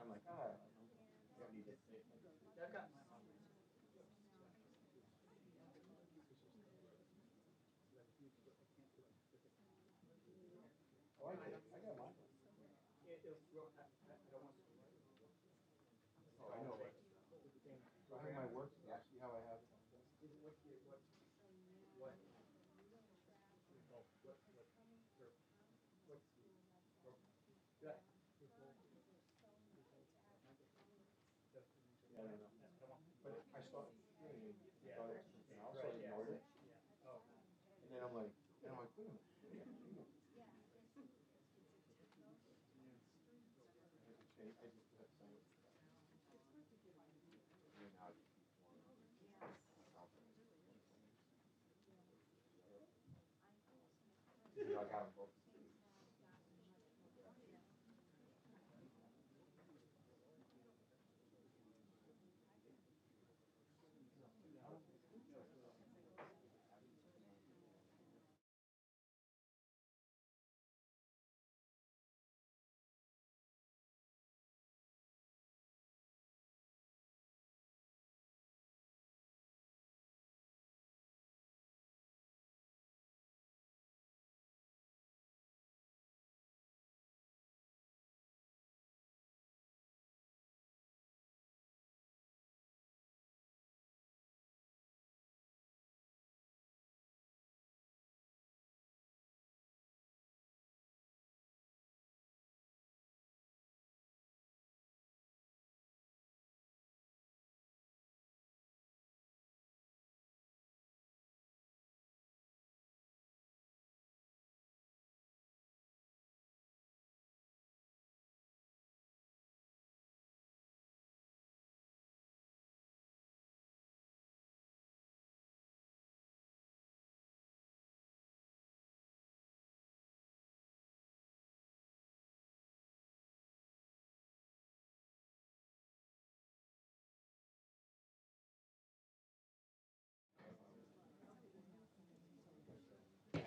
I'm like, you don't need it. Oh, I did. I got mine. Oh, I know, but I have my work. Yeah, see how I have it. Yeah, I know. But I saw it. I thought it was something else, so I ignored it. And then I'm like, wait a minute. I got two. I had to change. I just put some. And then now I just keep one. You know, I got them both.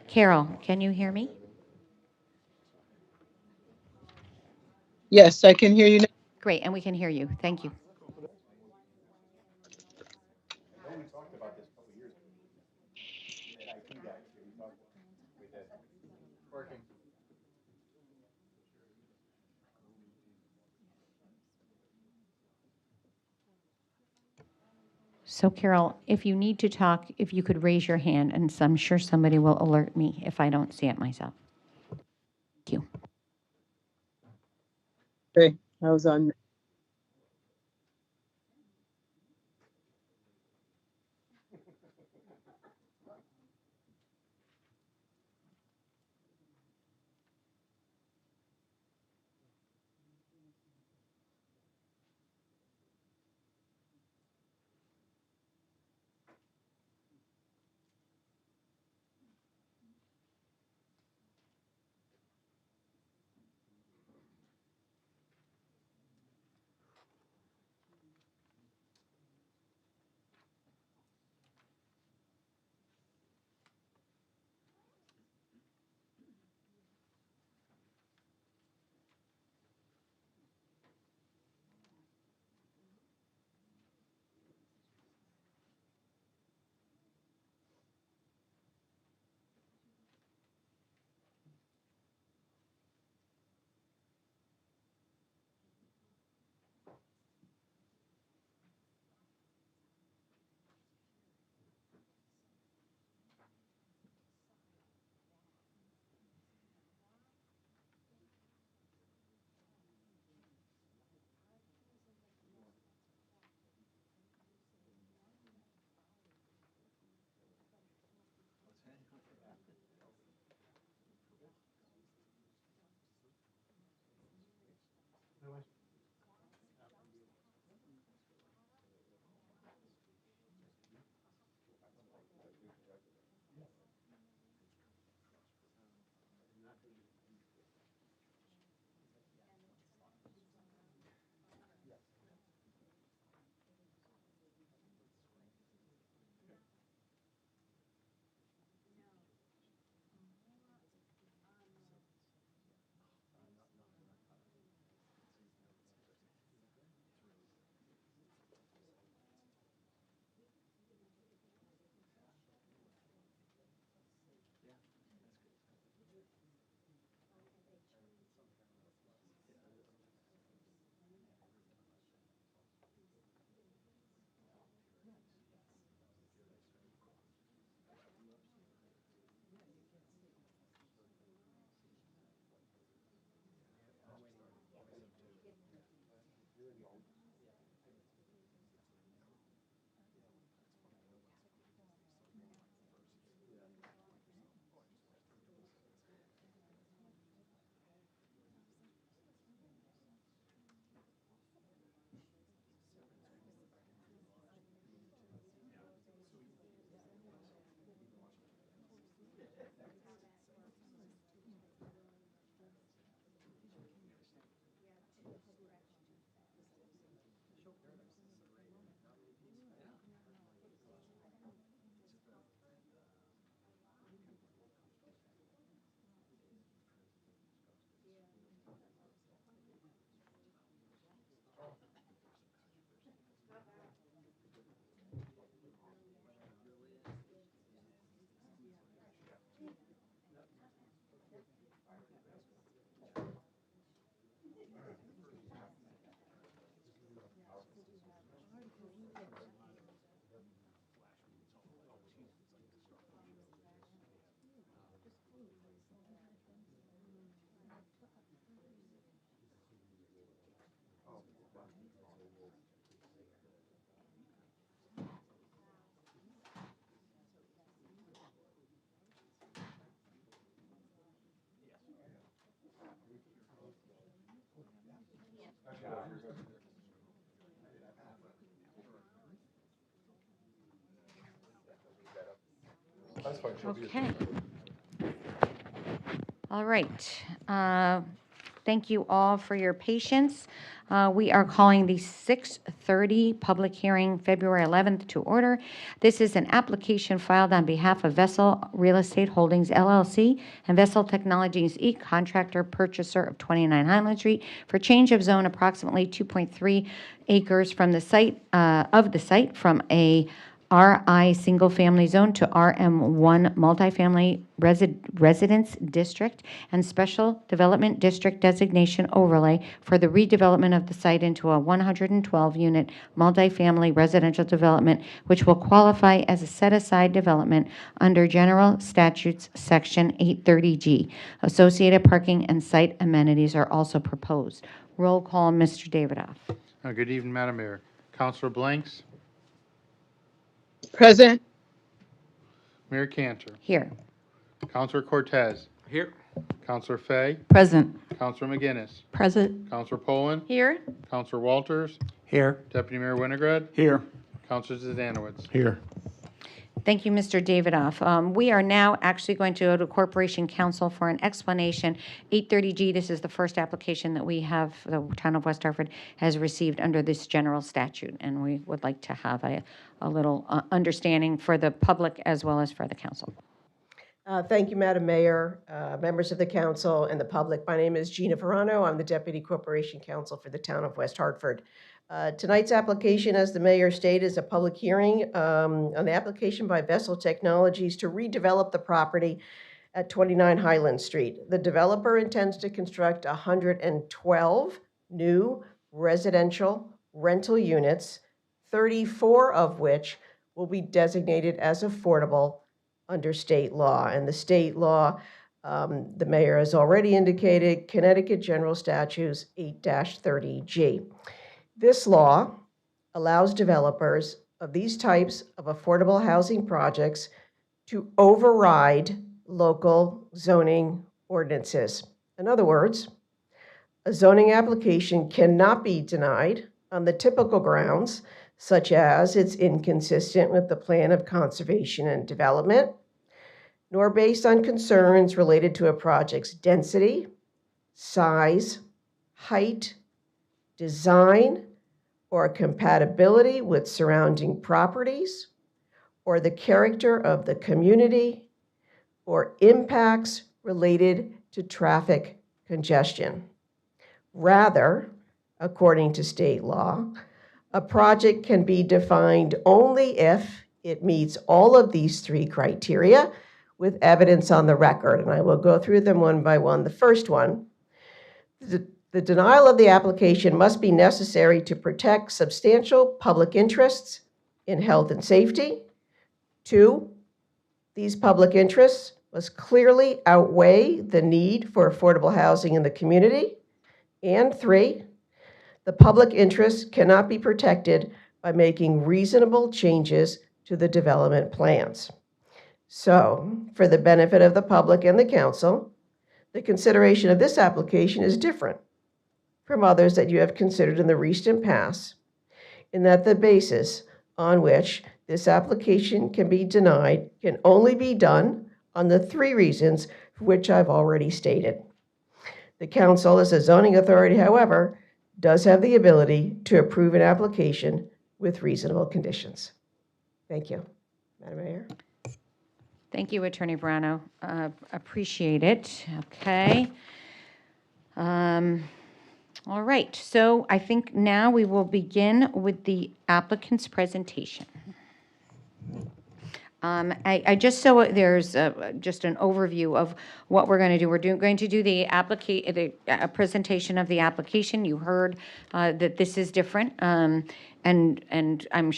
Carol, can you hear me? Yes, I can hear you now. Great, and we can hear you. Thank you. I know we talked about this a couple of years ago. That IT guy, we talked about it. We did. Working. So Carol, if you need to talk, if you could raise your hand, and I'm sure somebody will alert me if I don't see it myself. Thank you. Okay, I was on. Okay. All right. Thank you all for your patience. We are calling the 6:30 public hearing, February 11th, to order. This is an application filed on behalf of Vessel Real Estate Holdings LLC and Vessel Technologies Inc., contractor purchaser of 29 Highland Street, for change of zone approximately 2.3 acres from the site, from a RI Single Family Zone to RM1 Multifamily Residence District and Special Development District Designation Overlay for the redevelopment of the site into a 112-unit multifamily residential development, which will qualify as a set-aside development under General Statutes Section 830G. Associated parking and site amenities are also proposed. Roll call, Mr. Davidoff. Good evening, Madam Mayor. Councilor Blanks, Present. Mayor Cantor, Here. Councilor Cortez, Here. Councilor Fay, Present. Councilor McGinnis, Present. Councilor Poland, Here. Councilor Walters, Here. Deputy Mayor Winograd, Here. Councilor Zdanowitz. Here. Thank you, Mr. Davidoff. We are now actually going to go to Corporation Council for an explanation. 830G, this is the first application that we have, the town of West Hartford has received under this general statute, and we would like to have a little understanding for the public as well as for the council. Thank you, Madam Mayor, members of the council, and the public. My name is Gina Verano. I'm the Deputy Corporation Counsel for the town of West Hartford. Tonight's application, as the mayor stated, is a public hearing on the application by Vessel Technologies to redevelop the property at 29 Highland Street. The developer intends to construct 112 new residential rental units, 34 of which will be designated as affordable under state law. And the state law, the mayor has already indicated, Connecticut General Statutes 8-30G. This law allows developers of these types of affordable housing projects to override local zoning ordinances. In other words, a zoning application cannot be denied on the typical grounds, such as it's inconsistent with the plan of conservation and development, nor based on concerns related to a project's density, size, height, design, or compatibility with surrounding properties, or the character of the community, or impacts related to traffic congestion. Rather, according to state law, a project can be defined only if it meets all of these three criteria with evidence on the record, and I will go through them one by one. The first one, the denial of the application must be necessary to protect substantial public interests in health and safety. 2, these public interests must clearly outweigh the need for affordable housing in the community. And 3, the public interest cannot be protected by making reasonable changes to the development plans. So, for the benefit of the public and the council, the consideration of this application is different from others that you have considered in the recent past, in that the basis on which this application can be denied can only be done on the 3 reasons for which I've already stated. The council, as a zoning authority, however, does have the ability to approve an application with reasonable conditions. Thank you, Madam Mayor. Thank you, Attorney Verano. Appreciate it. Okay. All right, so I think now we will begin with the applicant's presentation. I just so there's just an overview of what we're going to do. We're going to do the presentation of the application. You heard that this is different, and I'm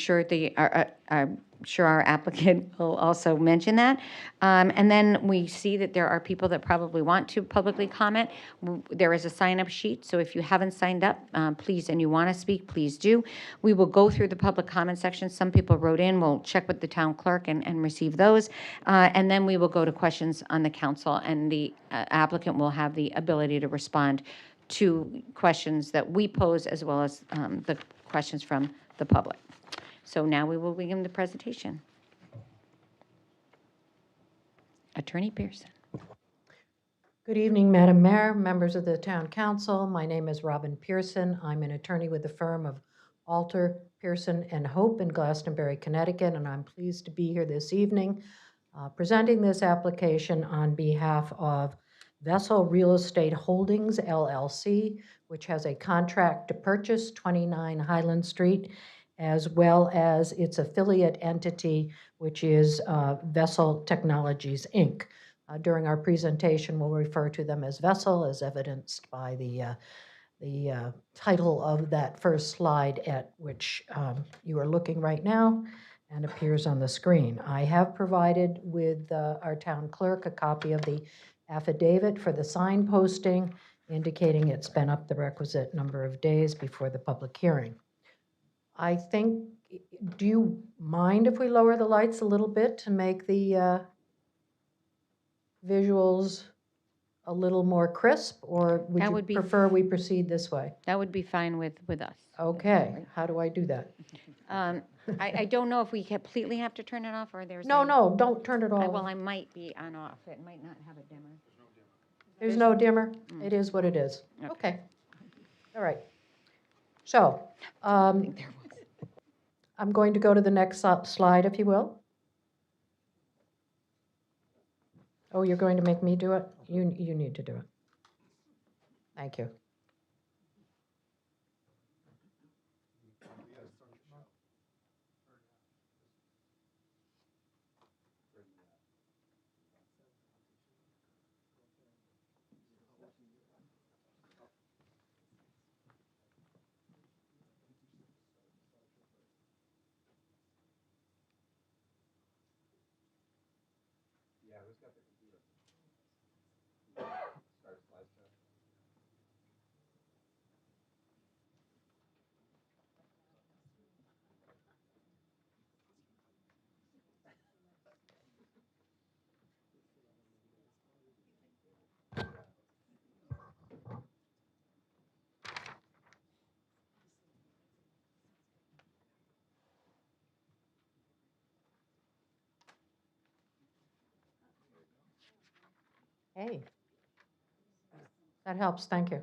sure our applicant will also mention that. And then we see that there are people that probably want to publicly comment. There is a sign-up sheet, so if you haven't signed up, please, and you want to speak, please do. We will go through the public comment section. Some people wrote in. We'll check with the town clerk and receive those. And then we will go to questions on the council, and the applicant will have the ability to respond to questions that we pose as well as the questions from the public. So now we will begin the presentation. Attorney Pearson. Good evening, Madam Mayor, members of the Town Council. My name is Robin Pearson. I'm an attorney with the firm of Alter, Pearson, and Hope in Glastonbury, Connecticut, and I'm pleased to be here this evening presenting this application on behalf of Vessel Real Estate Holdings, LLC, which has a contract to purchase 29 Highland Street, as well as its affiliate entity, which is Vessel Technologies, Inc. During our presentation, we'll refer to them as Vessel, as evidenced by the title of that first slide at which you are looking right now and appears on the screen. I have provided with our town clerk a copy of the affidavit for the sign posting, indicating it's been up the requisite number of days before the public hearing. I think, do you mind if we lower the lights a little bit to make the visuals a little more crisp, or would That you would be prefer we proceed this way? That would be fine with us. Okay, how do I do that? I don't know if we completely have to turn it off, or there's No, a- no, don't turn it Well, off. I might be on off. It might not have a dimmer. There's no dimmer? It is what it is. Okay. All right. So, I think there was. I'm going to go to the next slide, if you will. Oh, you're going to make me do it? You need to do it. Thank you. Hey, that helps, thank you.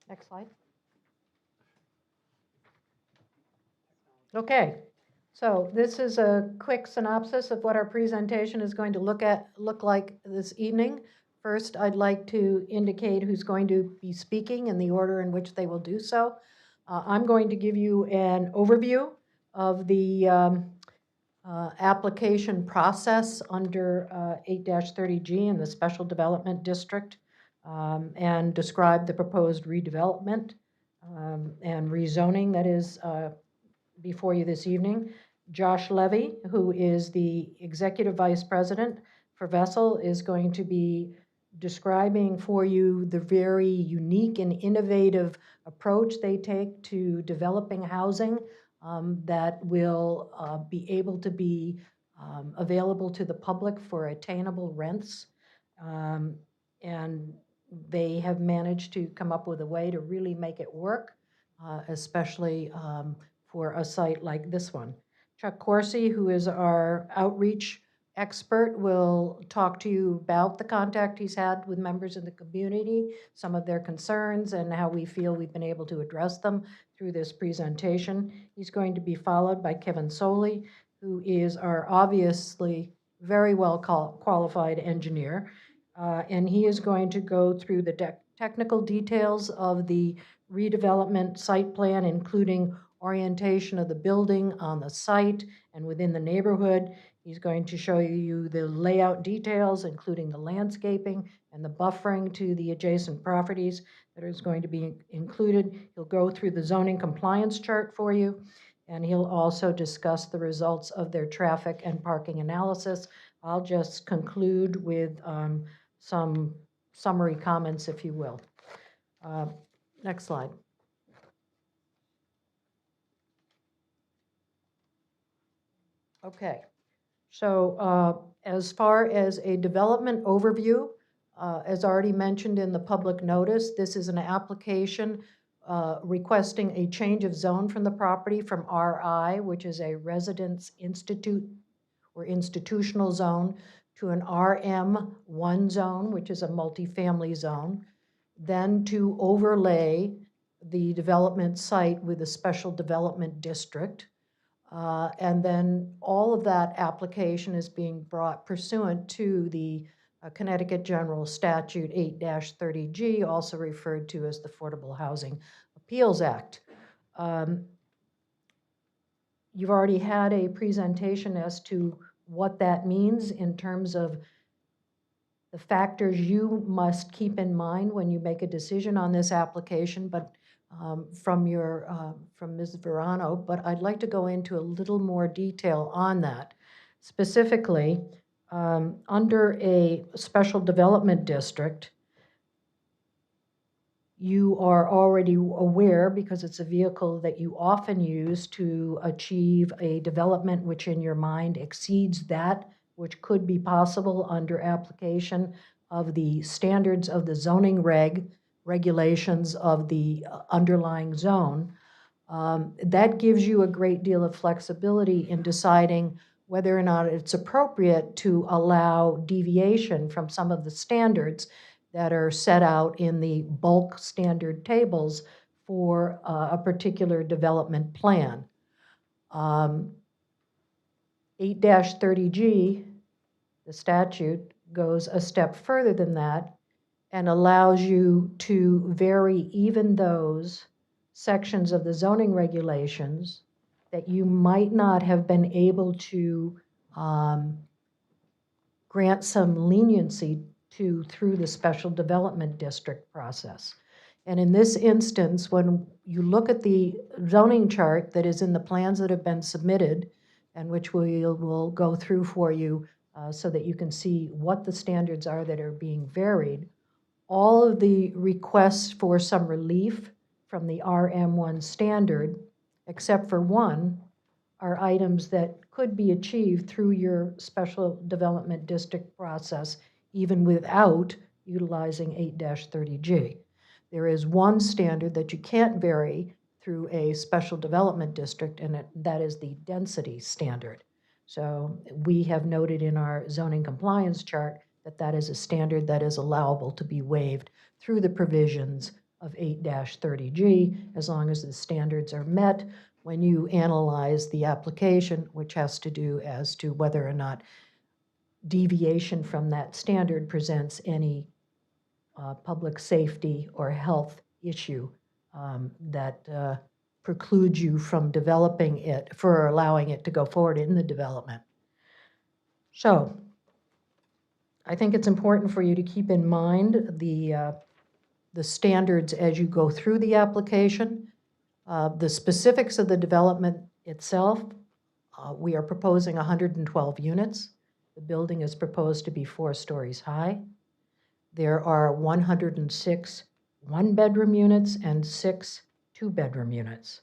Next slide. Okay, so this is a quick synopsis of what our presentation is going to look like this evening. First, I'd like to indicate who's going to be speaking and the order in which they will do so. I'm going to give you an overview of the application process under 8-30G in the Special Development District, and describe the proposed redevelopment and rezoning that is before you this evening. Josh Levy, who is the Executive Vice President for Vessel, is going to be describing for you the very unique and innovative approach they take to developing housing that will be able to be available to the public for attainable rents. And they have managed to come up with a way to really make it work, especially for a site like this one. Chuck Corsi, who is our outreach expert, will talk to you about the contact he's had with members of the community, some of their concerns, and how we feel we've been able to address them through this presentation. He's going to be followed by Kevin Soley, who is our obviously very well qualified engineer. And he is going to go through the technical details of the redevelopment site plan, including orientation of the building on the site and within the neighborhood. He's going to show you the layout details, including the landscaping and the buffering to the adjacent properties that is going to be included. He'll go through the zoning compliance chart for you, and he'll also discuss the results of their traffic and parking analysis. I'll just conclude with some summary comments, if you will. Next slide. Okay. So as far as a development overview, as already mentioned in the public notice, this is an application requesting a change of zone from the property from RI, which is a residence institute or institutional zone, to an RM1 zone, which is a multifamily zone, then to overlay the development site with a special development district. And then all of that application is being brought pursuant to the Connecticut General Statute 8-30G, also referred to as the Affordable Housing Appeals Act. You've already had a presentation as to what that means in terms of the factors you must keep in mind when you make a decision on this application, but from Ms. Verano, but I'd like to go into a little more detail on that. Specifically, under a special development district, you are already aware, because it's a vehicle that you often use to achieve a development which in your mind exceeds that which could be possible under application of the standards of the zoning regulations of the underlying zone. That gives you a great deal of flexibility in deciding whether or not it's appropriate to allow deviation from some of the standards that are set out in the bulk standard tables for a particular development plan. 8-30G, the statute, goes a step further than that and allows you to vary even those sections of the zoning regulations that you might not have been able to grant some leniency to through the special development district process. And in this instance, when you look at the zoning chart that is in the plans that have been submitted, and which we'll go through for you so that you can see what the standards are that are being varied, all of the requests for some relief from the RM1 standard, except for one, are items that could be achieved through your special development district process, even without utilizing 8-30G. There is one standard that you can't vary through a special development district, and that is the density standard. So we have noted in our zoning compliance chart that that is a standard that is allowable to be waived through the provisions of 8-30G, as long as the standards are met when you analyze the application, which has to do as to whether or not deviation from that standard presents any public safety or health issue that precludes you from developing it, for allowing it to go forward in the development. So I think it's important for you to keep in mind the standards as you go through the application. The specifics of the development itself, we are proposing 112 units. The building is proposed to be 4 stories high. There are 106 one-bedroom units and 6 two-bedroom units.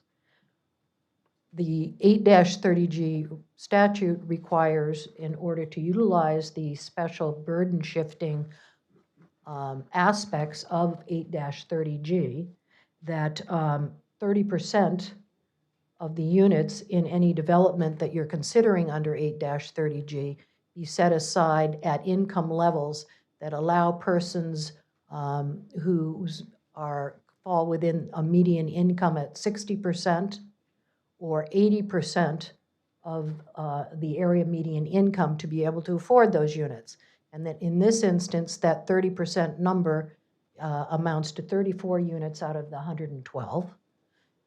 The 8-30G statute requires, in order to utilize the special burden shifting aspects of 8-30G, that 30% of the units in any development that you're considering under 8-30G be set aside at income levels that allow persons who fall within a median income at 60% or 80% of the area median income to be able to afford those units. And that in this instance, that 30% number amounts to 34 units out of the 112.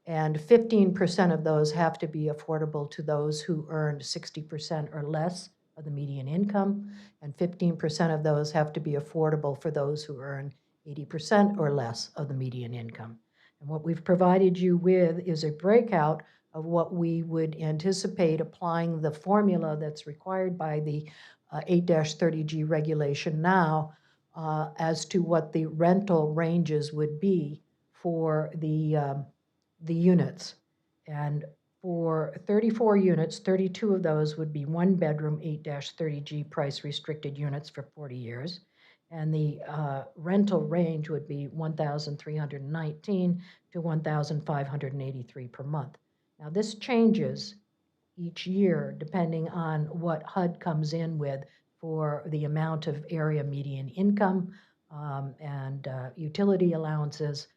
And 15% of those have to be affordable to those who earned 60% or less of the median income, and 15% of those have to be affordable for those who earn 80% or less of the median income. And what we've provided you with is a breakout of what we would anticipate applying the formula that's required by the 8-30G regulation now as to what the rental ranges would be for the units. And for 34 units, 32 of those would be one-bedroom 8-30G price-restricted units for 40 years. And the rental range would be $1,319 to $1,583 per month. Now, this changes each year depending on what HUD comes in with for the amount of area median income and utility allowances.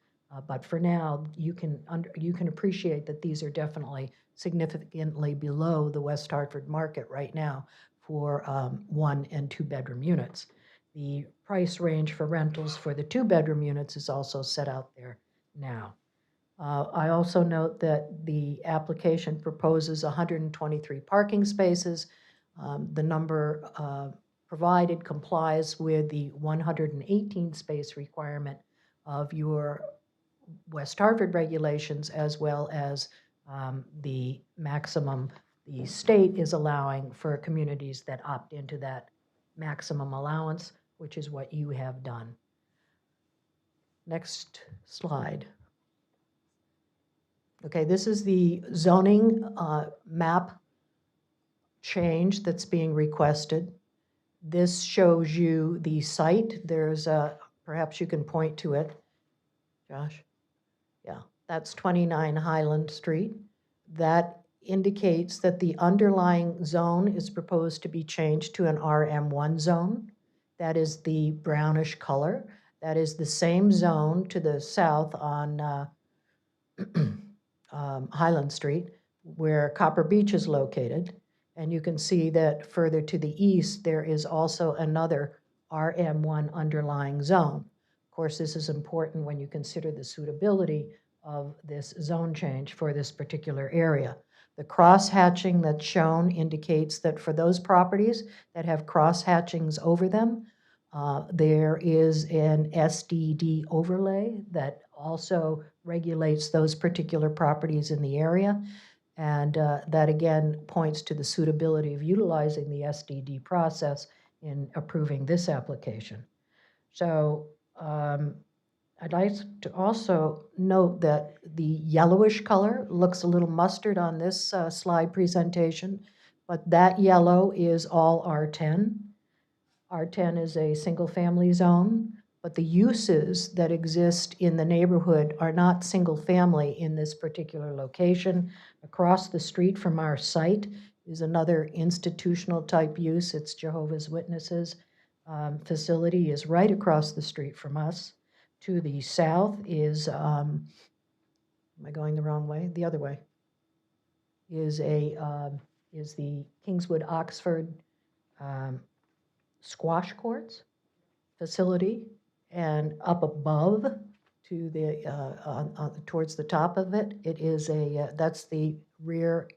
But for now, you can appreciate that these are definitely significantly below the West Hartford market right now for 1- and 2-bedroom units. The price range for rentals for the 2-bedroom units is also set out there now. I also note that the application proposes 123 parking spaces. The number provided complies with the 118 space requirement of your West Hartford regulations, as well as the maximum the state is allowing for communities that opt into that maximum allowance, which is what you have done. Next slide. Okay, this is the zoning map change that's being requested. This shows you the site. There's a, perhaps you can point to it, Josh. Yeah, that's 29 Highland Street. That indicates that the underlying zone is proposed to be changed to an RM1 zone. That is the brownish color. That is the same zone to the south on Highland Street, where Copper Beach is located. And you can see that further to the east, there is also another RM1 underlying zone. Of course, this is important when you consider the suitability of this zone change for this particular area. The cross-hatching that's shown indicates that for those properties that have cross-hatchings over them, there is an SDD overlay that also regulates those particular properties in the area. And that again points to the suitability of utilizing the SDD process in approving this application. So I'd like to also note that the yellowish color looks a little mustard on this slide presentation, but that yellow is all R10. R10 is a single-family zone, but the uses that exist in the neighborhood are not single-family in this particular location. Across the street from our site is another institutional type use. It's Jehovah's Witnesses facility is right across the street from us. To the south is, am I going the wrong way? The other way is the Kingswood Oxford squash courts facility, and up above to the towards the top of it, it is a that's the rear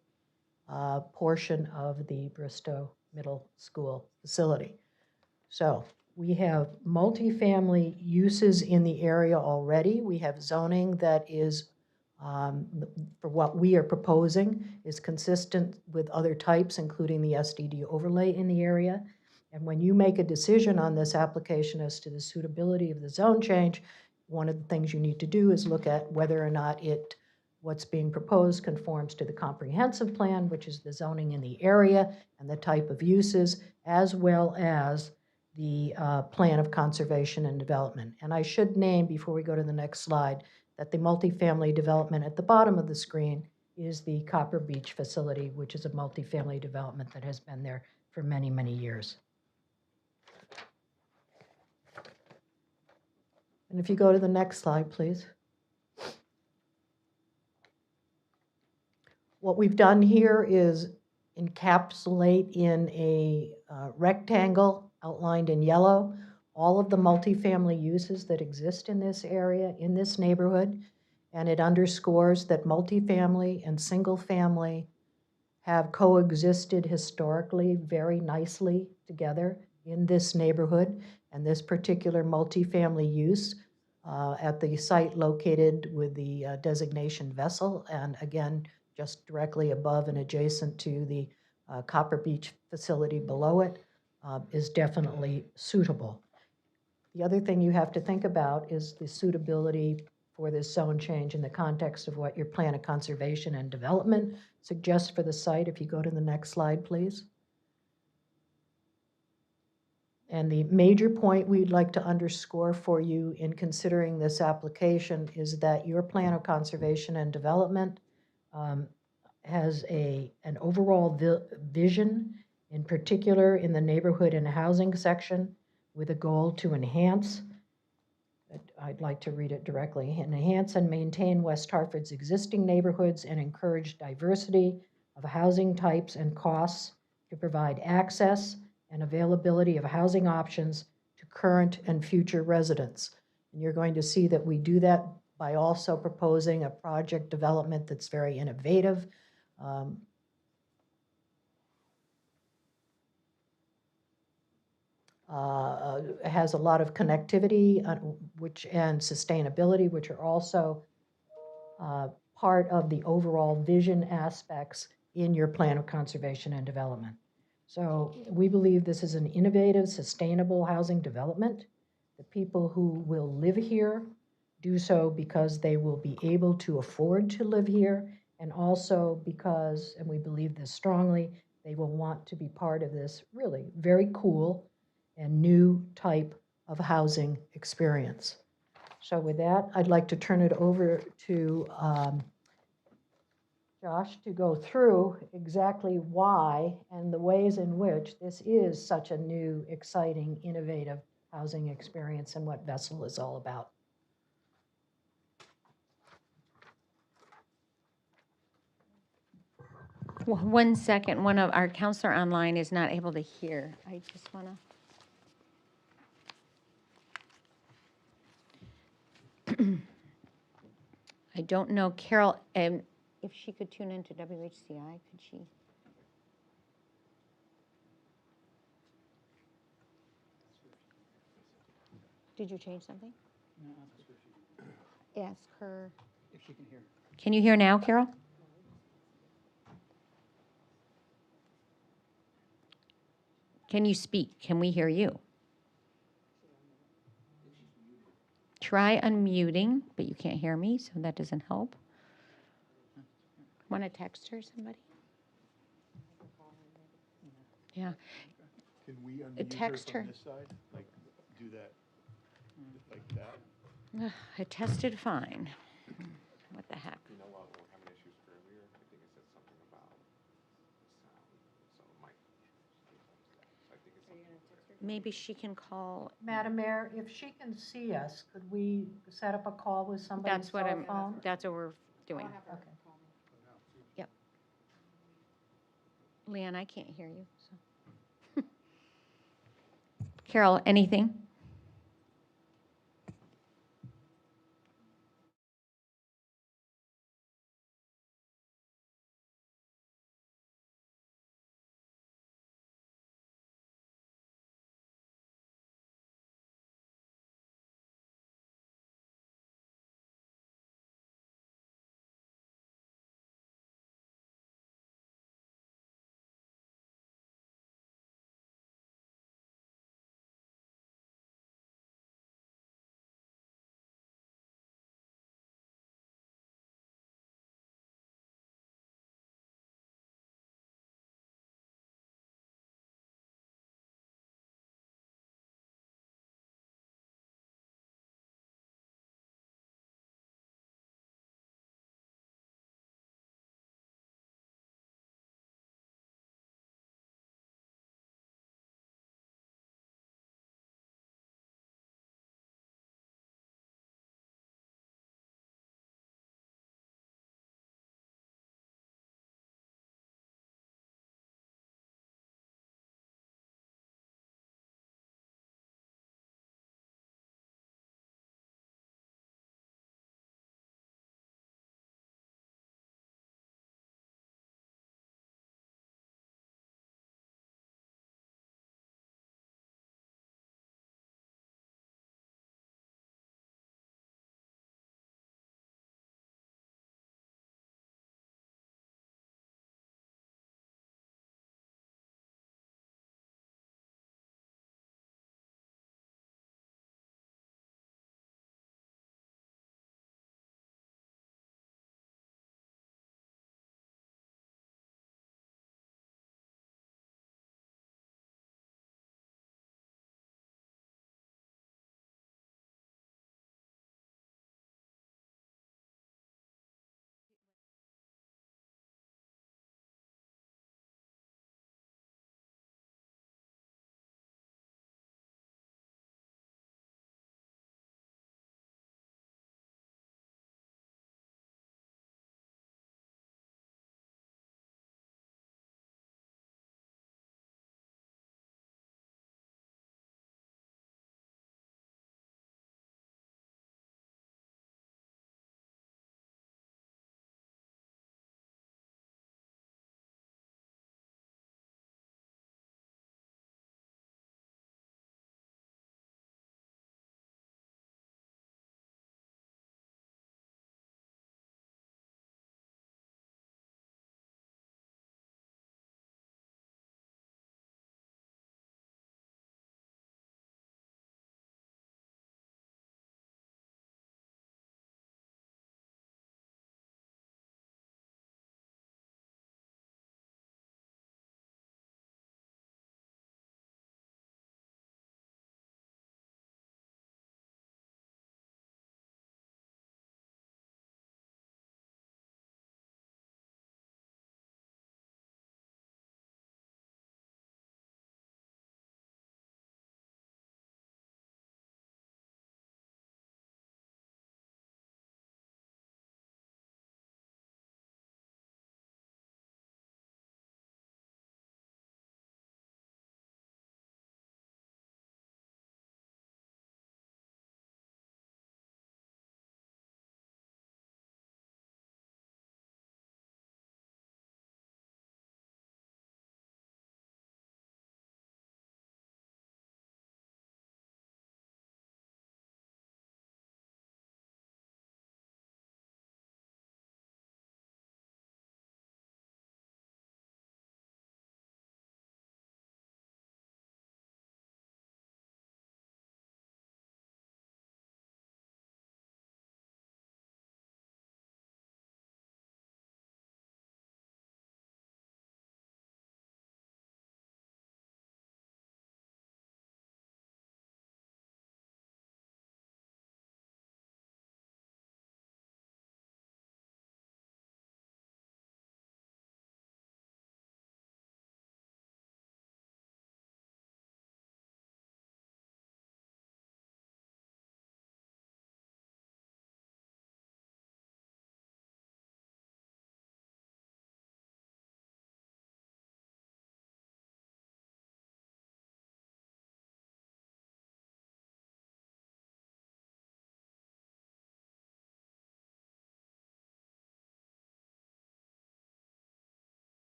portion of the Bristow Middle School facility. So we have multifamily uses in the area already. We have zoning that is, for what we are proposing, is consistent with other types, including the SDD overlay in the area. And when you make a decision on this application as to the suitability of the zone change, one of the things you need to do is look at whether or not what's being proposed conforms to the comprehensive plan, which is the zoning in the area and the type of uses, as well as the plan of conservation and development. And I should name, before we go to the next slide, that the multifamily development at the bottom of the screen is the Copper Beach facility, which is a multifamily development that has been there for many, many years. And if you go to the next slide, please. What we've done here is encapsulate in a rectangle outlined in yellow all of the multifamily uses that exist in this area, in this neighborhood, and it underscores that multifamily and single family have coexisted historically very nicely together in this neighborhood and this particular multifamily use at the site located with the designation vessel, and again, just directly above and adjacent to the Copper Beach facility below it, is definitely suitable. The other thing you have to think about is the suitability for this zone change in the context of what your plan of conservation and development suggests for the site. If you go to the next slide, please. And the major point we'd like to underscore for you in considering this application is that your plan of conservation and development has an overall vision, in particular in the neighborhood and housing section, with a goal to enhance, I'd like to read it directly, enhance and maintain West Hartford's existing neighborhoods and encourage diversity of housing types and costs to provide access and availability of housing options to current and future residents. And you're going to see that we do that by also proposing a project development that's very innovative. Has a lot of connectivity and sustainability, which are also part of the overall vision aspects in your plan of conservation and development. So we believe this is an innovative, sustainable housing development. The people who will live here do so because they will be able to afford to live here, and also because, and we believe this strongly, they will want to be part of this really very cool and new type of housing experience. So with that, I'd like to turn it over to Josh to go through exactly why and the ways in which this is such a new, exciting, innovative housing experience and what Vessel is all about. One second, one of our counselor online is not able to hear. I just want to. I don't know, Carol, if she could tune into WHCI, could she? Did you change something? No, ask her. If she can hear. Can you hear now, Carol? Can you speak? Can we hear you? Try unmuting, but you can't hear me, so that doesn't help. Want to text her, somebody? Yeah. Can we unmute Text her her. from this side? Like, do that, like that? It tested fine. What the heck? You know what, we were having issues earlier, I think it said something about sound, so it might, so I think it's something. Maybe she can call. Madam Mayor, if she can see us, could we set up a call with somebody's That's what cell phone? that's what we're doing. Okay. Yep. Leanne, I can't hear you, so. Carol, anything?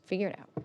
Figure it out.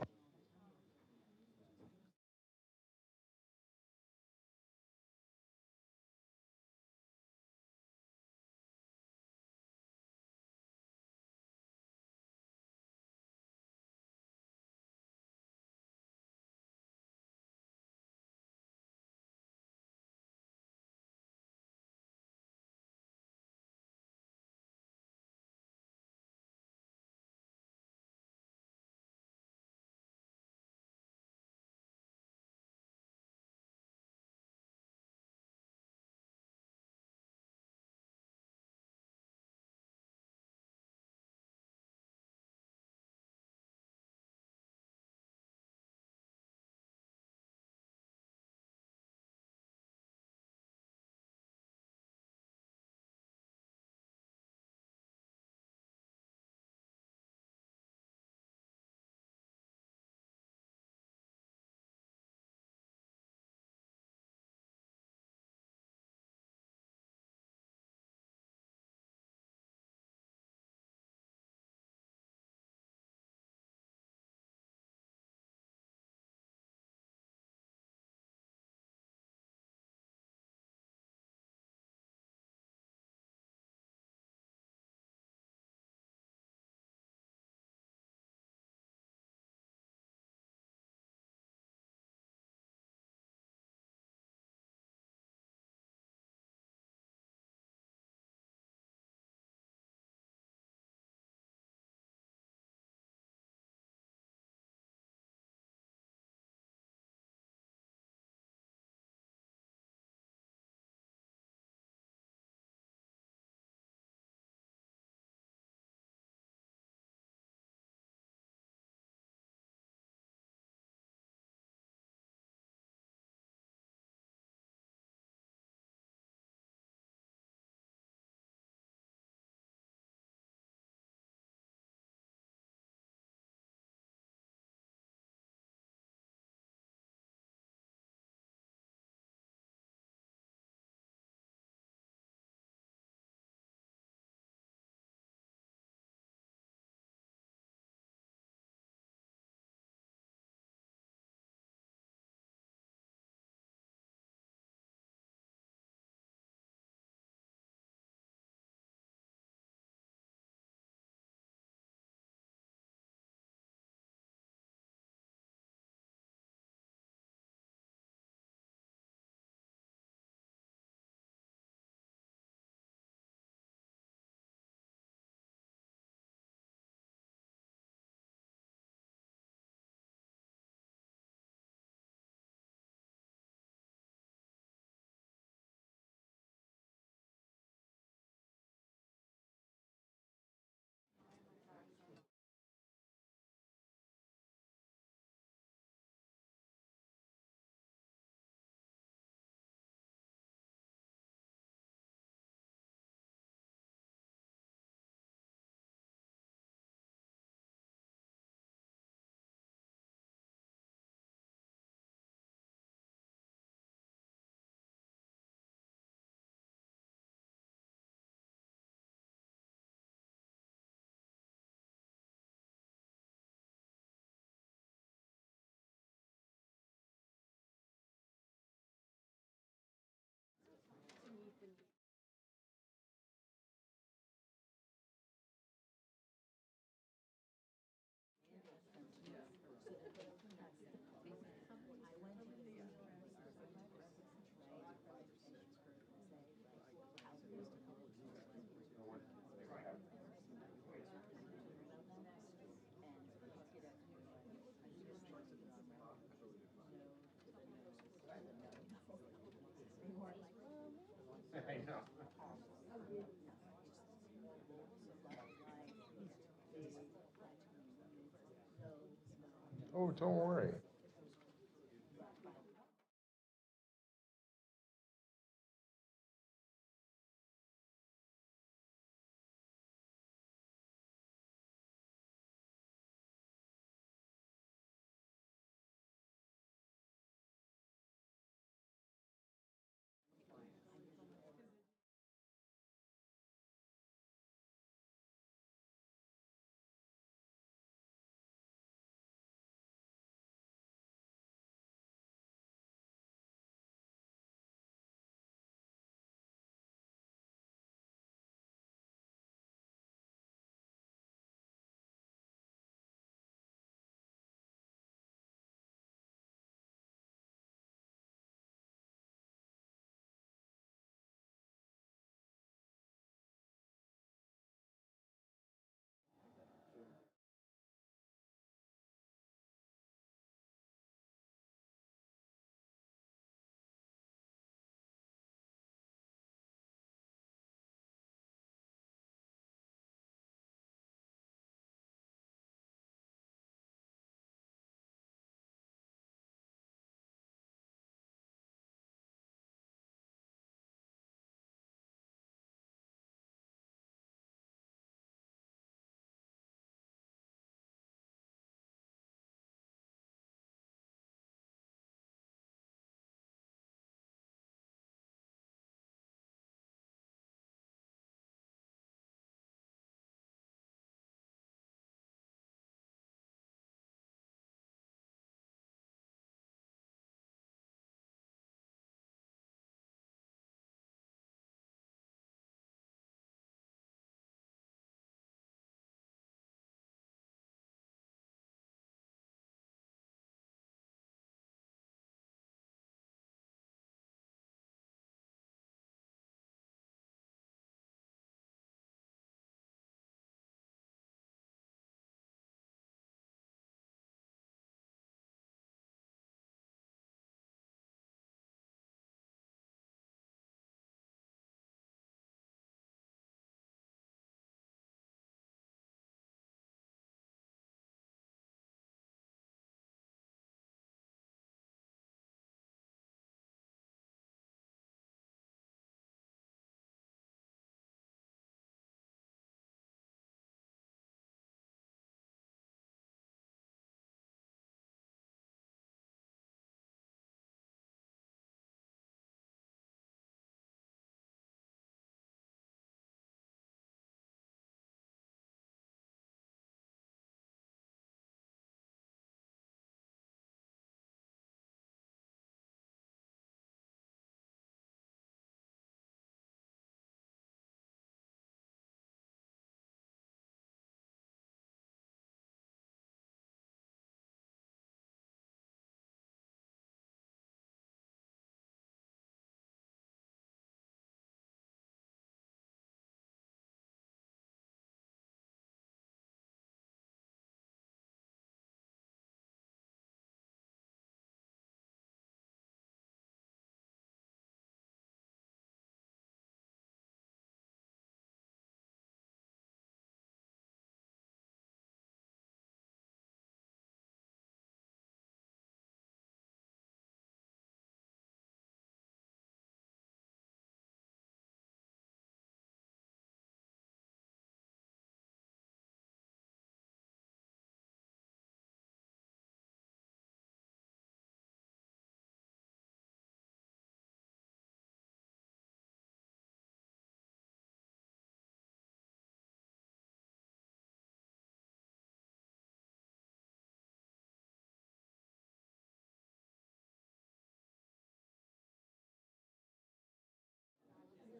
I know. Oh, don't worry.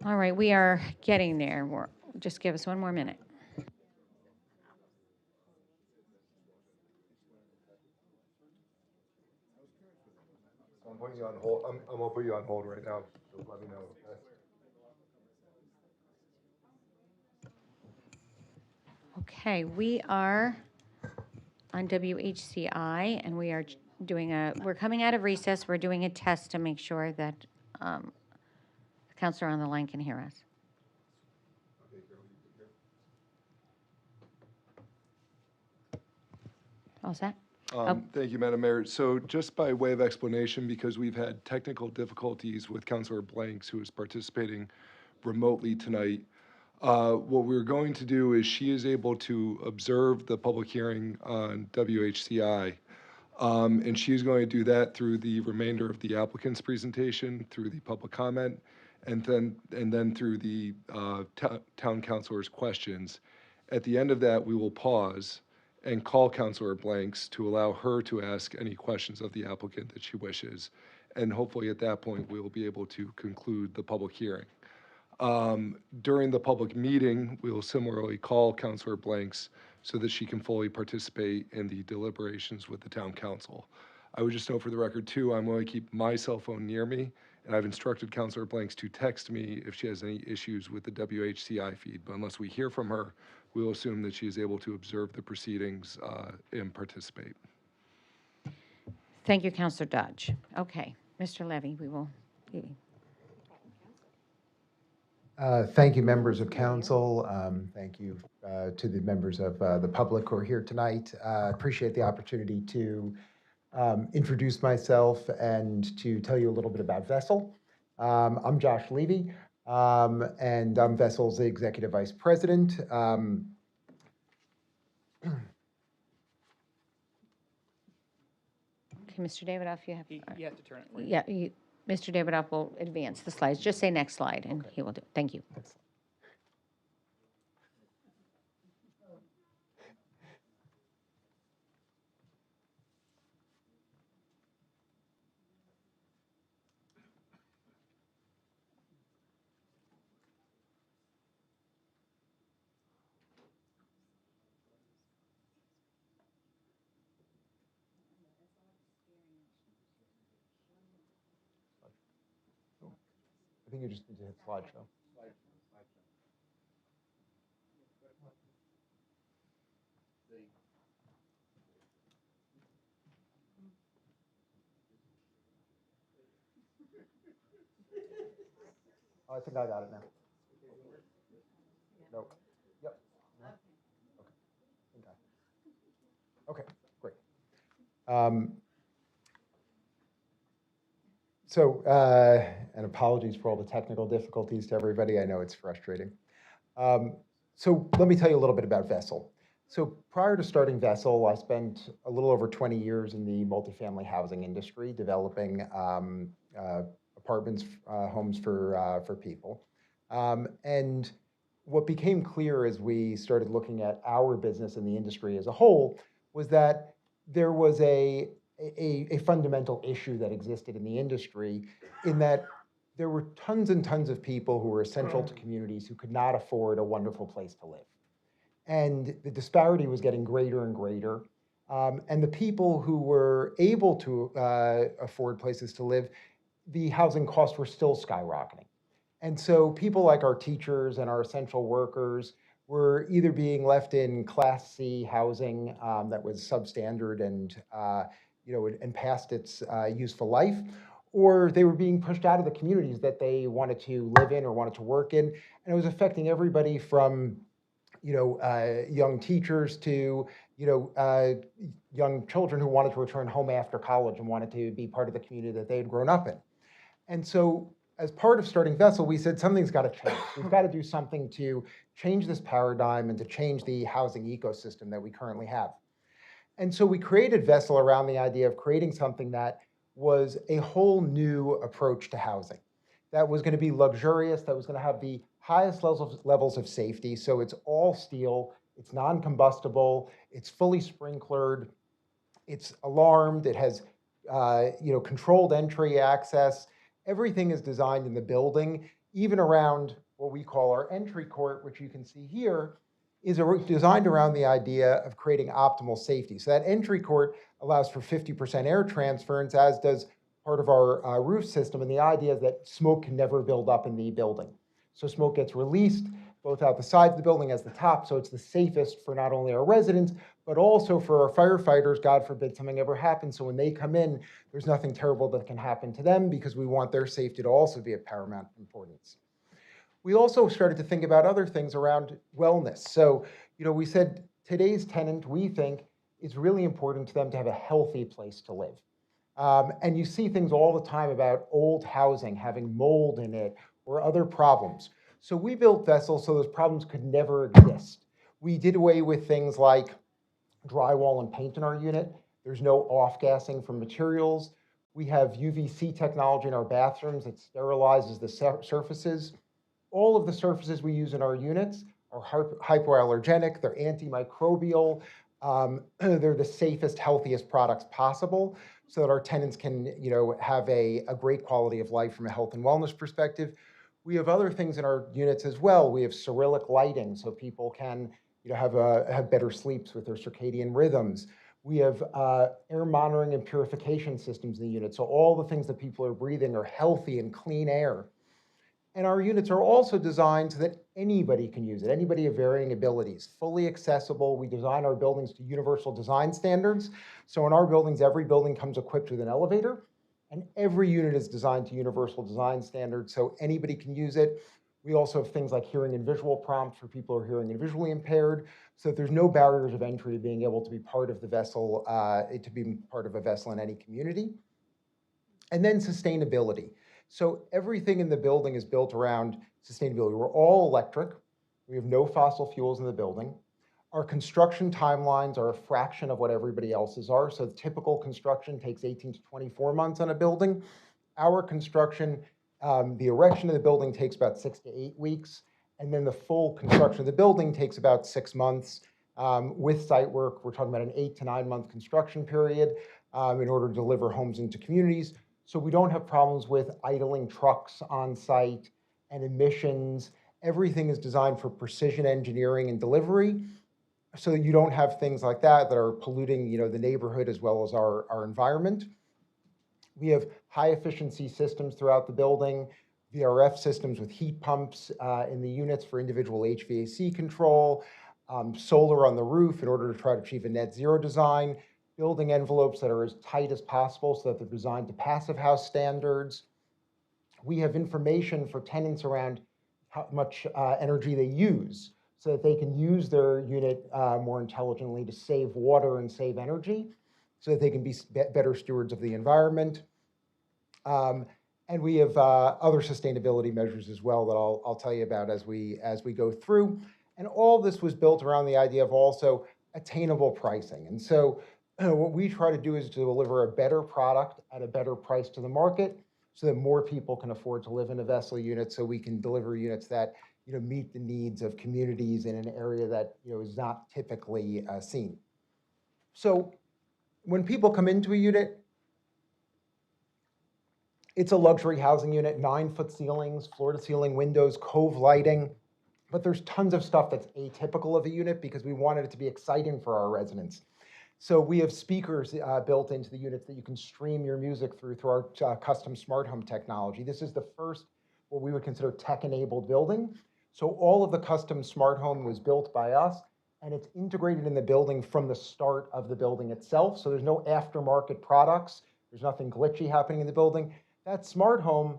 All right, we are getting there. Just give us one more minute. I'm putting you on hold. I'm gonna put you on hold right now. So let me know. Okay, we are on WHCI, and we are we're coming out of recess. We're doing a test to make sure that the counselor on the line can hear us. All set? Thank you, Madam Mayor. So just by way of explanation, because we've had technical difficulties with Councilor Blanks, who is participating remotely tonight, what we're going to do is she is able to observe the public hearing on WHCI. And she's going to do that through the remainder of the applicant's presentation, through the public comment, and then through the town councilor's questions. At the end of that, we will pause and call Councilor Blanks to allow her to ask any questions of the applicant that she wishes. And hopefully at that point, we will be able to conclude the public hearing. During the public meeting, we will similarly call Councilor Blanks so that she can fully participate in the deliberations with the town council. I would just note for the record too, I'm going to keep my cell phone near me, and I've instructed Councilor Blanks to text me if she has any issues with the WHCI feed. But unless we hear from her, we will assume that she is able to observe the proceedings and participate. Thank you, Counselor Dodge. Okay, Mr. Levy, we will. Thank you, members of council. Thank you to the members of the public who are here tonight. Appreciate the opportunity to introduce myself and to tell you a little bit about Vessel. I'm Josh Levy, and I'm Vessel's Executive Vice President. Okay, Mr. Davidoff, you have. You have to turn it. Yeah, Mr. Davidoff will advance the slides. Just say next slide, and he will do it. Thank you. I think you just need to hit slideshow. Oh, I think I got it now. Nope. Yep. Okay. Okay, great. And apologies for all the technical difficulties to everybody. I know it's frustrating. So let me tell you a little bit about Vessel. So prior to starting Vessel, I spent a little over 20 years in the multifamily housing industry, developing apartments, homes for people. And what became clear as we started looking at our business and the industry as a whole was that there was a fundamental issue that existed in the industry, in that there were tons and tons of people who were essential to communities who could not afford a wonderful place to live. And the disparity was getting greater and greater. And the people who were able to afford places to live, the housing costs were still skyrocketing. And so people like our teachers and our essential workers were either being left in Class C housing that was substandard and and past its useful life, or they were being pushed out of the communities that they wanted to live in or wanted to work in. And it was affecting everybody from young teachers to young children who wanted to return home after college and wanted to be part of the community that they had grown up in. And so as part of starting Vessel, we said something's got to change. We've got to do something to change this paradigm and to change the housing ecosystem that we currently have. And so we created Vessel around the idea of creating something that was a whole new approach to housing, that was going to be luxurious, that was going to have the highest levels of safety. So it's all steel, it's non-combustible, it's fully sprinklered, it's alarmed, it has controlled entry access. Everything is designed in the building even around what we call our entry court, which you can see here, is designed around the idea of creating optimal safety. So that entry court allows for 50% air transference, as does part of our roof system. And the idea is that smoke can never build up in the building. So smoke gets released both out the sides of the building as the top. So it's the safest for not only our residents, but also for our firefighters. God forbid something ever happens. So when they come in, there's nothing terrible that can happen to them, because we want their safety to also be of paramount importance. We also started to think about other things around wellness. So, we said today's tenant, we think, is really important to them to have a healthy place to live. And you see things all the time about old housing having mold in it or other problems. So we built vessels so those problems could never exist. We did away with things like drywall and paint in our unit. There's no off-gassing from materials. We have UVC technology in our bathrooms that sterilizes the surfaces. All of the surfaces we use in our units are hypoallergenic, they're antimicrobial, they're the safest, healthiest products possible, so that our tenants can, have a great quality of life from a health and wellness perspective. We have other things in our units as well. We have Cyrillic lighting, so people can, have better sleeps with their circadian rhythms. We have air monitoring and purification systems in the unit, so all the things that people are breathing are healthy and clean air. And our units are also designed so that anybody can use it, anybody of varying abilities, fully accessible. We design our buildings to universal design standards. So in our buildings, every building comes equipped with an elevator, and every unit is designed to universal design standards, so anybody can use it. We also have things like hearing and visual prompts for people who are hearing and visually impaired, so that there's no barriers of entry to being able to be part of the vessel, to be part of a vessel in any community. And then sustainability. So everything in the building is built around sustainability. We're all electric. We have no fossil fuels in the building. Our construction timelines are a fraction of what everybody else's are. So typical construction takes 18 to 24 months on a building. Our construction, the erection of the building takes about 6 to 8 weeks. And then the full construction of the building takes about 6 months. With site work, we're talking about an 8 to 9 month construction period in order to deliver homes into communities. So we don't have problems with idling trucks on site and emissions. Everything is designed for precision engineering and delivery, so that you don't have things like that are polluting, the neighborhood as well as our environment. We have high efficiency systems throughout the building, VRF systems with heat pumps in the units for individual HVAC control, solar on the roof in order to try to achieve a net zero design, building envelopes that are as tight as possible so that they're designed to passive house standards. We have information for tenants around how much energy they use, so that they can use their unit more intelligently to save water and save energy, so that they can be better stewards of the environment. And we have other sustainability measures as well that I'll tell you about as we go through. And all this was built around the idea of also attainable pricing. And so what we try to do is to deliver a better product at a better price to the market, so that more people can afford to live in a vessel unit, so we can deliver units that meet the needs of communities in an area that is not typically seen. So when people come into a unit, it's a luxury housing unit, 9-foot ceilings, floor-to-ceiling windows, cove lighting, but there's tons of stuff that's atypical of a unit because we wanted it to be exciting for our residents. So we have speakers built into the units that you can stream your music through our custom smart home technology. This is the first, what we would consider tech-enabled building. So all of the custom smart home was built by us, and it's integrated in the building from the start of the building itself. So there's no aftermarket products. There's nothing glitchy happening in the building. That smart home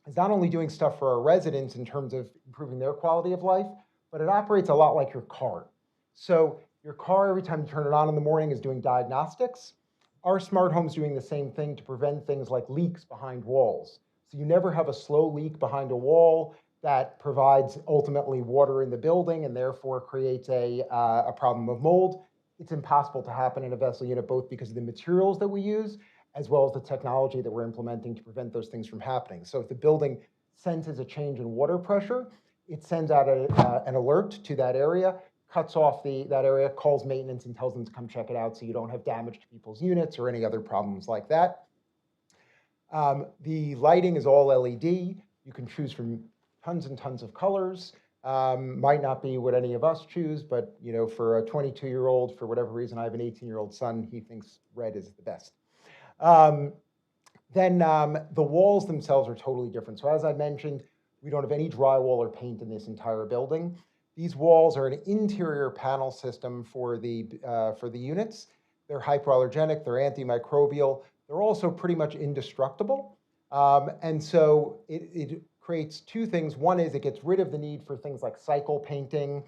is not only doing stuff for our residents in terms of improving their quality of life, but it operates a lot like your car. So your car, every time you turn it on in the morning, is doing diagnostics. Our smart home's doing the same thing to prevent things like leaks behind walls. So you never have a slow leak behind a wall that provides ultimately water in the building and therefore creates a problem of mold. It's impossible to happen in a vessel unit, both because of the materials that we use, as well as the technology that we're implementing to prevent those things from happening. So if the building senses a change in water pressure, it sends out an alert to that area, cuts off that area, calls maintenance and tells them to come check it out so you don't have damage to people's units or any other problems like that. The lighting is all LED. You can choose from tons and tons of colors. Might not be what any of us choose, but for a 22-year-old, for whatever reason, I have an 18-year-old son, he thinks red is the best. Then the walls themselves are totally different. So as I mentioned, we don't have any drywall or paint in this entire building. These walls are an interior panel system for the units. They're hypoallergenic, they're antimicrobial, they're also pretty much indestructible. And so it creates two things. One is it gets rid of the need for things like cycle painting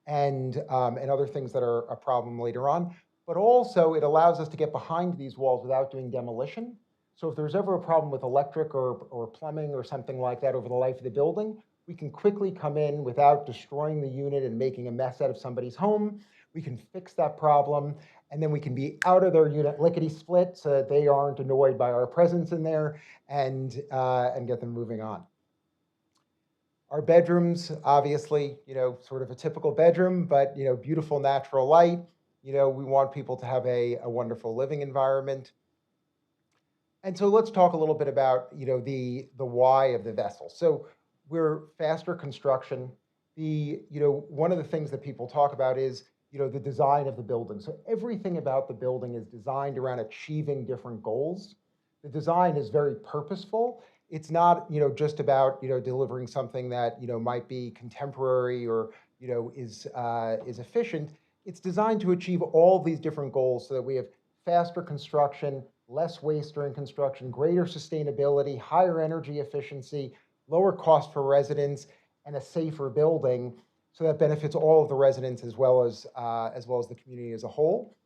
and other things that are a problem later on. But also it allows us to get behind these walls without doing demolition. So if there's ever a problem with electric or plumbing or something like that over the life of the building, we can quickly come in without destroying the unit and making a mess out of somebody's home. We can fix that problem, and then we can be out of their unit lickety-split so that they aren't annoyed by our presence in there, and get them moving on. Our bedrooms, obviously, sort of a typical bedroom, but beautiful natural light. We want people to have a wonderful living environment. And so let's talk a little bit about the why of the vessel. So we're faster construction. One of the things that people talk about is the design of the building. So everything about the building is designed around achieving different goals. The design is very purposeful. It's not just about delivering something that might be contemporary or is efficient. It's designed to achieve all these different goals so that we have faster construction, less waste during construction, greater sustainability, higher energy efficiency, lower cost for residents, and a safer building, so that benefits all of the residents as well as the community as a whole.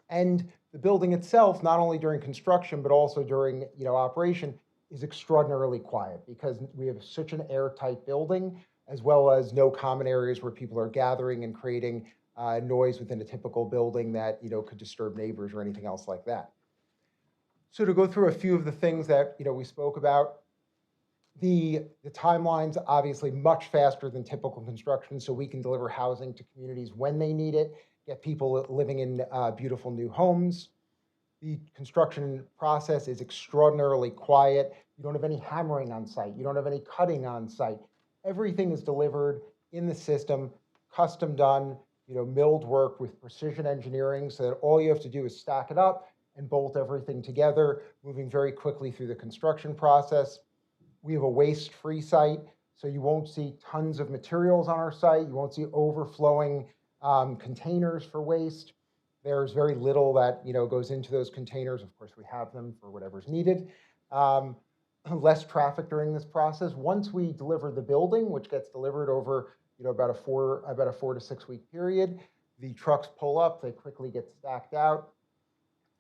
And the building itself, not only during construction but also during operation, is extraordinarily quiet because we have such an airtight building, as well as no common areas where people are gathering and creating noise within a typical building that could disturb neighbors or anything else like that. So to go through a few of the things that we spoke about, the timeline's obviously much faster than typical construction, so we can deliver housing to communities when they need it, get people living in beautiful new homes. The construction process is extraordinarily quiet. You don't have any hammering on site. You don't have any cutting on site. Everything is delivered in the system, custom done, milled work with precision engineering, so that all you have to do is stack it up and bolt everything together, moving very quickly through the construction process. We have a waste-free site, so you won't see tons of materials on our site. You won't see overflowing containers for waste. There's very little that goes into those containers. Of course, we have them for whatever's needed. Less traffic during this process. Once we deliver the building, which gets delivered over about a 4 to 6 week period, the trucks pull up, they quickly get stacked out,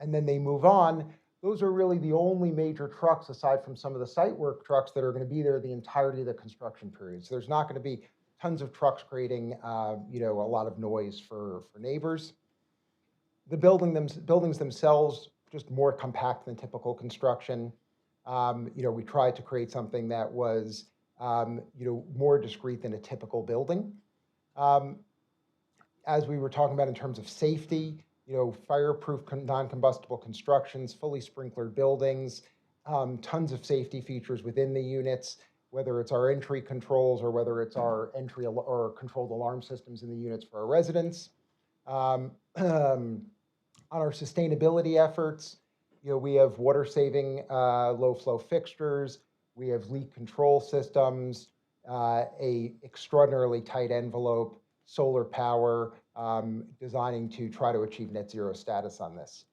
and then they move on. Those are really the only major trucks, aside from some of the site work trucks, that are going to be there the entirety of the construction period. So there's not going to be tons of trucks creating a lot of noise for neighbors. The buildings themselves, just more compact than typical construction. We tried to create something that was more discreet than a typical building. As we were talking about in terms of safety, fireproof, non-combustible constructions, fully sprinklered buildings, tons of safety features within the units, whether it's our entry controls or whether it's our entry or controlled alarm systems in the units for our residents. On our sustainability efforts, we have water-saving low-flow fixtures, we have leak control systems, a extraordinarily tight envelope, solar power, designing to try to achieve net zero status on this.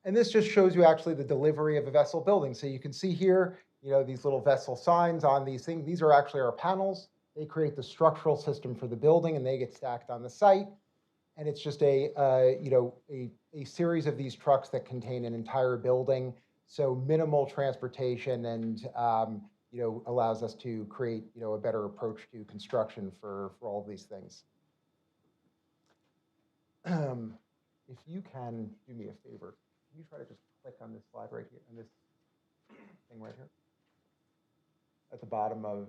And this just shows you actually the delivery of a vessel building. So you can see here, these little vessel signs on these things. These are actually our panels. They create the structural system for the building, and they get stacked on the site. And it's just a series of these trucks that contain an entire building. So minimal transportation and allows us to create a better approach to construction for all of these things. If you can do me a favor, can you try to just click on this slide right here, on this thing right here? At the bottom of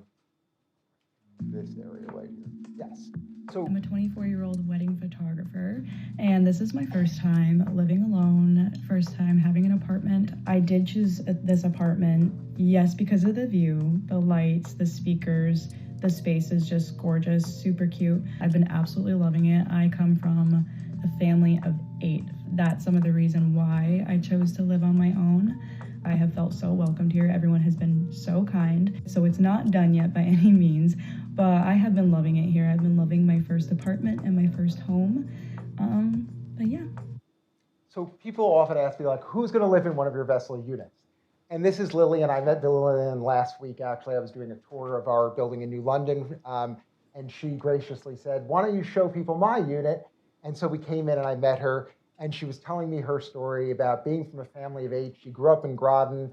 this area right here. Yes. So I'm a 24-year-old wedding photographer, and this is my first time living alone, first time having an apartment. I did choose this apartment, yes, because of the view, the lights, the speakers. The space is just gorgeous, super cute. I've been absolutely loving it. I come from a family of 8. That's some of the reason why I chose to live on my own. I have felt so welcomed here. Everyone has been so kind. So it's not done yet by any means, but I have been loving it here. I've been loving my first apartment and my first home. But yeah. So people often ask me, like, who's going to live in one of your Vessel units? And this is Lillian. I met Lillian last week. Actually, I was doing a tour of our building in New London, and she graciously said, why don't you show people my unit? And so we came in and I met her, and she was telling me her story about being from a family of 8. She grew up in Groton,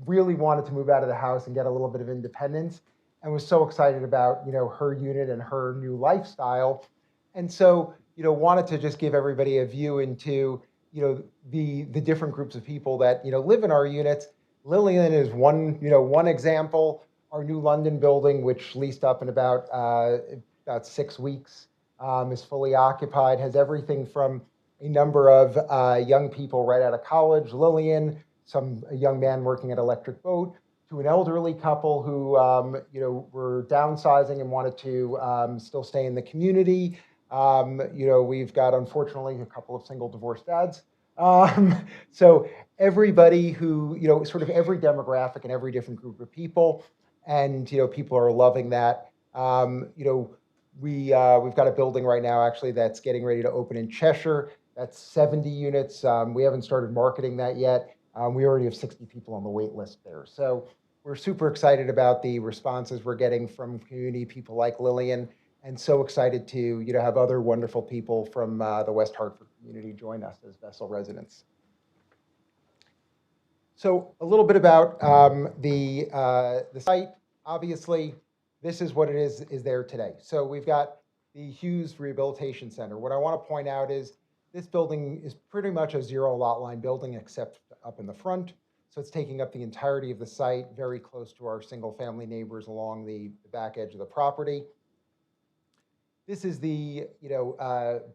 really wanted to move out of the house and get a little bit of independence, and was so excited about, her unit and her new lifestyle. And so, wanted to just give everybody a view into, the different groups of people that, live in our units. Lillian is one example. Our New London building, which leased up in about 6 weeks, is fully occupied, has everything from a number of young people right out of college, Lillian, a young man working at Electric Boat, to an elderly couple who, were downsizing and wanted to still stay in the community. We've got, unfortunately, a couple of single divorced dads. So everybody who, sort of every demographic and every different group of people, and, people are loving that. We've got a building right now, actually, that's getting ready to open in Cheshire. That's 70 units. We haven't started marketing that yet. We already have 60 people on the wait list there. So we're super excited about the responses we're getting from community people like Lillian, and so excited to have other wonderful people from the West Hartford community join us as Vessel residents. So a little bit about the site. Obviously, this is what it is there today. So we've got the Hughes Rehabilitation Center. What I want to point out is this building is pretty much a zero lot line building except up in the front. So it's taking up the entirety of the site, very close to our single family neighbors along the back edge of the property. This is the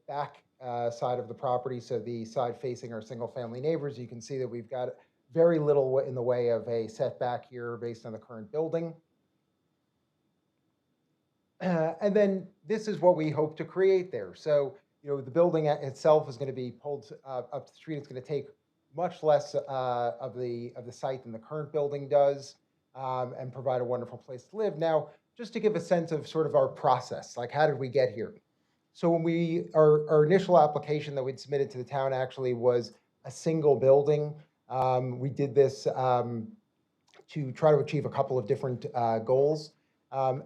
back side of the property, so the side facing our single family neighbors. You can see that we've got very little in the way of a setback here based on the current building. And then this is what we hope to create there. So, the building itself is going to be pulled up the street. It's going to take much less of the site than the current building does, and provide a wonderful place to live. Now, just to give a sense of sort of our process, like how did we get here? So when our initial application that we'd submitted to the town actually was a single building. We did this to try to achieve a couple of different goals.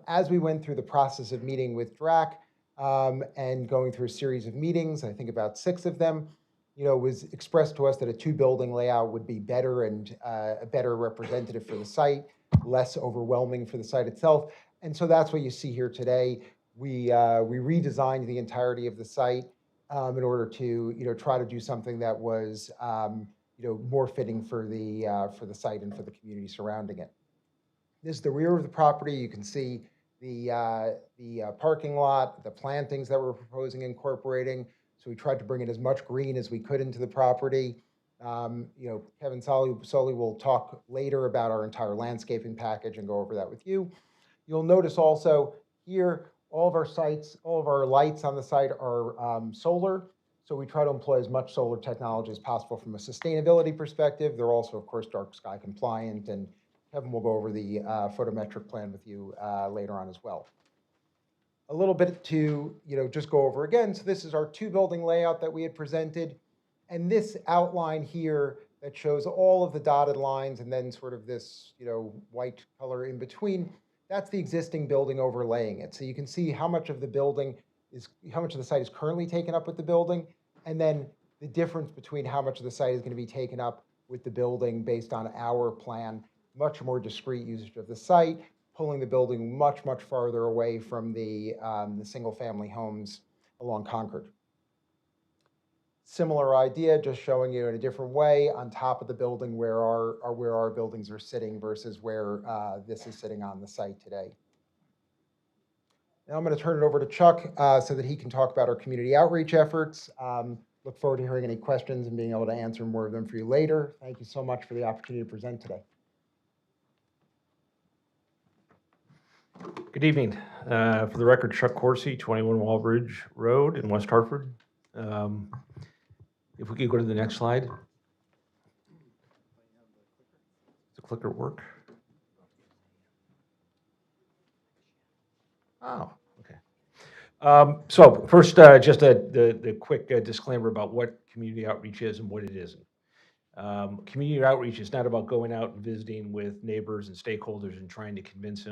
As we went through the process of meeting with DRAC and going through a series of meetings, I think about 6 of them, it was expressed to us that a 2-building layout would be better and a better representative for the site, less overwhelming for the site itself. And so that's what you see here today. We redesigned the entirety of the site in order to try to do something that was more fitting for the site and for the community surrounding it. This is the rear of the property. You can see the parking lot, the plantings that we're proposing incorporating. So we tried to bring in as much green as we could into the property. Kevin Solly will talk later about our entire landscaping package and go over that with you. You'll notice also here, all of our lights on the site are solar. So we try to employ as much solar technology as possible from a sustainability perspective. They're also, of course, dark sky compliant, and Kevin will go over the photometric plan with you later on as well. A little bit to just go over again. So this is our 2-building layout that we had presented, and this outline here that shows all of the dotted lines and then sort of this white color in between. That's the existing building overlaying it. So you can see how much of the site is currently taken up with the building, and then the difference between how much of the site is going to be taken up with the building based on our plan. Much more discrete usage of the site, pulling the building much, much farther away from the single-family homes along Concord. Similar idea, just showing you in a different way on top of the building where our buildings are sitting versus where this is sitting on the site today. Now I'm going to turn it over to Chuck so that he can talk about our community outreach efforts. Look forward to hearing any questions and being able to answer more of them for you later. Thank you so much for the opportunity to present today. Good evening. For the record, Chuck Corsi, 21 Walbridge Road in West Hartford. If we could go to the next slide. Does the clicker work? Oh, okay. So first, just the quick disclaimer about what community outreach is and what it isn't. Community outreach is not about going out and visiting with neighbors and stakeholders and trying to convince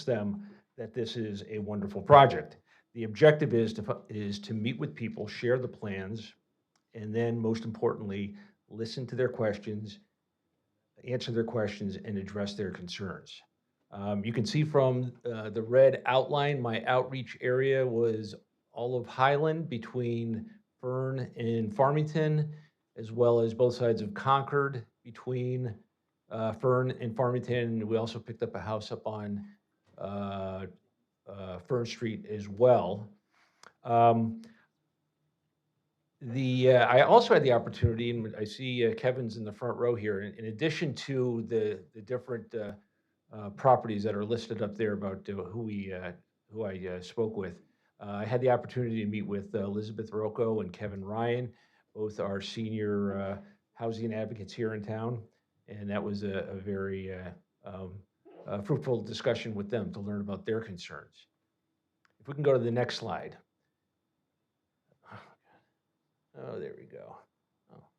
them that this is a wonderful project. The objective is to meet with people, share the plans, and then most importantly, listen to their questions, answer their questions, and address their concerns. You can see from the red outline, my outreach area was all of Highland between Fern and Farmington, as well as both sides of Concord between Fern and Farmington. We also picked up a house up on Fern Street as well. I also had the opportunity, and I see Kevin's in the front row here, in addition to the different properties that are listed up there about who I spoke with. I had the opportunity to meet with Elizabeth Rocco and Kevin Ryan. Both are senior housing advocates here in town, and that was a very fruitful discussion with them to learn about their concerns. If we can go to the next slide. Oh, there we go.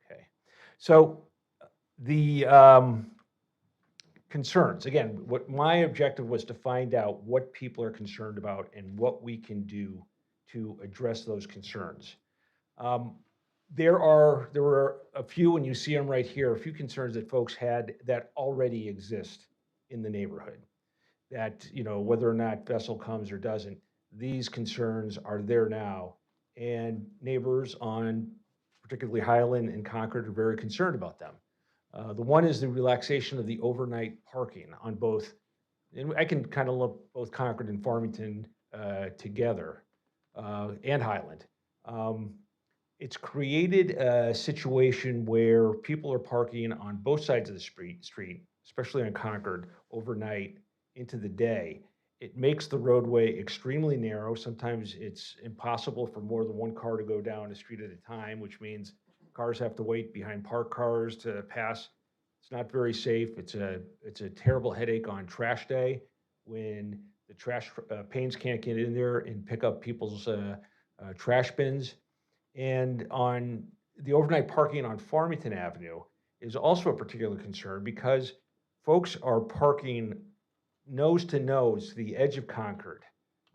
Okay. So the concerns, again, what my objective was to find out what people are concerned about and what we can do to address those concerns. There were a few, and you see them right here, a few concerns that folks had that already exist in the neighborhood. That, you know, whether or not Vessel comes or doesn't, these concerns are there now. And neighbors on particularly Highland and Concord are very concerned about them. The one is the relaxation of the overnight parking on both, and I can kind of lump both Concord and Farmington together, and Highland. It's created a situation where people are parking on both sides of the street, especially on Concord, overnight into the day. It makes the roadway extremely narrow. Sometimes it's impossible for more than one car to go down a street at a time, which means cars have to wait behind parked cars to pass. It's not very safe. It's a terrible headache on trash day when the trash panes can't get in there and pick up people's trash bins. And on the overnight parking on Farmington Avenue is also a particular concern because folks are parking nose to nose, the edge of Concord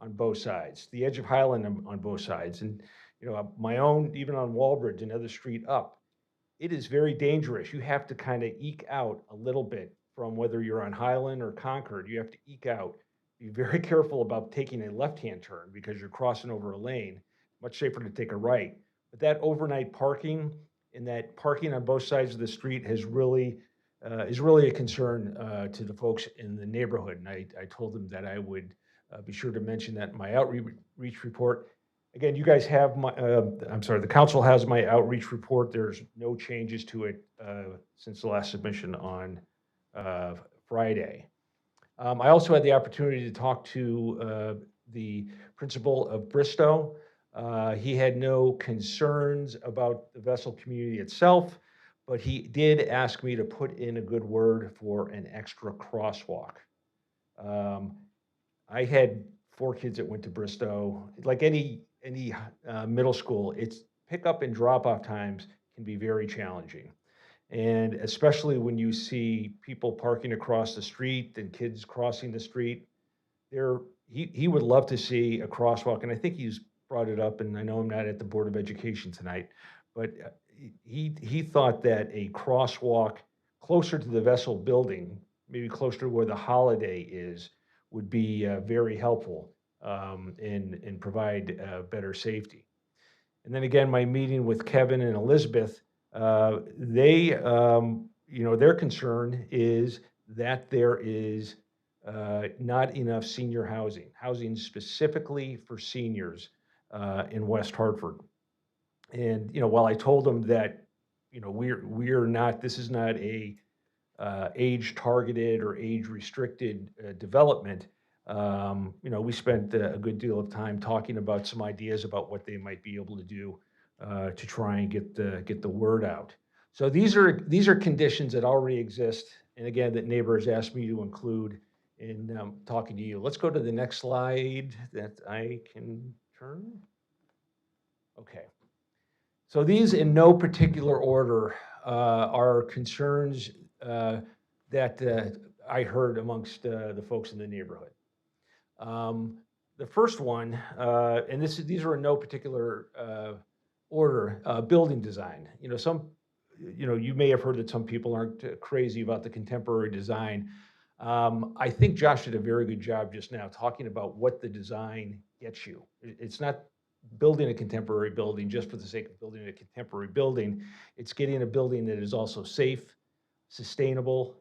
on both sides, the edge of Highland on both sides. And, you know, my own, even on Walbridge, another street up, it is very dangerous. You have to kind of eke out a little bit from whether you're on Highland or Concord. You have to eke out. Be very careful about taking a left-hand turn because you're crossing over a lane. Much safer to take a right. But that overnight parking and that parking on both sides of the street has really is really a concern to the folks in the neighborhood. And I told them that I would be sure to mention that in my outreach report. Again, you guys have my, the council has my outreach report. There's no changes to it since the last submission on Friday. I also had the opportunity to talk to the principal of Bristow. He had no concerns about the Vessel community itself, but he did ask me to put in a good word for an extra crosswalk. I had 4 kids that went to Bristow. Like any middle school, its pickup and drop-off times can be very challenging. And especially when you see people parking across the street and kids crossing the street, he would love to see a crosswalk, and I think he's brought it up, and I know I'm not at the Board of Education tonight, but he thought that a crosswalk closer to the Vessel building, maybe closer to where the Holiday is, would be very helpful and provide better safety. And then again, my meeting with Kevin and Elizabeth, they, their concern is that there is not enough senior housing specifically for seniors in West Hartford. And, while I told them that, we're not, this is not a age targeted or age restricted development, we spent a good deal of time talking about some ideas about what they might be able to do to try and get the word out. So these are conditions that already exist, and again, that neighbors asked me to include in talking to you. Let's go to the next slide that I can turn. Okay. So these, in no particular order, are concerns that I heard amongst the folks in the neighborhood. The first one, and these are in no particular order, building design. You may have heard that some people aren't crazy about the contemporary design. I think Josh did a very good job just now talking about what the design gets you. It's not building a contemporary building just for the sake of building a contemporary building. It's getting a building that is also safe, sustainable.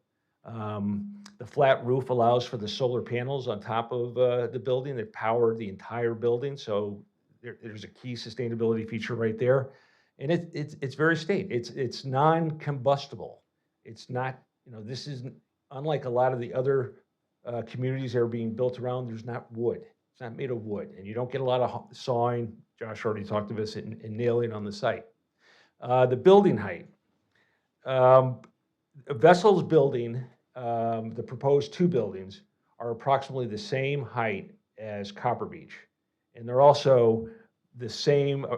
The flat roof allows for the solar panels on top of the building that power the entire building. So there's a key sustainability feature right there. And it's very safe. It's non-combustible. It's not, this is unlike a lot of the other communities that are being built around, there's not wood. It's not made of wood, and you don't get a lot of sawing. Josh already talked about this, and nailing on the site. The building height. Vessel's building, the proposed two buildings, are approximately the same height as Copper Beach. And they're also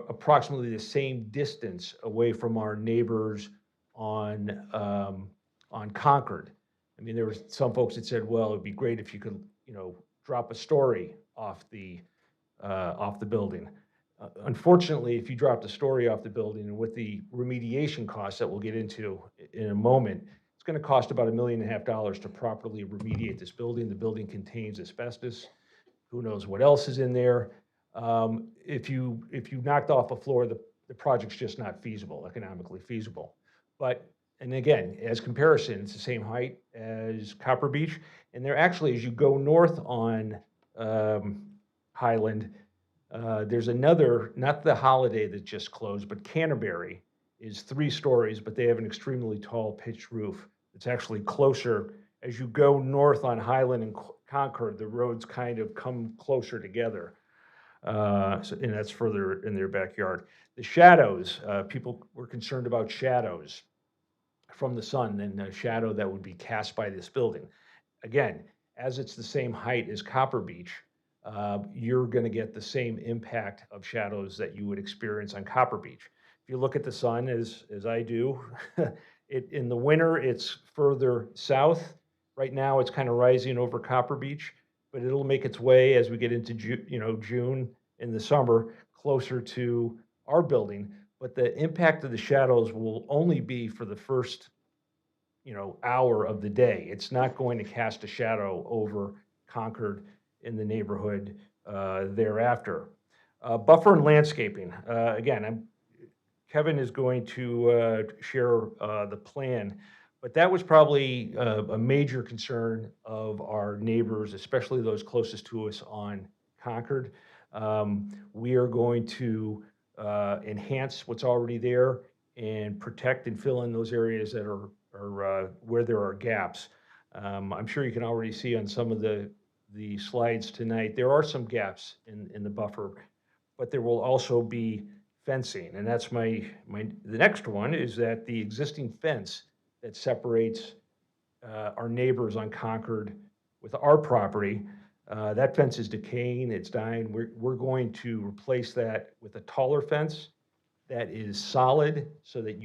approximately the same distance away from our neighbors on Concord. I mean, there were some folks that said, well, it'd be great if you could, drop a story off the building. Unfortunately, if you dropped a story off the building, and with the remediation costs that we'll get into in a moment, it's going to cost about $1.5 million to properly remediate this building. The building contains asbestos. Who knows what else is in there? If you knocked off a floor, the project's just not feasible, economically feasible. And again, as comparison, it's the same height as Copper Beach. And they're actually, as you go north on Highland, there's another, not the Holiday that just closed, but Canterbury is 3 stories, but they have an extremely tall pitched roof. It's actually closer. As you go north on Highland and Concord, the roads kind of come closer together. And that's further in their backyard. The shadows, people were concerned about shadows from the sun and the shadow that would be cast by this building. Again, as it's the same height as Copper Beach, you're going to get the same impact of shadows that you would experience on Copper Beach. If you look at the sun, as I do, in the winter, it's further south. Right now, it's kind of rising over Copper Beach, but it'll make its way as we get into June in the summer, closer to our building. But the impact of the shadows will only be for the first, hour of the day. It's not going to cast a shadow over Concord in the neighborhood thereafter. Buffer and landscaping. Again, Kevin is going to share the plan, but that was probably a major concern of our neighbors, especially those closest to us on Concord. We are going to enhance what's already there and protect and fill in those areas that are where there are gaps. I'm sure you can already see on some of the slides tonight, there are some gaps in the buffer, but there will also be fencing. And that's the next one, is that the existing fence that separates our neighbors on Concord with our property, that fence is decaying, it's dying. We're going to replace that with a taller fence that is solid so that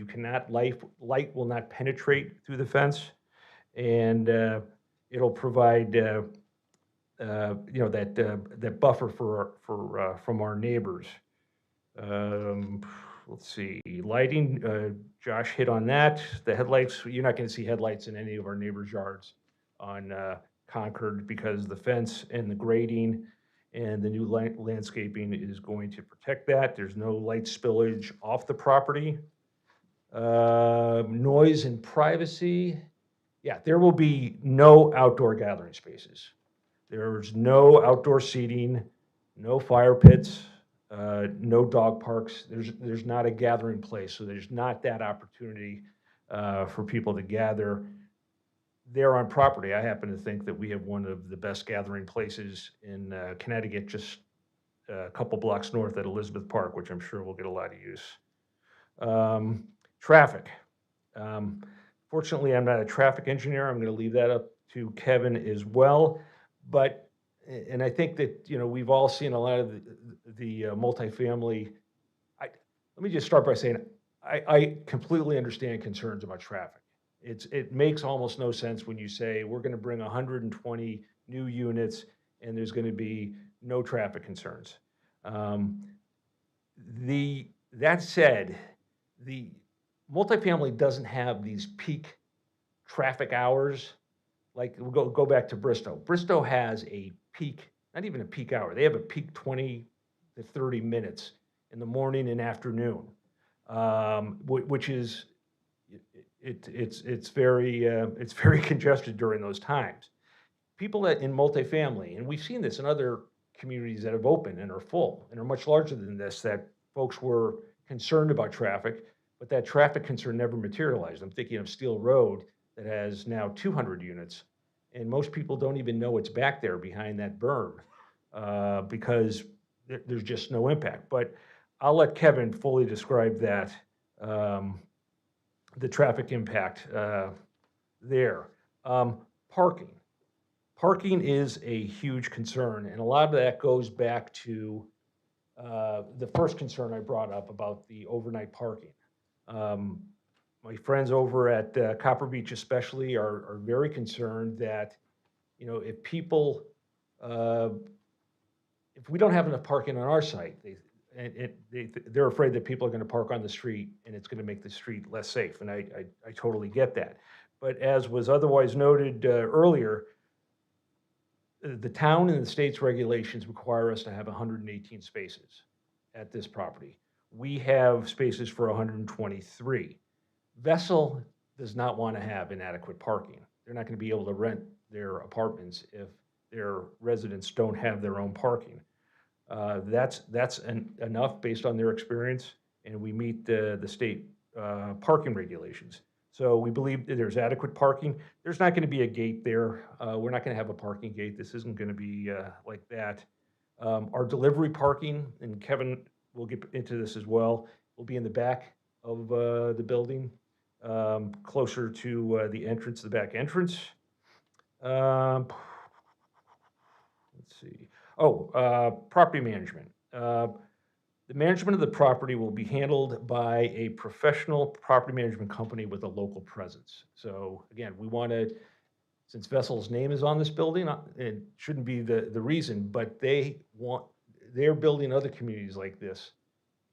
light will not penetrate through the fence. And it'll provide that buffer from our neighbors. Let's see, lighting, Josh hit on that. The headlights, you're not going to see headlights in any of our neighbors' yards on Concord, because the fence and the grading and the new landscaping is going to protect that. There's no light spillage off the property. Noise and privacy. Yeah, there will be no outdoor gathering spaces. There's no outdoor seating, no fire pits, no dog parks. There's not a gathering place, so there's not that opportunity for people to gather there on property. I happen to think that we have one of the best gathering places in Connecticut, just a couple blocks north at Elizabeth Park, which I'm sure will get a lot of use. Traffic. Fortunately, I'm not a traffic engineer. I'm going to leave that up to Kevin as well. But, and I think that, you know, we've all seen a lot of the multifamily. Let me just start by saying, I completely understand concerns about traffic. It makes almost no sense when you say we're going to bring 120 new units and there's going to be no traffic concerns. That said, the multifamily doesn't have these peak traffic hours. Like, we'll go back to Bristow. Bristow has a peak, not even a peak hour. They have a peak 20 to 30 minutes in the morning and afternoon, which is, it's very congested during those times. People that in multifamily, and we've seen this in other communities that have opened and are full and are much larger than this, that folks were concerned about traffic, but that traffic concern never materialized. I'm thinking of Steel Road that has now 200 units, and most people don't even know it's back there behind that berm because there's just no impact. But I'll let Kevin fully describe that, the traffic impact there. Parking. Parking is a huge concern, and a lot of that goes back to the first concern I brought up about the overnight parking. My friends over at Copper Beach especially are very concerned that, you know, if people, if we don't have enough parking on our site, they're afraid that people are going to park on the street and it's going to make the street less safe, and I totally get that. But as was otherwise noted earlier, the town and the state's regulations require us to have 118 spaces at this property. We have spaces for 123. Vessel does not want to have inadequate parking. They're not going to be able to rent their apartments if their residents don't have their own parking. That's enough based on their experience, and we meet the state parking regulations. So we believe that there's adequate parking. There's not going to be a gate there. We're not going to have a parking gate. This isn't going to be like that. Our delivery parking, and Kevin will get into this as well, will be in the back of the building, closer to the entrance, the back entrance. Let's see. Property management. The management of the property will be handled by a professional property management company with a local presence. So again, we want to, since Vessel's name is on this building, it shouldn't be the reason, but they're building other communities like this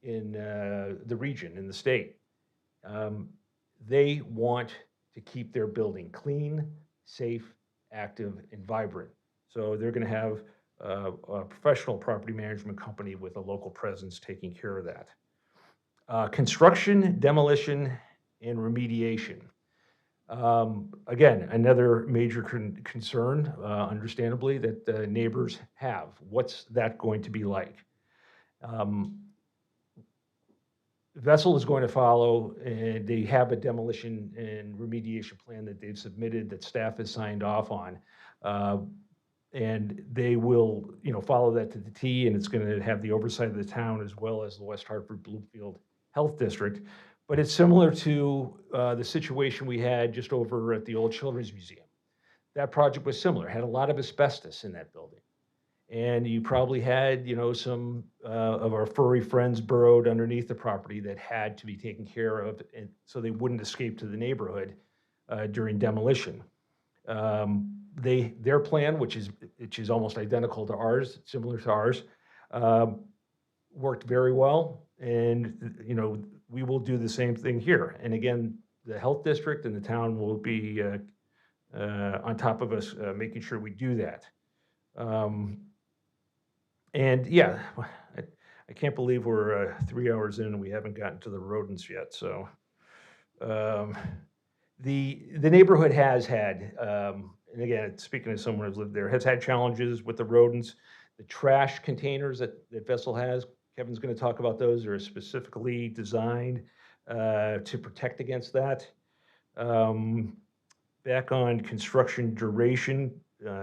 in the region, in the state. They want to keep their building clean, safe, active, and vibrant. So they're going to have a professional property management company with a local presence taking care of that. Construction, demolition, and remediation. Again, another major concern, understandably, that neighbors have. What's that going to be like? Vessel is going to follow, and they have a demolition and remediation plan that they've submitted that staff has signed off on. And they will, you know, follow that to the T, and it's going to have the oversight of the town as well as the West Hartford Bloomfield Health District. But it's similar to the situation we had just over at the Old Children's Museum. That project was similar, had a lot of asbestos in that building. And you probably had, you know, some of our furry friends burrowed underneath the property that had to be taken care of, and so they wouldn't escape to the neighborhood during demolition. Their plan, which is almost identical to ours, similar to ours, worked very well, and you know, we will do the same thing here. And again, the health district and the town will be on top of us, making sure we do that. And yeah, I can't believe we're 3 hours in and we haven't gotten to the rodents yet. So The neighborhood has had, and again, speaking as someone who's lived there, has had challenges with the rodents. The trash containers that Vessel has, Kevin's going to talk about those, are specifically designed to protect against that. Back on construction duration,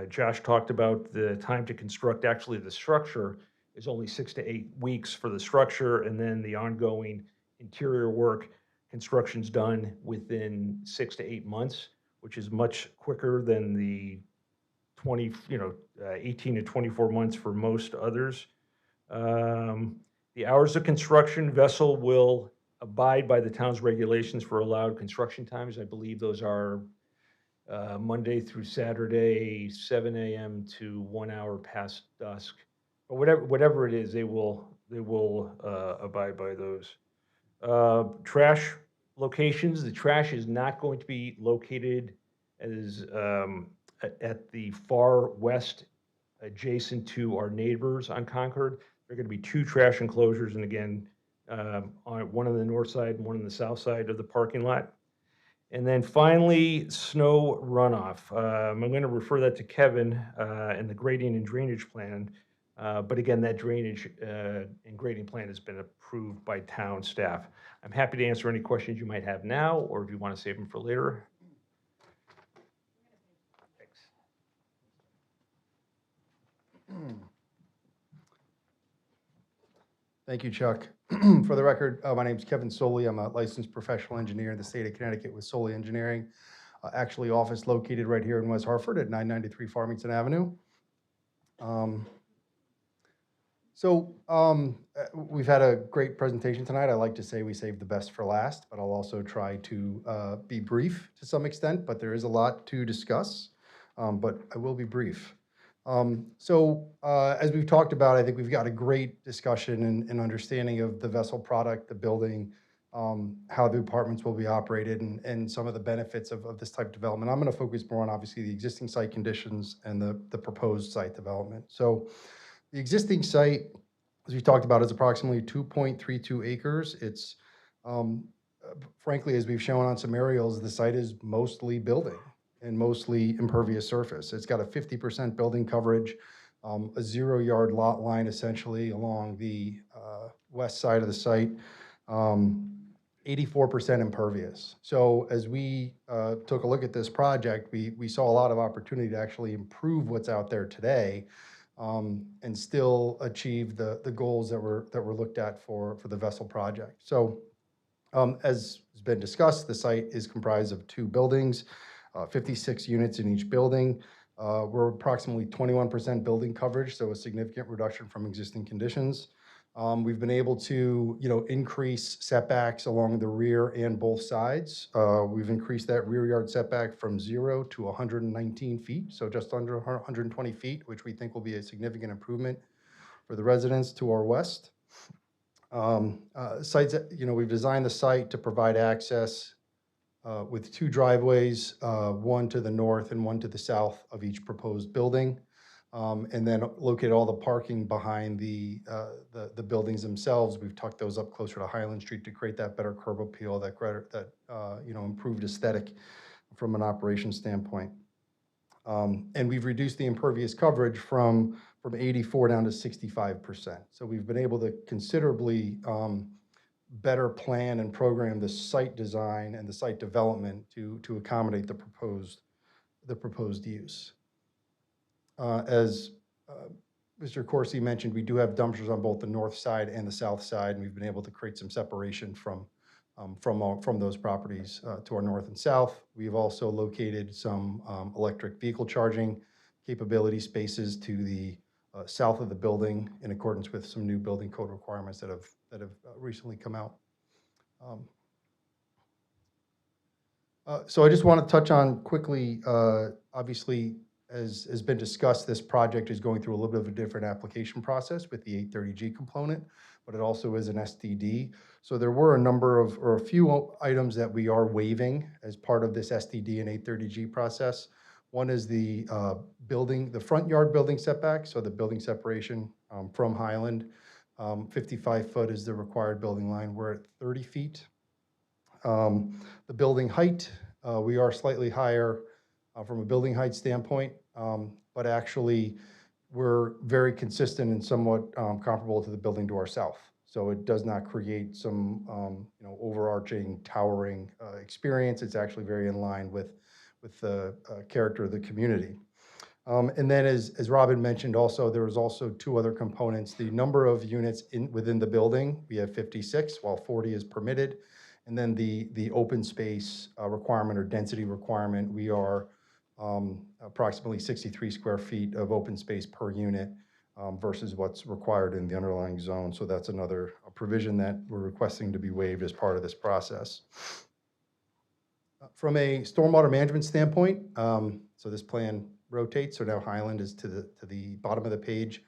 Josh talked about the time to construct. Actually, the structure is only 6 to 8 weeks for the structure, and then the ongoing interior work, construction's done within 6 to 8 months, which is much quicker than the 18 to 24 months for most others. The hours of construction, Vessel will abide by the town's regulations for allowed construction times. I believe those are Monday through Saturday, 7 a.m. to 1 hour past dusk. But whatever it is, they will abide by those. Trash locations, the trash is not going to be located as at the far west adjacent to our neighbors on Concord. There are going to be 2 trash enclosures, and again, one on the north side and one on the south side of the parking lot. And then finally, snow runoff. I'm going to refer that to Kevin and the grading and drainage plan. But again, that drainage and grading plan has been approved by town staff. I'm happy to answer any questions you might have now, or if you want to save them for later. Thank you, Chuck. For the record, my name is Kevin Soley. I'm a licensed professional engineer in the state of Connecticut with Soley Engineering. Actually, office located right here in West Hartford at 993 Farmington Avenue. We've had a great presentation tonight. I like to say we saved the best for last, but I'll also try to be brief to some extent, but there is a lot to discuss, but I will be brief. As we've talked about, I think we've got a great discussion and understanding of the Vessel product, the building, how the apartments will be operated, and some of the benefits of this type of development. I'm going to focus more on obviously the existing site conditions and the proposed site development. So the existing site, as we talked about, is approximately 2.32 acres. It's frankly, as we've shown on some aerials, the site is mostly building and mostly impervious surface. It's got a 50% building coverage, a 0-yard lot line essentially along the west side of the site, 84% impervious. So as we took a look at this project, we saw a lot of opportunity to actually improve what's out there today and still achieve the goals that were looked at for the Vessel project. So as has been discussed, the site is comprised of 2 buildings, 56 units in each building. We're approximately 21% building coverage, so a significant reduction from existing conditions. We've been able to, increase setbacks along the rear and both sides. We've increased that rear yard setback from 0 to 119 feet, so just under 120 feet, which we think will be a significant improvement for the residents to our west. We've designed the site to provide access with 2 driveways, one to the north and one to the south of each proposed building, and then locate all the parking behind the buildings themselves. We've tucked those up closer to Highland Street to create that better curb appeal, that improved aesthetic from an operation standpoint. And we've reduced the impervious coverage from 84 down to 65%. So we've been able to considerably better plan and program the site design and the site development to accommodate the proposed use. As Mr. Corsi mentioned, we do have dumpsters on both the north side and the south side, and we've been able to create some separation from those properties to our north and south. We've also located some electric vehicle charging capability spaces to the south of the building in accordance with some new building code requirements that have recently come out. So I just want to touch on quickly, obviously, as has been discussed, this project is going through a little bit of a different application process with the 830G component, but it also is an SDD. So there were a few items that we are waiving as part of this SDD and 830G process. One is the front yard building setback, so the building separation from Highland. 55 foot is the required building line. We're at 30 feet. The building height We are slightly higher from a building height standpoint, but actually we're very consistent and somewhat comparable to the building to our south. So it does not create some overarching towering experience. It's actually very in line with the character of the community. And then as Robin mentioned also, there was also two other components. The number of units within the building, we have 56, while 40 is permitted. And then the open space requirement or density requirement, we are approximately 63 square feet of open space per unit versus what's required in the underlying zone. So that's another provision that we're requesting to be waived as part of this process. From a stormwater management standpoint, so this plan rotates. So now Highland is to the bottom of the page.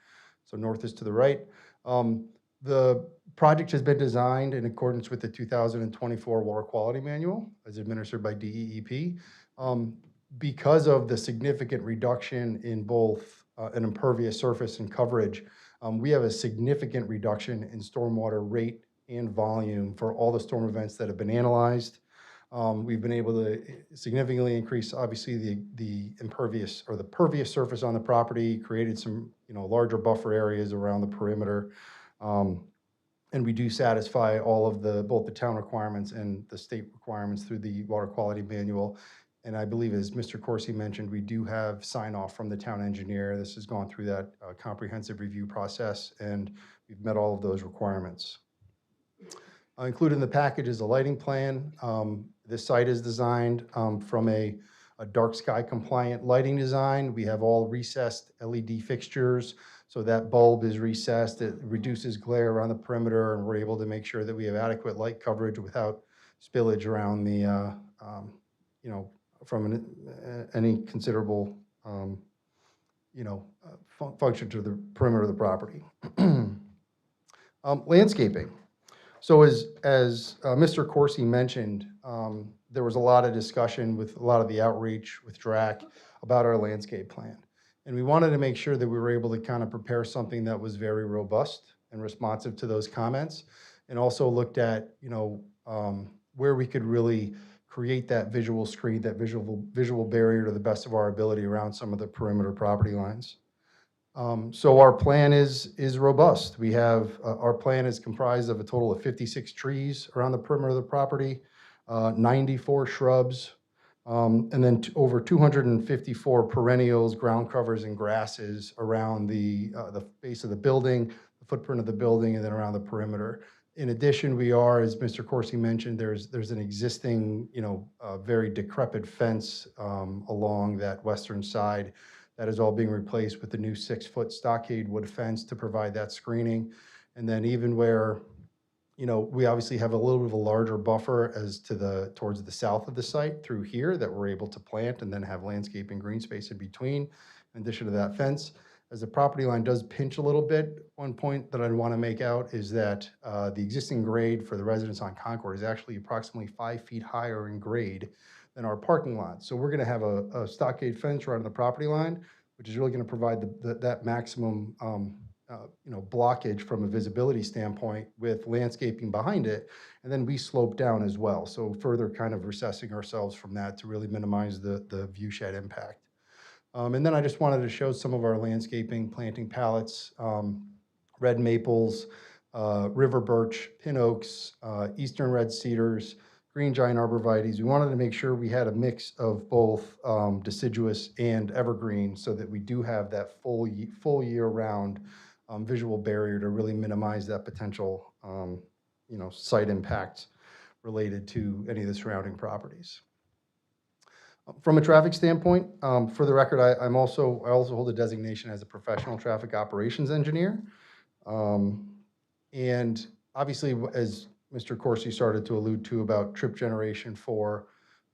So north is to the right. The project has been designed in accordance with the 2024 Water Quality Manual as administered by DEEP. Because of the significant reduction in both an impervious surface and coverage, we have a significant reduction in stormwater rate and volume for all the storm events that have been analyzed. We've been able to significantly increase, obviously, the impervious or the pervious surface on the property, created some larger buffer areas around the perimeter. And we do satisfy all of both the town requirements and the state requirements through the Water Quality Manual. And I believe, as Mr. Corsi mentioned, we do have sign off from the town engineer. This has gone through that comprehensive review process, and we've met all of those requirements. Included in the package is a lighting plan. This site is designed from a dark sky compliant lighting design. We have all recessed LED fixtures, so that bulb is recessed. It reduces glare around the perimeter, and we're able to make sure that we have adequate light coverage without spillage around the, from any considerable, function to the perimeter of the property. Landscaping. So as Mr. Corsi mentioned, there was a lot of discussion with a lot of the outreach with DRAC about our landscape plan. And we wanted to make sure that we were able to kind of prepare something that was very robust and responsive to those comments, and also looked at, where we could really create that visual screen, that visual barrier to the best of our ability around some of the perimeter property lines. So our plan is robust. We have, our plan is comprised of a total of 56 trees around the perimeter of the property, 94 shrubs, and then over 254 perennials, ground covers, and grasses around the base of the building, the footprint of the building, and then around the perimeter. In addition, we are, as Mr. Corsi mentioned, there's an existing, very decrepit fence along that western side that is all being replaced with the new 6-foot stockade wood fence to provide that screening. And then even where, we obviously have a little bit of a larger buffer towards the south of the site through here that we're able to plant and then have landscaping green space in between, in addition to that fence. As the property line does pinch a little bit, one point that I'd want to make out is that the existing grade for the residents on Concord is actually approximately 5 feet higher in grade than our parking lot. So we're going to have a stockade fence right on the property line, which is really going to provide that maximum blockage from a visibility standpoint with landscaping behind it. And then we slope down as well. So further kind of recessing ourselves from that to really minimize the view shed impact. And then I just wanted to show some of our landscaping planting palettes, red maples, river birch, pin oaks, eastern red cedars, green giant arborvitaes. We wanted to make sure we had a mix of both deciduous and evergreen so that we do have that full year-round visual barrier to really minimize that potential site impact related to any of the surrounding properties. From a traffic standpoint, for the record, I also hold a designation as a professional traffic operations engineer. And obviously, as Mr. Corsi started to allude to about trip generation for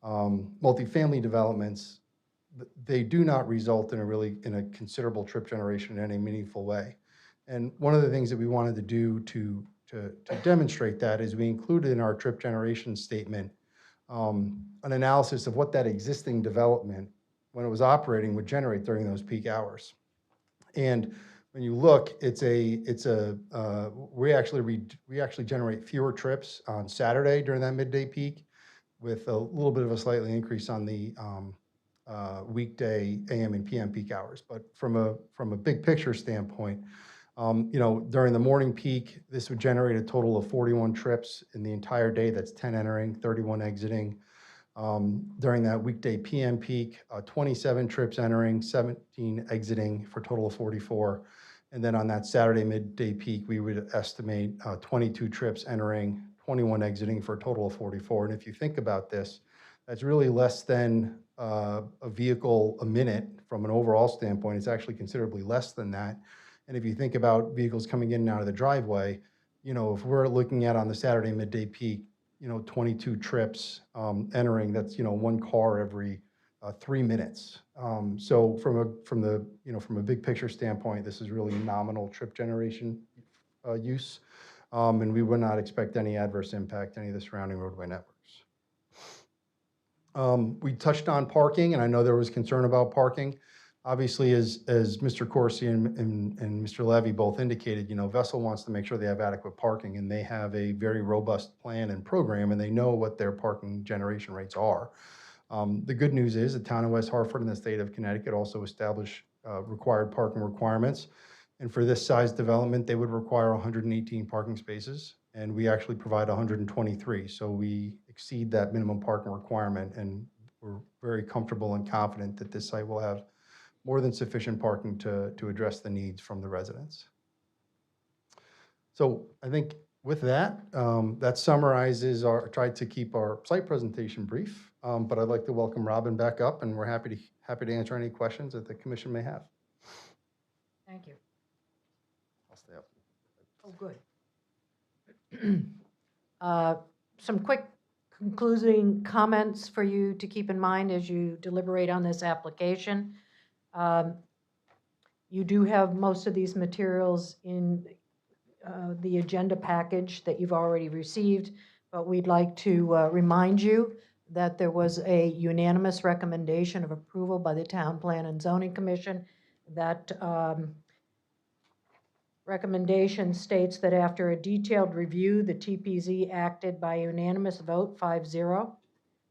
multifamily developments, they do not result in a considerable trip generation in any meaningful way. And one of the things that we wanted to do to demonstrate that is we included in our trip generation statement an analysis of what that existing development, when it was operating, would generate during those peak hours. And when you look, we actually generate fewer trips on Saturday during that midday peak with a little bit of a slightly increase on the weekday AM and PM peak hours. But from a big picture standpoint, during the morning peak, this would generate a total of 41 trips in the entire day. That's 10 entering, 31 exiting. During that weekday PM peak, 27 trips entering, 17 exiting, for a total of 44. And then on that Saturday midday peak, we would estimate 22 trips entering, 21 exiting, for a total of 44. And if you think about this, that's really less than a vehicle a minute from an overall standpoint. It's actually considerably less than that. And if you think about vehicles coming in and out of the driveway, if we're looking at on the Saturday midday peak, 22 trips entering, that's, one car every 3 minutes. So from a big picture standpoint, this is really nominal trip generation use. And we would not expect any adverse impact to any of the surrounding roadway networks. We touched on parking, and I know there was concern about parking. Obviously, as Mr. Corsi and Mr. Levy both indicated, Vessel wants to make sure they have adequate parking, and they have a very robust plan and program, and they know what their parking generation rates are. The good news is the town of West Hartford and the state of Connecticut also establish required parking requirements. And for this size development, they would require 118 parking spaces, and we actually provide 123. So we exceed that minimum parking requirement, and we're very comfortable and confident that this site will have more than sufficient parking to address the needs from the residents. So I think with that, that summarizes tried to keep our site presentation brief, but I'd like to welcome Robin back up, and we're happy to answer any questions that the commission may have. Thank you. I'll stay up. Oh, good. Some quick concluding comments for you to keep in mind as you deliberate on this application. You do have most of these materials in the agenda package that you've already received, but we'd like to remind you that there was a unanimous recommendation of approval by the Town Plan and Zoning Commission. That recommendation states that after a detailed review, the TPZ acted by unanimous vote 5-0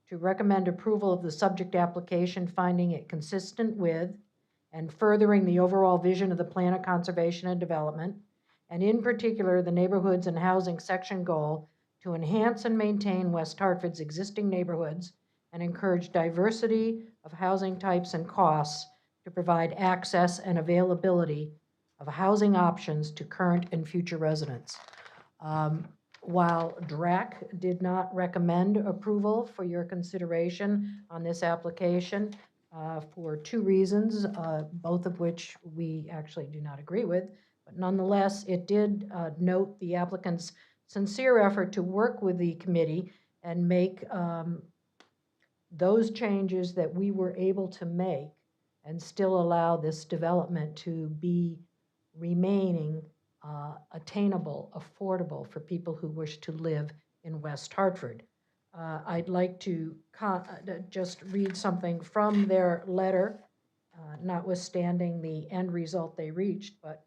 to recommend approval of the subject application, finding it consistent with and furthering the overall vision of the Plan of Conservation and Development, and in particular, the neighborhoods and housing section goal to enhance and maintain West Hartford's existing neighborhoods and encourage diversity of housing types and costs to provide access and availability of housing options to current and future residents. While DRAC did not recommend approval for your consideration on this application for two reasons, both of which we actually do not agree with, but nonetheless, it did note the applicant's sincere effort to work with the committee and make those changes that we were able to make and still allow this development to be remaining attainable, affordable for people who wish to live in West Hartford. I'd like to just read something from their letter, notwithstanding the end result they reached, but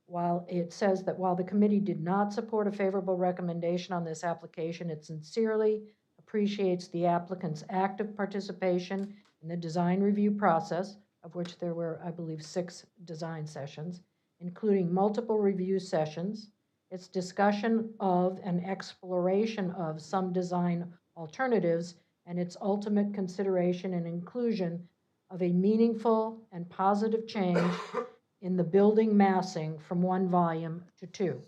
while it says that while the committee did not support a favorable recommendation on this application, it sincerely appreciates the applicant's active participation in the design review process, of which there were, I believe, 6 design sessions, including multiple review sessions, its discussion of and exploration of some design alternatives, and its ultimate consideration and inclusion of a meaningful and positive change in the building massing from 1 volume to 2.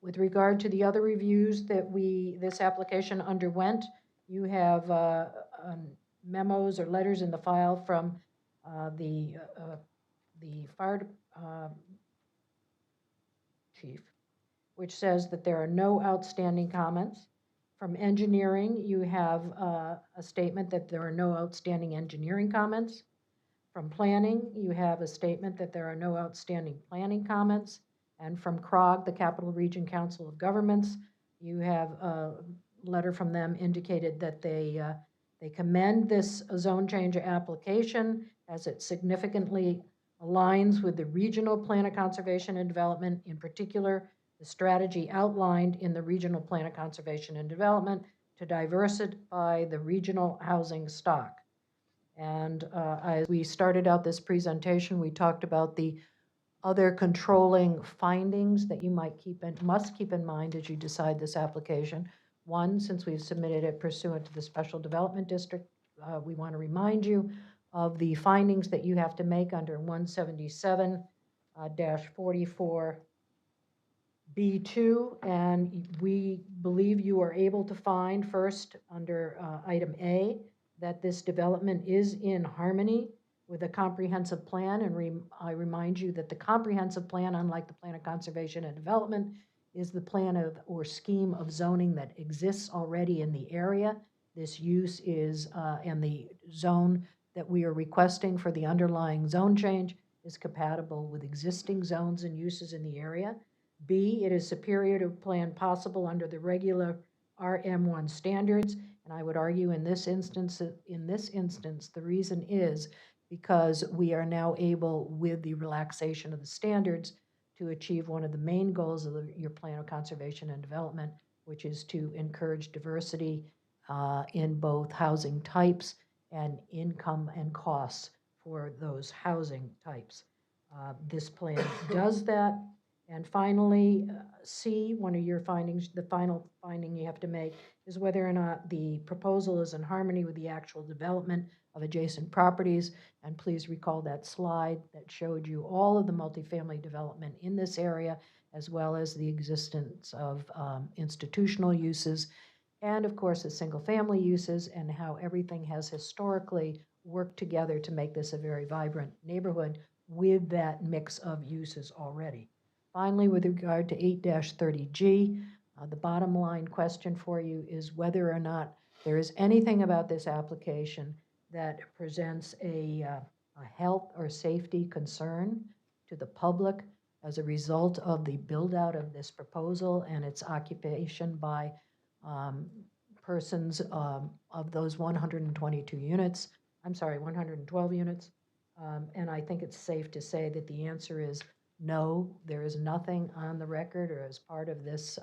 With regard to the other reviews that this application underwent, you have memos or letters in the file from the fire chief, which says that there are no outstanding comments. From engineering, you have a statement that there are no outstanding engineering comments. From planning, you have a statement that there are no outstanding planning comments. And from CROG, the Capital Region Council of Governments, you have a letter from them indicated that they commend this zone change application as it significantly aligns with the regional plan of conservation and development, in particular, the strategy outlined in the regional plan of conservation and development to diversify the regional housing stock. And as we started out this presentation, we talked about the other controlling findings that you must keep in mind as you decide this application. One, since we've submitted it pursuant to the Special Development District, we want to remind you of the findings that you have to make under 177-44 B2, and we believe you are able to find first under item A that this development is in harmony with a comprehensive plan, and I remind you that the comprehensive plan, unlike the plan of conservation and development, is the plan of or scheme of zoning that exists already in the area. This use is, and the zone that we are requesting for the underlying zone change is compatible with existing zones and uses in the area. B, it is superior to a plan possible under the regular RM1 standards, and I would argue in this instance, the reason is because we are now able, with the relaxation of the standards, to achieve one of the main goals of your plan of conservation and development, which is to encourage diversity in both housing types and income and costs for those housing types. This plan does that. And finally, C, one of your findings, the final finding you have to make is whether or not the proposal is in harmony with the actual development of adjacent properties. And please recall that slide that showed you all of the multifamily development in this area, as well as the existence of institutional uses, and of course the single-family uses, and how everything has historically worked together to make this a very vibrant neighborhood with that mix of uses already. Finally, with regard to 8-30G, the bottom line question for you is whether or not there is anything about this application that presents a health or safety concern to the public as a result of the build-out of this proposal and its occupation by persons of those 122 units. I'm sorry, 112 units. And I think it's safe to say that the answer is no, there is nothing on the record or as part of this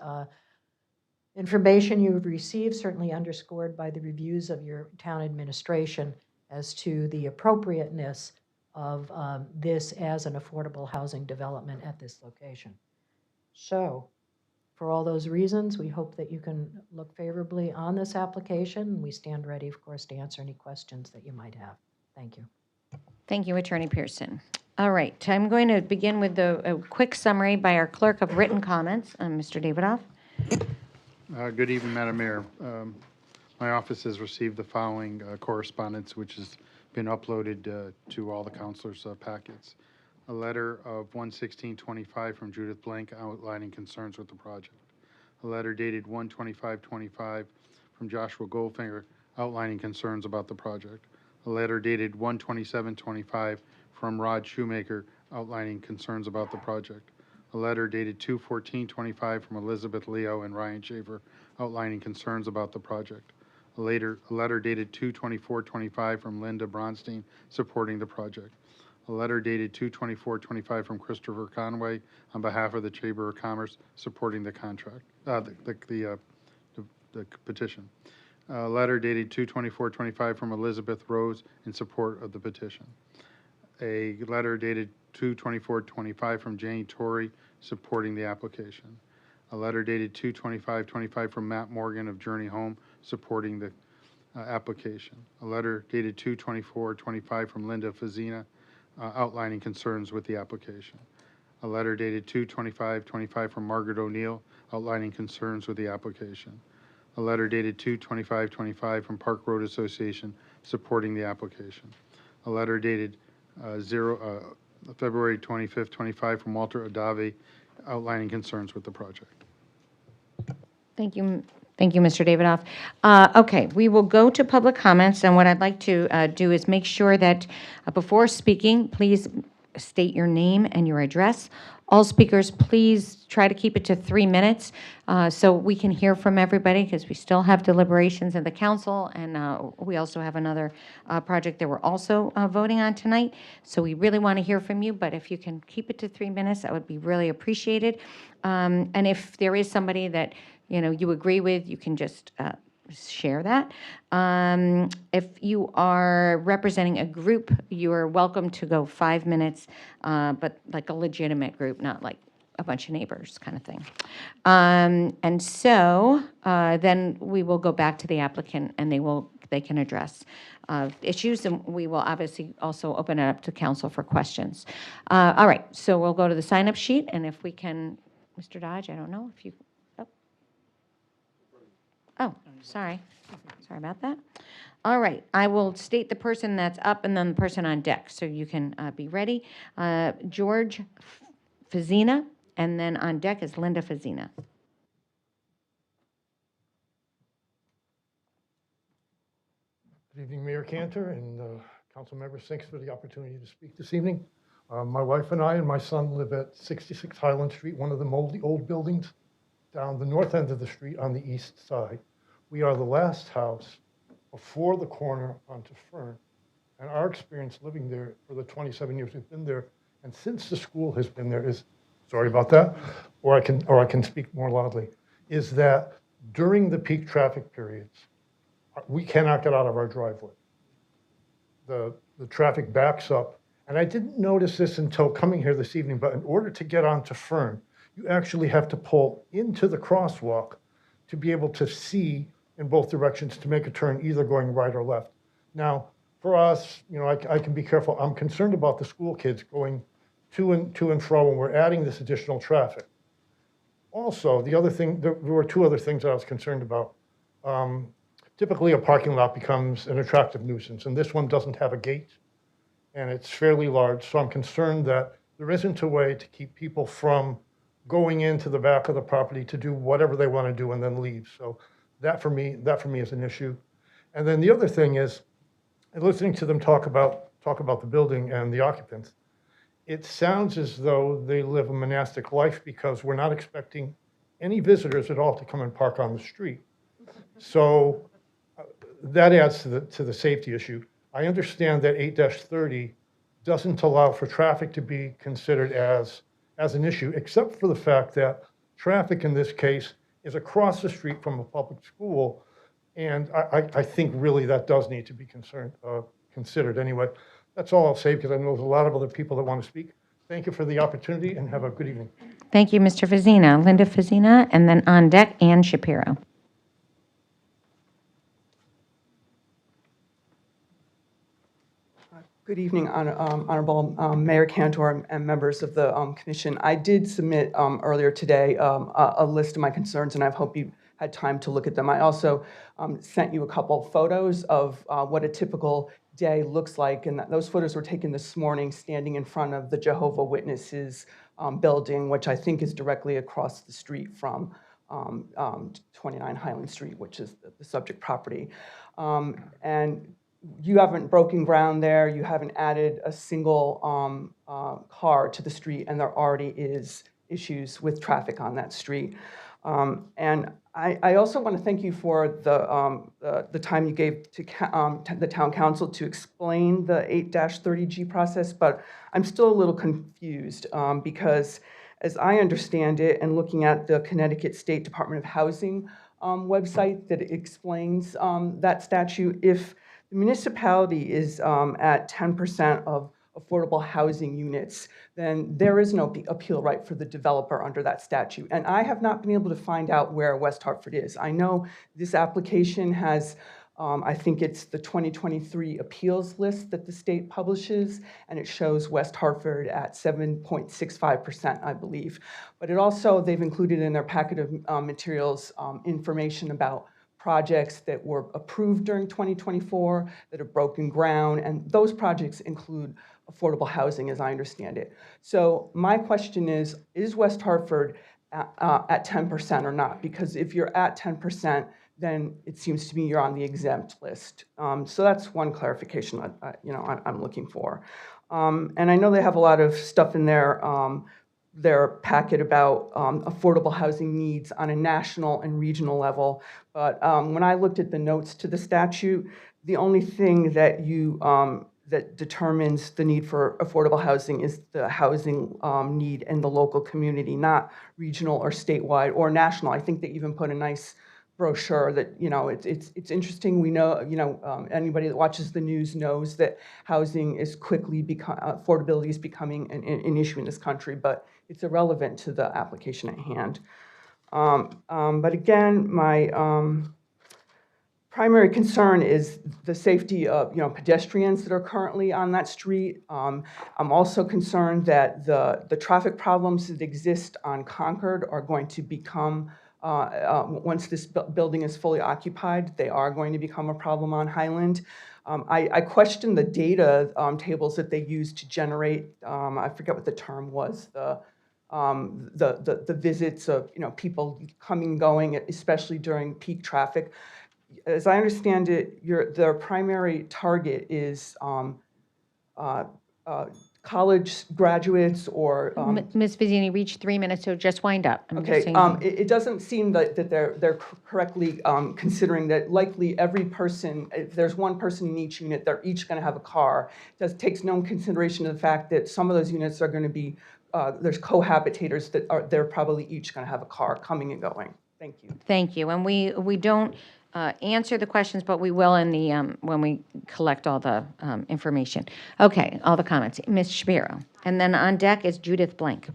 information you've received, certainly underscored by the reviews of your town administration, as to the appropriateness of this as an affordable housing development at this location. So, for all those reasons, we hope that you can look favorably on this application. We stand ready, of course, to answer any questions that you might have. Thank you. Thank you, Attorney Pearson. All right, I'm going to begin with a quick summary by our clerk of written comments, Mr. Davidoff. Good evening, Madam Mayor. My office has received the following correspondence, which has been uploaded to all the councilors' packets. A letter of 1/16/25 from Judith Blank outlining concerns with the project. A letter dated 1/25/25 from Joshua Goldfinger outlining concerns about the project. A letter dated 1/27/25 from Rod Shoemaker outlining concerns about the project. A letter dated 2/14/25 from Elizabeth Leo and Ryan Schaefer outlining concerns about the project. A letter dated 2/24/25 from Linda Bronstein supporting the project. A letter dated 2/24/25 from Christopher Conway on behalf of the Chamber of Commerce supporting the contract, the petition. A letter dated 2/24/25 from Elizabeth Rose in support of the petition. A letter dated 2/24/25 from Jane Torrey supporting the application. A letter dated 2/25/25 from Matt Morgan of Journey Home supporting the application. A letter dated 2/24/25 from Linda Fazina outlining concerns with the application. A letter dated 2/25/25 from Margaret O'Neill outlining concerns with the application. A letter dated 2/25/25 from Park Road Association supporting the application. A letter dated February 25th, 25 from Walter Adave outlining concerns with the project. Thank you. Thank you, Mr. Davidoff. Okay, we will go to public comments, and what I'd like to do is make sure that before speaking, please state your name and your address. All speakers, please try to keep it to 3 minutes so we can hear from everybody, because we still have deliberations in the council, and we also have another project that we're also voting on tonight. So we really want to hear from you, but if you can keep it to 3 minutes, that would be really appreciated. And if there is somebody that you agree with, you can just share that. If you are representing a group, you are welcome to go 5 minutes, but like a legitimate group, not like a bunch of neighbors kind of thing. And so then we will go back to the applicant and they can address issues, and we will obviously also open it up to council for questions. All right, so we'll go to the sign-up sheet, and if we can, Mr. Dodge, I don't know if you, oh, sorry about that. All right, I will state the person that's up and then the person on deck, so you can be ready. George Fazina, and then on deck is Linda Fazina. Good evening, Mayor Cantor and council members. Thanks for the opportunity to speak this evening. My wife and I and my son live at 66 Highland Street, one of the moldy old buildings down the north end of the street on the east side. We are the last house before the corner onto Fern. And our experience living there for the 27 years we've been there, and since the school has been there, is, sorry about that, or I can speak more loudly, is that during the peak traffic periods, we cannot get out of our driveway. The traffic backs up. And I didn't notice this until coming here this evening, but in order to get onto Fern, you actually have to pull into the crosswalk to be able to see in both directions to make a turn, either going right or left. Now, for us, you know, I can be careful. I'm concerned about the school kids going to and fro when we're adding this additional traffic. Also, the other thing, there were two other things that I was concerned about. Typically, a parking lot becomes an attractive nuisance, and this one doesn't have a gate, and it's fairly large, so I'm concerned that there isn't a way to keep people from going into the back of the property to do whatever they want to do and then leave. So that for me is an issue. And then the other thing is, listening to them talk about the building and the occupants, it sounds as though they live a monastic life because we're not expecting any visitors at all to come and park on the street. So that adds to the safety issue. I understand that 8-30 doesn't allow for traffic to be considered as an issue, except for the fact that traffic in this case is across the street from a public school, and I think really that does need to be considered anyway. That's all I'll say because I know there's a lot of other people that want to speak. Thank you for the opportunity and have a good evening. Thank you, Mr. Fazina. Linda Fazina, and then on deck, Ann Shapiro. Good evening, Honorable Mayor Cantor and members of the Commission. I did submit earlier today a list of my concerns, and I hope you had time to look at them. I also sent you a couple photos of what a typical day looks like, and those photos were taken this morning standing in front of the Jehovah Witnesses building, which I think is directly across the street from 29 Highland Street, which is the subject property. And you haven't broken ground there, you haven't added a single car to the street, and there already is issues with traffic on that street. And I also want to thank you for the time you gave to the town council to explain the 8-30G process, but I'm still a little confused because as I understand it, and looking at the Connecticut State Department of Housing website that explains that statute, if the municipality is at 10% of affordable housing units, then there is no appeal right for the developer under that statute. And I have not been able to find out where West Hartford is. I know this application has, I think it's the 2023 appeals list that the state publishes, and it shows West Hartford at 7.65%, I believe. But it also, they've included in their packet of materials information about projects that were approved during 2024 that have broken ground, and those projects include affordable housing, as I understand it. So my question is West Hartford at 10% or not? Because if you're at 10%, then it seems to me you're on the exempt list. So that's one clarification I'm looking for. And I know they have a lot of stuff in their packet about affordable housing needs on a national and regional level. But when I looked at the notes to the statute, the only thing that that determines the need for affordable housing is the housing need in the local community, not regional or statewide or national. I think they even put a nice brochure that, it's interesting. We know, anybody that watches the news knows that housing is quickly affordability is becoming an issue in this country, but it's irrelevant to the application at hand. But again, my primary concern is the safety of, pedestrians that are currently on that street. I'm also concerned that the traffic problems that exist on Concord are going to become, once this building is fully occupied, they are going to become a problem on Highland. I question the data tables that they use to generate, I forget what the term was, the visits of, people coming and going, especially during peak traffic. As I understand it, their primary target is college graduates or. Ms. Vizzini, reach 3 minutes, so just wind up. I'm just Okay, saying- it doesn't seem that they're correctly considering that likely every person, if there's one person in each unit, they're each going to have a car. It takes no consideration to the fact that some of those units are going to be, there's cohabitators that they're probably each going to have a car coming and going. Thank you. Thank you. And we don't answer the questions, but we will in the, when we collect all the information. Okay, all the comments. Ms. Shapiro. And then on deck is Judith Blank.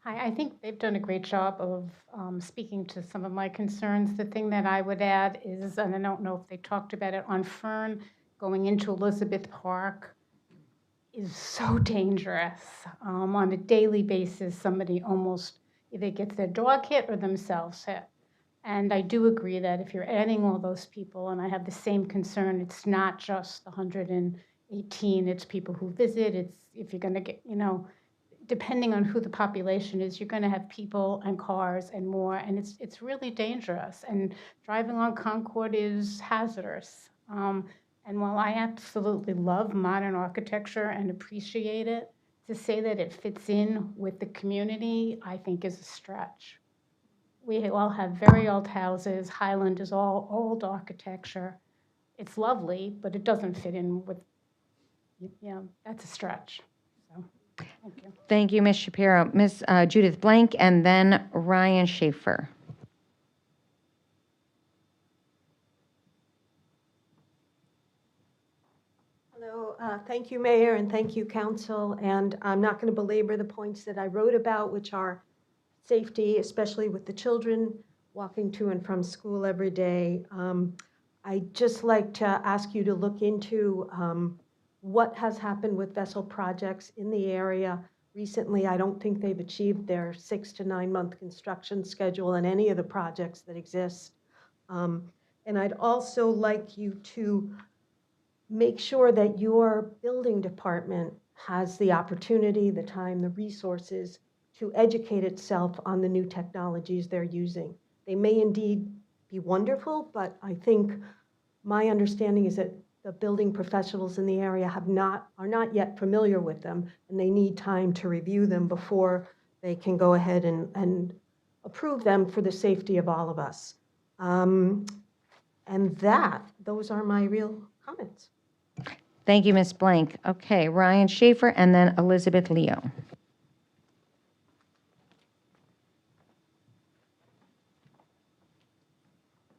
Hi, I think they've done a great job of speaking to some of my concerns. The thing that I would add is, and I don't know if they talked about it, on Fern, going into Elizabeth Park is so dangerous. On a daily basis, somebody almost either gets their dog hit or themselves hit. And I do agree that if you're adding all those people, and I have the same concern, it's not just the 118, it's people who visit, it's if you're going to get, depending on who the population is, you're going to have people and cars and more, and it's really dangerous. And driving on Concord is hazardous. And while I absolutely love modern architecture and appreciate it, to say that it fits in with the community, I think is a stretch. We all have very old houses. Highland is all old architecture. It's lovely, but it doesn't fit in with, that's a stretch. So, thank you. Thank you, Ms. Shapiro. Ms. Judith Blank, and then Ryan Schaefer. Hello, thank you, Mayor, and thank you, Council. And I'm not going to belabor the points that I wrote about, which are safety, especially with the children walking to and from school every day. I'd just like to ask you to look into what has happened with vessel projects in the area. Recently, I don't think they've achieved their 6 to 9 month construction schedule in any of the projects that exist. And I'd also like you to make sure that your building department has the opportunity, the time, the resources to educate itself on the new technologies they're using. They may indeed be wonderful, but I think my understanding is that the building professionals in the area are not yet familiar with them, and they need time to review them before they can go ahead and approve them for the safety of all of us. And those are my real comments. Thank you, Ms. Blank. Okay, Ryan Schaefer, and then Elizabeth Leo.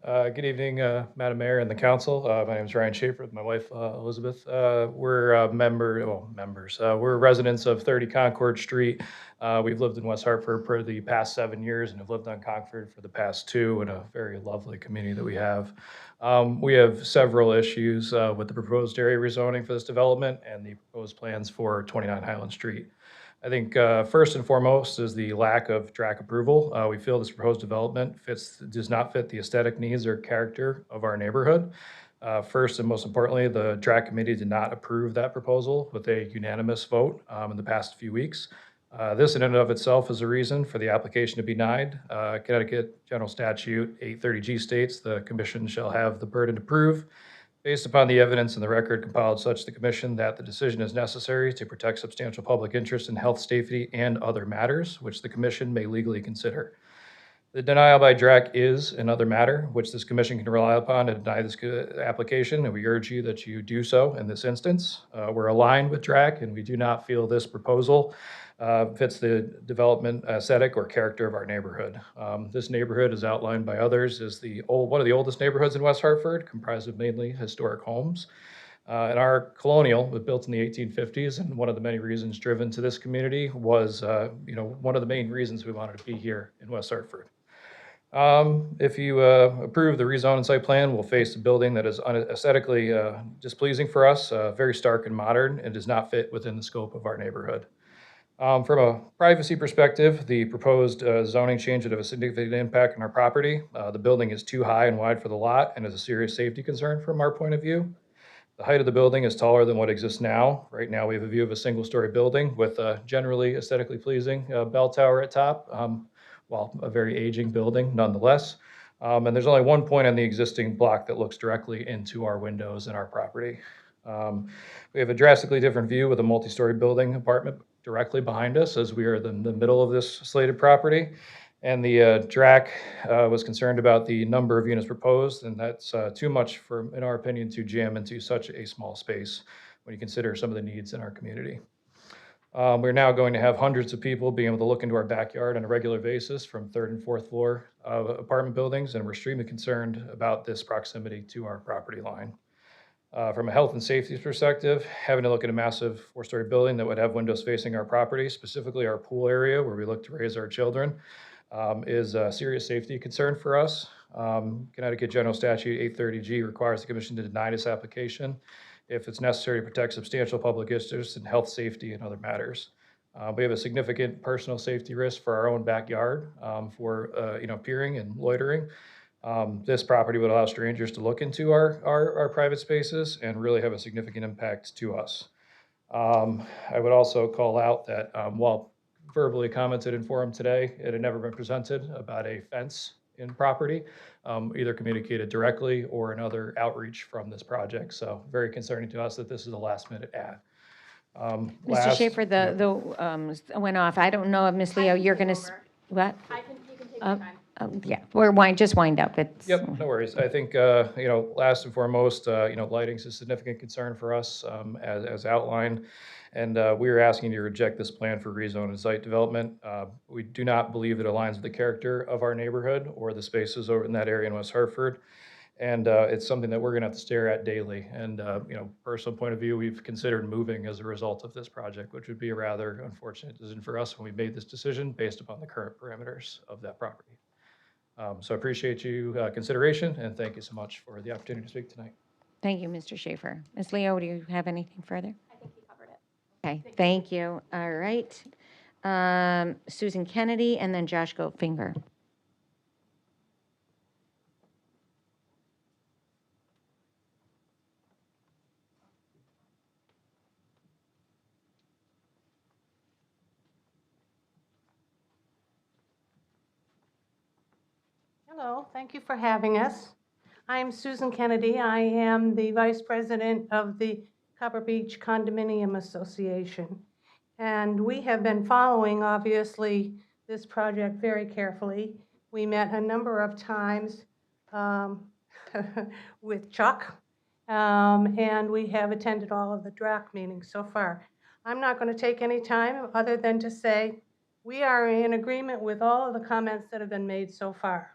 Good evening, Madam Mayor and the Council. My name is Ryan Schaefer with my wife, Elizabeth. We're members. We're residents of 30 Concord Street. We've lived in West Hartford for the past 7 years and have lived on Concord for the past 2 in a very lovely community that we have. We have several issues with the proposed area rezoning for this development and the proposed plans for 29 Highland Street. I think first and foremost is the lack of DRAC approval. We feel this proposed development does not fit the aesthetic needs or character of our neighborhood. First and most importantly, the DRAC committee did not approve that proposal with a unanimous vote in the past few weeks. This in and of itself is a reason for the application to be denied. Connecticut General Statute 830G states the commission shall have the burden to prove, based upon the evidence in the record compiled such the commission, that the decision is necessary to protect substantial public interest in health, safety, and other matters which the commission may legally consider. The denial by DRAC is another matter which this commission can rely upon to deny this application, and we urge you that you do so in this instance. We're aligned with DRAC, and we do not feel this proposal fits the development aesthetic or character of our neighborhood. This neighborhood is outlined by others as one of the oldest neighborhoods in West Hartford, comprised of mainly historic homes. And our colonial was built in the 1850s, and one of the many reasons driven to this community was, one of the main reasons we wanted to be here in West Hartford. If you approve the rezone and site plan, we'll face a building that is aesthetically displeasing for us, very stark and modern, and does not fit within the scope of our neighborhood. From a privacy perspective, the proposed zoning change would have a significant impact on our property. The building is too high and wide for the lot and is a serious safety concern from our point of view. The height of the building is taller than what exists now. Right now, we have a view of a single-story building with a generally aesthetically pleasing bell tower at top, while a very aging building nonetheless. And there's only one point on the existing block that looks directly into our windows and our property. We have a drastically different view with a multi-story building apartment directly behind us, as we are in the middle of this slated property. And the DRAC was concerned about the number of units proposed, and that's too much in our opinion, to jam into such a small space when you consider some of the needs in our community. We're now going to have hundreds of people being able to look into our backyard on a regular basis from 3rd and 4th floor of apartment buildings, and we're extremely concerned about this proximity to our property line. From a health and safety perspective, having to look at a massive 4-story building that would have windows facing our property, specifically our pool area where we look to raise our children, is a serious safety concern for us. Connecticut General Statute 830G requires the Commission to deny this application if it's necessary to protect substantial public interest in health, safety, and other matters. We have a significant personal safety risk for our own backyard for peering and loitering. This property would allow strangers to look into our private spaces and really have a significant impact to us. I would also call out that while verbally commented in forum today, it had never been presented about a fence in property, either communicated directly or another outreach from this project. So very concerning to us that this is a last-minute add. Mr. Schaefer, the went off. I don't know if Ms. Leo, you're going to, what? You can take your time. Yeah, just wind up. Yep, no worries. I think, last and foremost, lighting is a significant concern for us, as outlined. And we are asking you to reject this plan for rezone and site development. We do not believe it aligns with the character of our neighborhood or the spaces over in that area in West Hartford. And it's something that we're going to have to stare at daily. And, personal point of view, we've considered moving as a result of this project, which would be a rather unfortunate decision for us when we made this decision based upon the current parameters of that property. So I appreciate you consideration, and thank you so much for the opportunity to speak tonight. Thank you, Mr. Schaefer. Ms. Leo, do you have anything further? I think you covered it. Okay, thank you. All right. Susan Kennedy and then Josh Goldfinger. Hello, thank you for having us. I'm Susan Kennedy. I am the Vice President of the Copper Beach Condominium Association. And we have been following, obviously, this project very carefully. We met a number of times with Chuck, and we have attended all of the DRAC meetings so far. I'm not going to take any time other than to say we are in agreement with all of the comments that have been made so far.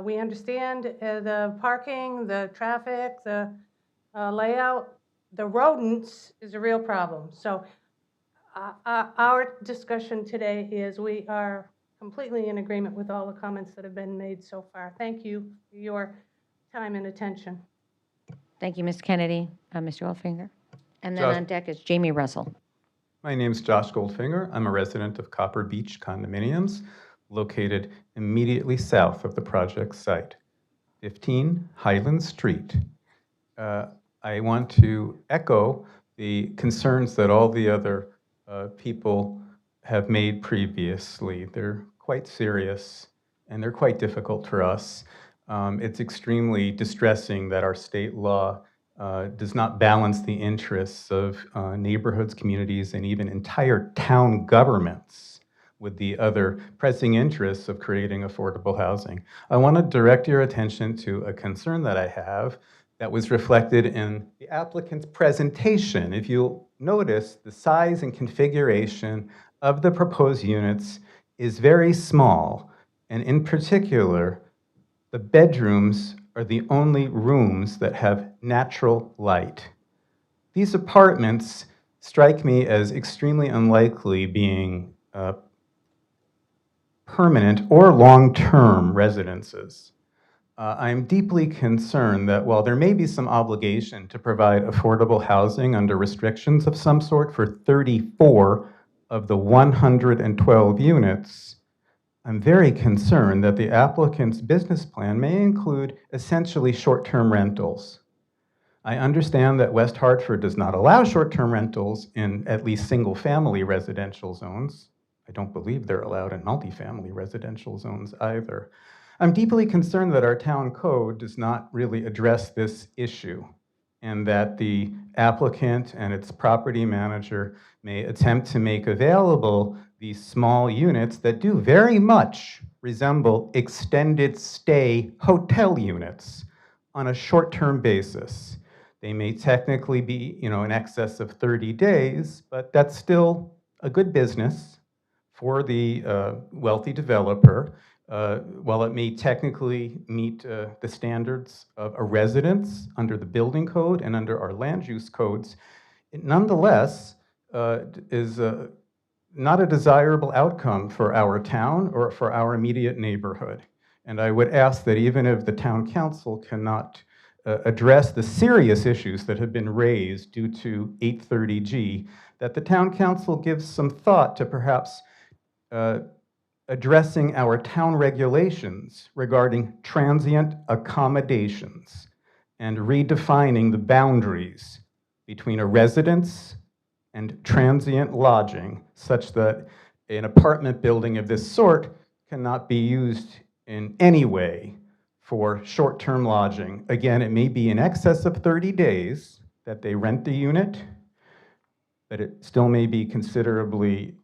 We understand the parking, the traffic, the layout. The rodents is a real problem. So our discussion today is we are completely in agreement with all the comments that have been made so far. Thank you for your time and attention. Thank you, Ms. Kennedy. Mr. Goldfinger. And then Josh. on deck is Jamie Russell. My name's Josh Goldfinger. I'm a resident of Copper Beach Condominiums, located immediately south of the project site, 15 Highland Street. I want to echo the concerns that all the other people have made previously. They're quite serious and they're quite difficult for us. It's extremely distressing that our state law does not balance the interests of neighborhoods, communities, and even entire town governments with the other pressing interests of creating affordable housing. I want to direct your attention to a concern that I have that was reflected in the applicant's presentation. If you'll notice, the size and configuration of the proposed units is very small, and in particular, the bedrooms are the only rooms that have natural light. These apartments strike me as extremely unlikely being permanent or long-term residences. I'm deeply concerned that while there may be some obligation to provide affordable housing under restrictions of some sort for 34 of the 112 units, I'm very concerned that the applicant's business plan may include essentially short-term rentals. I understand that West Hartford does not allow short-term rentals in at least single-family residential zones. I don't believe they're allowed in multifamily residential zones either. I'm deeply concerned that our town code does not really address this issue, and that the applicant and its property manager may attempt to make available these small units that do very much resemble extended stay hotel units on a short-term basis. They may technically be, in excess of 30 days, but that's still a good business for the wealthy developer. While it may technically meet the standards of a residence under the building code and under our land use codes, it nonetheless is not a desirable outcome for our town or for our immediate neighborhood. And I would ask that even if the town council cannot address the serious issues that have been raised due to 830G, that the town council gives some thought to perhaps addressing our town regulations regarding transient accommodations and redefining the boundaries between a residence and transient lodging such that an apartment building of this sort cannot be used in any way for short-term lodging. Again, it may be in excess of 30 days that they rent the unit, but it still may be considerably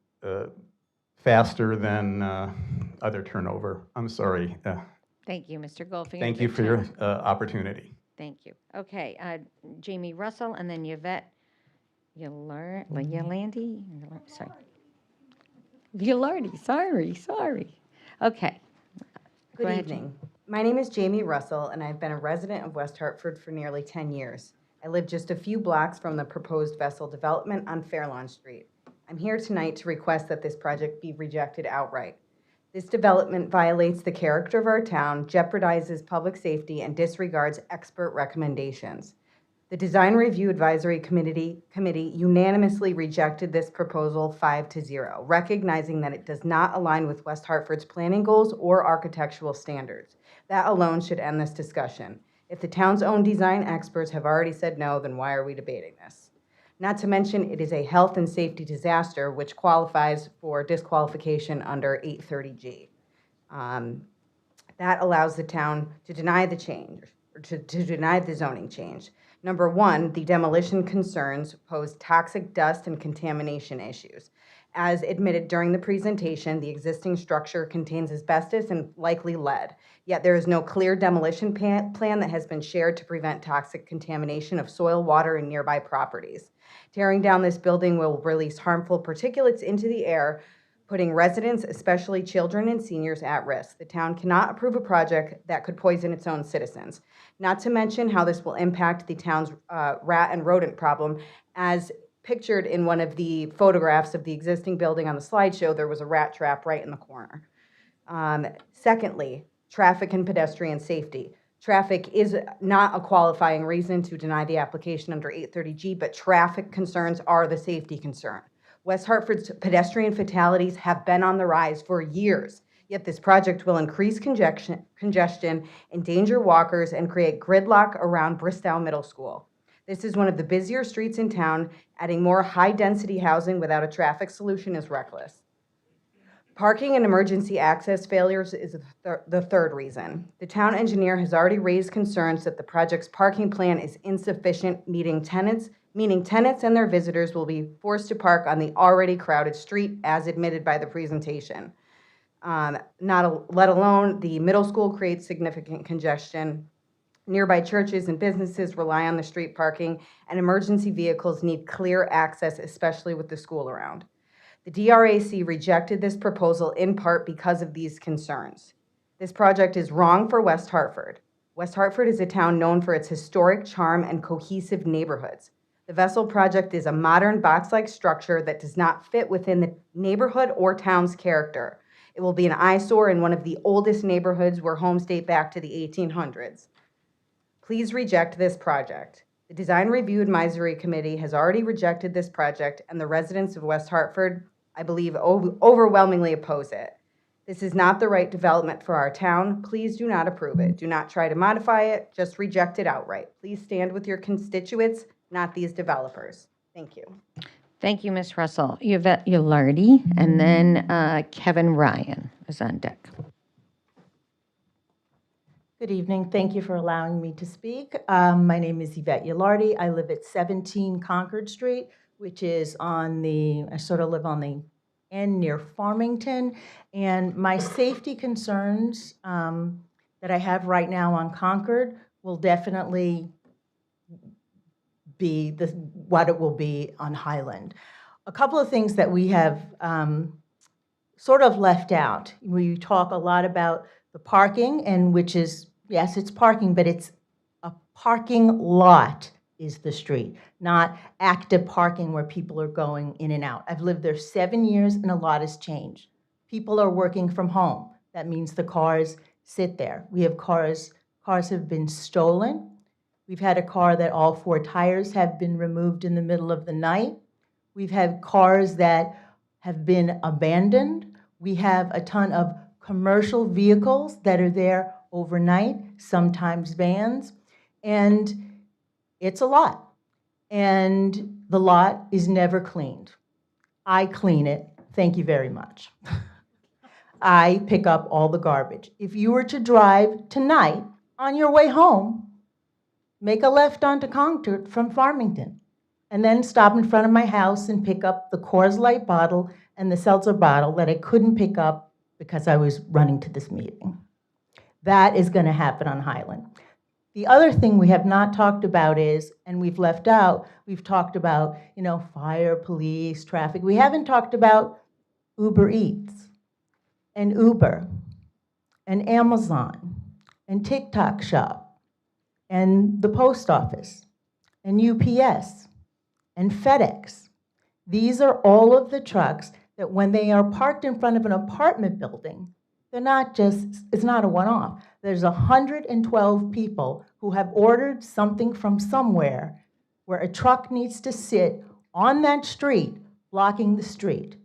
faster than other turnover. I'm sorry. Thank you, Mr. Goldfinger. Thank you for your opportunity. Thank you. Okay, Jamie Russell and then Yvette Yolandi? Sorry. Gilardi, sorry. Okay. Go Good ahead, evening. My name is Jamie Russell, and I've been a resident of West Hartford for nearly 10 years. I live just a few blocks from the proposed vessel development on Fairlawn Street. I'm here tonight to request that this project be rejected outright. This development violates the character of our town, jeopardizes public safety, and disregards expert recommendations. The Design Review Advisory Committee unanimously rejected this proposal 5-0, recognizing that it does not align with West Hartford's planning goals or architectural standards. That alone should end this discussion. If the town's own design experts have already said no, then why are we debating this? Not to mention, it is a health and safety disaster, which qualifies for disqualification under 830G. That allows the town to deny the change, or to deny the zoning change. Number one, the demolition concerns pose toxic dust and contamination issues. As admitted during the presentation, the existing structure contains asbestos and likely lead, yet there is no clear demolition plan that has been shared to prevent toxic contamination of soil, water, and nearby properties. Tearing down this building will release harmful particulates into the air, putting residents, especially children and seniors, at risk. The town cannot approve a project that could poison its own citizens. Not to mention how this will impact the town's rat and rodent problem. As pictured in one of the photographs of the existing building on the slideshow, there was a rat trap right in the corner. Secondly, traffic and pedestrian safety. Traffic is not a qualifying reason to deny the application under 830G, but traffic concerns are the safety concern. West Hartford's pedestrian fatalities have been on the rise for years, yet this project will increase congestion, endanger walkers, and create gridlock around Bristow Middle School. This is one of the busier streets in town. Adding more high-density housing without a traffic solution is reckless. Parking and emergency access failures is the third reason. The town engineer has already raised concerns that the project's parking plan is insufficient, meaning tenants and their visitors will be forced to park on the already crowded street, as admitted by the presentation. Let alone the middle school creates significant congestion. Nearby churches and businesses rely on the street parking, and emergency vehicles need clear access, especially with the school around. The DRAC rejected this proposal in part because of these concerns. This project is wrong for West Hartford. West Hartford is a town known for its historic charm and cohesive neighborhoods. The Vessel project is a modern box-like structure that does not fit within the neighborhood or town's character. It will be an eyesore in one of the oldest neighborhoods where homes date back to the 1800s. Please reject this project. The Design Review Advisory Committee has already rejected this project, and the residents of West Hartford, I believe, overwhelmingly oppose it. This is not the right development for our town. Please do not approve it. Do not try to modify it. Just reject it outright. Please stand with your constituents, not these developers. Thank you. Thank you, Ms. Russell. Yvette Ulardi, and then Kevin Ryan is on deck. Good evening. Thank you for allowing me to speak. My name is Yvette Ulardi. I live at 17 Concord Street, which is I sort of live on the end near Farmington. And my safety concerns that I have right now on Concord will definitely be what it will be on Highland. A couple of things that we have sort of left out. We talk a lot about the parking, and which is, yes, it's parking, but it's a parking lot is the street, not active parking where people are going in and out. I've lived there 7 years and a lot has changed. People are working from home. That means the cars sit there. We have cars have been stolen. We've had a car that all 4 tires have been removed in the middle of the night. We've had cars that have been abandoned. We have a ton of commercial vehicles that are there overnight, sometimes vans, and it's a lot. And the lot is never cleaned. I clean it. Thank you very much. I pick up all the garbage. If you were to drive tonight on your way home, make a left onto Concord from Farmington, and then stop in front of my house and pick up the Coors Light bottle and the seltzer bottle that I couldn't pick up because I was running to this meeting. That is going to happen on Highland. The other thing we have not talked about is, and we've left out, we've talked about, fire, police, traffic. We haven't talked about Uber Eats and Uber and Amazon and TikTok Shop and the post office and UPS and FedEx. These are all of the trucks that when they are parked in front of an apartment building, it's not a one-off. There's 112 people who have ordered something from somewhere where a truck needs to sit on that street, blocking the street.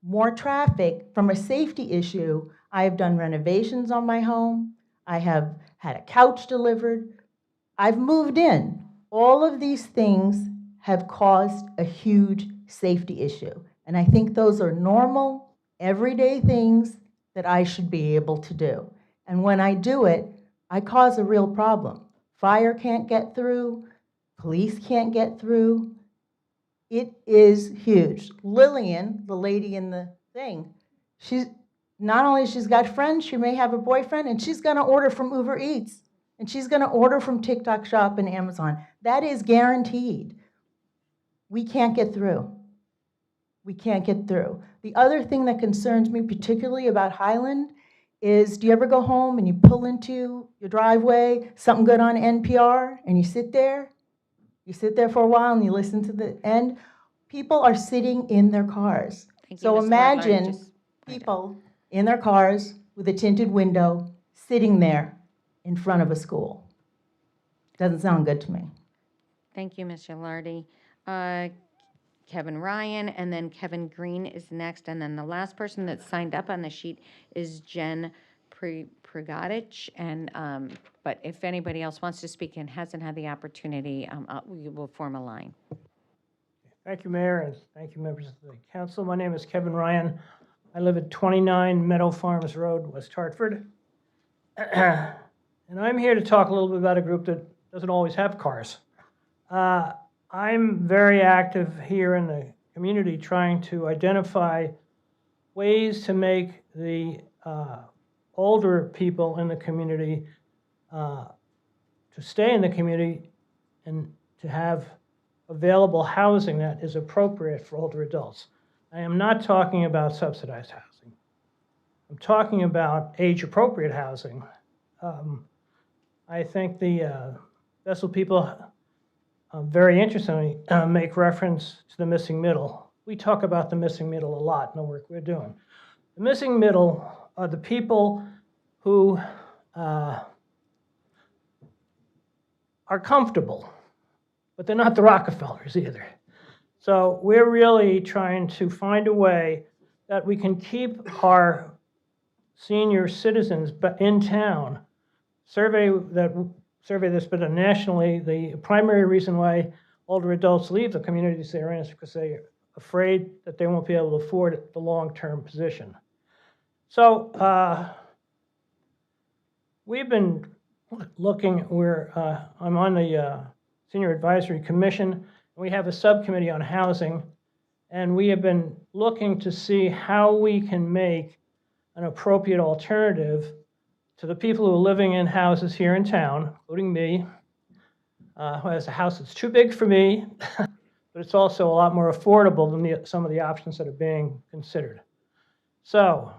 More traffic from a safety issue. I have done renovations on my home. I have had a couch delivered. I've moved in. All of these things have caused a huge safety issue. And I think those are normal, everyday things that I should be able to do. And when I do it, I cause a real problem. Fire can't get through, police can't get through. It is huge. Lillian, the lady in the thing, she's not only she's got friends, she may have a boyfriend, and she's gonna order from Uber Eats, and she's gonna order from TikTok Shop and Amazon. That is guaranteed. We can't get through. We can't get through. The other thing that concerns me particularly about Highland is, do you ever go home and you pull into your driveway, something good on NPR, and you sit there? You sit there for a while and you listen to the end. People are sitting in their cars. So imagine people in their cars with a tinted window sitting there in front of a school. Doesn't sound good to me. Thank you, Ms. Ulardi. Kevin Ryan, and then Kevin Green is next, and then the last person that's signed up on the sheet is Jen Prigodich, and but if anybody else wants to speak and hasn't had the opportunity, we will form a line. Thank you, Mayor, and thank you, members of the council. My name is Kevin Ryan. I live at 29 Meadow Farms Road, West Hartford. And I'm here to talk a little bit about a group that doesn't always have cars. I'm very active here in the community trying to identify ways to make the older people in the community to stay in the community and to have available housing that is appropriate for older adults. I am not talking about subsidized housing. I'm talking about age-appropriate housing. I think the Vessel people very interestingly make reference to the missing middle. We talk about the missing middle a lot in the work we're doing. The missing middle are the people who are comfortable, but they're not the Rockefellers either. So we're really trying to find a way that we can keep our senior citizens in town. Survey that's been done nationally, the primary reason why older adults leave the communities they're in is because they're afraid that they won't be able to afford the long-term position. So we've been looking, I'm on the Senior Advisory Commission, and we have a subcommittee on housing, and we have been looking to see how we can make an appropriate alternative to the people who are living in houses here in town, including me, who has a house that's too big for me, but it's also a lot more affordable than some of the options that are being considered. So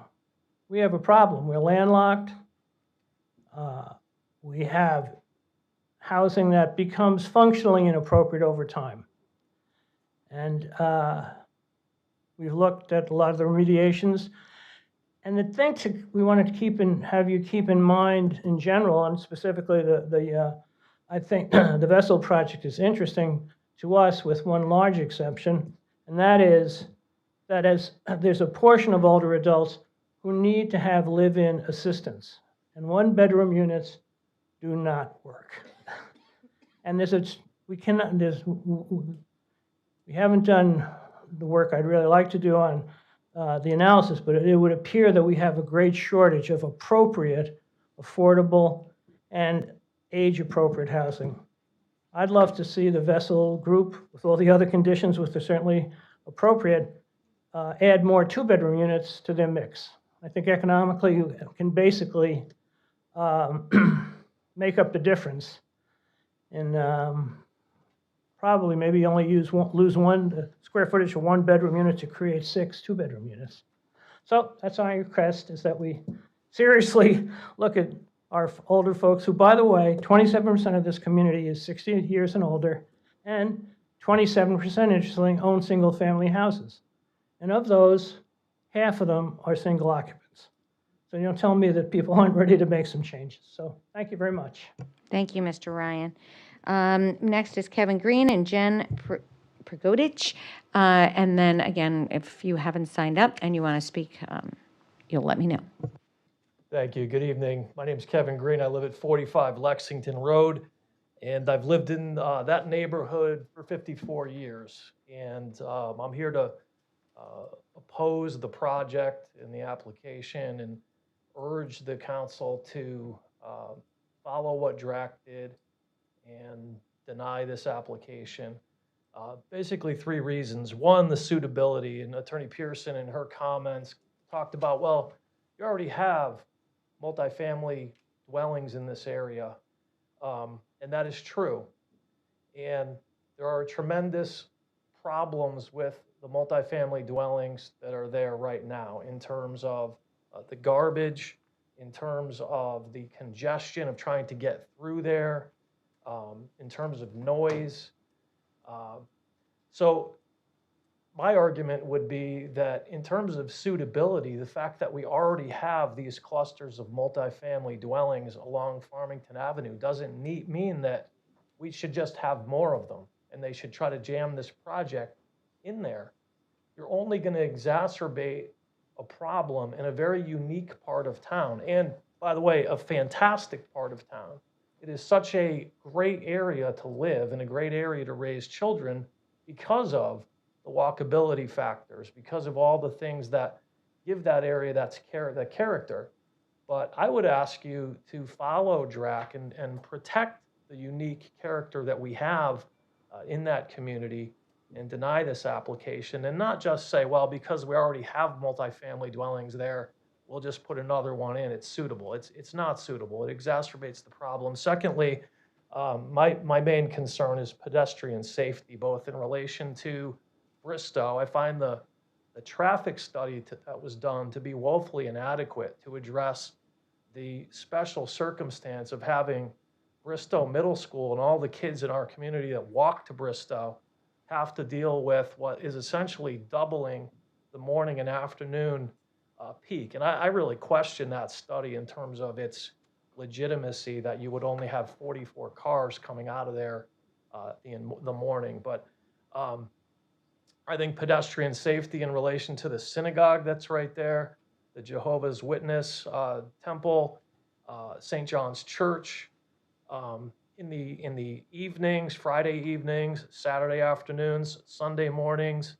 we have a problem. We're landlocked. We have housing that becomes functionally inappropriate over time. And we've looked at a lot of the remediations. And the thing we want to have you keep in mind in general, and specifically I think the Vessel project is interesting to us with one large exception, and that is that there's a portion of older adults who need to have live-in assistance, and one-bedroom units do not work. And we haven't done the work I'd really like to do on the analysis, but it would appear that we have a great shortage of appropriate, affordable, and age-appropriate housing. I'd love to see the Vessel group, with all the other conditions, which are certainly appropriate, add more two-bedroom units to their mix. I think economically you can basically make up the difference and probably maybe only lose one square footage of one-bedroom unit to create 6 two-bedroom units. So that's my request, is that we seriously look at our older folks who, by the way, 27% of this community is 60 years and older, and 27%, interestingly, own single-family houses. And of those, half of them are single occupants. So you don't tell me that people aren't ready to make some changes. So thank you very much. Thank you, Mr. Ryan. Next is Kevin Green and Jen Prigodich. And then again, if you haven't signed up and you want to speak, you'll let me know. Thank you. Good evening. My name is Kevin Green. I live at 45 Lexington Road, and I've lived in that neighborhood for 54 years. And I'm here to oppose the project and the application and urge the council to follow what DRAC did and deny this application. Basically 3 reasons. One, the suitability, and Attorney Pearson in her comments talked about, well, you already have multifamily dwellings in this area, and that is true. And there are tremendous problems with the multifamily dwellings that are there right now in terms of the garbage, in terms of the congestion of trying to get through there, in terms of noise. So my argument would be that in terms of suitability, the fact that we already have these clusters of multifamily dwellings along Farmington Avenue doesn't mean that we should just have more of them and they should try to jam this project in there. You're only going to exacerbate a problem in a very unique part of town. And by the way, a fantastic part of town. It is such a great area to live and a great area to raise children because of the walkability factors, because of all the things that give that area that character. But I would ask you to follow DRAC and protect the unique character that we have in that community and deny this application, and not just say, well, because we already have multifamily dwellings there, we'll just put another one in. It's suitable. It's not suitable. It exacerbates the problem. Secondly, my main concern is pedestrian safety, both in relation to Bristow. I find the the traffic study that was done to be woefully inadequate to address the special circumstance of having Bristow Middle School and all the kids in our community that walk to Bristow have to deal with what is essentially doubling the morning and afternoon peak. And I really question that study in terms of its legitimacy, that you would only have 44 cars coming out of there in the morning. But I think pedestrian safety in relation to the synagogue that's right there, the Jehovah's Witness temple, St. John's Church, in the evenings, Friday evenings, Saturday afternoons, Sunday mornings.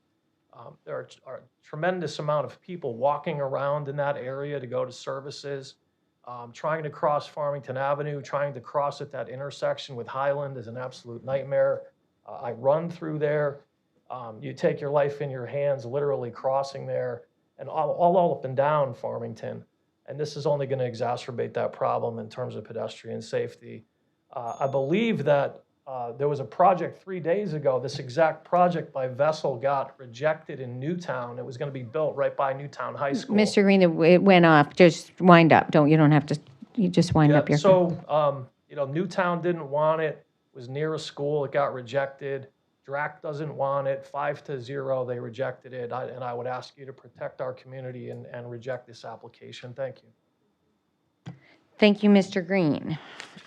There are a tremendous amount of people walking around in that area to go to services. Trying to cross Farmington Avenue, trying to cross at that intersection with Highland is an absolute nightmare. I run through there. You take your life in your hands, literally crossing there, and all up and down Farmington. And this is only going to exacerbate that problem in terms of pedestrian safety. I believe that there was a project 3 days ago. This exact project by Vessel got rejected in Newtown. It was going to be built right by Newtown High School. Mr. Green, it went off. Just wind up. You don't have to, you just wind up your. So, Newtown didn't want it. It was near a school. It got rejected. DRAC doesn't want it. 5-0, they rejected it. And I would ask you to protect our community and reject this application. Thank you. Thank you, Mr. Green.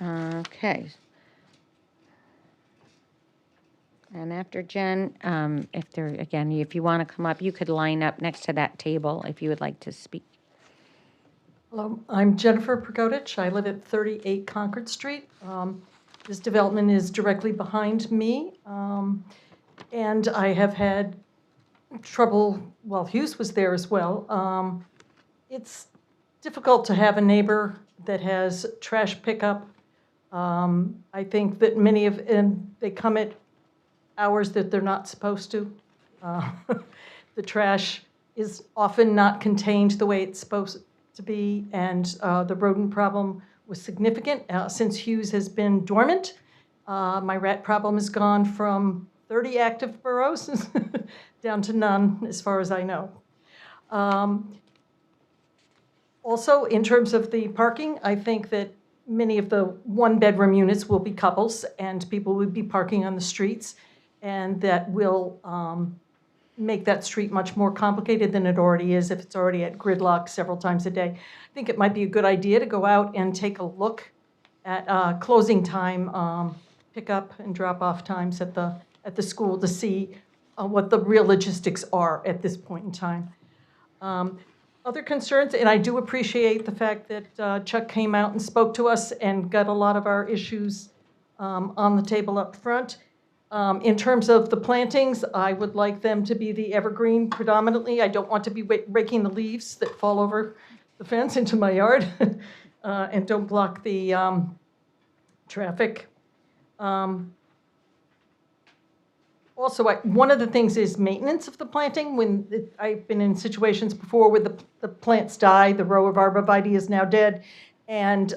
Okay. And after Jen, if you want to come up, you could line up next to that table if you would like to speak. Hello, I'm Jennifer Progodich. I live at 38 Concord Street. This development is directly behind me, and I have had trouble, well, Hughes was there as well. It's difficult to have a neighbor that has trash pickup. I think that many of them, they come at hours that they're not supposed to. The trash is often not contained the way it's supposed to be, and the rodent problem was significant since Hughes has been dormant. My rat problem has gone from 30 active burrows down to none, as far as I know. Also, in terms of the parking, I think that many of the one-bedroom units will be couples, and people will be parking on the streets, and that will make that street much more complicated than it already is if it's already at gridlock several times a day. I think it might be a good idea to go out and take a look at closing time, pickup and drop-off times at the school to see what the real logistics are at this point in time. Other concerns, and I do appreciate the fact that Chuck came out and spoke to us and got a lot of our issues on the table up front. In terms of the plantings, I would like them to be the evergreen predominantly. I don't want to be raking the leaves that fall over the fence into my yard and don't block the traffic. Also, one of the things is maintenance of the planting. I've been in situations before where the plants die, the row of arborvitae is now dead, and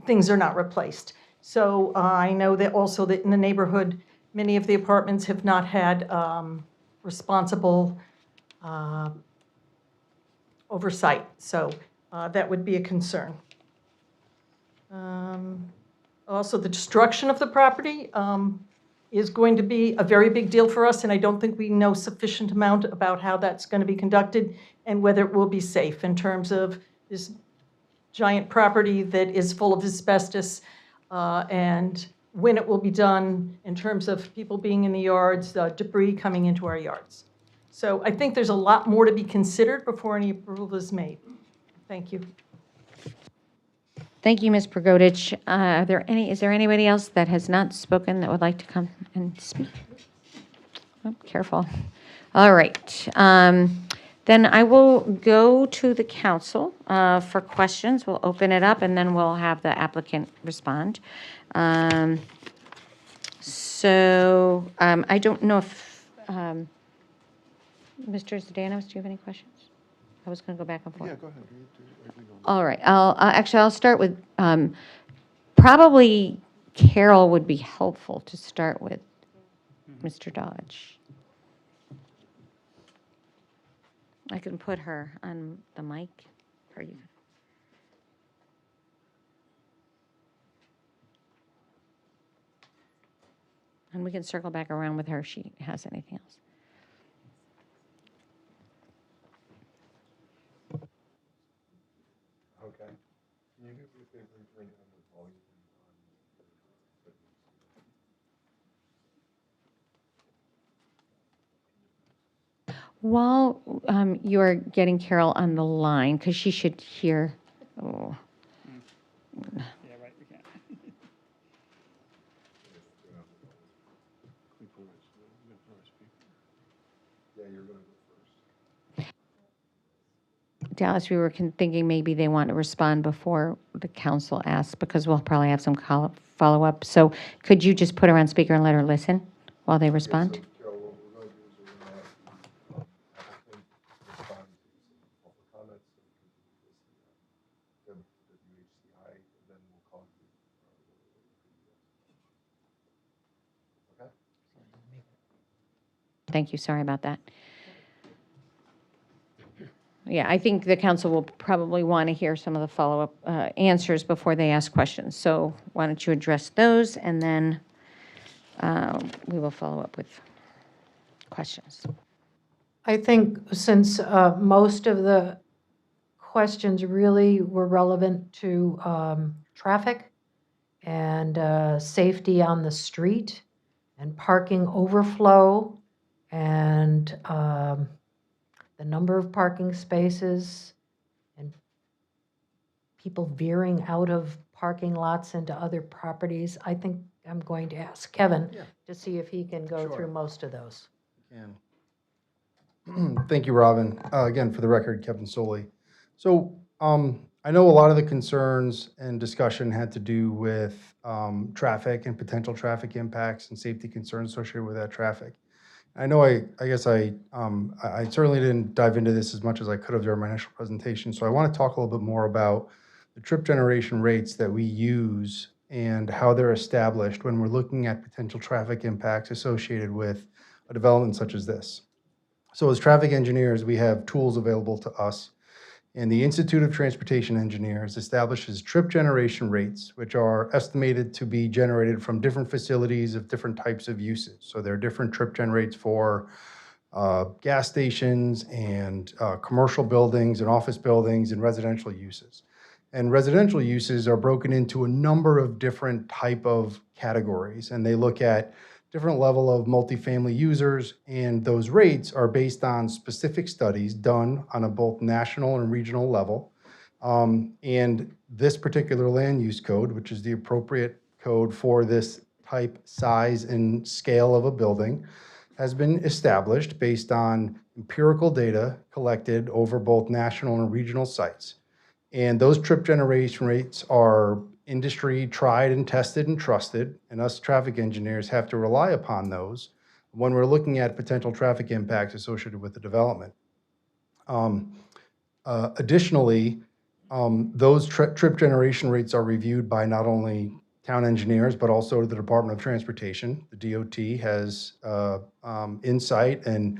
things are not replaced. So I know that also that in the neighborhood, many of the apartments have not had responsible oversight. So that would be a concern. Also, the destruction of the property is going to be a very big deal for us, and I don't think we know sufficient amount about how that's going to be conducted and whether it will be safe in terms of this giant property that is full of asbestos and when it will be done in terms of people being in the yards, debris coming into our yards. So I think there's a lot more to be considered before any approval is made. Thank you. Thank you, Ms. Progodich. Is there anybody else that has not spoken that would like to come and speak? Oh, careful. All right. Then I will go to the council for questions. We'll open it up, and then we'll have the applicant respond. I don't know if, Mr. Zdanos, do you have any questions? I was going to go back and forth. Yeah, go ahead. All right. I'll start with, probably Carol would be helpful to start with, Mr. Dodge. I can put her on the mic for you. And we can circle back around with her if she has anything else. Okay. Can you do me a favor and turn down the volume While you're getting Carol on the line, because she should hear. Oh. Yeah, right, we can't. Yeah, you're going to go first. Dallas, we were thinking maybe they want to respond before the council asks, because we'll probably have some follow-up. So could you just put her on speaker and let her listen while they respond? Okay, so, Carol, what we're going to do is we're going to ask the applicant to respond to some public comments. So we can do this, WHCI, and then we'll call you. Okay? Thank you, sorry about that. Yeah, I think the council will probably want to hear some of the follow-up answers before they ask questions. So why don't you address those, and then we will follow up with questions. I think since most of the questions really were relevant to traffic and safety on the street and parking overflow and the number of parking spaces and people veering out of parking lots into other properties, I think I'm going to ask Kevin to see if he can go through most of those. Thank you, Robin. Again, for the record, Kevin Soley. So I know a lot of the concerns and discussion had to do with traffic and potential traffic impacts and safety concerns associated with that traffic. I know I guess I certainly didn't dive into this as much as I could have during my initial presentation. So I want to talk a little bit more about the trip generation rates that we use and how they're established when we're looking at potential traffic impacts associated with a development such as this. So as traffic engineers, we have tools available to us, and the Institute of Transportation Engineers establishes trip generation rates, which are estimated to be generated from different facilities of different types of uses. So there are different trip gen rates for gas stations and commercial buildings and office buildings and residential uses. And residential uses are broken into a number of different type of categories, and they look at different level of multifamily users, and those rates are based on specific studies done on a both national and regional level. And this particular land use code, which is the appropriate code for this type, size, and scale of a building, has been established based on empirical data collected over both national and regional sites. And those trip generation rates are industry tried and tested and trusted, and us traffic engineers have to rely upon those when we're looking at potential traffic impacts associated with the development. Additionally, those trip generation rates are reviewed by not only town engineers, but also the Department of Transportation. The DOT has insight, and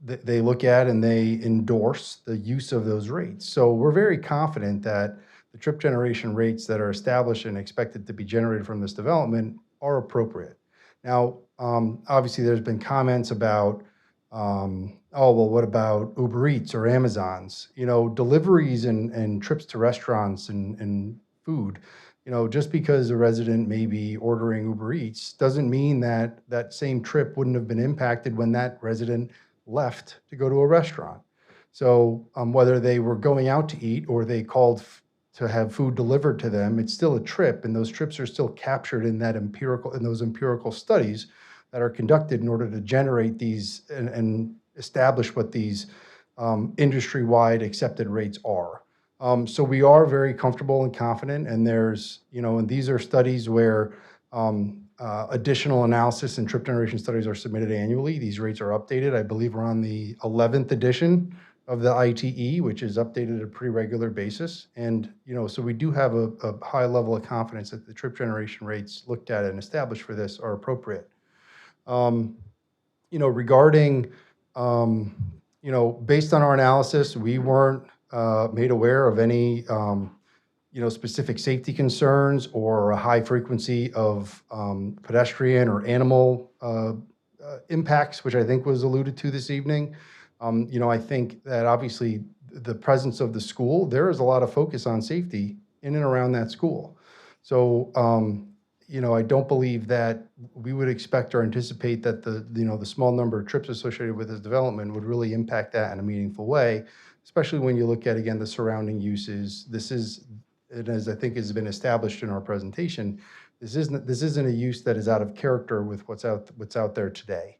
they look at and they endorse the use of those rates. So we're very confident that the trip generation rates that are established and expected to be generated from this development are appropriate. Now, obviously, there's been comments about, oh, well, what about Uber Eats or Amazon's? You know, deliveries and trips to restaurants and food, you know, just because a resident may be ordering Uber Eats doesn't mean that that same trip wouldn't have been impacted when that resident left to go to a restaurant. So whether they were going out to eat or they called to have food delivered to them, it's still a trip, and those trips are still captured in those empirical studies that are conducted in order to generate these and establish what these industry-wide accepted rates are. So we are very comfortable and confident, and there's, you know, and these are studies where additional analysis and trip generation studies are submitted annually. These rates are updated. I believe we're on the 11th edition of the ITE, which is updated at a pretty regular basis. And, you know, so we do have a high level of confidence that the trip generation rates looked at and established for this are appropriate. You know, regarding based on our analysis, we weren't made aware of any, specific safety concerns or a high frequency of pedestrian or animal impacts, which I think was alluded to this evening. I think that obviously the presence of the school, there is a lot of focus on safety in and around that school. So, I don't believe that we would expect or anticipate that the small number of trips associated with this development would really impact that in a meaningful way, especially when you look at, again, the surrounding uses. This is, and as I think has been established in our presentation, this isn't a use that is out of character with what's out there today.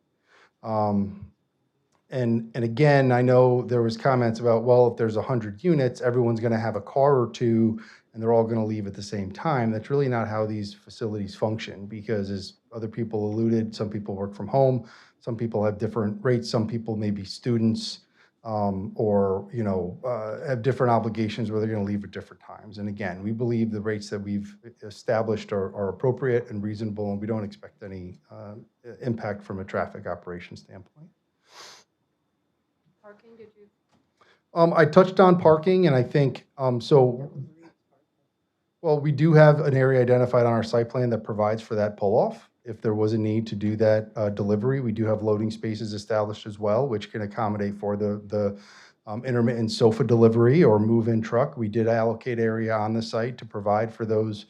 And again, I know there was comments about, well, if there's 100 units, everyone's going to have a car or two, and they're all going to leave at the same time. That's really not how these facilities function, because as other people alluded, some people work from home, some people have different rates, some people may be students, or have different obligations where they're going to leave at different times. And again, we believe the rates that we've established are appropriate and reasonable, and we don't expect any impact from a traffic operation standpoint. Parking, did you? I touched on parking, and I think, well, we do have an area identified on our site plan that provides for that pull-off. If there was a need to do that delivery, we do have loading spaces established as well, which can accommodate for the intermittent sofa delivery or move-in truck. We did allocate area on the site to provide for those,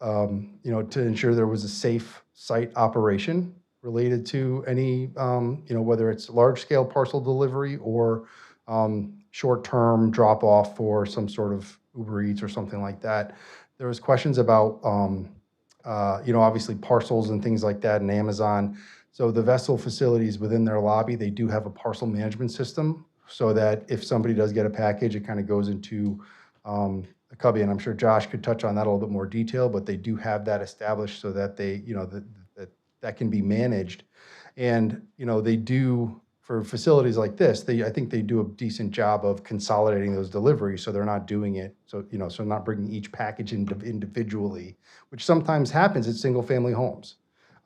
to ensure there was a safe site operation related to any, whether it's large-scale parcel delivery or short-term drop-off for some sort of Uber Eats or something like that. There was questions about, obviously parcels and things like that, and Amazon. So the vessel facilities within their lobby, they do have a parcel management system, so that if somebody does get a package, it kind of goes into a cubby. And I'm sure Josh could touch on that a little bit more detail, but they do have that established so that they, that can be managed. And, they do, for facilities like this, I think they do a decent job of consolidating those deliveries, so they're not doing it, so not bringing each package individually, which sometimes happens at single-family homes.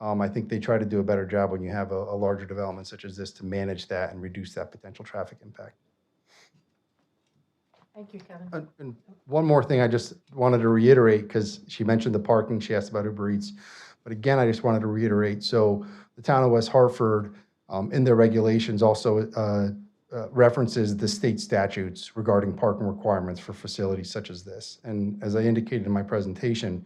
I think they try to do a better job when you have a larger development such as this to manage that and reduce that potential traffic impact. Thank you, Kevin. And one more thing I just wanted to reiterate, because she mentioned the parking, she asked about Uber Eats. But again, I just wanted to reiterate, so the town of West Hartford, in their regulations also references the state statutes regarding parking requirements for facilities such as this. And as I indicated in my presentation,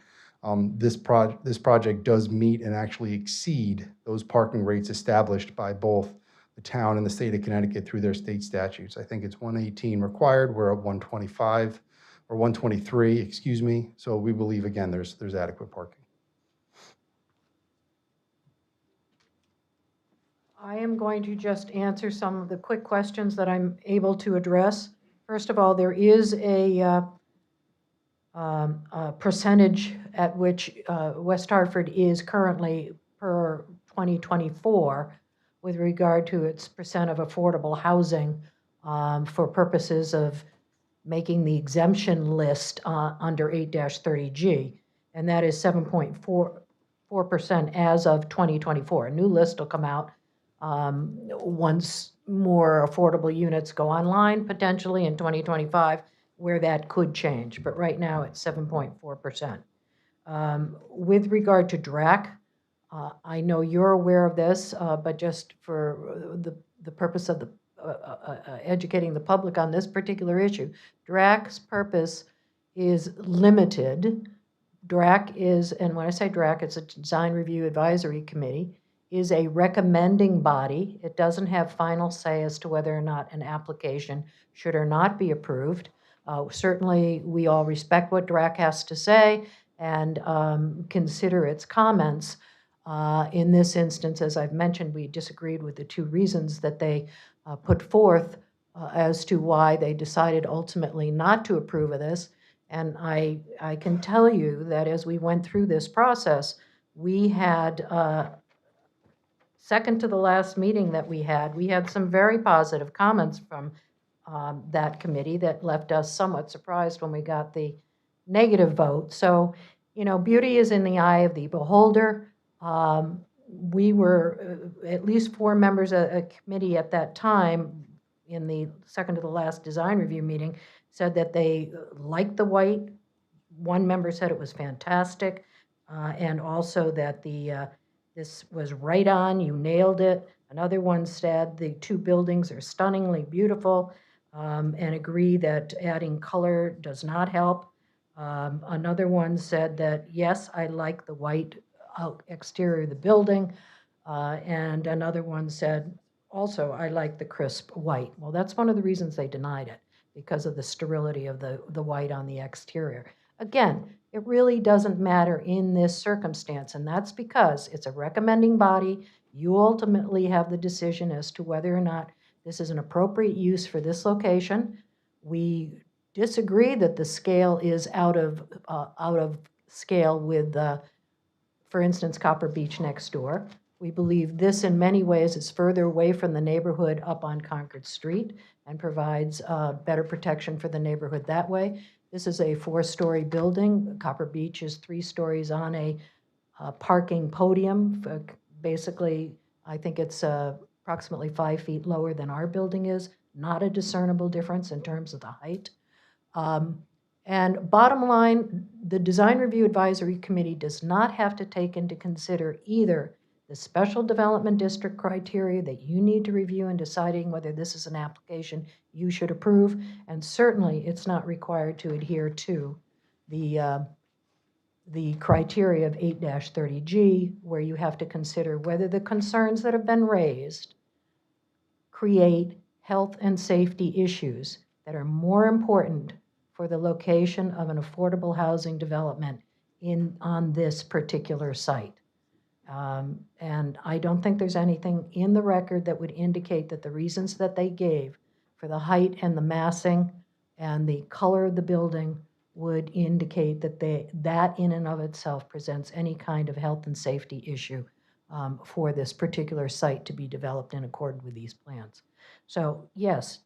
this project does meet and actually exceed those parking rates established by both the town and the state of Connecticut through their state statutes. I think it's 118 required, we're at 125, or 123, excuse me. So we believe, again, there's adequate parking. I am going to just answer some of the quick questions that I'm able to address. First of all, there is a percentage at which West Hartford is currently per 2024 with regard to its percent of affordable housing for purposes of making the exemption list under 8-30G, and that is 7.4% as of 2024. A new list will come out once more affordable units go online, potentially in 2025, where that could change. But right now, it's 7.4%. With regard to DRAC, I know you're aware of this, but just for the purpose of educating the public on this particular issue, DRAC's purpose is limited. DRAC is, and when I say DRAC, it's a Design Review Advisory Committee, is a recommending body. It doesn't have final say as to whether or not an application should or not be approved. Certainly, we all respect what DRAC has to say and consider its comments. In this instance, as I've mentioned, we disagreed with the two reasons that they put forth as to why they decided ultimately not to approve of this. And I can tell you that as we went through this process, we had second to the last meeting that we had some very positive comments from that committee that left us somewhat surprised when we got the negative vote. So, beauty is in the eye of the beholder. We were at least 4 members of a committee at that time in the second to the last design review meeting, said that they liked the white. One member said it was fantastic, and also that this was right on, you nailed it. Another one said the two buildings are stunningly beautiful, and agree that adding color does not help. Another one said that, yes, I like the white exterior of the building. And another one said, also, I like the crisp white. Well, that's one of the reasons they denied it, because of the sterility of the white on the exterior. Again, it really doesn't matter in this circumstance, and that's because it's a recommending body. You ultimately have the decision as to whether or not this is an appropriate use for this location. We disagree that the scale is out of scale with, for instance, Copper Beach next door. We believe this in many ways is further away from the neighborhood up on Concord Street and provides better protection for the neighborhood that way. This is a 4-story building. Copper Beach is 3 stories on a parking podium. Basically, I think it's approximately 5 feet lower than our building is. Not a discernible difference in terms of the height. And bottom line, the Design Review Advisory Committee does not have to take into consider either the Special Development District criteria that you need to review in deciding whether this is an application you should approve, and certainly it's not required to adhere to the criteria of 8-30G, where you have to consider whether the concerns that have been raised create health and safety issues that are more important for the location of an affordable housing development on this particular site. And I don't think there's anything in the record that would indicate that the reasons that they gave for the height and the massing and the color of the building would indicate that that in and of itself presents any kind of health and safety issue for this particular site to be developed in accordance with these plans. So yes,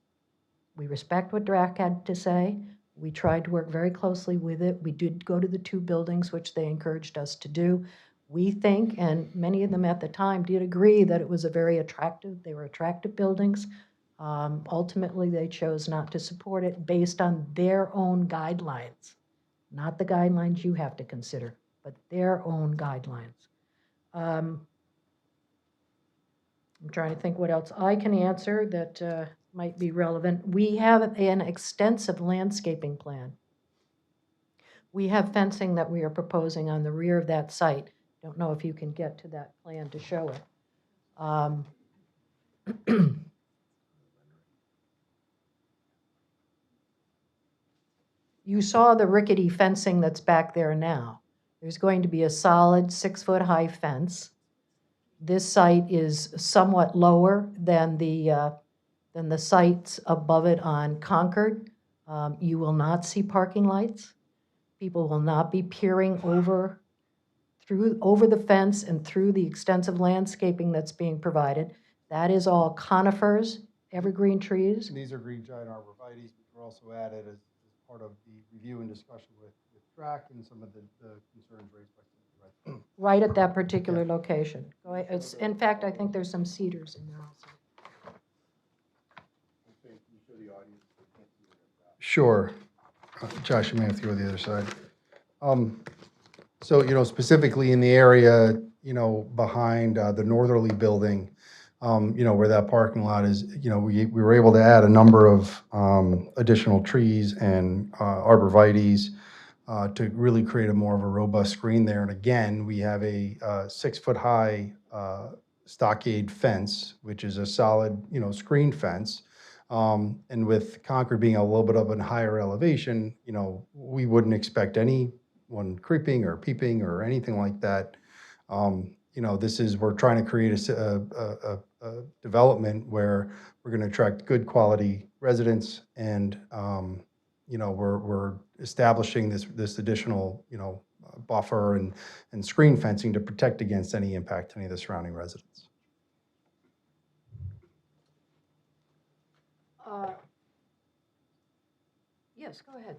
we respect what DRAC had to say. We tried to work very closely with it. We did go to the 2 buildings, which they encouraged us to do. We think, and many of them at the time did agree, that it was they were attractive buildings. Ultimately, they chose not to support it based on their own guidelines, not the guidelines you have to consider, but their own guidelines. I'm trying to think what else I can answer that might be relevant. We have an extensive landscaping plan. We have fencing that we are proposing on the rear of that site. Don't know if you can get to that plan to show it. You saw the rickety fencing that's back there now. There's going to be a solid 6-foot-high fence. This site is somewhat lower than the sites above it on Concord. You will not see parking lights. People will not be peering over the fence and through the extensive landscaping that's being provided. That is all conifers, evergreen trees. And these are green giant arborvitaes, which were also added as part of the review and discussion with DRAC and some of the concerns raised by some of the Right at that particular location. In fact, I think there's some cedars in there also. Sure. Josh, you may have to go to the other side. So, specifically in the area, behind the northerly building, where that parking lot is, we were able to add a number of additional trees and arborvitaes to really create a more of a robust screen there. And again, we have a 6-foot-high stockade fence, which is a solid, screen fence. And with Concord being a little bit of a higher elevation, we wouldn't expect anyone creeping or peeping or anything like that. We're trying to create a development where we're going to attract good quality residents, and we're establishing this additional buffer and screen fencing to protect against any impact to any of the surrounding residents. Yes, go ahead.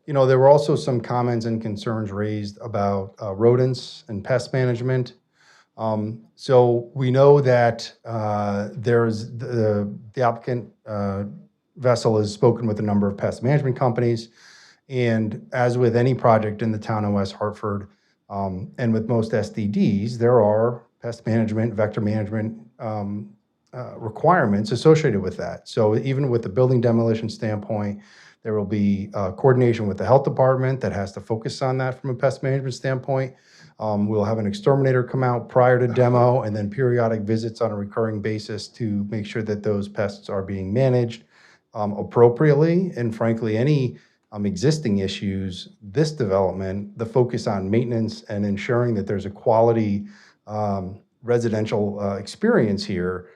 There were also some comments and concerns raised about rodents and pest management. So we know that there's the applicant Vessel has spoken with a number of pest management companies. And as with any project in the town of West Hartford, and with most SDDs, there are pest management, vector management requirements associated with that. So even with the building demolition standpoint, there will be coordination with the health department that has to focus on that from a pest management standpoint. We'll have an exterminator come out prior to demo and then periodic visits on a recurring basis to make sure that those pests are being managed appropriately. And frankly, any existing issues, this development, the focus on maintenance and ensuring that there's a quality residential experience here,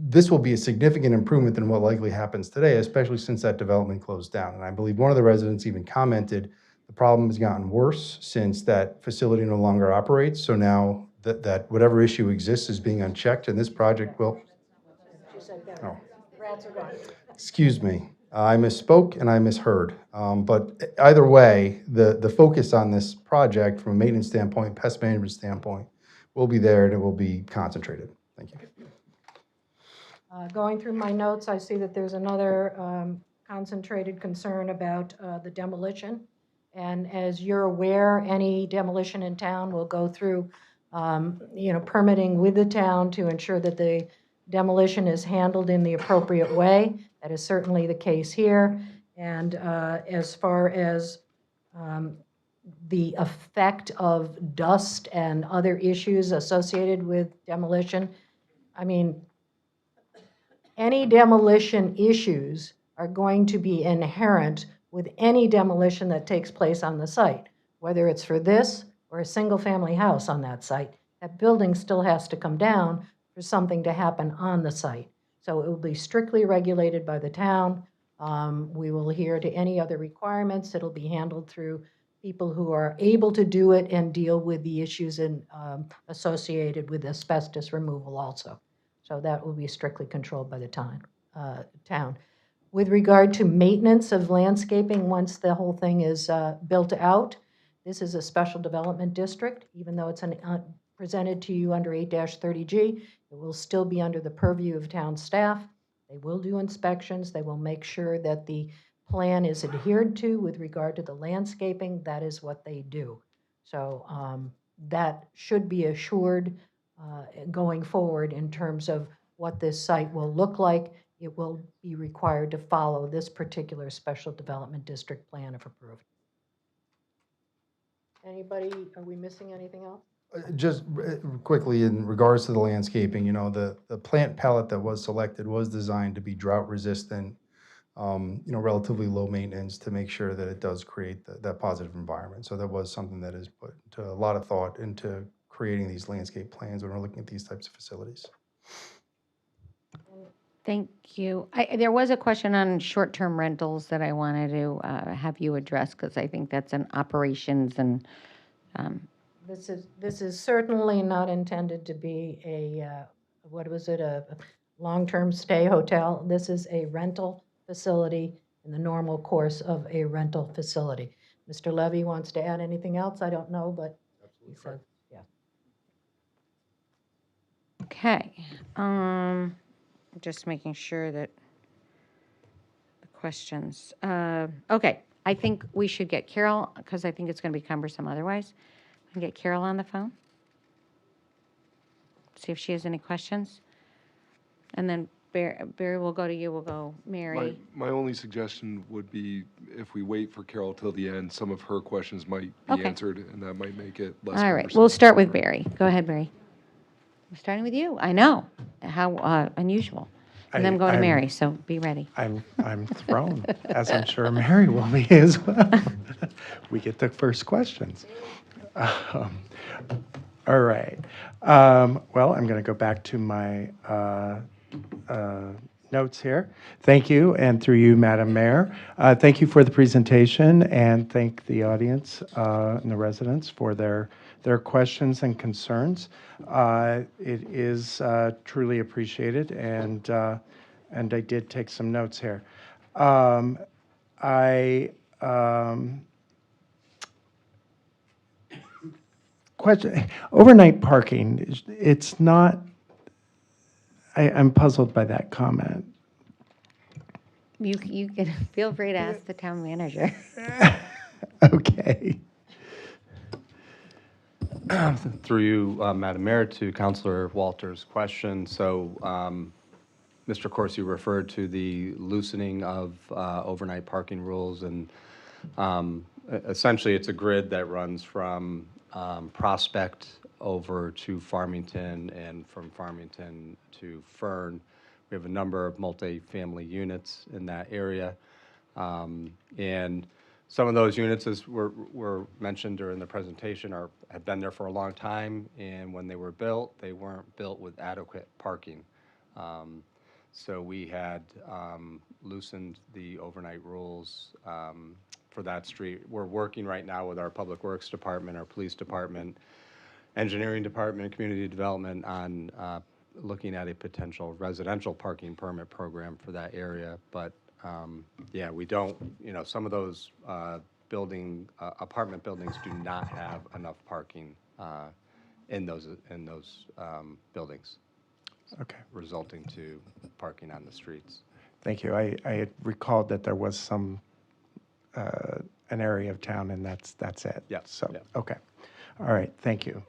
this will be a significant improvement than what likely happens today, especially since that development closed down. And I believe one of the residents even commented the problem has gotten worse since that facility no longer operates. So now that whatever issue exists is being unchecked, and this project will. Oh. Rats are gone. Excuse me. I misspoke and I misheard. But either way, the focus on this project from a maintenance standpoint, pest management standpoint, will be there and it will be concentrated. Thank you. Going through my notes, I see that there's another concentrated concern about the demolition. And as you're aware, any demolition in town will go through, permitting with the town to ensure that the demolition is handled in the appropriate way. That is certainly the case here. And as far as the effect of dust and other issues associated with demolition, I mean, any demolition issues are going to be inherent with any demolition that takes place on the site, whether it's for this or a single-family house on that site. That building still has to come down for something to happen on the site. So it will be strictly regulated by the town. We will adhere to any other requirements. It'll be handled through people who are able to do it and deal with the issues associated with asbestos removal also. So that will be strictly controlled by the town. With regard to maintenance of landscaping, once the whole thing is built out, this is a special development district. Even though it's presented to you under 8-30G, it will still be under the purview of town staff. They will do inspections. They will make sure that the plan is adhered to with regard to the landscaping. That is what they do. So that should be assured going forward in terms of what this site will look like. It will be required to follow this particular special development district plan if approved. Anybody, are we missing anything else? Just quickly, in regards to the landscaping, the plant palette that was selected was designed to be drought resistant, relatively low maintenance to make sure that it does create that positive environment. So that was something that is put into a lot of thought into creating these landscape plans when we're looking at these types of facilities. Thank you. There was a question on short-term rentals that I wanted to have you address because I think that's an operations and. This is certainly not intended to be a long-term stay hotel. This is a rental facility in the normal course of a rental facility. Mr. Levy wants to add anything else? I don't know, but he said, yeah. Okay. Just making sure that the questions. Okay. I think we should get Carol because I think it's going to be cumbersome otherwise. And get Carol on the phone. See if she has any questions. And then Barry, we'll go to you. We'll go Mary. My only suggestion would be if we wait for Carol till the end, some of her questions might be Okay. answered, and that might make it less. All right. cumbersome. We'll start with Barry. Go ahead, Barry. I'm starting with you. I know. How unusual. And then go to Mary, so be ready. I'm thrown, as I'm sure Mary will be as well. We get the first questions. All right. Well, I'm going to go back to my notes here. Thank you, and through you, Madam Mayor. Thank you for the presentation, and thank the audience and the residents for their questions and concerns. It is truly appreciated, and I did take some notes here. question, overnight parking, it's not, I'm puzzled by that comment. You can feel free to ask the town manager. Okay. Through you, Madam Mayor, to Councilor Walters' question. So, Mr. Corsi referred to the loosening of overnight parking rules, and essentially it's a grid that runs from Prospect over to Farmington and from Farmington to Fern. We have a number of multifamily units in that area. And some of those units, as were mentioned during the presentation, have been there for a long time, and when they were built, they weren't built with adequate parking. So we had loosened the overnight rules for that street. We're working right now with our Public Works Department, our Police Department, Engineering Department, Community Development on looking at a potential residential parking permit program for that area. But yeah, we don't, some of those apartment buildings do not have enough parking in those buildings. Okay. Resulting to parking on the streets. Thank you. I had recalled that there was some, an area of town, and that's it. Yeah. So, yeah. Okay. All right, thank you.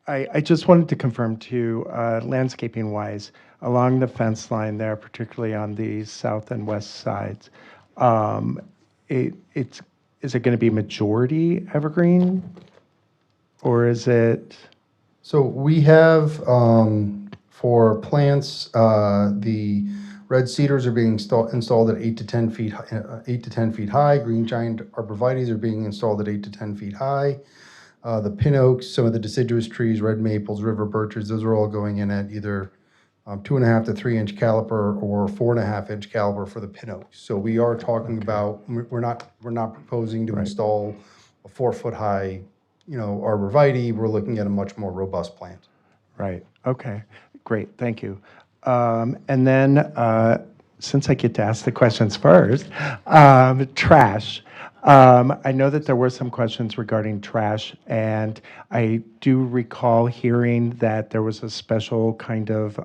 I just wanted to confirm too, landscaping-wise, along the fence line there, particularly on the south and west sides, is it going to be majority evergreen, or is it? So we have, for plants, the red cedars are being installed at 8 to 10 feet, 8 to 10 feet high. Green giant arborvitaes are being installed at 8 to 10 feet high. The pin oaks, some of the deciduous trees, red maples, river birches, those are all going in at either 2.5 to 3 inch caliper or 4.5 inch caliper for the pin oaks. So we are talking about, we're not proposing to install a 4-foot high, arborvitae. We're looking at a much more robust plant. Right, okay, great, thank you. And then, since I get to ask the questions first, trash. I know that there were some questions regarding trash, and I do recall hearing that there was a special kind of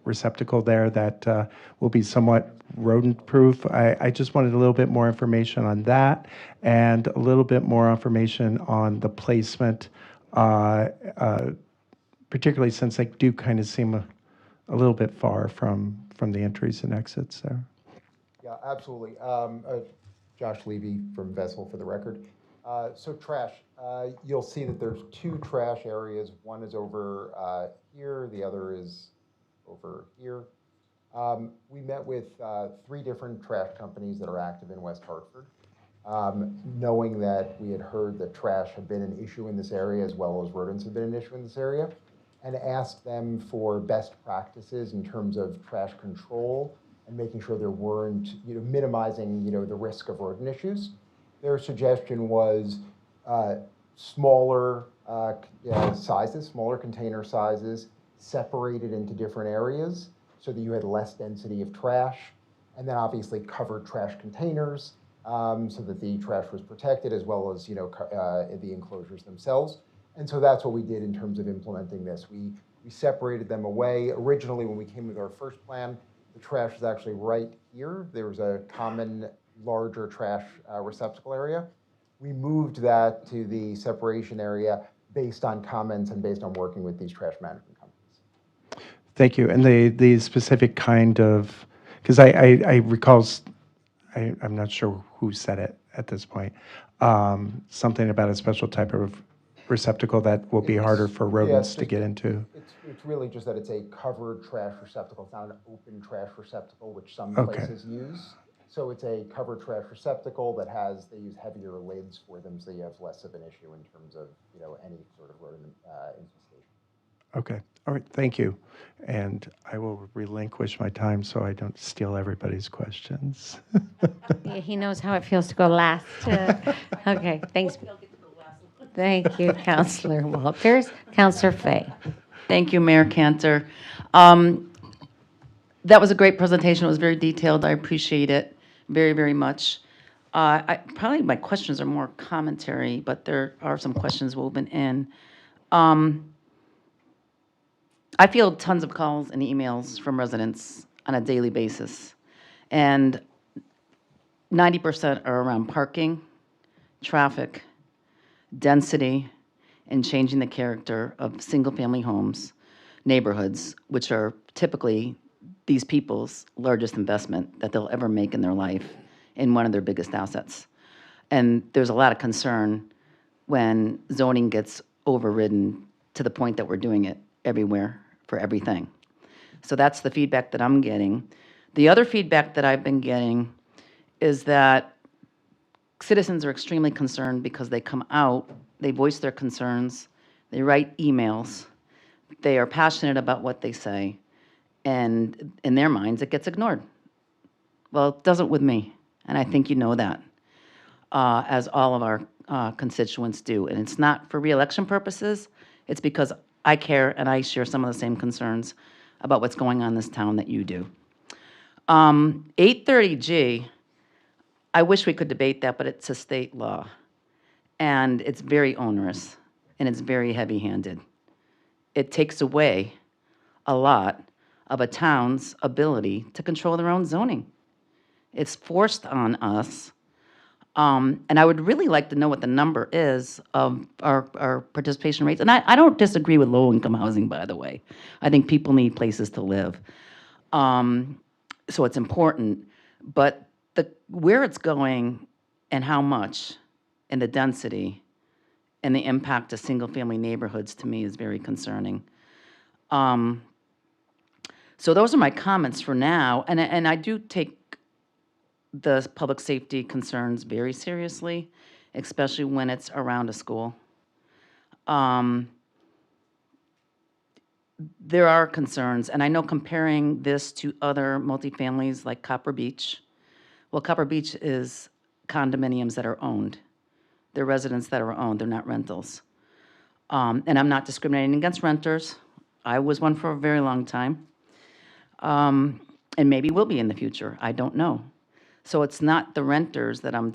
receptacle there that will be somewhat rodent-proof. I just wanted a little bit more information on that and a little bit more information on the placement, particularly since they do kind of seem a little bit far from the entries and exits there. Yeah, absolutely. Josh Levy from Vessel for the record. So trash, you'll see that there's 2 trash areas. One is over here, the other is over here. We met with 3 different trash companies that are active in West Hartford, knowing that we had heard that trash had been an issue in this area as well as rodents have been an issue in this area, and asked them for best practices in terms of trash control and making sure there weren't, minimizing, the risk of rodent issues. Their suggestion was smaller sizes, smaller container sizes, separated into different areas so that you had less density of trash, and then obviously covered trash containers so that the trash was protected, as well as, the enclosures themselves. And so that's what we did in terms of implementing this. We separated them away. Originally, when we came with our first plan, the trash was actually right here. There was a common larger trash receptacle area. We moved that to the separation area based on comments and based on working with these trash management companies. Thank you. And the specific kind of, because I recall, I'm not sure who said it at this point, something about a special type of receptacle that will be harder for rodents to get into. It's really just that it's a covered trash receptacle. It's not an open trash receptacle, which some Okay. places use. So it's a covered trash receptacle that they use heavier lids for them, so you have less of an issue in terms of, any sort of rodent infestation. Okay, all right, thank you. And I will relinquish my time so I don't steal everybody's questions. Yeah, he knows how it feels to go last. Okay, thanks. Thank you, Councilor Walters. Councilor Fay. Thank you, Mayor Cantor. That was a great presentation. It was very detailed. I appreciate it very, very much. Probably my questions are more commentary, but there are some questions woven in. Um, I field tons of calls and emails from residents on a daily basis, and 90% are around parking, traffic, density, and changing the character of single-family homes, neighborhoods, which are typically these people's largest investment that they'll ever make in their life and one of their biggest assets. And there's a lot of concern when zoning gets overridden to the point that we're doing it everywhere for everything. So that's the feedback that I'm getting. The other feedback that I've been getting is that citizens are extremely concerned because they come out, they voice their concerns, they write emails, they are passionate about what they say, and in their minds, it gets ignored. Well, it doesn't with me, and I think you know that, as all of our constituents do. And it's not for reelection purposes, it's because I care and I share some of the same concerns about what's going on in this town that you do. 830G, I wish we could debate that, but it's a state law. And it's very onerous, and it's very heavy-handed. It takes away a lot of a town's ability to control their own zoning. It's forced on us. And I would really like to know what the number is of our participation rates. And I don't disagree with low-income housing, by the way. I think people need places to live. So it's important. But where it's going and how much and the density and the impact to single-family neighborhoods, to me, is very concerning. So those are my comments for now. And I do take the public safety concerns very seriously, especially when it's around a school. There are concerns, and I know comparing this to other multifamilies like Copper Beach, well, Copper Beach is condominiums that are owned. They're residents that are owned, they're not rentals. And I'm not discriminating against renters. I was one for a very long time. And maybe will be in the future, I don't know. So it's not the renters that I'm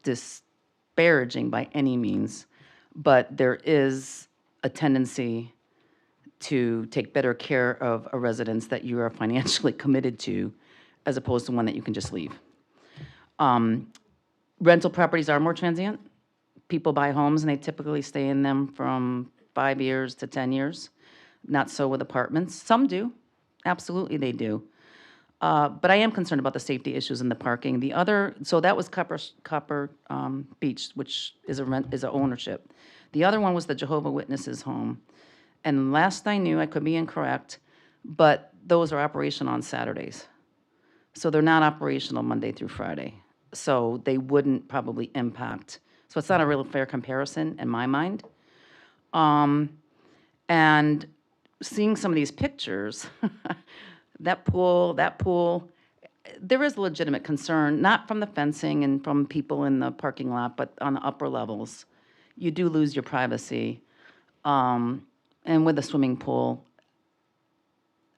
disparaging by any means, but there is a tendency to take better care of a residence that you are financially committed to, as opposed to one that you can just leave. Rental properties are more transient. People buy homes and they typically stay in them from 5 years to 10 years. Not so with apartments. Some do, absolutely they do. But I am concerned about the safety issues and the parking. The other, so that was Copper Beach, which is a ownership. The other one was the Jehovah's Witnesses home. And last I knew, I could be incorrect, but those are operational on Saturdays. So they're not operational Monday through Friday. So they wouldn't probably impact. So it's not a real fair comparison in my mind. And seeing some of these pictures, that pool, there is legitimate concern, not from the fencing and from people in the parking lot, but on the upper levels. You do lose your privacy. And with the swimming pool,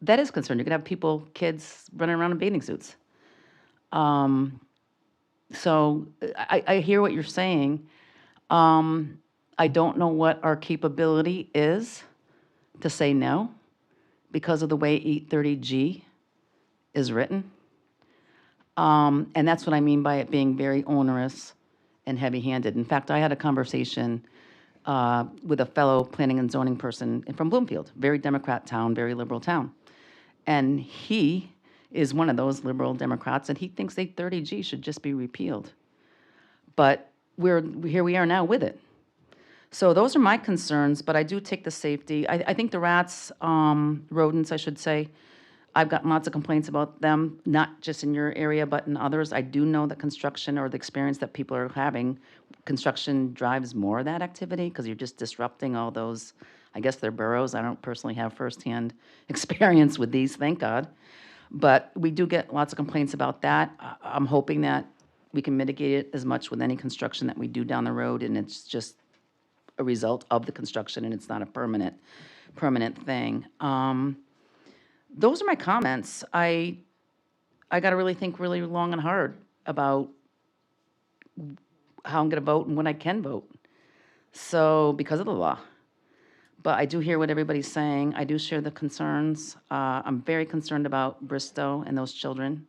that is concerned. You could have people, kids, running around in bathing suits. So I hear what you're saying. I don't know what our capability is to say no because of the way 830G is written. And that's what I mean by it being very onerous and heavy-handed. In fact, I had a conversation with a fellow planning and zoning person from Bloomfield, very Democrat town, very liberal town. And he is one of those liberal Democrats, and he thinks 830G should just be repealed. But here we are now with it. So those are my concerns, but I do take the safety. I think the rats, rodents, I should say, I've gotten lots of complaints about them, not just in your area, but in others. I do know that construction, or the experience that people are having, construction drives more of that activity because you're just disrupting all those, I guess they're burrows. I don't personally have firsthand experience with these, thank God. But we do get lots of complaints about that. I'm hoping that we can mitigate it as much with any construction that we do down the road, and it's just a result of the construction and it's not a permanent thing. Those are my comments. I got to really think really long and hard about how I'm going to vote and when I can vote. So, because of the law. But I do hear what everybody's saying. I do share the concerns. I'm very concerned about Bristow and those children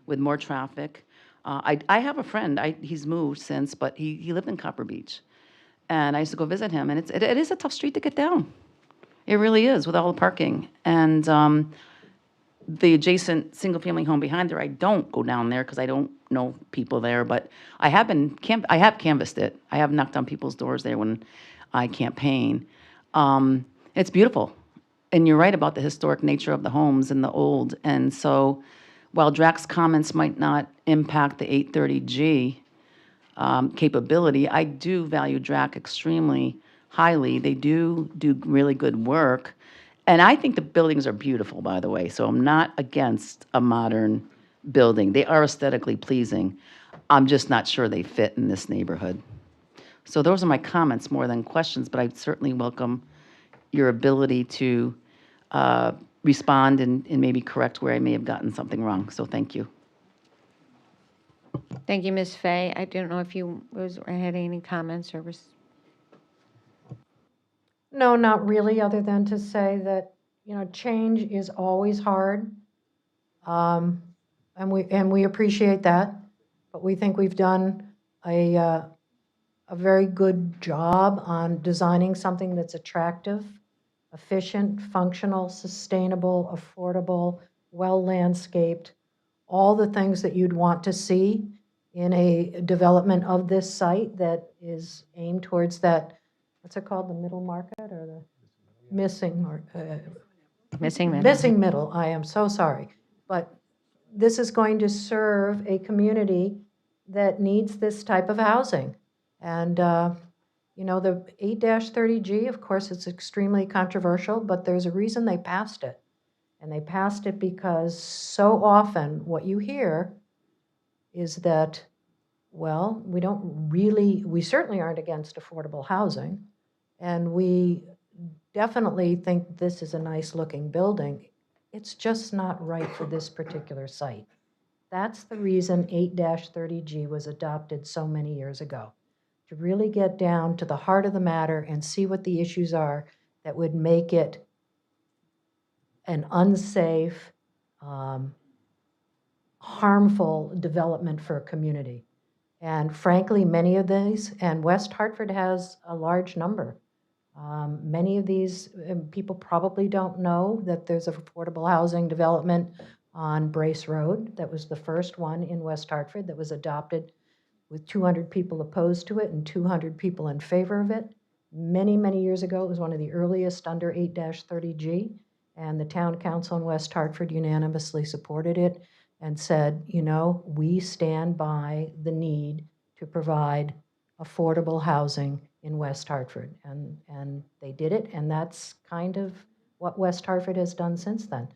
with more traffic. I have a friend, he's moved since, but he lived in Copper Beach. And I used to go visit him, and it is a tough street to get down. It really is, with all the parking. And the adjacent single-family home behind there, I don't go down there because I don't know people there, but I have canvassed it. I have knocked on people's doors there when I campaign. It's beautiful. And you're right about the historic nature of the homes and the old. And so while Drac's comments might not impact the 830G capability, I do value Drac extremely highly. They do really good work. And I think the buildings are beautiful, by the way, so I'm not against a modern building. They are aesthetically pleasing. I'm just not sure they fit in this neighborhood. So those are my comments more than questions, but I certainly welcome your ability to respond and maybe correct where I may have gotten something wrong. So thank you. Thank you, Ms. Fay. I don't know if you had any comments or No, not really, other than to say that, change is always hard. And we appreciate that, but we think we've done a very good job on designing something that's attractive, efficient, functional, sustainable, affordable, well-landscaped, all the things that you'd want to see in a development of this site that is aimed towards that, what's it called, the middle market or the missing middle. I am so sorry. But this is going to serve a community that needs this type of housing. And, the 8-30G, of course, it's extremely controversial, but there's a reason they passed it. And they passed it because so often what you hear is that, well, we certainly aren't against affordable housing. And we definitely think this is a nice looking building. It's just not right for this particular site. That's the reason 8-30G was adopted so many years ago, to really get down to the heart of the matter and see what the issues are that would make it an unsafe, harmful development for a community. And frankly, many of these, and West Hartford has a large number. Many of these, people probably don't know that there's affordable housing development on Brace Road. That was the first one in West Hartford that was adopted with 200 people opposed to it and 200 people in favor of it. Many, many years ago, it was one of the earliest under 8-30G, and the town council in West Hartford unanimously supported it and said, we stand by the need to provide affordable housing in West Hartford. And they did it, and that's kind of what West Hartford has done since then.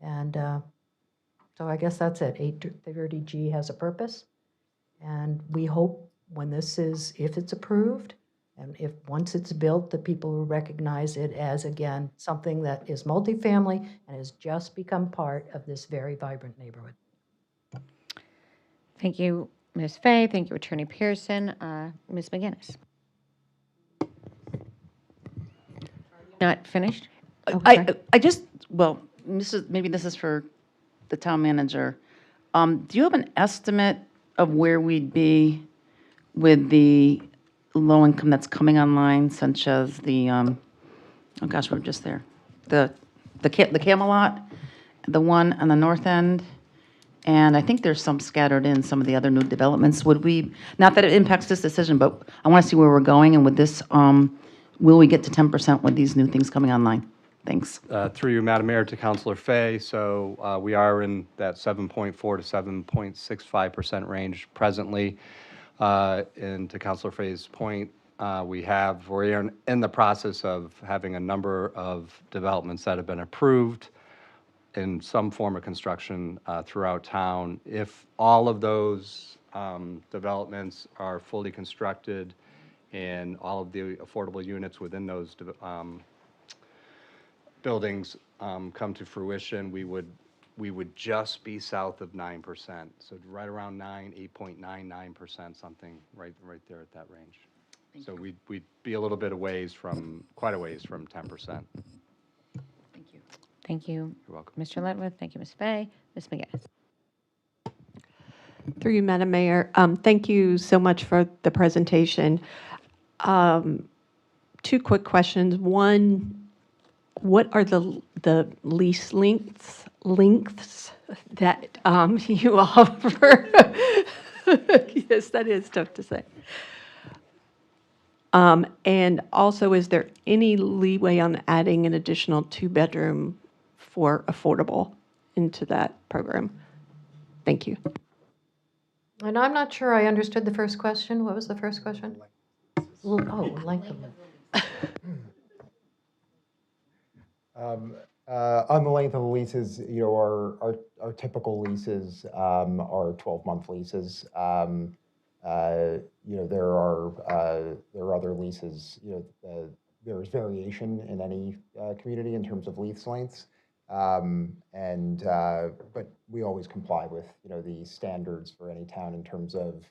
And so I guess that's it. 8-30G has a purpose. And we hope if it's approved, and once it's built, that people will recognize it as, again, something that is multifamily and has just become part of this very vibrant neighborhood. Thank you, Ms. Fay. Thank you, Attorney Pearson. Ms. McGinnis. Not finished? I just, maybe this is for the town manager. Do you have an estimate of where we'd be with the low income that's coming online, such as the, we're just there. The Camelot, the one on the north end, and I think there's some scattered in some of the other new developments. Would we, not that it impacts this decision, but I want to see where we're going, and with this, will we get to 10% with these new things coming online? Thanks. Through you, Madam Mayor, to Councilor Fay. So we are in that 7.4 to 7.65% range presently. And to Councilor Fay's point, we're in the process of having a number of developments that have been approved in some form of construction throughout town. If all of those developments are fully constructed and all of the affordable units within those buildings come to fruition, we would we would just be south of 9%. So right around 8.99%, something right there at that range. So we'd be a little bit quite a ways from 10%. Thank you. Thank you. You're welcome. Mr. Letwith, thank you, Ms. Fay. Ms. McGinnis. Through you, Madam Mayor. Thank you so much for the presentation. Two quick questions. One, what are the lease lengths that you offer? Yes, that is tough to say. And also, is there any leeway on adding an additional 2-bedroom for affordable into that program? Thank you. And I'm not sure I understood the first question. What was the first question? Oh, length of lease. On the length of the leases, our typical leases are 12-month leases. There are other leases. There is variation in any community in terms of lease lengths, but we always comply with the standards for any town in terms of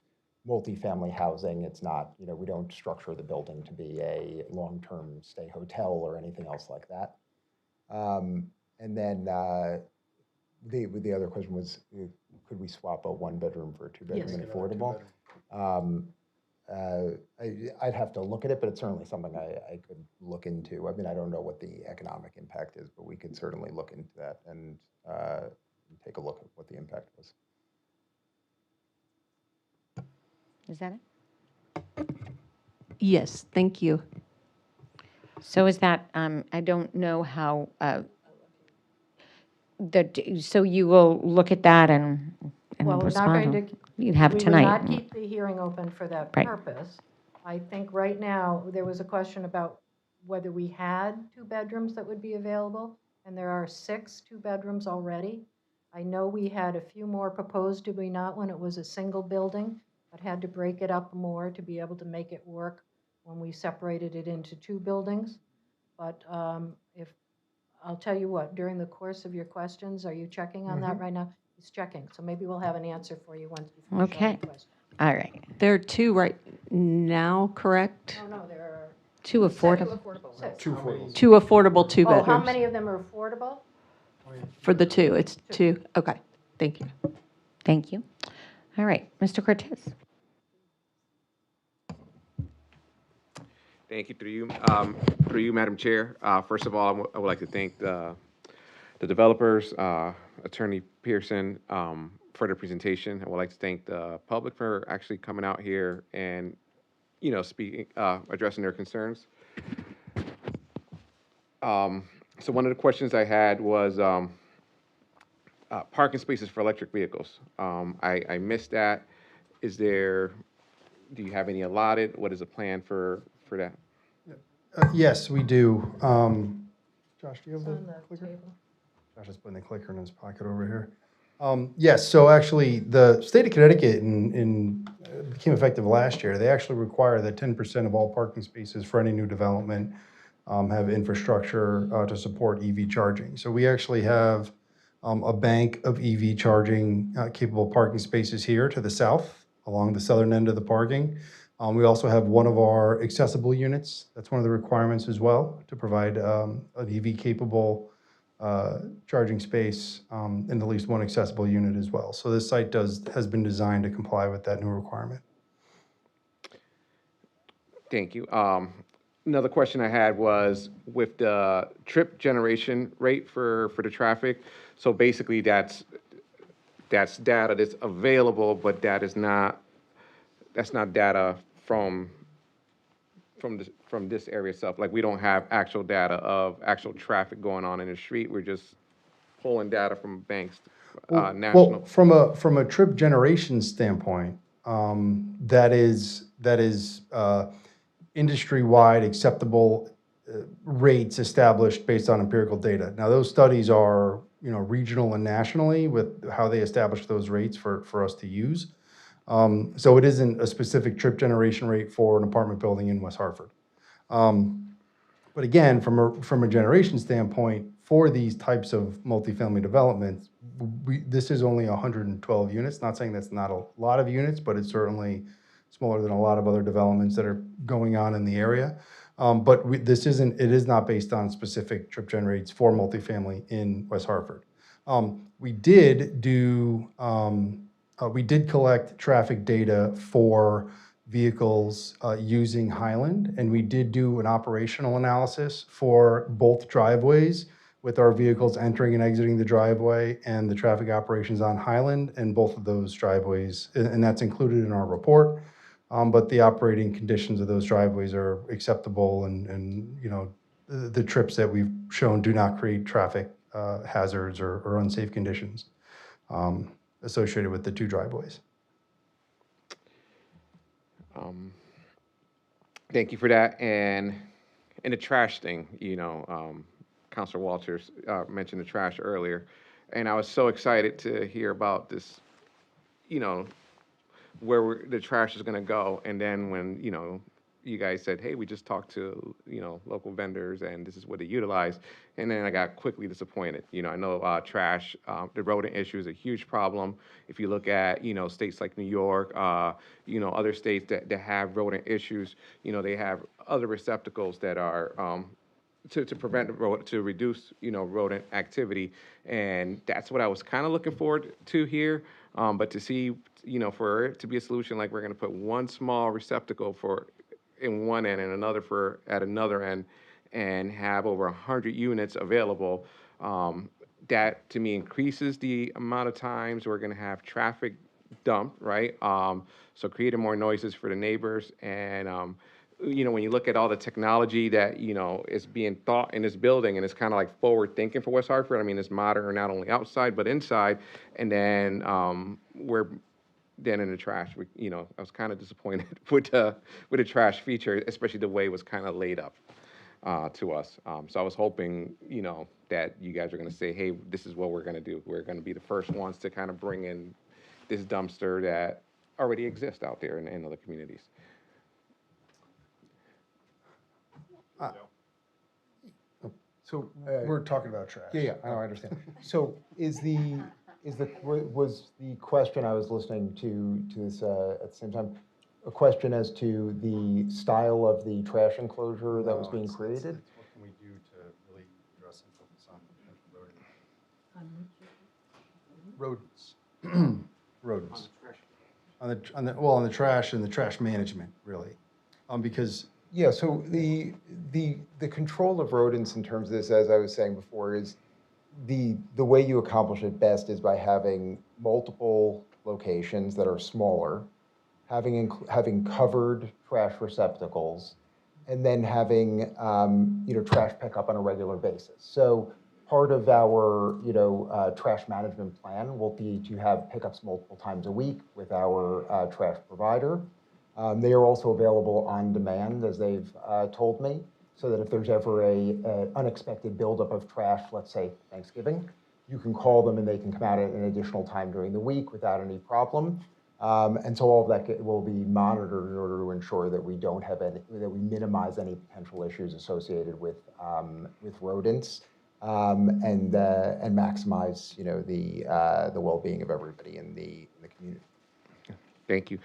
multifamily housing. It's not we don't structure the building to be a long-term stay hotel or anything else like that. And then the other question was, could we swap a 1-bedroom for a 2-bedroom Yes. and affordable? I'd have to look at it, but it's certainly something I could look into. I mean, I don't know what the economic impact is, but we could certainly look into that and take a look at what the impact was. Is that it? Yes, thank you. So is that, I don't know how, so you will look at that and Well, we're not respond? going to. You'd have We tonight. will not keep the hearing open for that Right. purpose. I think right now, there was a question about whether we had 2 bedrooms that would be available, and there are 6 2-bedrooms already. I know we had a few more proposed, did we not, when it was a single building, but had to break it up more to be able to make it work when we separated it into 2 buildings. But I'll tell you what, during the course of your questions, are you checking on that right now? He's checking, so maybe we'll have an answer for you once we finish all Okay. the questions. All right. There are 2 right now, correct? No, there are 2 affordable. 6. 2 affordable. 2 affordable 2-bedrooms. Oh, how many of them are affordable? For the 2, it's 2. Okay, thank you. Thank you. All right, Mr. Cortez. Thank you. Through you, Madam Chair. First of all, I would like to thank the developers, Attorney Pearson, for the presentation. I would like to thank the public for actually coming out here and, speaking, addressing their concerns. So one of the questions I had was parking spaces for electric vehicles. I missed that. Do you have any allotted? What is the plan for that? Yes, we do. Josh, do you have the On the clicker? table. Josh is putting the clicker in his pocket over here. Yes, so actually, the state of Connecticut became effective last year. They actually require that 10% of all parking spaces for any new development have infrastructure to support EV charging. So we actually have a bank of EV charging capable parking spaces here to the south along the southern end of the parking. We also have one of our accessible units. That's one of the requirements as well, to provide an EV-capable charging space and at least one accessible unit as well. So this site has been designed to comply with that new requirement. Thank you. Another question I had was with the trip generation rate for the traffic. So basically, that's data that's available, but that's not data from this area itself. Like, we don't have actual data of actual traffic going on in the street. We're just pulling data from banks, national. Well, from a trip generation standpoint, that is industry-wide acceptable rates established based on empirical data. Now, those studies are regional and nationally with how they establish those rates for us to use. So it isn't a specific trip generation rate for an apartment building in West Hartford. But again, from a generation standpoint, for these types of multifamily developments, this is only 112 units. Not saying that's not a lot of units, but it's certainly smaller than a lot of other developments that are going on in the area. But this isn't, it is not based on specific trip gen rates for multifamily in West Hartford. We did collect traffic data for vehicles using Highland, and we did do an operational analysis for both driveways with our vehicles entering and exiting the driveway and the traffic operations on Highland and both of those driveways, and that's included in our report. But the operating conditions of those driveways are acceptable, and you know, the trips that we've shown do not create traffic hazards or unsafe conditions associated with the two driveways. Thank you for that. And the trash thing, you know, Councilor Walters mentioned the trash earlier, and I was so excited to hear about this, you know, where the trash is going to go. And then when, you know, you guys said, hey, we just talked to, you know, local vendors and this is what they utilize. And then I got quickly disappointed. You know, I know trash, the rodent issue is a huge problem. If you look at, you know, states like New York, you know, other states that have rodent issues, you know, they have other receptacles that are to prevent, to reduce, you know, rodent activity. And that's what I was kind of looking forward to here. But to see, you know, for it to be a solution, like we're going to put one small receptacle for in one end and another for at another end, and have over 100 units available, that to me increases the amount of times we're going to have traffic dump, right? So creating more noises for the neighbors. And you know, when you look at all the technology that, you know, is being thought in this building, and it's kind of like forward thinking for West Hartford. I mean, it's modern not only outside but inside. And then we're then in the trash, you know, I was kind of disappointed with the trash feature, especially the way it was kind of laid up to us. So I was hoping, you know, that you guys are going to say, hey, this is what we're going to do. We're going to be the first ones to kind of bring in this dumpster that already exists out there in other communities. So We're talking about trash. Yeah, I understand. So was the question I was listening to this at the same time, a question as to the style of the trash enclosure that was being created? What can we do to really address and focus on rodents? Rodents. On the trash and the trash management, really, because. Yeah, so the control of rodents in terms of this, as I was saying before, is the way you accomplish it best is by having multiple locations that are smaller, having covered trash receptacles, and then having you know, trash pickup on a regular basis. So part of our, you know, trash management plan will be to have pickups multiple times a week with our trash provider. They are also available on demand, as they've told me, so that if there's ever an unexpected buildup of trash, let's say Thanksgiving, you can call them and they can come out at an additional time during the week without any problem. And so all of that will be monitored in order to ensure that we don't have that we minimize any potential issues associated with rodents, and maximize, you know, the well-being of everybody in the community. Thank you.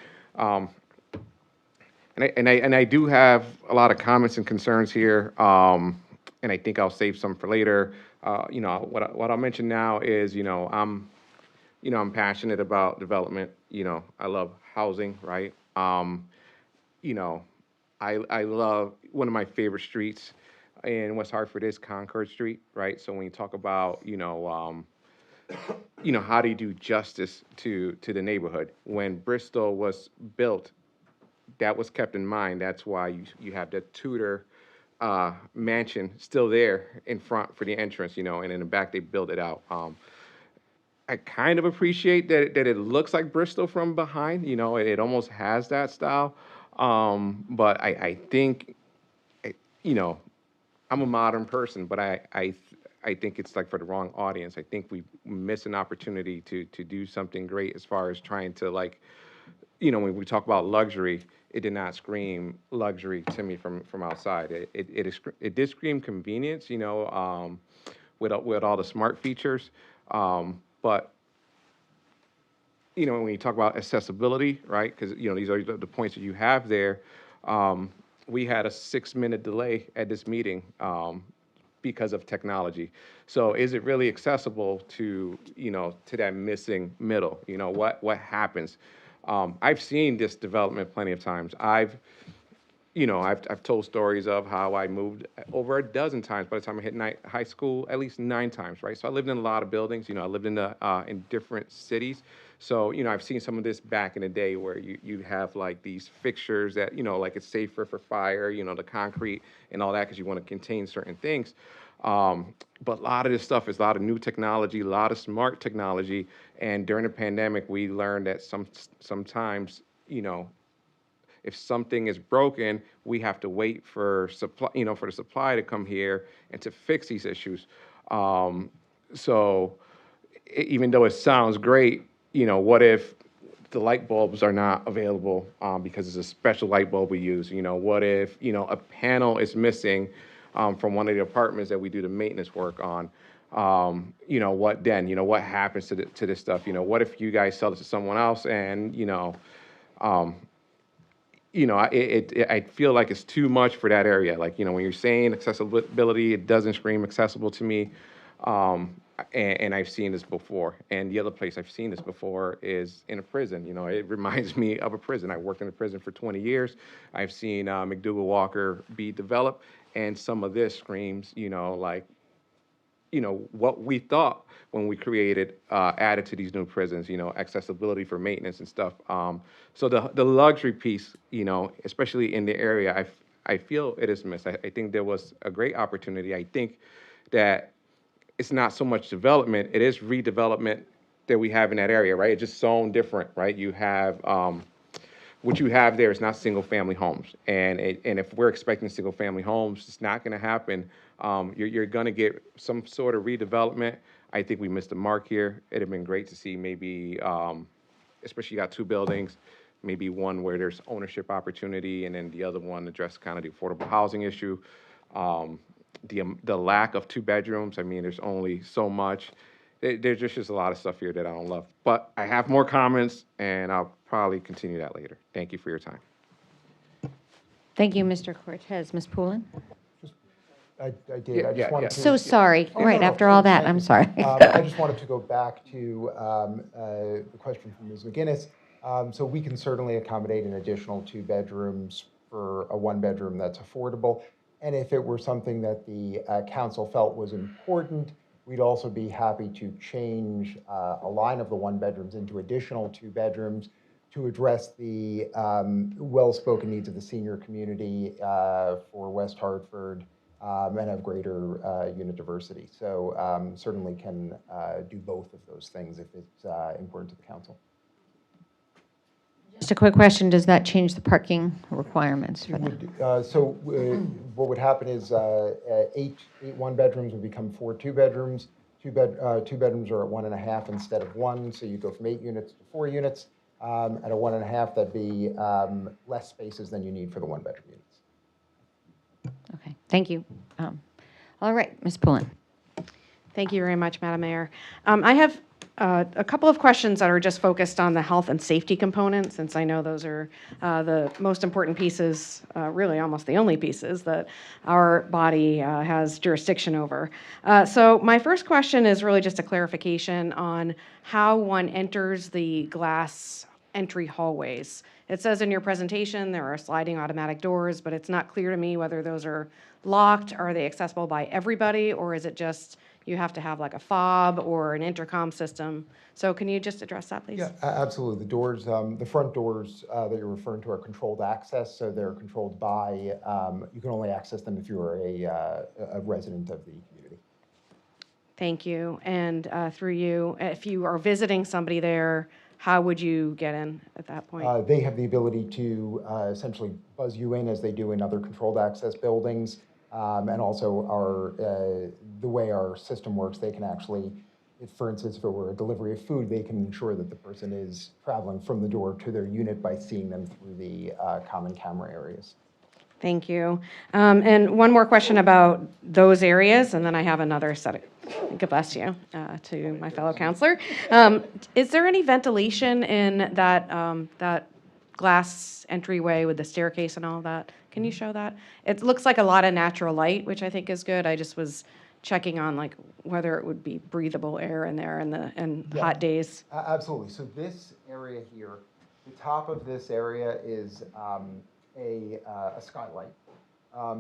And I do have a lot of comments and concerns here, and I think I'll save some for later. You know, what I'll mention now is, you know, I'm passionate about development. You know, I love housing, right? You know, I love, one of my favorite streets in West Hartford is Concord Street, right? So when you talk about, you know, how do you do justice to the neighborhood? When Bristol was built, that was kept in mind. That's why you have that Tudor mansion still there in front for the entrance, you know, and in the back they built it out. I kind of appreciate that it looks like Bristol from behind, you know, it almost has that style. But I think, you know, I'm a modern person, but I think it's like for the wrong audience. I think we miss an opportunity to do something great as far as trying to, like, you know, when we talk about luxury, it did not scream luxury to me from outside. It did scream convenience, you know, with all the smart features. But But when you talk about accessibility, right? Because these are the points that you have there. We had a 6-minute delay at this meeting because of technology. So is it really accessible to to that missing middle? What happens? I've seen this development plenty of times. I've told stories of how I moved over a dozen times by the time I hit high school, at least 9 times, right? So I lived in a lot of buildings. I lived in different cities. So, I've seen some of this back in the day where you have like these fixtures that, like it's safer for fire, the concrete and all that because you want to contain certain things. But a lot of this stuff is a lot of new technology, a lot of smart technology. And during the pandemic, we learned that sometimes, if something is broken, we have to wait for supply, for the supply to come here and to fix these issues. So even though it sounds great, what if the light bulbs are not available because it's a special light bulb we use? What if, a panel is missing from one of the apartments that we do the maintenance work on? What then? What happens to this stuff? What if you guys sell it to someone else and, I feel like it's too much for that area. Like, when you're saying accessibility, it doesn't scream accessible to me. And I've seen this before. And the other place I've seen this before is in a prison. It reminds me of a prison. I worked in a prison for 20 years. I've seen McDougal Walker be developed. And some of this screams, what we thought when we added to these new prisons, accessibility for maintenance and stuff. So the luxury piece, especially in the area, I feel it is missed. I think there was a great opportunity. I think that it's not so much development, it is redevelopment that we have in that area, right? It's just so different, right? You have, what you have there is not single-family homes. And if we're expecting single-family homes, it's not gonna happen. You're gonna get some sort of redevelopment. I think we missed the mark here. It'd have been great to see maybe, especially you got 2 buildings, maybe one where there's ownership opportunity and then the other one address kind of the affordable housing issue. The lack of 2 bedrooms, I mean, there's only so much. There's just a lot of stuff here that I don't love. But I have more comments, and I'll probably continue that later. Thank you for your time. Thank you, Mr. Cortez. Ms. Poulin? I did. I just wanted to. So sorry. Right, no, after all that, thank I'm you. sorry. I just wanted to go back to the question from Ms. McGinnis. So we can certainly accommodate an additional 2 bedrooms for a 1-bedroom that's affordable. And if it were something that the council felt was important, we'd also be happy to change a line of the 1 bedrooms into additional 2 bedrooms to address the well-spoken needs of the senior community for West Hartford and have greater unit diversity. So certainly can do both of those things if it's important to the council. Just a quick question, does that change the parking requirements for them? What would happen is 8 1-bedrooms would become 4 2-bedrooms. 2 bedrooms are at 1.5 instead of 1, so you go from 8 units to 4 units. At a 1.5, that'd be less spaces than you need for the 1-bedroom units. Okay, thank you. All right, Ms. Poulin. Thank you very much, Madam Mayor. I have a couple of questions that are just focused on the health and safety component, since I know those are the most important pieces, really almost the only pieces that our body has jurisdiction over. So my first question is really just a clarification on how one enters the glass entry hallways. It says in your presentation there are sliding automatic doors, but it's not clear to me whether those are locked. Are they accessible by everybody, or is it just you have to have like a fob or an intercom system? So can you just address that, please? Yeah, absolutely. The doors, the front doors that you're referring to are controlled access, so they're controlled by, you can only access them if you're a resident of the community. Thank you. And through you, if you are visiting somebody there, how would you get in at that point? They have the ability to essentially buzz you in as they do in other controlled access buildings. And also the way our system works, they can actually, for instance, if it were a delivery of food, they can ensure that the person is traveling from the door to their unit by seeing them through the common camera areas. Thank you. And one more question about those areas, and then I have another set of, God bless you, to my fellow counselor. Is there any ventilation in that glass entryway with the staircase and all of that? Can you show that? It looks like a lot of natural light, which I think is good. I just was checking on like whether it would be breathable air in there in Yeah. hot days. Absolutely. So this area here, the top of this area is a skylight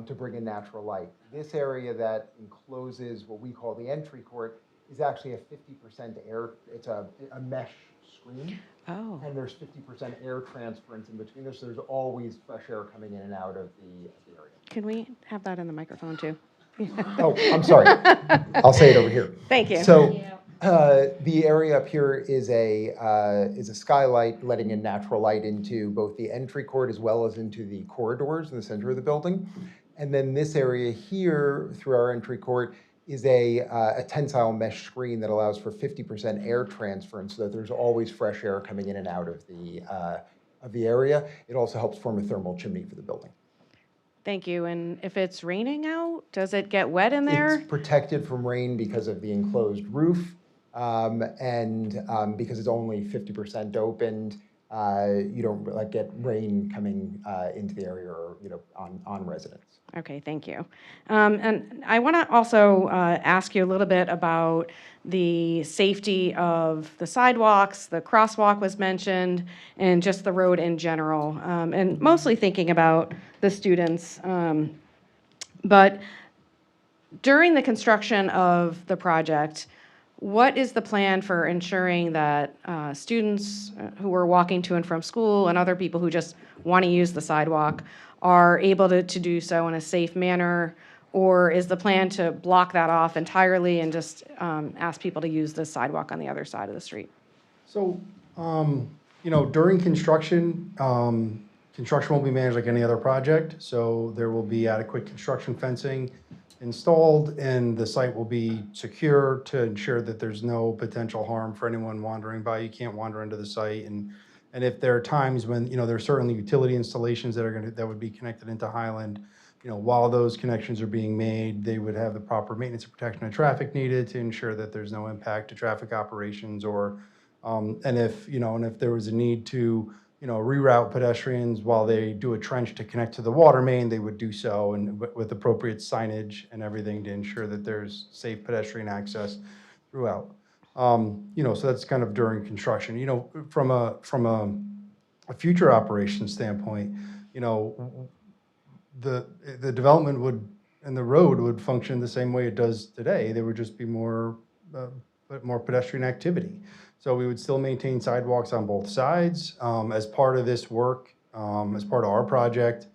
to bring in natural light. This area that encloses what we call the entry court is actually a 50% air, it's a mesh screen. Oh. And there's 50% air transference in between this. So there's always fresh air coming in and out of the area. Can we have that in the microphone too? Oh, I'm sorry. I'll say it over here. Thank you. So the area up here is a skylight letting in natural light into both the entry court as well as into the corridors in the center of the building. And then this area here through our entry court is a tensile mesh screen that allows for 50% air transference so that there's always fresh air coming in and out of the area. It also helps form a thermal chimney for the building. Thank you. And if it's raining out, does it get wet in there? It's protected from rain because of the enclosed roof, and because it's only 50% opened, you don't get rain coming into the area or on residents. Okay, thank you. And I want to also ask you a little bit about the safety of the sidewalks. The crosswalk was mentioned, and just the road in general, and mostly thinking about the students. But during the construction of the project, what is the plan for ensuring that students who are walking to and from school and other people who just want to use the sidewalk are able to do so in a safe manner? Or is the plan to block that off entirely and just ask people to use the sidewalk on the other side of the street? So, during construction, construction will be managed like any other project. So there will be adequate construction fencing installed, and the site will be secure to ensure that there's no potential harm for anyone wandering by. You can't wander into the site. And if there are times when, there are certainly utility installations that would be connected into Highland, while those connections are being made, they would have the proper maintenance and protection of traffic needed to ensure that there's no impact to traffic operations and if there was a need to, reroute pedestrians while they do a trench to connect to the water main, they would do so and with appropriate signage and everything to ensure that there's safe pedestrian access throughout. So that's kind of during construction. From a future operation standpoint, the development would and the road would function the same way it does today. There would just be more pedestrian activity. So we would still maintain sidewalks on both sides. As part of this work, as part of our project,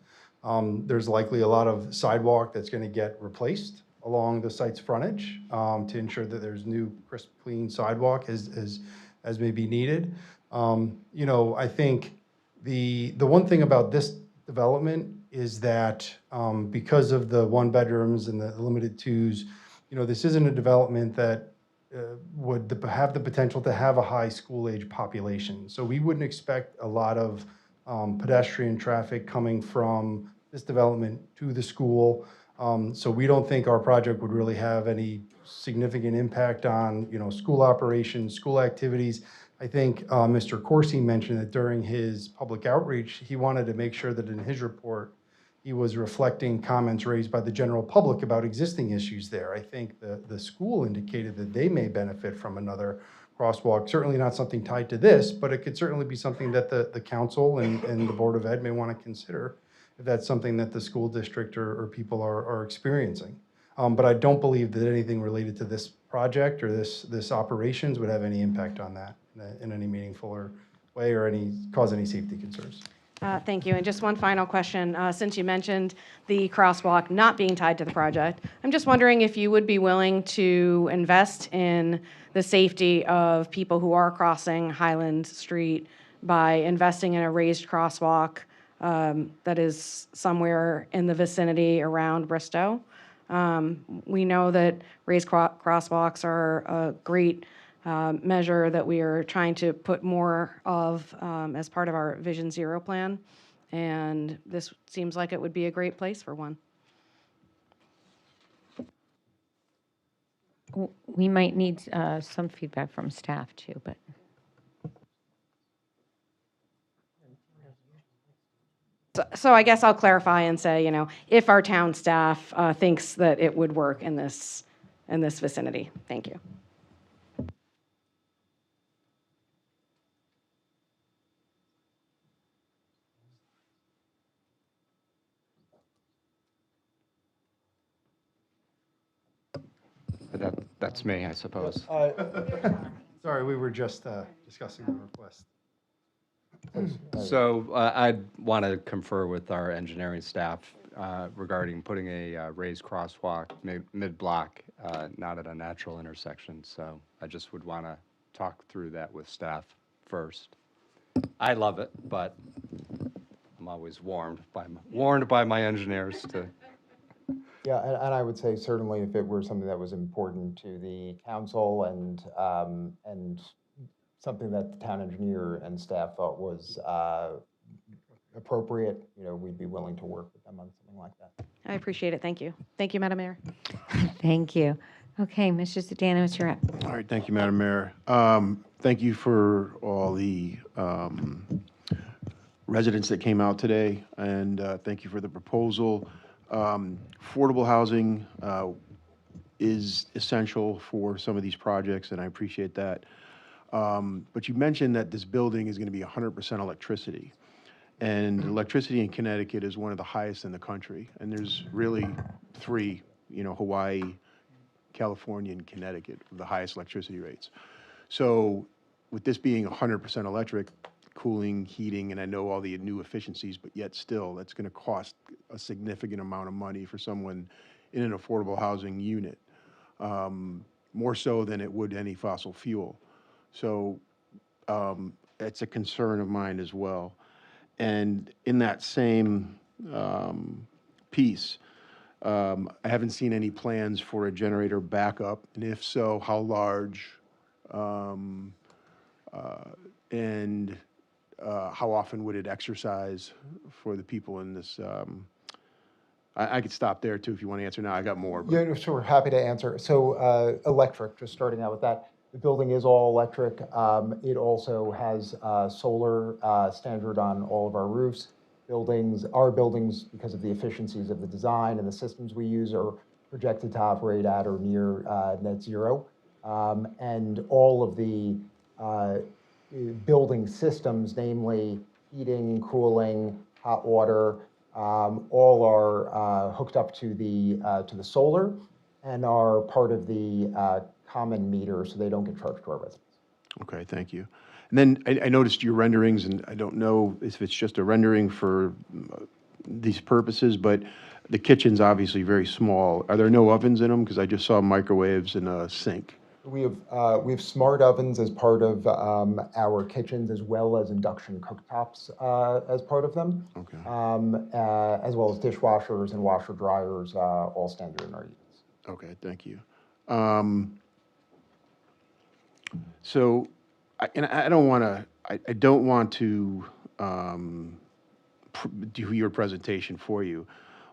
there's likely a lot of sidewalk that's going to get replaced along the site's frontage to ensure that there's new, crisp, clean sidewalk as may be needed. I think the one thing about this development is that because of the one bedrooms and the limited twos, this isn't a development that would have the potential to have a high school age population. So we wouldn't expect a lot of pedestrian traffic coming from this development to the school. So we don't think our project would really have any significant impact on, school operations, school activities. I think Mr. Corsi mentioned that during his public outreach, he wanted to make sure that in his report, he was reflecting comments raised by the general public about existing issues there. I think the school indicated that they may benefit from another crosswalk. Certainly not something tied to this, but it could certainly be something that the council and the Board of Ed may want to consider if that's something that the school district or people are experiencing. But I don't believe that anything related to this project or this operations would have any impact on that in any meaningful way or cause any safety concerns. Thank you. And just one final question. Since you mentioned the crosswalk not being tied to the project, I'm just wondering if you would be willing to invest in the safety of people who are crossing Highland Street by investing in a raised crosswalk that is somewhere in the vicinity around Bristow. We know that raised crosswalks are a great measure that we are trying to put more of as part of our Vision Zero plan. and this seems like it would be a great place for one. We might need some feedback from staff too, but. So I guess I'll clarify and say, if our town staff thinks that it would work in this vicinity. Thank you. That's me, I suppose. Sorry, we were just discussing the request. So I'd want to confer with our engineering staff regarding putting a raised crosswalk mid-block, not at a natural intersection. So I just would want to talk through that with staff first. I love it, but I'm always warned by my engineers to. Yeah, and I would say certainly if it were something that was important to the council and something that the town engineer and staff thought was appropriate, we'd be willing to work with them on something like that. I appreciate it. Thank you. Thank you, Madam Mayor. Thank you. Okay, Mr. Zadanovich, you're up. All right, thank you, Madam Mayor. Thank you for all the residents that came out today, and thank you for the proposal. Affordable housing is essential for some of these projects, and I appreciate that. But you mentioned that this building is going to be 100% electricity. And electricity in Connecticut is one of the highest in the country. And there's really three, Hawaii, California, and Connecticut, with the highest electricity rates. So with this being 100% electric, cooling, heating, and I know all the new efficiencies, but yet still, that's going to cost a significant amount of money for someone in an affordable housing unit, more so than it would any fossil fuel. So it's a concern of mine as well. And in that same piece, I haven't seen any plans for a generator backup, and if so, how large, and how often would it exercise for the people in this? I could stop there too if you want to answer now. I got more. But. Yeah, sure, happy to answer. So electric, just starting out with that. The building is all electric. It also has solar standard on all of our roofs. Our buildings, because of the efficiencies of the design and the systems we use, are projected to operate at or near net zero. And all of the building systems, namely heating, cooling, hot water, all are hooked up to the solar and are part of the common meter, so they don't get charged to our residents. Okay, thank you. And then I noticed your renderings, and I don't know if it's just a rendering for these purposes, but the kitchen's obviously very small. Are there no ovens in them? Because I just saw microwaves and a sink. We have smart ovens as part of our kitchens, as well as induction cooktops as part of them. Okay. As well as dishwashers and washer dryers, all standard in our units. Okay, thank you. So, I don't want to do your presentation for you,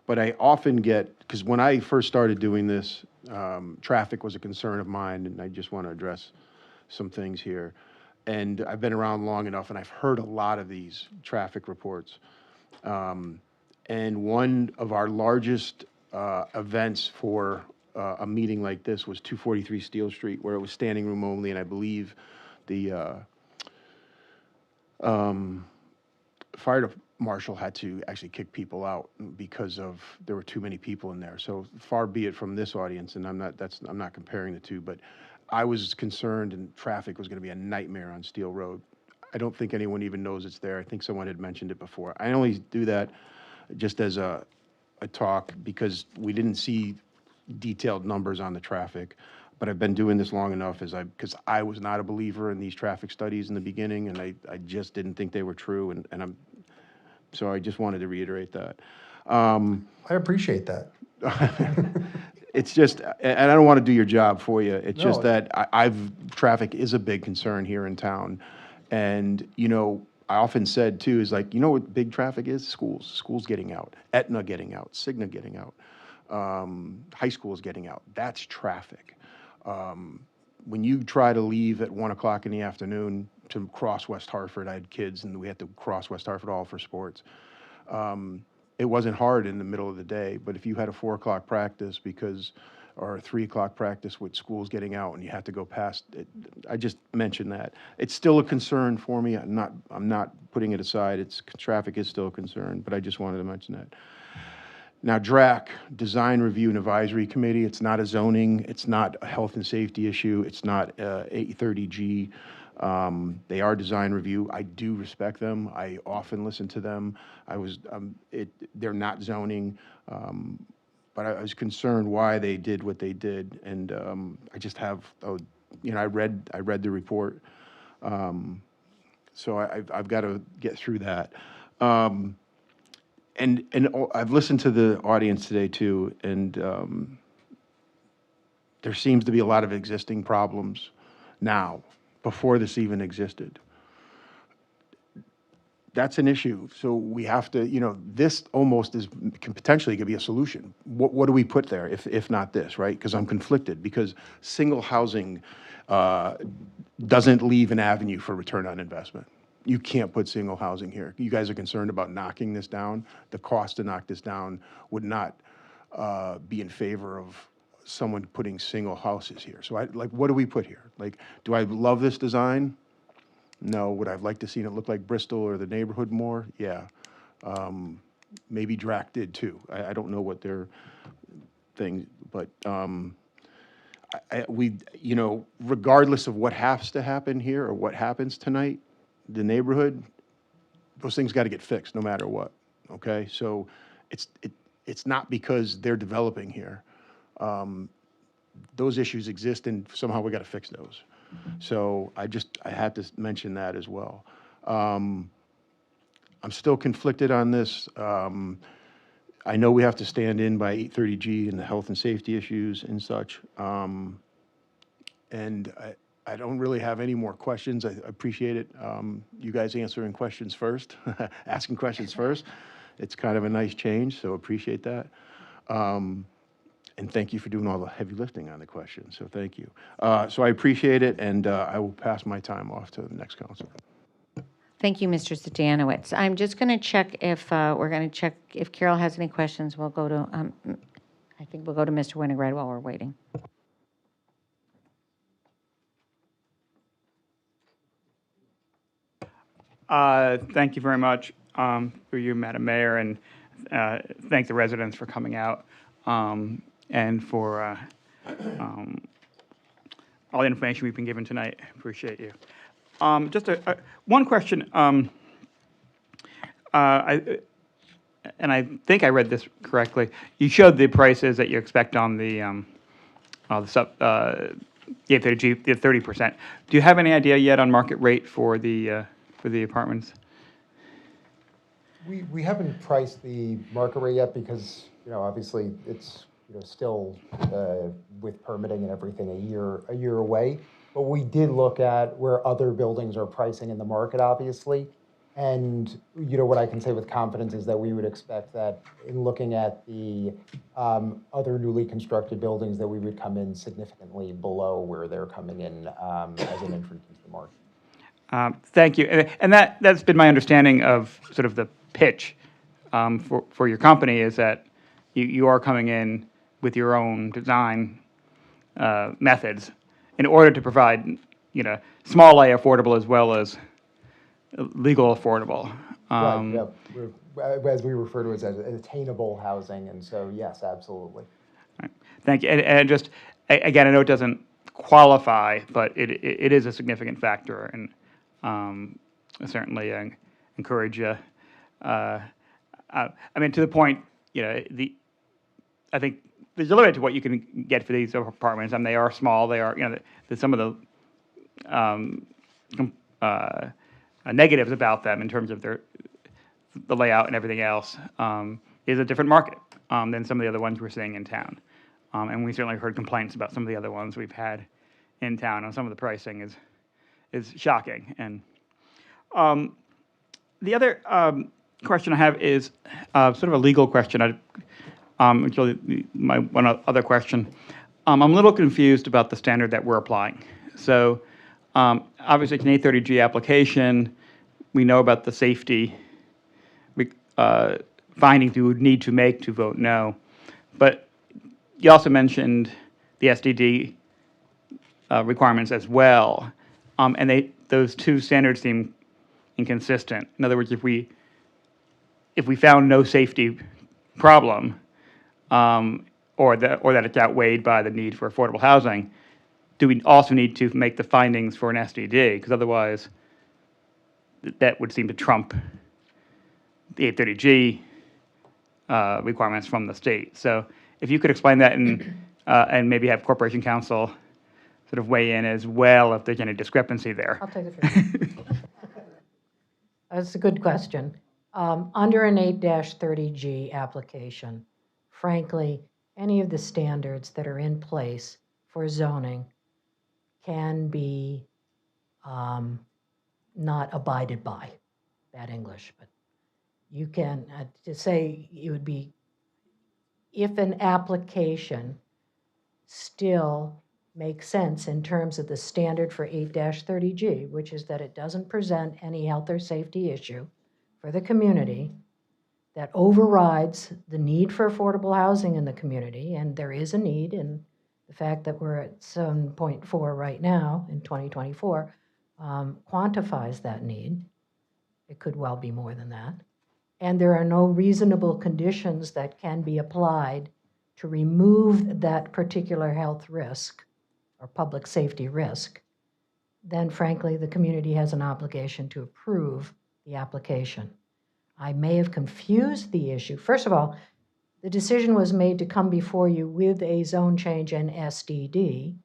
but I often get, because when I first started doing this, traffic was a concern of mine, and I just want to address some things here. And I've been around long enough, and I've heard a lot of these traffic reports. And one of our largest events for a meeting like this was 243 Steel Street, where it was standing room only, and I believe the fire marshal had to actually kick people out because there were too many people in there. So far be it from this audience, and I'm not comparing the two, but I was concerned, and traffic was going to be a nightmare on Steel Road. I don't think anyone even knows it's there. I think someone had mentioned it before. I only do that just as a talk because we didn't see detailed numbers on the traffic. But I've been doing this long enough because I was not a believer in these traffic studies in the beginning, and I just didn't think they were true, and so I just wanted to reiterate that. I appreciate that. It's just, and I don't want to do your job for you. It's No. just that traffic is a big concern here in town, and I often said too, is like, you know what big traffic is? Schools getting out, Aetna getting out, Cigna getting out, high schools getting out. That's traffic. When you try to leave at 1 o'clock in the afternoon to cross West Hartford, I had kids and we had to cross West Hartford all for sports. It wasn't hard in the middle of the day, but if you had a 4 o'clock practice or a 3 o'clock practice with schools getting out and you had to go past it, I just mentioned that. It's still a concern for me. I'm not putting it aside. Traffic is still a concern, but I just wanted to mention that. Now, DRAC, Design Review and Advisory Committee, it's not a zoning, it's not a health and safety issue, it's not 830G. They are design review. I do respect them. I often listen to them. They're not zoning, but I was concerned why they did what they did, and I just have, I read the report, so I've got to get through that. And I've listened to the audience today too, and there seems to be a lot of existing problems now, before this even existed. That's an issue. So we have to, this almost can potentially be a solution. What do we put there if not this, right? Because I'm conflicted, because single housing doesn't leave an avenue for return on investment. You can't put single housing here. You guys are concerned about knocking this down. The cost to knock this down would not be in favor of someone putting single houses here. So what do we put here? Do I love this design? No. Would I have liked to seen it look like Bristol or the neighborhood more? Yeah. Maybe DRAC did too. I don't know what their thing, but regardless of what has to happen here or what happens tonight, the neighborhood, those things got to get fixed no matter what. Okay, so it's not because they're developing here. Those issues exist, and somehow we got to fix those. So I had to mention that as well. I'm still conflicted on this. I know we have to stand in by 830G and the health and safety issues and such. And I don't really have any more questions. I appreciate it. You guys answering questions first, asking questions first. It's kind of a nice change, so appreciate that. And thank you for doing all the heavy lifting on the questions, so thank you. So I appreciate it, and I will pass my time off to the next councilor. Thank you, Mr. Zdanowitz. I'm just going to check if if Carol has any questions. We'll go to, I think we'll go to Mr. Winograd while we're waiting. Thank you very much for you, Madam Mayor, and thank the residents for coming out and for all the information we've been given tonight. Appreciate you. Just one question. And I think I read this correctly. You showed the prices that you expect on the 830G, the 30%. Do you have any idea yet on market rate for the apartments? We haven't priced the market rate yet because, obviously it's, still with permitting and everything a year away. But we did look at where other buildings are pricing in the market, obviously. And, what I can say with confidence is that we would expect that in looking at the other newly constructed buildings, that we would come in significantly below where they're coming in as an entrance into the market. Thank you. And that's been my understanding of sort of the pitch for your company, is that you are coming in with your own design methods in order to provide, small A affordable as well as legal affordable. Right, yeah. As we refer to it as attainable housing, and so yes, absolutely. Right. Thank you. And just, again, I know it doesn't qualify, but it is a significant factor, and I certainly encourage you. I mean, to the point, I think there's a limit to what you can get for these apartments. I mean, they are small. They are, some of the negatives about them in terms of the layout and everything else is a different market than some of the other ones we're seeing in town. And we certainly heard complaints about some of the other ones we've had in town, and some of the pricing is shocking. And The other question I have is sort of a legal question. Actually, my one other question. I'm a little confused about the standard that we're applying. So obviously, it's an 830G application. We know about the safety findings we would need to make to vote no. But you also mentioned the SDD requirements as well. And those two standards seem inconsistent. In other words, if we found no safety problem, or that it's outweighed by the need for affordable housing, do we also need to make the findings for an SDD? Because otherwise, that would seem to trump the 830G requirements from the state. So if you could explain that and maybe have Corporation Counsel sort of weigh in as well if there's any discrepancy there. I'll take it from you. That's a good question. Under an 8-30G application, frankly, any of the standards that are in place for zoning can be not abided by. Bad English, but you can, to say it would be, if an application still makes sense in terms of the standard for 8-30G, which is that it doesn't present any health or safety issue for the community that overrides the need for affordable housing in the community, and there is a need, and the fact that we're at 7.4 right now in 2024 quantifies that need. It could well be more than that. And there are no reasonable conditions that can be applied to remove that particular health risk or public safety risk, then frankly, the community has an obligation to approve the application. I may have confused the issue. First of all, the decision was made to come before you with a zone change and SDD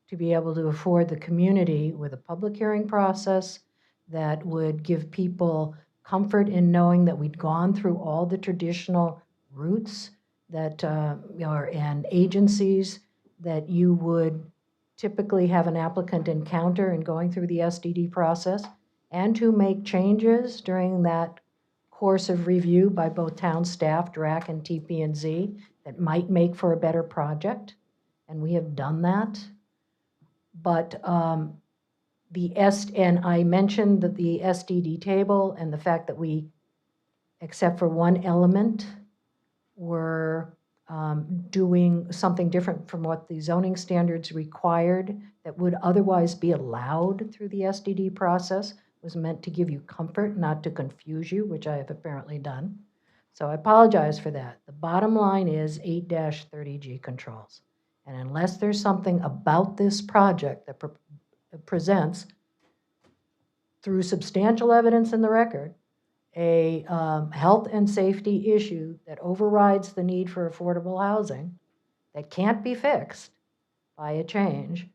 to be able to afford the community with a public hearing process that would give people comfort in knowing that we'd gone through all the traditional routes that and agencies that you would typically have an applicant encounter in going through the SDD process, and to make changes during that course of review by both town staff, DRAC and TP&Z, that might make for a better project, and we have done that. But and I mentioned that the SDD table and the fact that we, except for one element, were doing something different from what the zoning standards required that would otherwise be allowed through the SDD process, was meant to give you comfort, not to confuse you, which I have apparently done. So I apologize for that. The bottom line is 8-30G controls. And unless there's something about this project that presents, through substantial evidence in the record, a health and safety issue that overrides the need for affordable housing that can't be fixed by a change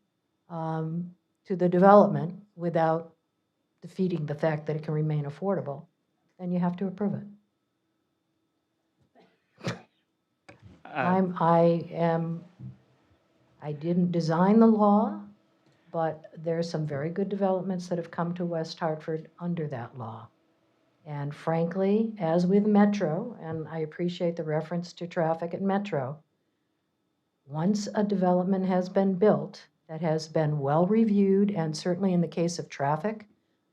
to the development without defeating the fact that it can remain affordable, then you have to approve it. I didn't design the law, but there's some very good developments that have come to West Hartford under that law. And frankly, as with Metro, and I appreciate the reference to traffic at Metro, once a development has been built that has been well reviewed, and certainly in the case of traffic,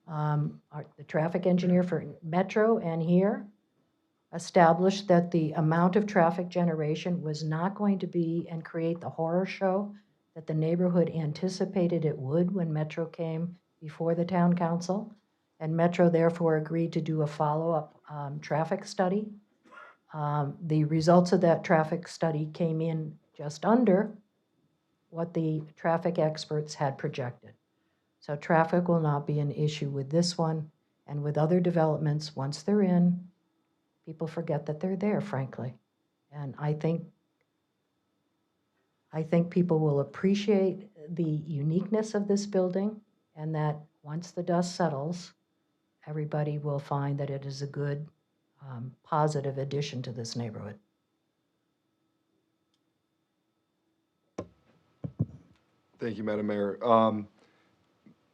the traffic engineer for Metro and here established that the amount of traffic generation was not going to be and create the horror show that the neighborhood anticipated it would when Metro came before the town council. And Metro therefore agreed to do a follow-up traffic study. The results of that traffic study came in just under what the traffic experts had projected. So traffic will not be an issue with this one, and with other developments, once they're in, people forget that they're there, frankly. And I think people will appreciate the uniqueness of this building, and that once the dust settles, everybody will find that it is a good, positive addition to this neighborhood. Thank you, Madam Mayor.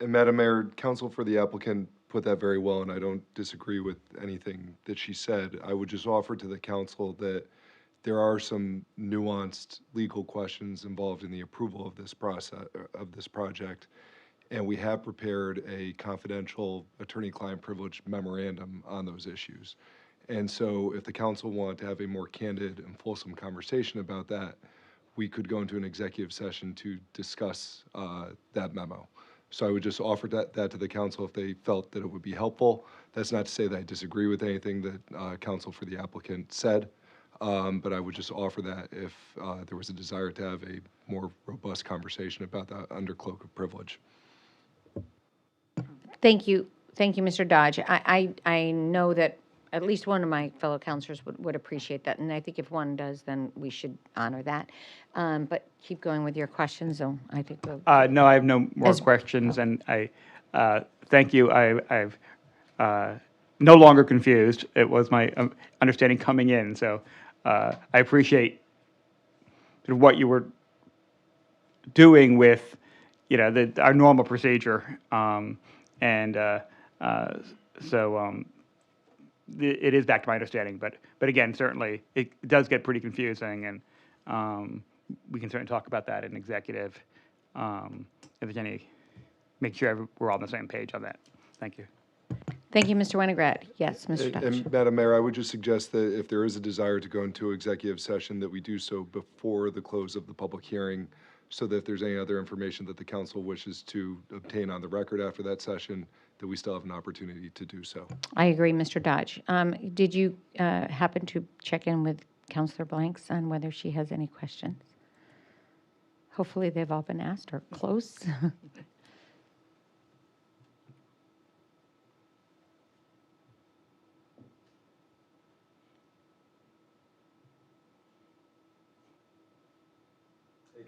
And Madam Mayor, counsel for the applicant put that very well, and I don't disagree with anything that she said. I would just offer to the council that there are some nuanced legal questions involved in the approval of this process, of this project. And we have prepared a confidential attorney-client privilege memorandum on those issues. And so if the council wanted to have a more candid and fulsome conversation about that, we could go into an executive session to discuss that memo. So I would just offer that to the council if they felt that it would be helpful. That's not to say that I disagree with anything that counsel for the applicant said, but I would just offer that if there was a desire to have a more robust conversation about that under cloak of privilege. Thank you, Mr. Dodge. I know that at least one of my fellow counselors would appreciate that, and I think if one does, then we should honor that. But keep going with your questions, so I think we'll. No, I have no more questions, and I thank you. I've no longer confused. It was my understanding coming in, so I appreciate sort of what you were doing with, our normal procedure, it is back to my understanding. But again, certainly it does get pretty confusing, and we can certainly talk about that in executive. If there's any, make sure we're all on the same page on that. Thank you. Thank you, Mr. Winograd. Yes, Mr. Dodge. And Madam Mayor, I would just suggest that if there is a desire to go into executive session, that we do so before the close of the public hearing, so that if there's any other information that the council wishes to obtain on the record after that session, that we still have an opportunity to do so. I agree, Mr. Dodge. Did you happen to check in with Councilor Blanks on whether she has any questions? Hopefully they've all been asked or close. Hey,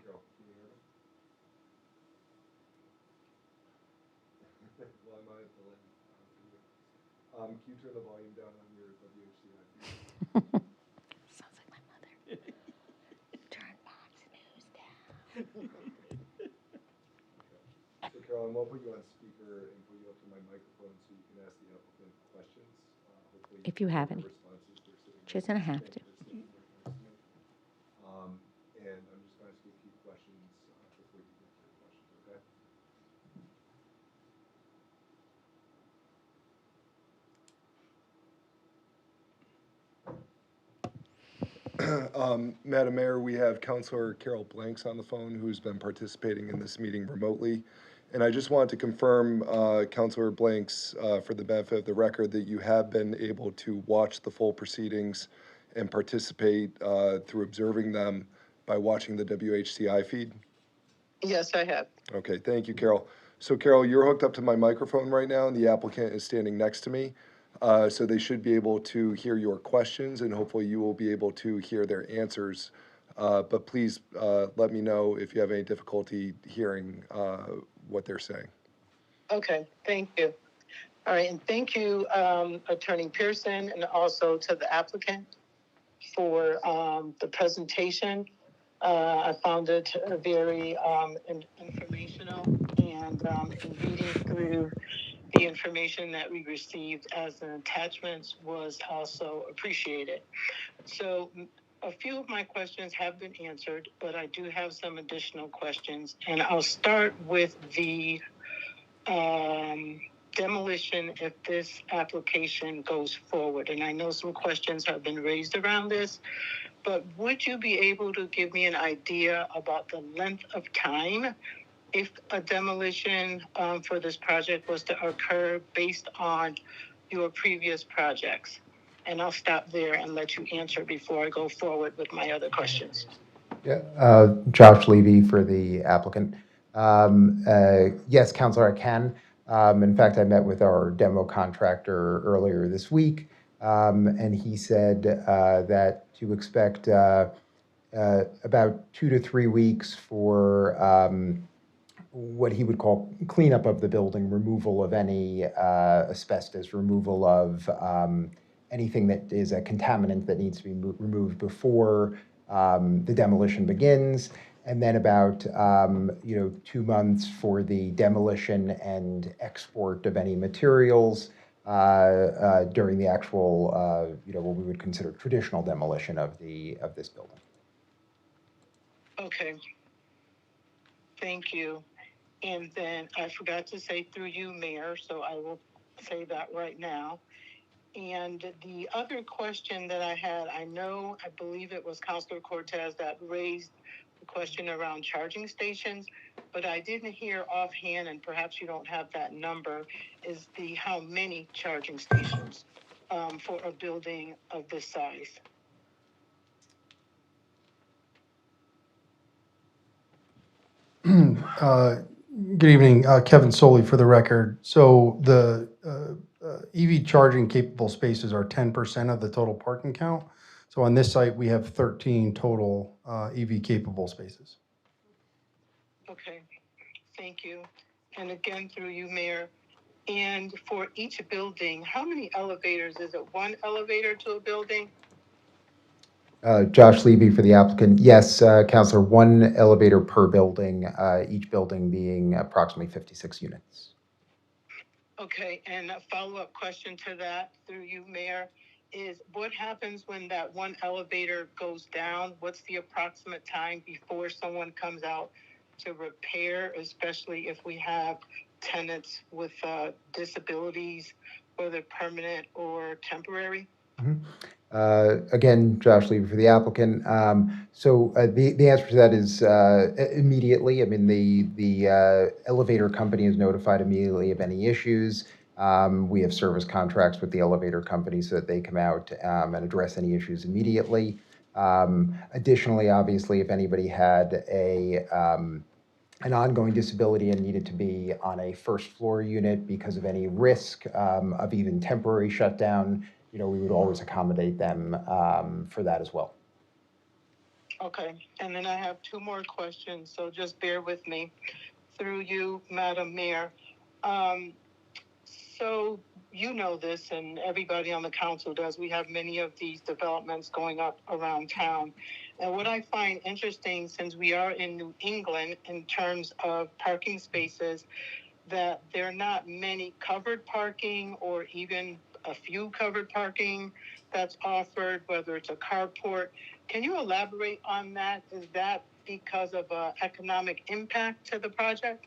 Carol, can you hear me? Well, I might have to let you. Can you turn the volume down on your WHCI? Sounds like my mother. Turn Fox News down. So Carol, I'm going to put you on speaker and put you up to my microphone so you can ask the applicant questions. Hopefully If you have any. responses. They're sitting She doesn't have to. And I'm just going to ask you a few questions before you get to your questions, okay? Madam Mayor, we have Councilor Carol Blanks on the phone, who's been participating in this meeting remotely. And I just wanted to confirm, Councilor Blanks, for the benefit of the record, that you have been able to watch the full proceedings and participate through observing them by watching the WHCI feed? Yes, I have. Okay, thank you, Carol. So Carol, you're hooked up to my microphone right now, and the applicant is standing next to me. So they should be able to hear your questions, and hopefully you will be able to hear their answers. But please let me know if you have any difficulty hearing what they're saying. Okay, thank you. All right, and thank you, Attorney Pearson, and also to the applicant for the presentation. I found it very informational, and in reading through the information that we received as an attachments was also appreciated. So a few of my questions have been answered, but I do have some additional questions, and I'll start with the demolition if this application goes forward. And I know some questions have been raised around this, but would you be able to give me an idea about the length of time if a demolition for this project was to occur based on your previous projects? And I'll stop there and let you answer before I go forward with my other questions. Yeah, Josh Levy for the applicant. Yes, Councilor, I can. In fact, I met with our demo contractor earlier this week, and he said that to expect about 2 to 3 weeks for what he would call cleanup of the building, removal of any asbestos, removal of anything that is a contaminant that needs to be removed before the demolition begins. and then about 2 months for the demolition and export of any materials during the actual what we would consider traditional demolition of this building. Okay. Thank you. And then I forgot to say through you, Mayor, so I will say that right now. And the other question that I had, I believe it was Councilor Cortez that raised the question around charging stations, but I didn't hear offhand, and perhaps you don't have that number, is how many charging stations for a building of this size? Good evening, Kevin Soley for the record. So the EV charging capable spaces are 10% of the total parking count. So on this site, we have 13 total EV capable spaces. Okay, thank you. And again, through you, Mayor. And for each building, how many elevators? Is it one elevator to a building? Josh Levy for the applicant. Yes, Councilor, one elevator per building, each building being approximately 56 units. Okay, and a follow-up question to that through you, Mayor, is what happens when that one elevator goes down? What's the approximate time before someone comes out to repair, especially if we have tenants with disabilities, whether permanent or temporary? Again, Josh Levy for the applicant. The answer to that is immediately. I mean, the elevator company is notified immediately of any issues. We have service contracts with the elevator company so that they come out and address any issues immediately. Additionally, obviously, if anybody had an ongoing disability and needed to be on a first floor unit because of any risk of even temporary shutdown, we would always accommodate them for that as well. Okay, and then I have two more questions, so just bear with me. Through you, Madam Mayor. So you know this, and everybody on the council does. We have many of these developments going up around town. And what I find interesting, since we are in New England in terms of parking spaces, that there are not many covered parking or even a few covered parking that's offered, whether it's a carport. Can you elaborate on that? Is that because of economic impact to the project?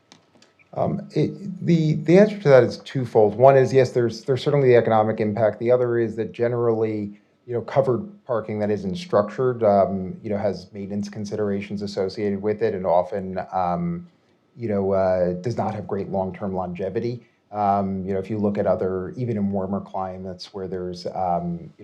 The answer to that is twofold. One is, yes, there's certainly the economic impact. The other is that generally, covered parking that isn't structured, has maintenance considerations associated with it, and often, does not have great long-term longevity. If you look at other, even in warmer climates where there's,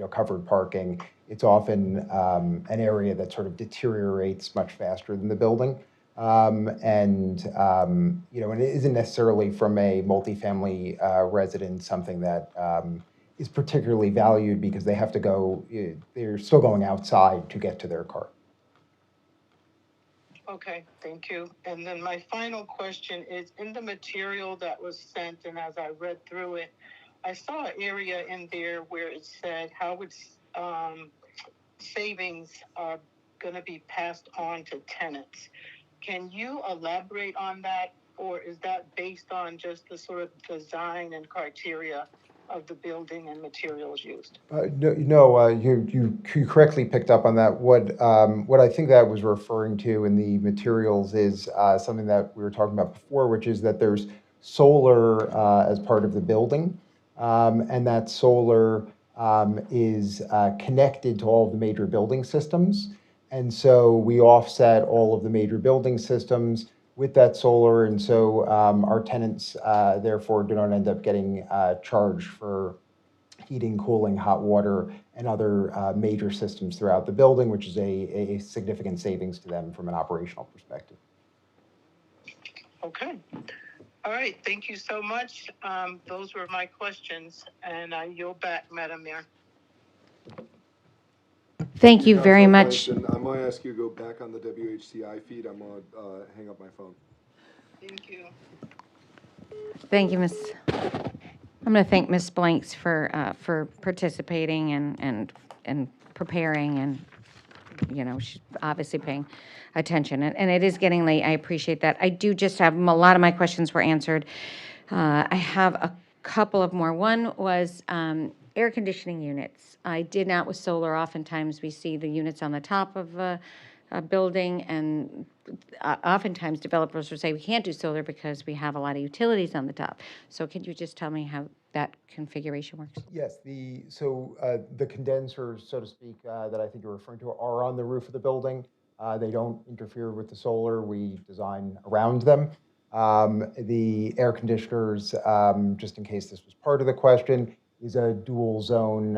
covered parking, it's often an area that sort of deteriorates much faster than the building. And it isn't necessarily from a multifamily resident something that is particularly valued because they have to go, they're still going outside to get to their car. Okay, thank you. And then my final question is, in the material that was sent, and as I read through it, I saw an area in there where it said how savings are going to be passed on to tenants. Can you elaborate on that, or is that based on just the sort of design and criteria of the building and materials used? No, you correctly picked up on that. What I think that was referring to in the materials is something that we were talking about before, which is that there's solar as part of the building, and that solar is connected to all of the major building systems. And so we offset all of the major building systems with that solar, and so our tenants therefore do not end up getting charged for heating, cooling, hot water, and other major systems throughout the building, which is a significant savings to them from an operational perspective. Okay. All right. Thank you so much. Those were my questions, and I yield back, Madam Mayor. Thank you very much. I might ask you to go back on the WHCI feed. I'm going to hang up my phone. Thank you. Thank you, Ms. I'm going to thank Ms. Blanks for participating and preparing and she's obviously paying attention. And it is getting late. I appreciate that. I do just have, a lot of my questions were answered. I have a couple of more. One was air conditioning units. I did not with solar. Oftentimes we see the units on the top of a building, and oftentimes developers will say we can't do solar because we have a lot of utilities on the top. So could you just tell me how that configuration works? Yes, the condensers, so to speak, that I think you're referring to are on the roof of the building. They don't interfere with the solar. We design around them. The air conditioners, just in case this was part of the question, is a dual zone,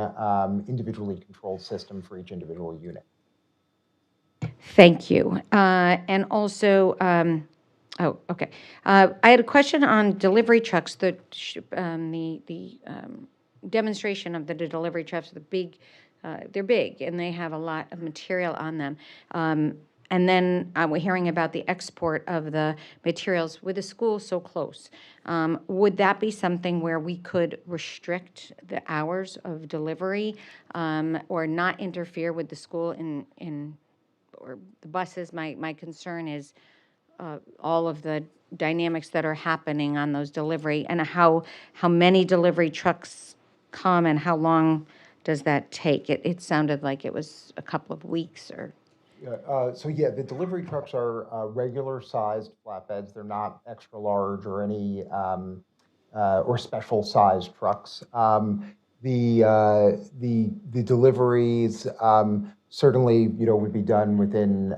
individually controlled system for each individual unit. Thank you. And also, okay. I had a question on delivery trucks. The demonstration of the delivery trucks, they're big, and they have a lot of material on them. And then we're hearing about the export of the materials with the school so close. Would that be something where we could restrict the hours of delivery or not interfere with the school or the buses? My concern is all of the dynamics that are happening on those delivery, and how many delivery trucks come and how long does that take? It sounded like it was a couple of weeks or. Yeah, the delivery trucks are regular sized flatbeds. They're not extra large or any or special sized trucks. The deliveries certainly would be done within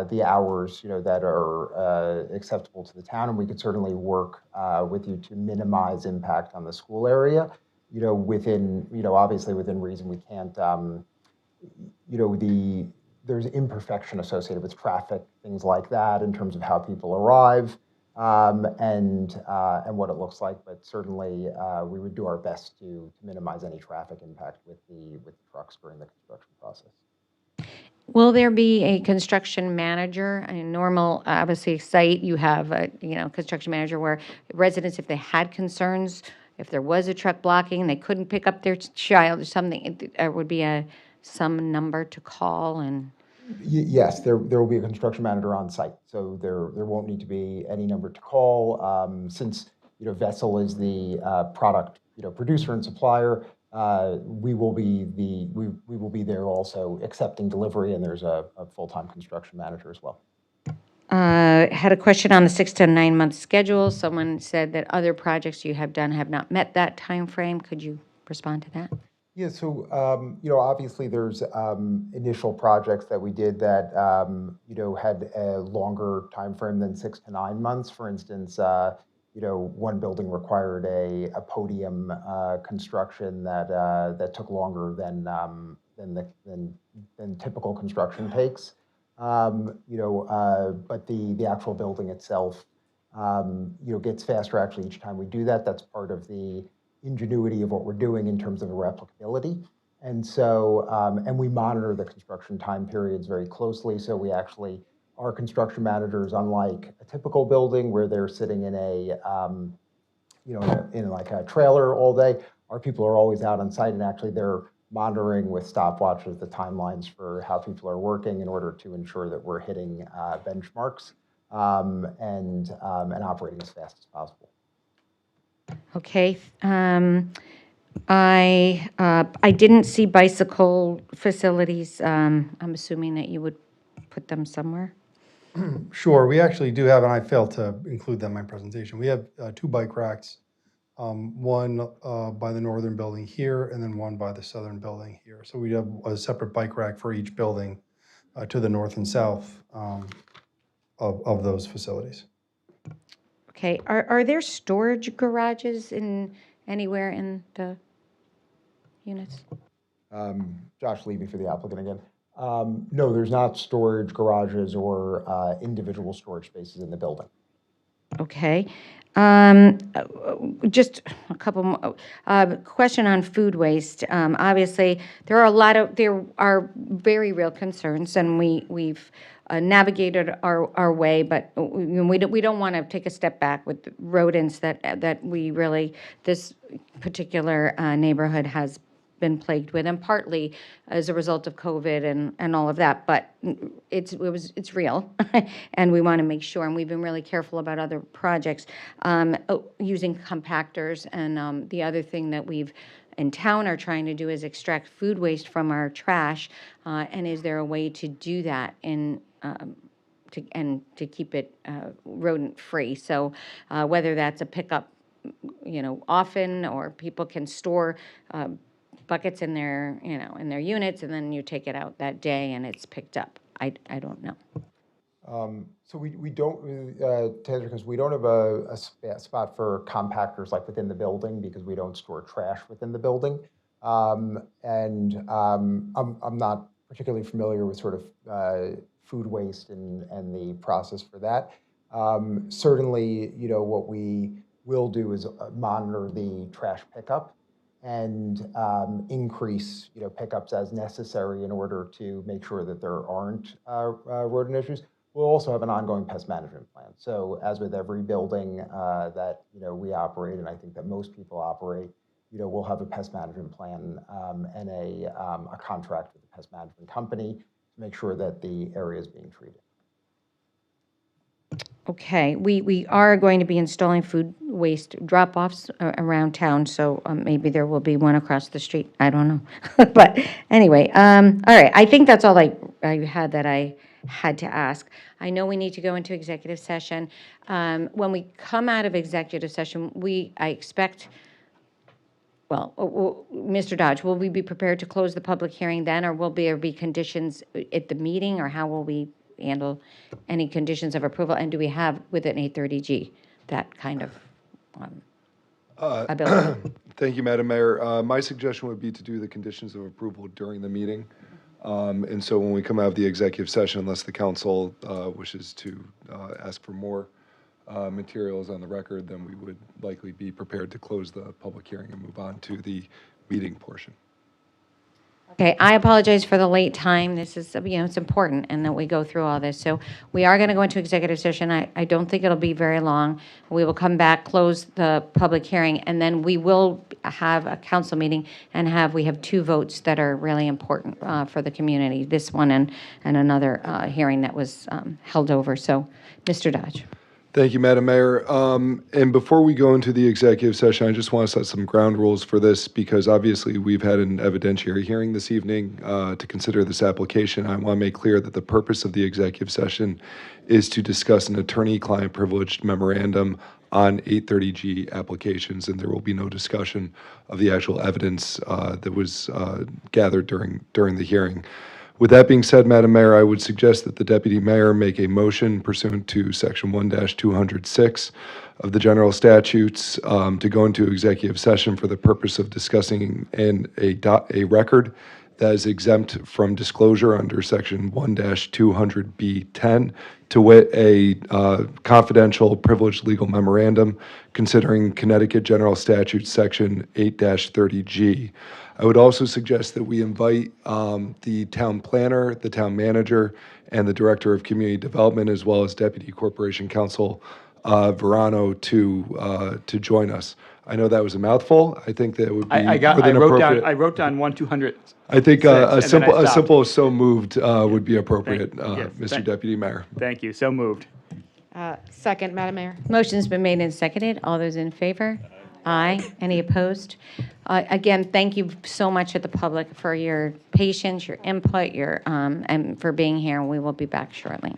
the hours that are acceptable to the town, and we could certainly work with you to minimize impact on the school area. Within obviously within reason. We can't there's imperfection associated with traffic, things like that, in terms of how people arrive and what it looks like. But certainly, we would do our best to minimize any traffic impact with the trucks during the construction process. Will there be a construction manager? A normal, obviously, site, you have a construction manager where residents, if they had concerns, if there was a truck blocking, they couldn't pick up their child or something, there would be some number to call and. Yes, there will be a construction manager on site, so there won't need to be any number to call. Since Vessel is the product producer and supplier, we will be there also accepting delivery, and there's a full-time construction manager as well. Had a question on the 6 to 9 month schedule. Someone said that other projects you have done have not met that time frame. Could you respond to that? Yeah, so obviously there's initial projects that we did that had a longer time frame than 6 to 9 months. For instance, one building required a podium construction that took longer than typical construction takes. But the actual building itself gets faster actually each time we do that. That's part of the ingenuity of what we're doing in terms of replicability. And so, and we monitor the construction time periods very closely. So we actually, our construction managers, unlike a typical building where they're sitting in in like a trailer all day, our people are always out on site, and actually they're monitoring with stopwatches the timelines for how people are working in order to ensure that we're hitting benchmarks and operating as fast as possible. Okay. I didn't see bicycle facilities. I'm assuming that you would put them somewhere. Sure, we actually do have, and I failed to include them in my presentation. We have 2 bike racks, one by the northern building here, and then one by the southern building here. So we have a separate bike rack for each building to the north and south of those facilities. Okay. Are there storage garages anywhere in the units? Josh Levy for the applicant again. No, there's not storage garages or individual storage spaces in the building. Okay. Just a couple more. Question on food waste. Obviously, there are very real concerns, and we've navigated our way, but we don't want to take a step back with rodents that this particular neighborhood has been plagued with, and partly as a result of COVID and all of that. But it's real, and we want to make sure. And we've been really careful about other projects using compactors. And the other thing that we've in town are trying to do is extract food waste from our trash. And is there a way to do that to keep it rodent free? So whether that's a pickup, often, or people can store buckets in their, in their units, and then you take it out that day and it's picked up. I don't know. So we don't, to answer your question, we don't have a spot for compactors like within the building because we don't store trash within the building. I'm not particularly familiar with sort of food waste and the process for that. Certainly, what we will do is monitor the trash pickup and increase, pickups as necessary in order to make sure that there aren't rodent issues. We'll also have an ongoing pest management plan. So as with every building that we operate, and I think that most people operate, we'll have a pest management plan and a contract with the pest management company to make sure that the area is being treated. Okay, we are going to be installing food waste drop-offs around town, so maybe there will be one across the street. I don't know. But anyway, all right, I think that's all I had that I had to ask. I know we need to go into executive session. When we come out of executive session, I expect, well, Mr. Dodge, will we be prepared to close the public hearing then, or will there be conditions at the meeting, or how will we handle any conditions of approval? And do we have within 830G that kind of ability? Thank you, Madam Mayor. My suggestion would be to do the conditions of approval during the meeting. And so when we come out of the executive session, unless the council wishes to ask for more materials on the record, then we would likely be prepared to close the public hearing and move on to the meeting portion. Okay, I apologize for the late time. This is, it's important, and that we go through all this. So we are going to go into executive session. I don't think it'll be very long. We will come back, close the public hearing, and then we will have a council meeting and we have two votes that are really important for the community, this one and another hearing that was held over. So, Mr. Dodge. Thank you, Madam Mayor. And before we go into the executive session, I just want to set some ground rules for this because obviously we've had an evidentiary hearing this evening to consider this application. I want to make clear that the purpose of the executive session is to discuss an attorney-client privileged memorandum on 830G applications, and there will be no discussion of the actual evidence that was gathered during the hearing. With that being said, Madam Mayor, I would suggest that the Deputy Mayor make a motion pursuant to Section 1-206 of the General Statutes to go into executive session for the purpose of discussing a record that is exempt from disclosure under Section 1-200B10, to wit, a confidential privileged legal memorandum considering Connecticut General Statutes Section 8-30G. I would also suggest that we invite the town planner, the town manager, and the director of community development, as well as Deputy Corporation Counsel Verano to join us. I know that was a mouthful. I think that would be I wrote down 1-200. I think a simple "so moved" would be appropriate, Mr. Deputy Mayor. Thank you. So moved. Second, Madam Mayor. Motion's been made and seconded. All those in favor? Aye. Any opposed? Again, thank you so much to the public for your patience, your input, and for being here. We will be back shortly.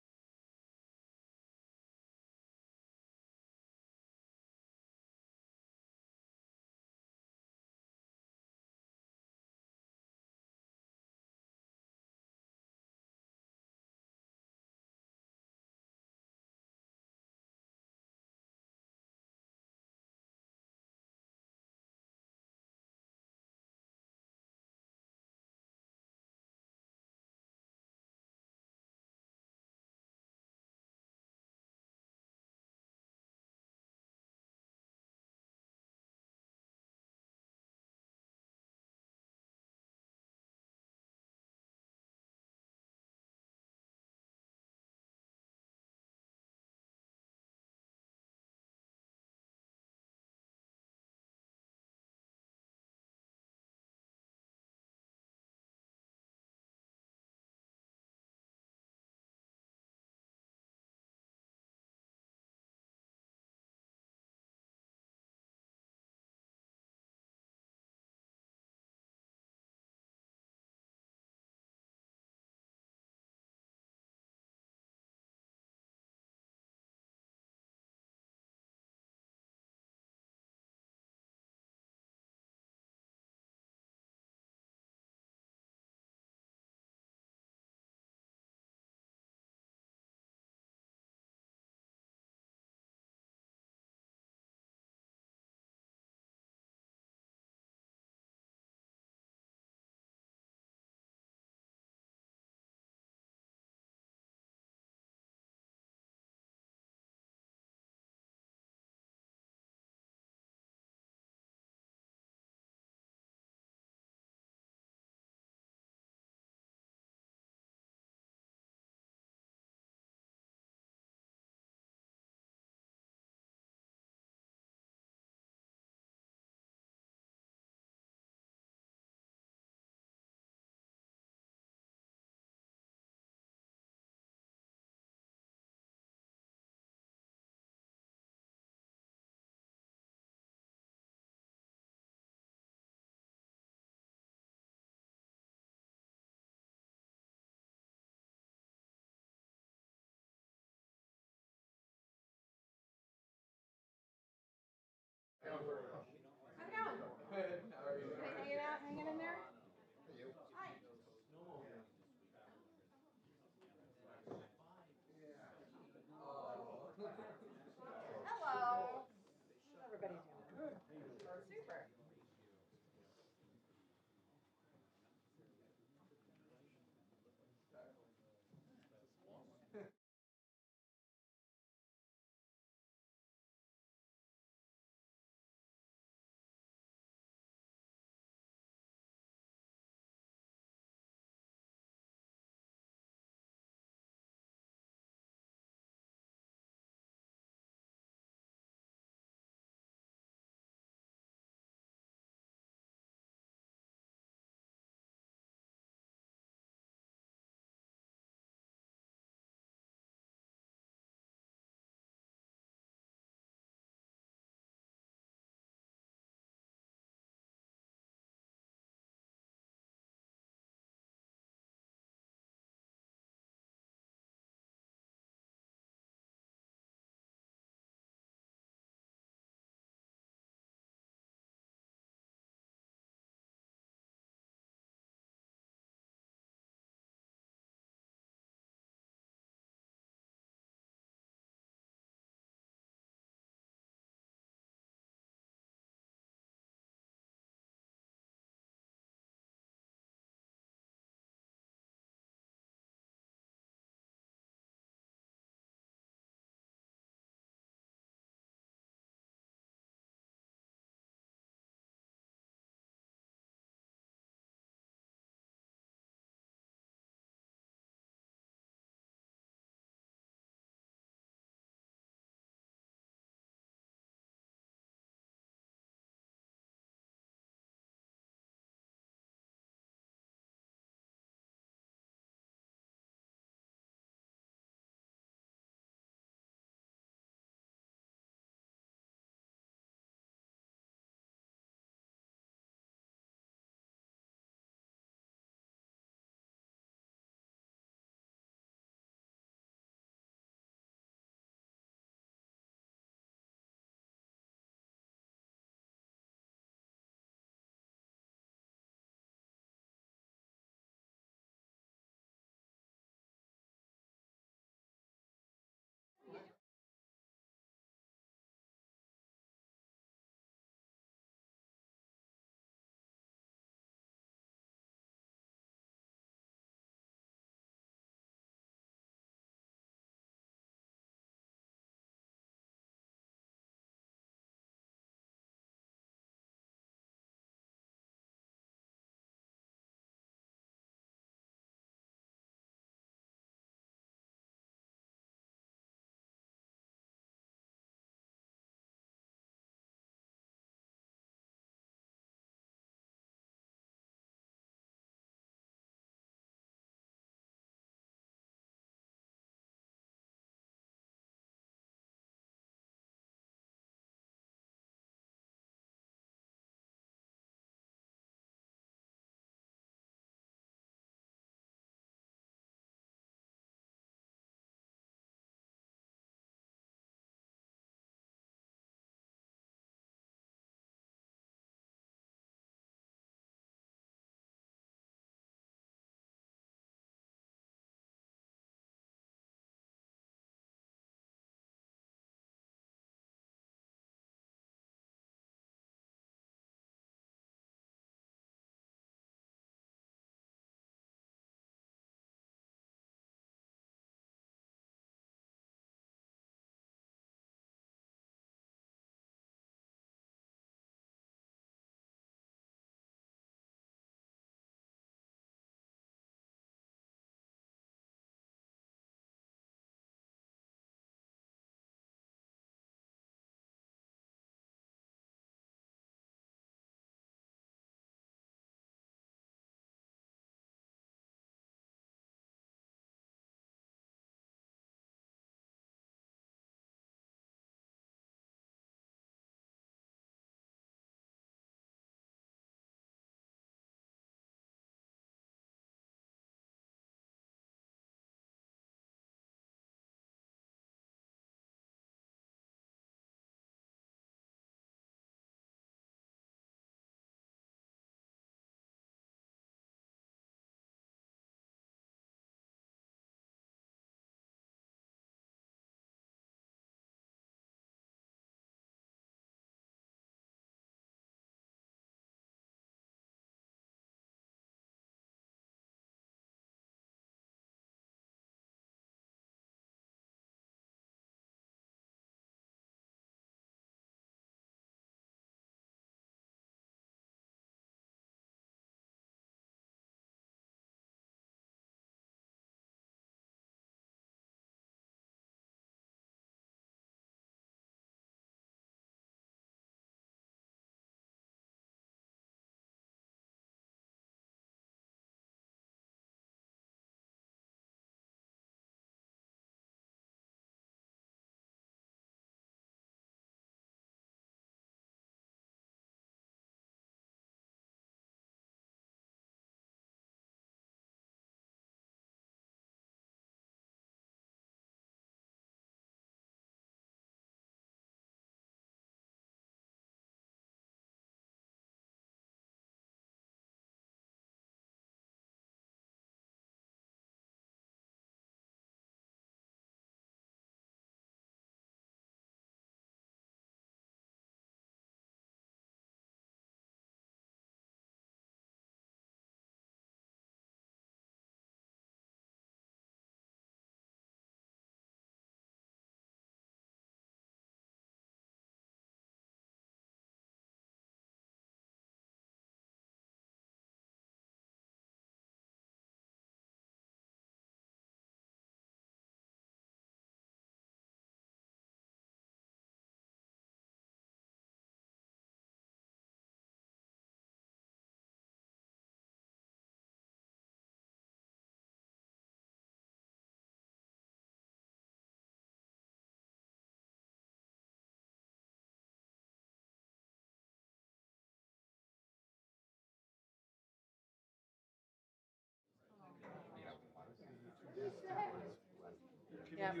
Okay.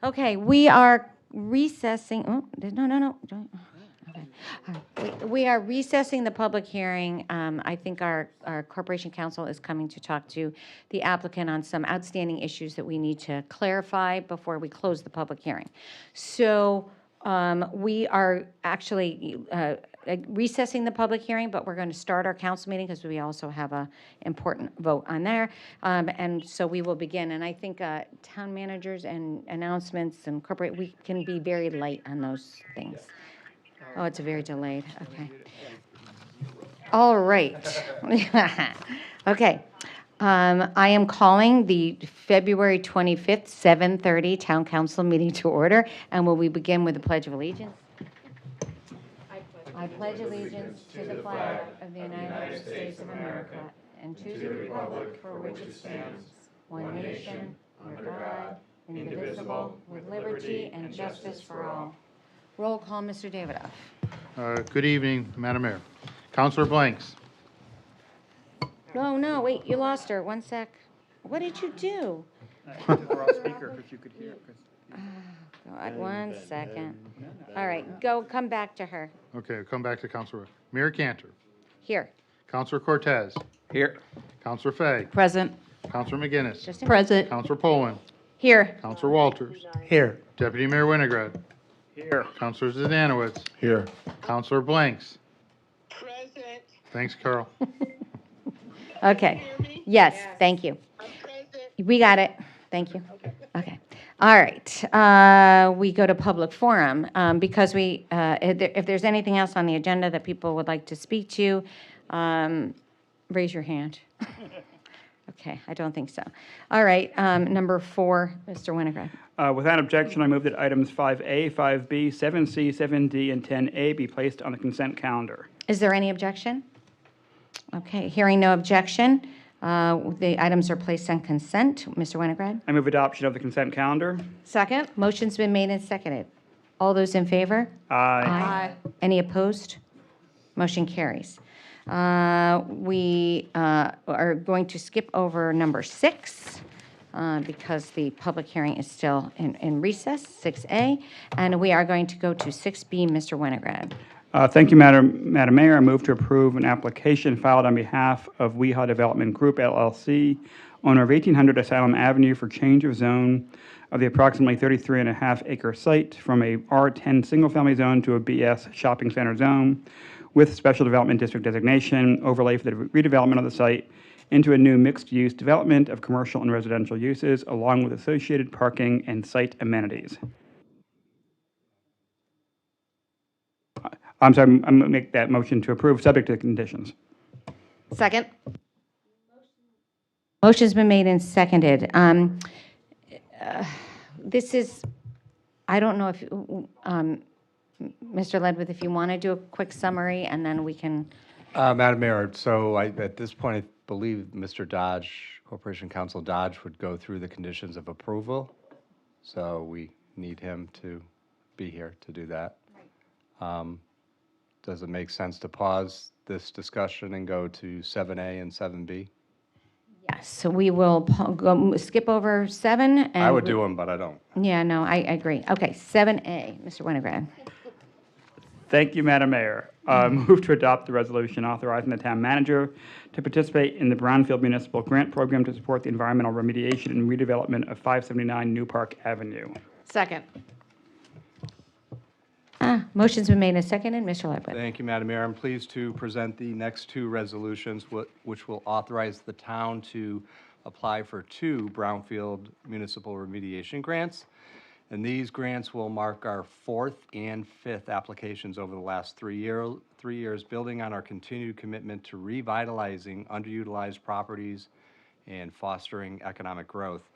Okay, we are recessing, no. Okay. All right. We are recessing the public hearing. I think our Corporation Counsel is coming to talk to the applicant on some outstanding issues that we need to clarify before we close the public hearing. So we are actually recessing the public hearing, but we're going to start our council meeting because we also have a important vote on there. And so we will begin. And I think town managers and announcements and corporate, we can be very light on those things. Oh, it's very delayed. Okay. All right. Okay. I am calling the February 25th, 7:30 Town Council meeting to order, and will we begin with the Pledge of Allegiance? I pledge allegiance to the flag of the United States of America and to the republic for which it stands, one nation, under God, indivisible, with liberty and justice for all. Roll call, Mr. Davidoff. Good evening, Madam Mayor. Councilor Blanks. No, wait, you lost her. One sec. What did you do? We're off speaker because you could hear. God, 1 second. All right, come back to her. Okay, come back to Councilor. Mayor Cantor. Here. Councilor Cortez. Here. Councilor Fay. Present. Councilor McGinnis. Present. Councilor Poland. Here. Councilor Walters. Here. Deputy Mayor Winograd. Here. Councilor Zdanowitz. Here. Councilor Blanks. Present. Thanks, Carol. Okay. Yes, thank you. We got it. Thank you. Okay. All right. We go to public forum because if there's anything else on the agenda that people would like to speak to, raise your hand. Okay, I don't think so. All right, number 4, Mr. Winograd. Without objection, I move that items 5A, 5B, 7C, 7D, and 10A be placed on the consent calendar. Is there any objection? Okay, hearing no objection, the items are placed on consent. Mr. Winograd? I move adoption of the consent calendar. Second? Motion's been made and seconded. All those in favor? Aye. Any opposed? Motion carries. We are going to skip over number 6 because the public hearing is still in recess, 6A, and we are going to go to 6B, Mr. Winograd. Thank you, Madam Mayor. I move to approve an application filed on behalf of Weha Development Group, LLC, owner of 1800 Asylum Avenue for change of zone of the approximately 33.5-acre site from a R10 single-family zone to a BS shopping center zone with Special Development District Designation, overlay for the redevelopment of the site into a new mixed-use development of commercial and residential uses, along with associated parking and site amenities. I'm sorry, I'm going to make that motion to approve, subject to the conditions. Second? Motion's been made and seconded. This is, I don't know if, Mr. Ledwith, if you want to do a quick summary, and then we can. Madam Mayor, so at this point, I believe Mr. Dodge, Corporation Counsel Dodge, would go through the conditions of approval. So we need him to be here to do that. Does it make sense to pause this discussion and go to 7A and 7B? Yes, so we will skip over 7. And I would do them, but I don't. Yeah, no, I agree. Okay, 7A, Mr. Winograd. Thank you, Madam Mayor. Move to adopt the resolution authorizing the town manager to participate in the Brownfield Municipal Grant Program to support the environmental remediation and redevelopment of 579 New Park Avenue. Second? Motion's been made and seconded. Mr. Ledwith. Thank you, Madam Mayor. I'm pleased to present the next two resolutions, which will authorize the town to apply for 2 brownfield municipal remediation grants. And these grants will mark our 4th and 5th applications over the last 3 years, building on our continued commitment to revitalizing underutilized properties and fostering economic growth.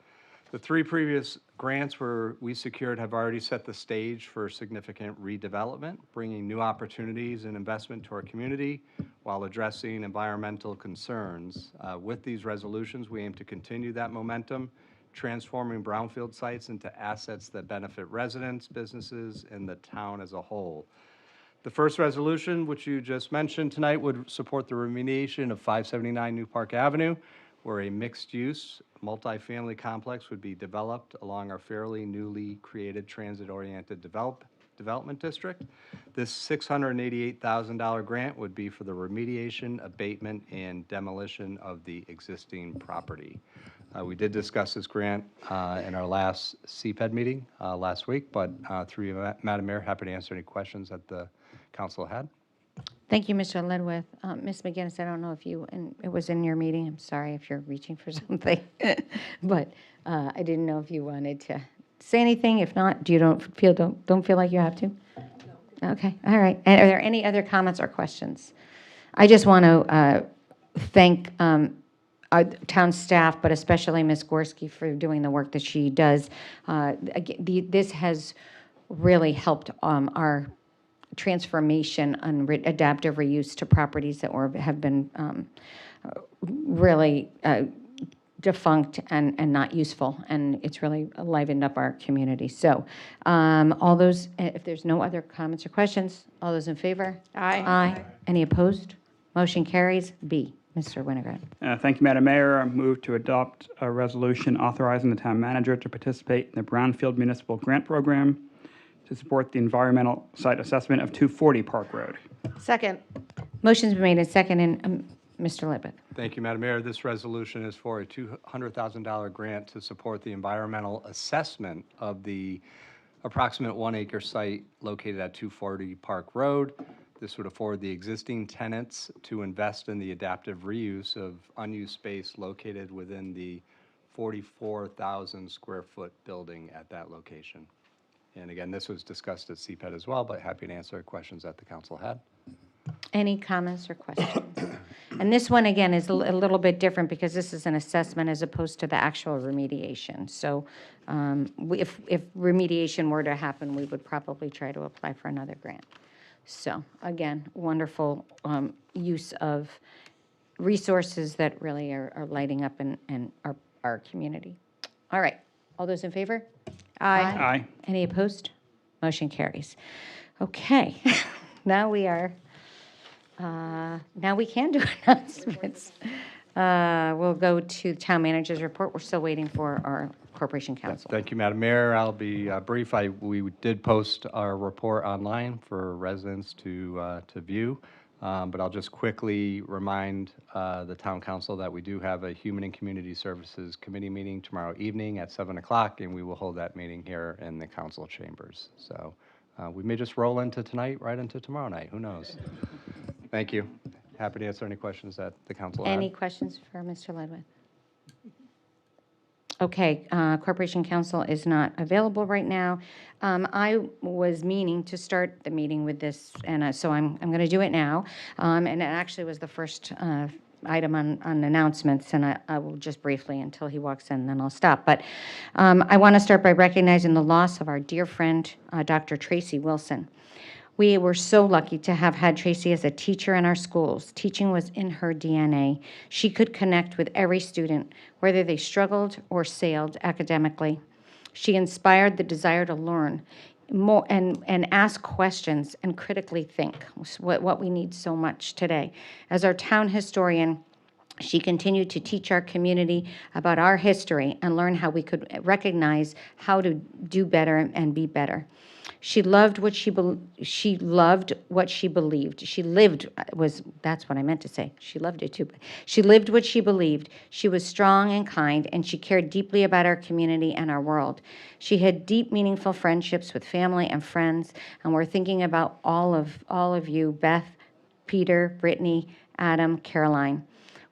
The 3 previous grants we secured have already set the stage for significant redevelopment, bringing new opportunities and investment to our community while addressing environmental concerns. With these resolutions, we aim to continue that momentum, transforming brownfield sites into assets that benefit residents, businesses, and the town as a whole. The first resolution, which you just mentioned tonight, would support the remediation of 579 New Park Avenue, where a mixed-use multifamily complex would be developed along our fairly newly created transit-oriented development district. This $688,000 grant would be for the remediation, abatement, and demolition of the existing property. We did discuss this grant in our last CPED meeting last week, but through you, Madam Mayor, happy to answer any questions that the council had. Thank you, Mr. Ledwith. Ms. McGinnis, I don't know if it was in your meeting. I'm sorry if you're reaching for something. But I didn't know if you wanted to say anything. If not, don't feel like you have to? No. Okay, all right. And are there any other comments or questions? I just want to thank our town staff, but especially Ms. Gorski for doing the work that she does. This has really helped our transformation and adaptive reuse to properties that have been really defunct and not useful, and it's really livened up our community. So all those, if there's no other comments or questions, all those in favor? Aye. Aye. Any opposed? Motion carries. B. Mr. Winograd. Thank you, Madam Mayor. I move to adopt a resolution authorizing the town manager to participate in the Brownfield Municipal Grant Program to support the environmental site assessment of 240 Park Road. Second. Motion's been made and seconded. Mr. Ledwith. Thank you, Madam Mayor. This resolution is for a $200,000 grant to support the environmental assessment of the approximate 1-acre site located at 240 Park Road. This would afford the existing tenants to invest in the adaptive reuse of unused space located within the 44,000 square foot building at that location. And again, this was discussed at CPED as well, but happy to answer questions that the council had. Any comments or questions? And this one, again, is a little bit different because this is an assessment as opposed to the actual remediation. So if remediation were to happen, we would probably try to apply for another grant. So again, wonderful use of resources that really are lighting up in our community. All right, all those in favor? Aye. Aye. Any opposed? Motion carries. Okay, now we can do announcements. We'll go to town manager's report. We're still waiting for our corporation council. Thank you, Madam Mayor. I'll be brief. We did post our report online for residents to view, but I'll just quickly remind the town council that we do have a Human and Community Services Committee meeting tomorrow evening at 7 o'clock, and we will hold that meeting here in the council chambers. So we may just roll into tonight, right into tomorrow night. Who knows? Thank you. Happy to answer any questions that the council has. Any questions for Mr. Ledwith? Okay, Corporation Council is not available right now. I was meaning to start the meeting with this, and so I'm going to do it now. And it actually was the first item on announcements, and I will just briefly until he walks in, then I'll stop. But I want to start by recognizing the loss of our dear friend, Dr. Tracy Wilson. We were so lucky to have had Tracy as a teacher in our schools. Teaching was in her DNA. She could connect with every student, whether they struggled or sailed academically. She inspired the desire to learn more and ask questions and critically think, what we need so much today. As our town historian, she continued to teach our community about our history and learn how we could recognize how to do better and be better. She loved what she loved what she believed. She lived was that's what I meant to say. She loved it too. She lived what she believed. She was strong and kind, and she cared deeply about our community and our world. She had deep, meaningful friendships with family and friends, and we're thinking about all of you, Beth, Peter, Brittany, Adam, Caroline.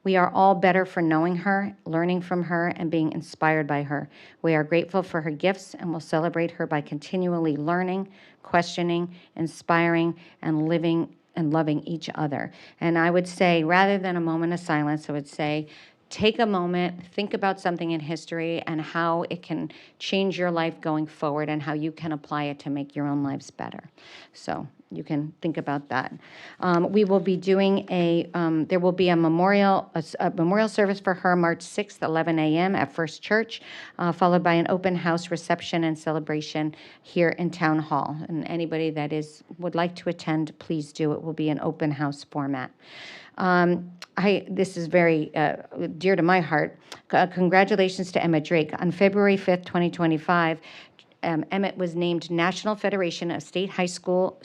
We are all better for knowing her, learning from her, and being inspired by her. We are grateful for her gifts and will celebrate her by continually learning, questioning, inspiring, and living and loving each other. And I would say, rather than a moment of silence, I would say, take a moment, think about something in history and how it can change your life going forward and how you can apply it to make your own lives better. So you can think about that. We will be doing there will be a memorial service for her March 6th, 11 a.m. at First Church, followed by an open house reception and celebration here in Town Hall. And anybody that would like to attend, please do. It will be an open house format. This is very dear to my heart. Congratulations to Emmett Drake. On February 5th, 2025, Emmett was named National Federation of State High School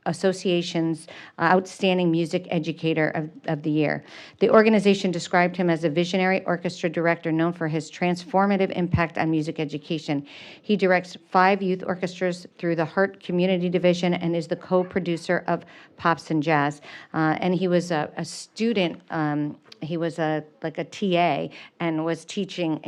Association's Outstanding Music Educator of the Year. The organization described him as a visionary orchestra director known for his transformative impact on music education. He directs 5 youth orchestras through the Hart Community Division and is the co-producer of Pops and Jazz. And he was a student. He was like a TA and was teaching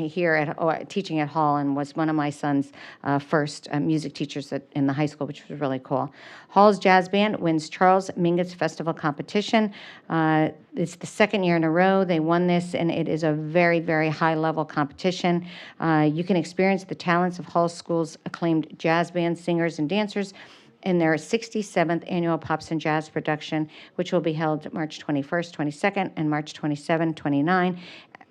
teaching at Hall and was one of my son's first music teachers in the high school, which was really cool. Hall's Jazz Band wins Charles Mingus Festival competition. It's the 2nd year in a row they won this, and it is a very, very high-level competition. You can experience the talents of Hall School's acclaimed jazz band singers and dancers in their 67th annual Pops and Jazz production, which will be held March 21st, 22nd, and March 27, 29.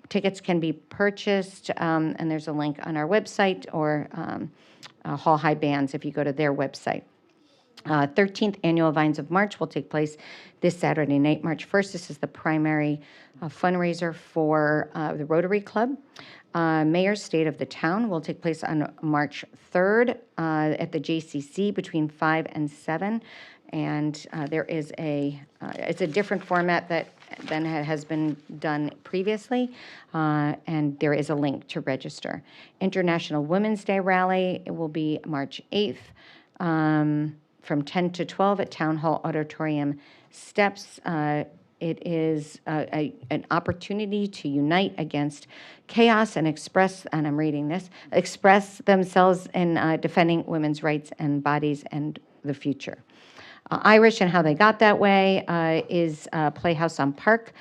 Tickets can be purchased, and there's a link on our website or Hall High Bands if you go to their website. 13th annual Vines of March will take place this Saturday night, March 1st. This is the primary fundraiser for the Rotary Club. Mayor's State of the Town will take place on March 3rd at the JCC between 5 and 7. And there is it's a different format than has been done previously, and there is a link to register. International Women's Day Rally, it will be March 8th from 10 to 12 at Town Hall Auditorium steps. It is an opportunity to unite against chaos and express themselves in defending women's rights and bodies and the future. Irish and how they got that way is Playhouse on Park,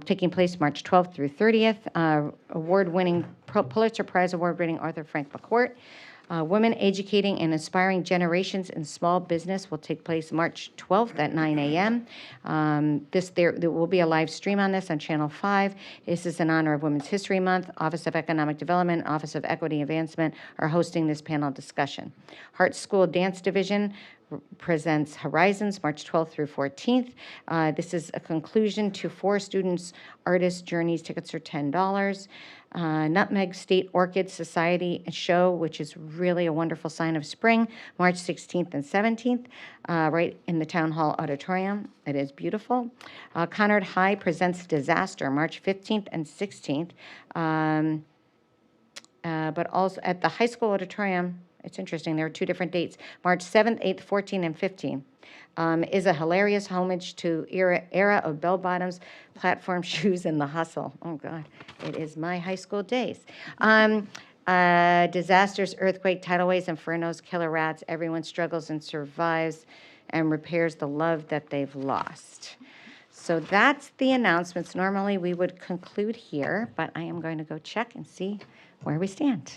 taking place March 12th through 30th. Award-winning Pulitzer Prize award-winning author Frank McCourt. Women Educating and Inspiring Generations in Small Business will take place March 12th at 9 a.m. There will be a live stream on this on Channel 5. This is in honor of Women's History Month. Office of Economic Development, Office of Equity Advancement are hosting this panel discussion. Hart School Dance Division presents Horizons, March 12th through 14th. This is a conclusion to 4 students' artist journeys. Tickets are $10. Nutmeg State Orchid Society show, which is really a wonderful sign of spring, March 16th and 17th, right in the Town Hall Auditorium. It is beautiful. Conard High presents Disaster, March 15th and 16th, but also at the high school auditorium. It's interesting, there are 2 different dates, March 7th, 8th, 14th, and 15th. Is a hilarious homage to era of bell-bottoms, platform shoes, and the hustle. Oh, God, it is my high school days. Disasters, earthquake, tidal waves, infernos, killer rats. Everyone struggles and survives and repairs the love that they've lost. So that's the announcements. Normally, we would conclude here, but I am going to go check and see where we stand.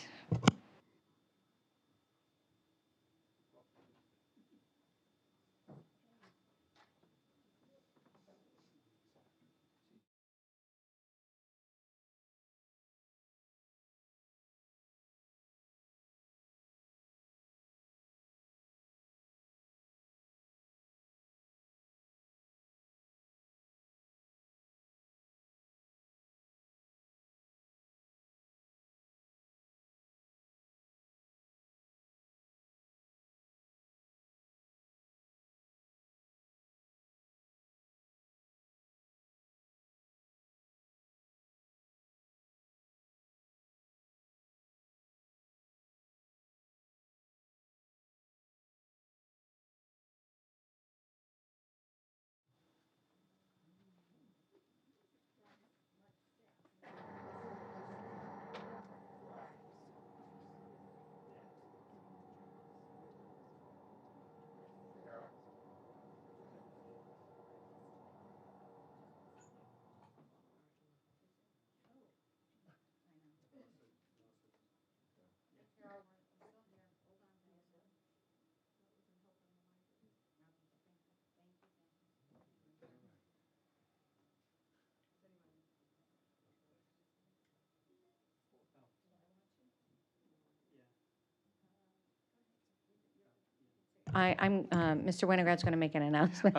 Mr. Winograd's going to make an announcement.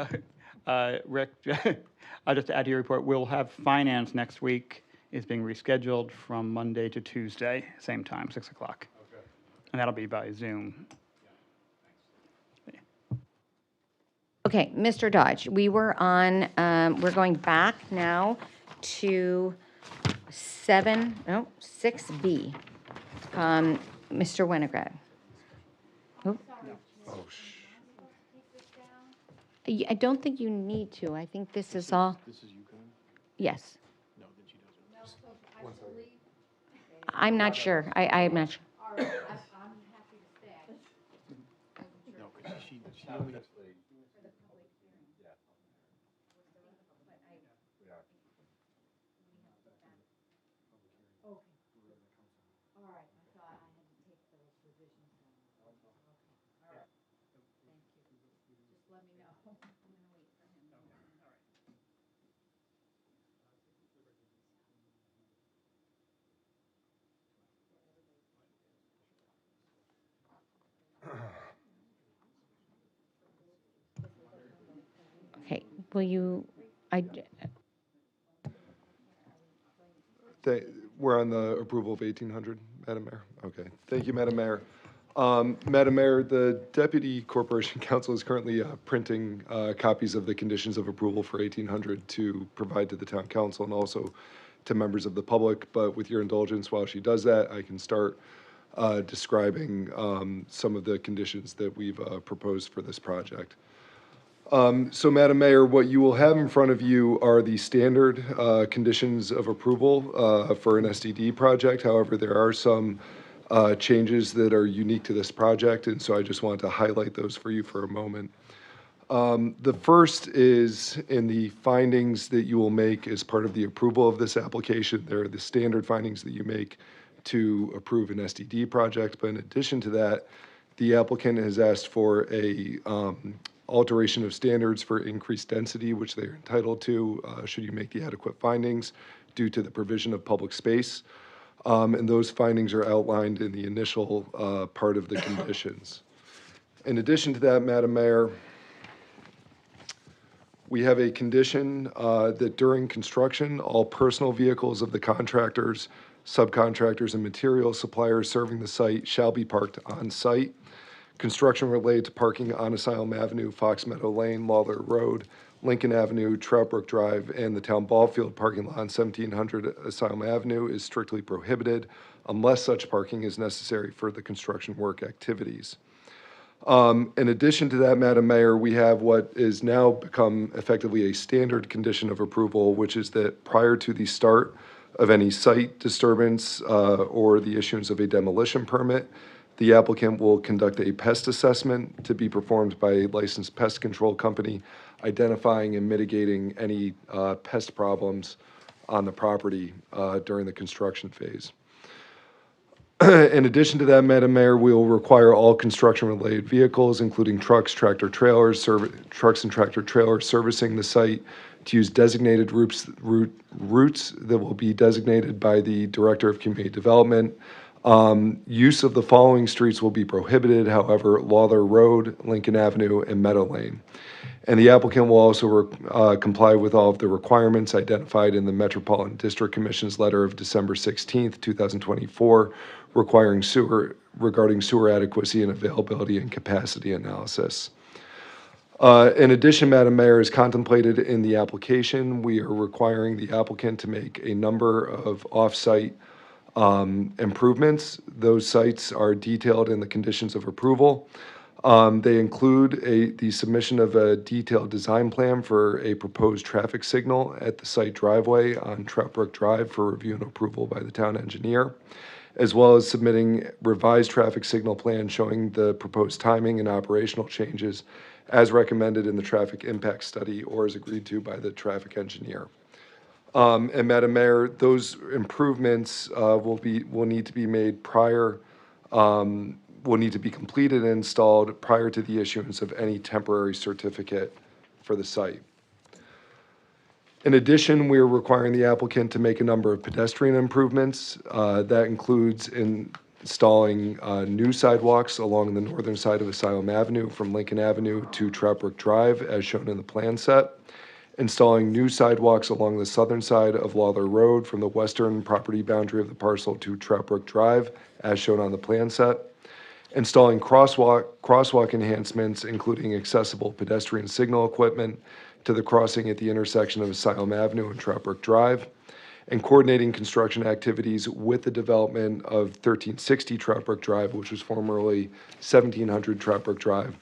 Rick, I'll just add to your report, we'll have finance next week. Is being rescheduled from Monday to Tuesday, same time, 6 o'clock. Okay. And that'll be by Zoom. Okay, Mr. Dodge, we were on, we're going back now to 6B. Mr. Winograd. Oh. I don't think you need to. I think this is all. This is you, Cohen? Yes. No, then she doesn't. One second. I'm not sure. I'm not sure. No, because she only. Okay, will you, We're on the approval of 1800, Madam Mayor? Okay, thank you, Madam Mayor. Madam Mayor, the Deputy Corporation Counsel is currently printing copies of the conditions of approval for 1800 to provide to the Town Council and also to members of the public, but with your indulgence, while she does that, I can start describing some of the conditions that we've proposed for this project. So, Madam Mayor, what you will have in front of you are the standard conditions of approval for an SDD project. However, there are some changes that are unique to this project, and so I just wanted to highlight those for you for a moment. The first is in the findings that you will make as part of the approval of this application. There are the standard findings that you make to approve an SDD project, but in addition to that, the applicant has asked for a alteration of standards for increased density, which they are entitled to, should you make the adequate findings due to the provision of public space. And those findings are outlined in the initial part of the conditions. In addition to that, Madam Mayor, we have a condition that during construction, all personal vehicles of the contractors, subcontractors, and material suppliers serving the site shall be parked on site. Construction related to parking on Asylum Avenue, Fox Meadow Lane, Lawler Road, Lincoln Avenue, Troutbrook Drive, and the Town Ball Field parking lot on 1700 Asylum Avenue is strictly prohibited unless such parking is necessary for the construction work activities. In addition to that, Madam Mayor, we have what is now become effectively a standard condition of approval, which is that prior to the start of any site disturbance or the issuance of a demolition permit, the applicant will conduct a pest assessment to be performed by a licensed pest control company, identifying and mitigating any pest problems on the property during the construction phase. In addition to that, Madam Mayor, we will require all construction-related vehicles, including trucks, trucks and tractor trailers servicing the site, to use designated routes that will be designated by the Director of Community Development. Use of the following streets will be prohibited, however, Lawler Road, Lincoln Avenue, and Meadow Lane. And the applicant will also comply with all of the requirements identified in the Metropolitan District Commission's letter of December 16th, 2024, regarding sewer adequacy and availability and capacity analysis. In addition, Madam Mayor, as contemplated in the application, we are requiring the applicant to make a number of off-site improvements. Those sites are detailed in the conditions of approval. They include the submission of a detailed design plan for a proposed traffic signal at the site driveway on Troutbrook Drive for review and approval by the town engineer, as well as submitting revised traffic signal plan showing the proposed timing and operational changes as recommended in the traffic impact study or as agreed to by the traffic engineer. And Madam Mayor, those improvements will need to be made will need to be completed and installed prior to the issuance of any temporary certificate for the site. In addition, we are requiring the applicant to make a number of pedestrian improvements. That includes in installing new sidewalks along the northern side of Asylum Avenue from Lincoln Avenue to Troutbrook Drive, as shown in the plan set. Installing new sidewalks along the southern side of Lawler Road from the western property boundary of the parcel to Troutbrook Drive, as shown on the plan set. Installing crosswalk enhancements, including accessible pedestrian signal equipment to the crossing at the intersection of Asylum Avenue and Troutbrook Drive, and coordinating construction activities with the development of 1360 Troutbrook Drive, which was formerly 1700 Troutbrook Drive,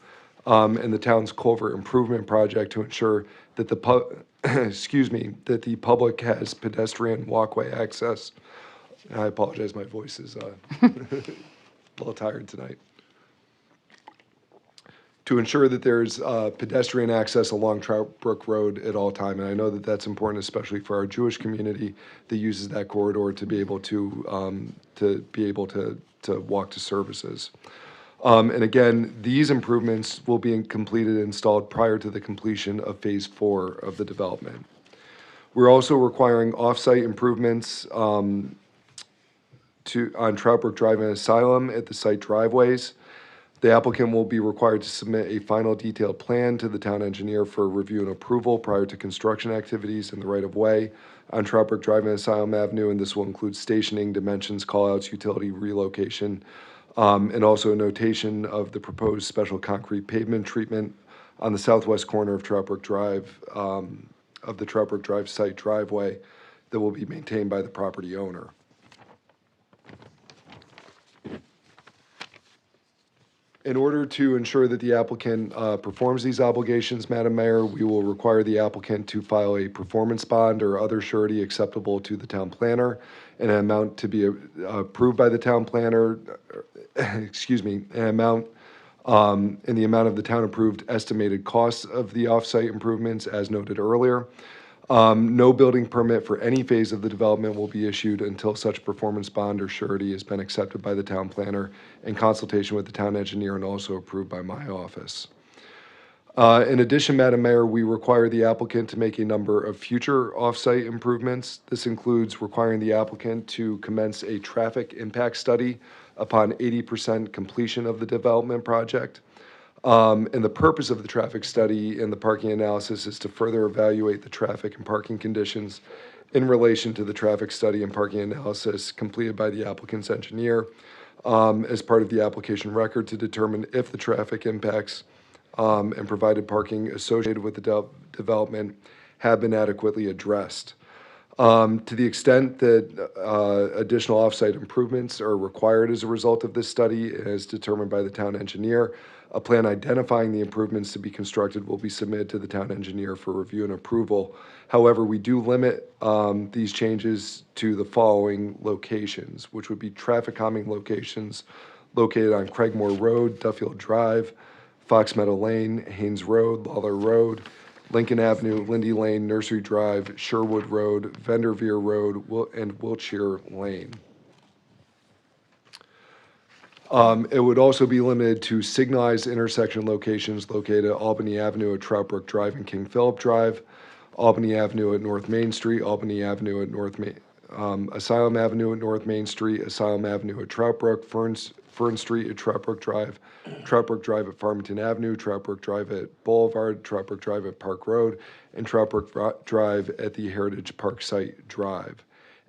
and the town's culvert improvement project to ensure that the that the public has pedestrian walkway access. I apologize, my voice is a little tired tonight. To ensure that there's pedestrian access along Troutbrook Road at all time. And I know that that's important, especially for our Jewish community that uses that corridor to be able to walk to services. And again, these improvements will be completed and installed prior to the completion of Phase 4 of the development. We're also requiring off-site improvements on Troutbrook Drive and Asylum at the site driveways. The applicant will be required to submit a final detailed plan to the town engineer for review and approval prior to construction activities in the right-of-way on Troutbrook Drive and Asylum Avenue, and this will include stationing, dimensions, callouts, utility relocation, and also a notation of the proposed special concrete pavement treatment on the southwest corner of Troutbrook Drive, of the Troutbrook Drive site driveway that will be maintained by the property owner. In order to ensure that the applicant performs these obligations, Madam Mayor, we will require the applicant to file a performance bond or other surety acceptable to the town planner, an amount to be approved by the town planner, an amount in the amount of the town-approved estimated costs of the off-site improvements, as noted earlier. No building permit for any phase of the development will be issued until such performance bond or surety has been accepted by the town planner in consultation with the town engineer and also approved by my office. In addition, Madam Mayor, we require the applicant to make a number of future off-site improvements. This includes requiring the applicant to commence a traffic impact study upon 80% completion of the development project. And the purpose of the traffic study and the parking analysis is to further evaluate the traffic and parking conditions in relation to the traffic study and parking analysis completed by the applicant's engineer as part of the application record to determine if the traffic impacts and provided parking associated with the development have been adequately addressed. To the extent that additional off-site improvements are required as a result of this study, as determined by the town engineer, a plan identifying the improvements to be constructed will be submitted to the town engineer for review and approval. However, we do limit these changes to the following locations, which would be traffic calming locations located on Craigmore Road, Duffield Drive, Fox Meadow Lane, Haynes Road, Lawler Road, Lincoln Avenue, Lindy Lane, Nursery Drive, Sherwood Road, Vanderveer Road, and Wiltshire Lane. It would also be limited to signalized intersection locations located at Albany Avenue at Troutbrook Drive and King Philip Drive, Albany Avenue at North Main Street, Albany Avenue at Asylum Avenue at North Main Street, Asylum Avenue at Troutbrook, Fern Street at Troutbrook Drive, Troutbrook Drive at Farmington Avenue, Troutbrook Drive at Boulevard, Troutbrook Drive at Park Road, and Troutbrook Drive at the Heritage Park Site Drive.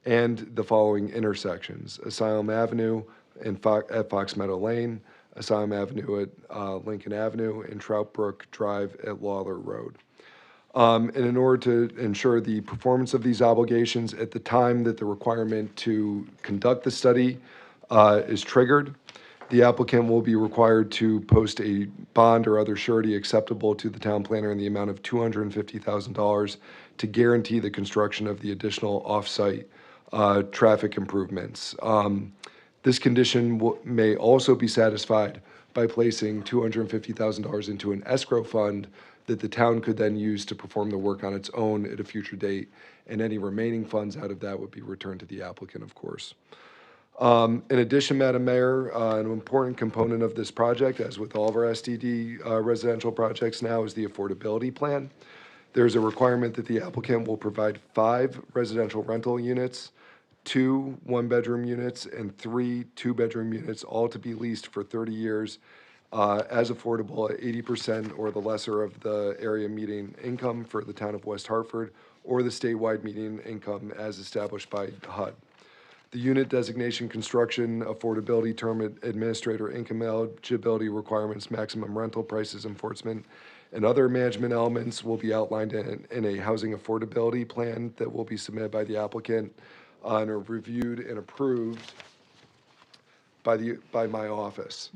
And the following intersections: Asylum Avenue at Fox Meadow Lane, Asylum Avenue at Lincoln Avenue, and Troutbrook Drive at Lawler Road. And in order to ensure the performance of these obligations at the time that the requirement to conduct the study is triggered, the applicant will be required to post a bond or other surety acceptable to the town planner in the amount of $250,000 to guarantee the construction of the additional off-site traffic improvements. This condition may also be satisfied by placing $250,000 into an escrow fund that the town could then use to perform the work on its own at a future date, and any remaining funds out of that would be returned to the applicant, of course. In addition, Madam Mayor, an important component of this project, as with all of our SDD residential projects now, is the affordability plan. There's a requirement that the applicant will provide 5 residential rental units 2 one-bedroom units and 3 two-bedroom units, all to be leased for 30 years as affordable at 80% or the lesser of the area median income for the town of West Hartford or the statewide median income as established by HUD. The unit designation, construction, affordability, term administrator, income eligibility requirements, maximum rental prices, enforcement, and other management elements will be outlined in a housing affordability plan that will be submitted by the applicant and are reviewed and approved by my office.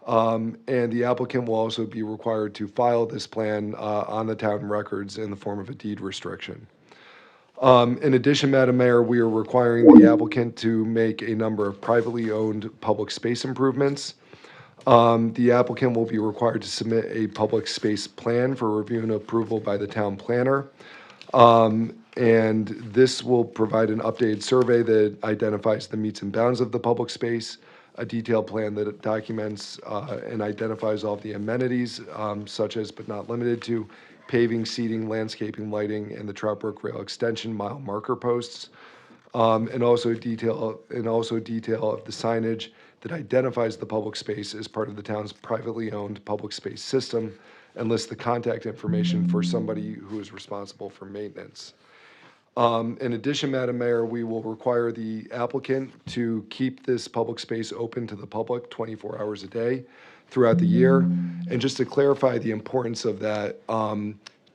And the applicant will also be required to file this plan on the town records in the form of a deed restriction. In addition, Madam Mayor, we are requiring the applicant to make a number of privately owned public space improvements. The applicant will be required to submit a public space plan for review and approval by the town planner. And this will provide an updated survey that identifies the metes and bounds of the public space, a detailed plan that documents and identifies all the amenities, such as but not limited to paving, seating, landscaping, lighting, and the Trout Brook Rail Extension mile marker posts, and also detail of the signage that identifies the public space as part of the town's privately owned public space system, and lists the contact information for somebody who is responsible for maintenance. In addition, Madam Mayor, we will require the applicant to keep this public space open to the public 24 hours a day throughout the year. And just to clarify the importance of that,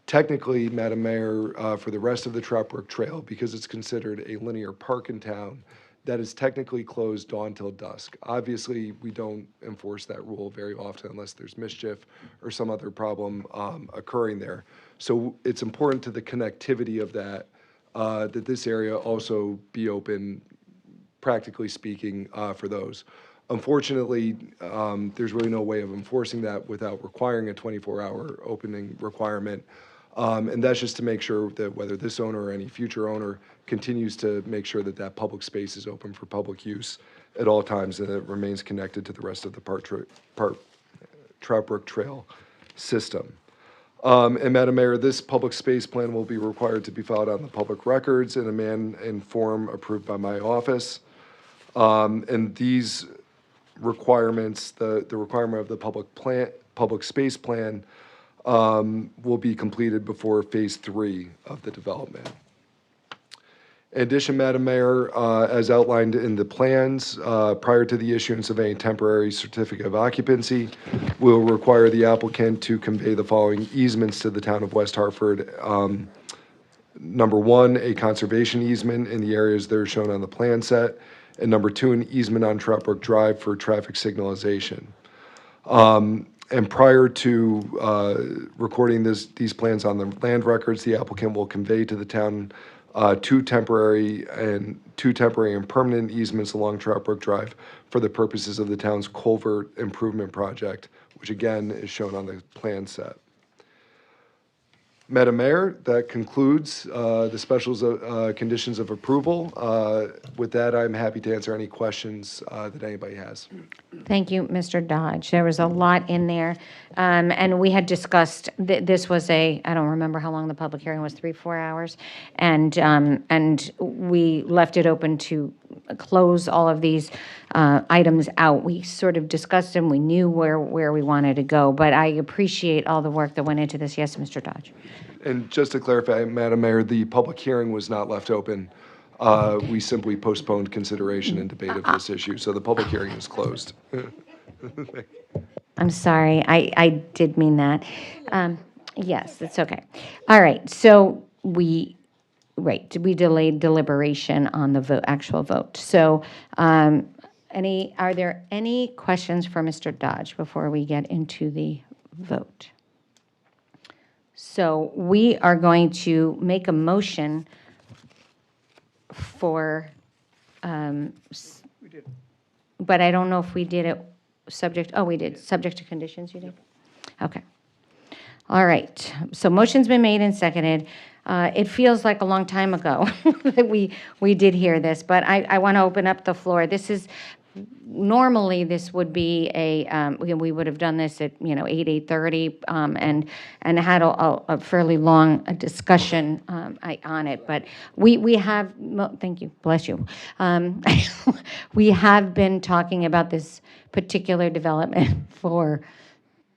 technically, Madam Mayor, for the rest of the Trout Brook Trail, because it's considered a linear park in town, that is technically closed dawn till dusk. Obviously, we don't enforce that rule very often unless there's mischief or some other problem occurring there. So it's important to the connectivity of that, that this area also be open, practically speaking, for those. Unfortunately, there's really no way of enforcing that without requiring a 24-hour opening requirement. And that's just to make sure that whether this owner or any future owner continues to make sure that that public space is open for public use at all times and it remains connected to the rest of the Trout Brook Trail system. And Madam Mayor, this public space plan will be required to be filed on the public records in a manner and form approved by my office. And these requirements, the requirement of the public space plan, will be completed before phase 3 of the development. In addition, Madam Mayor, as outlined in the plans, prior to the issuance of any temporary certificate of occupancy, we'll require the applicant to convey the following easements to the town of West Hartford. Number 1, a conservation easement in the areas that are shown on the plan set, and number 2, an easement on Trout Brook Drive for traffic signalization. And prior to recording these plans on the land records, the applicant will convey to the town two temporary and permanent easements along Trout Brook Drive for the purposes of the town's culvert improvement project, which again is shown on the plan set. Madam Mayor, that concludes the special conditions of approval. With that, I'm happy to answer any questions that anybody has. Thank you, Mr. Dodge. There was a lot in there. And we had discussed, this was I don't remember how long the public hearing was, 3-4 hours. And we left it open to close all of these items out. We sort of discussed them. We knew where we wanted to go. But I appreciate all the work that went into this. Yes, Mr. Dodge. And just to clarify, Madam Mayor, the public hearing was not left open. We simply postponed consideration and debate of this issue, so the public hearing is closed. I'm sorry, I did mean that. Yes, it's okay. All right, so we delayed deliberation on the actual vote. So are there any questions for Mr. Dodge before we get into the vote? So we are going to make a motion for, but I don't know if we did it subject, we did, subject to conditions, you did? Okay. All right, so motion's been made and seconded. It feels like a long time ago that we did hear this, but I want to open up the floor. This is normally this would be we would have done this at, 8:30, and had a fairly long discussion on it. But we have, thank you, bless you. We have been talking about this particular development for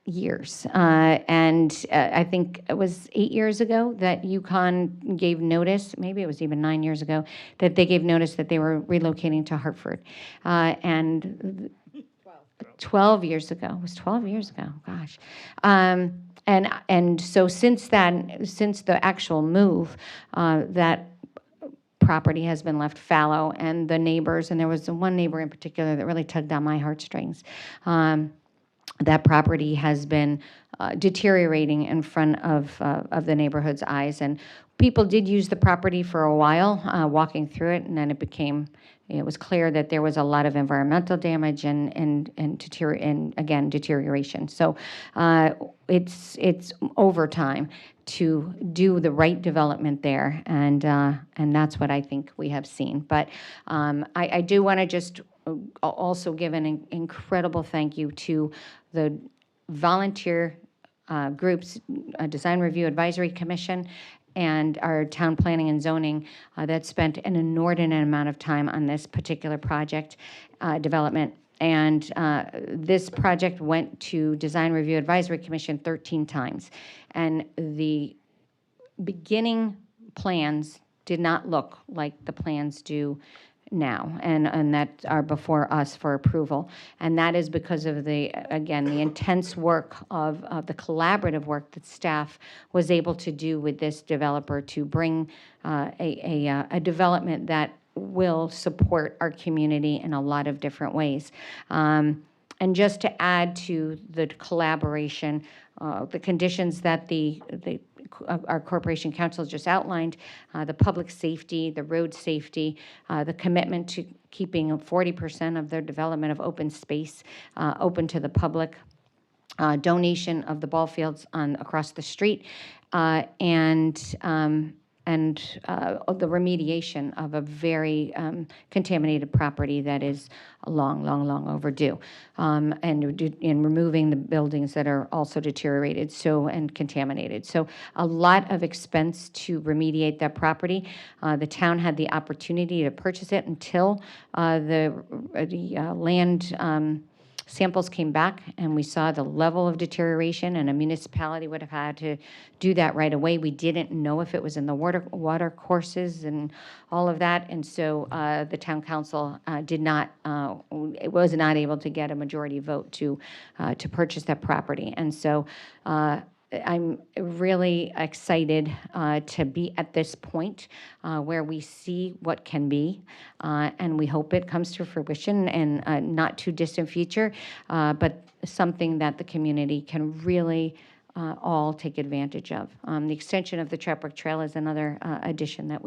years. And I think it was 8 years ago that UConn gave notice, maybe it was even 9 years ago, that they gave notice that they were relocating to Hartford. And 12 years ago, it was 12 years ago, gosh. And so since then, since the actual move, that property has been left fallow, and the neighbors, and there was one neighbor in particular that really tugged on my heartstrings. That property has been deteriorating in front of the neighborhood's eyes, and people did use the property for a while, walking through it, and then it was clear that there was a lot of environmental damage and again deterioration. So it's over time to do the right development there, and that's what I think we have seen. But I do want to just also give an incredible thank you to the volunteer groups, Design Review Advisory Commission, and our town planning and zoning that spent an inordinate amount of time on this particular project development. And this project went to Design Review Advisory Commission 13 times. And the beginning plans did not look like the plans do now, and that are before us for approval. And that is because of the intense work of the collaborative work that staff was able to do with this developer to bring a development that will support our community in a lot of different ways. And just to add to the collaboration, the conditions that our corporation council just outlined, the public safety, the road safety, the commitment to keeping 40% of their development of open space open to the public, donation of the ball fields across the street, and the remediation of a very contaminated property that is long overdue, and in removing the buildings that are also deteriorated and contaminated. So a lot of expense to remediate that property. The town had the opportunity to purchase it until the land samples came back, and we saw the level of deterioration, and a municipality would have had to do that right away. We didn't know if it was in the water courses and all of that, and so the town council was not able to get a majority vote to purchase that property. And so I'm really excited to be at this point where we see what can be, and we hope it comes to fruition in a not too distant future, but something that the community can really all take advantage of. The extension of the Trapwick Trail is another addition that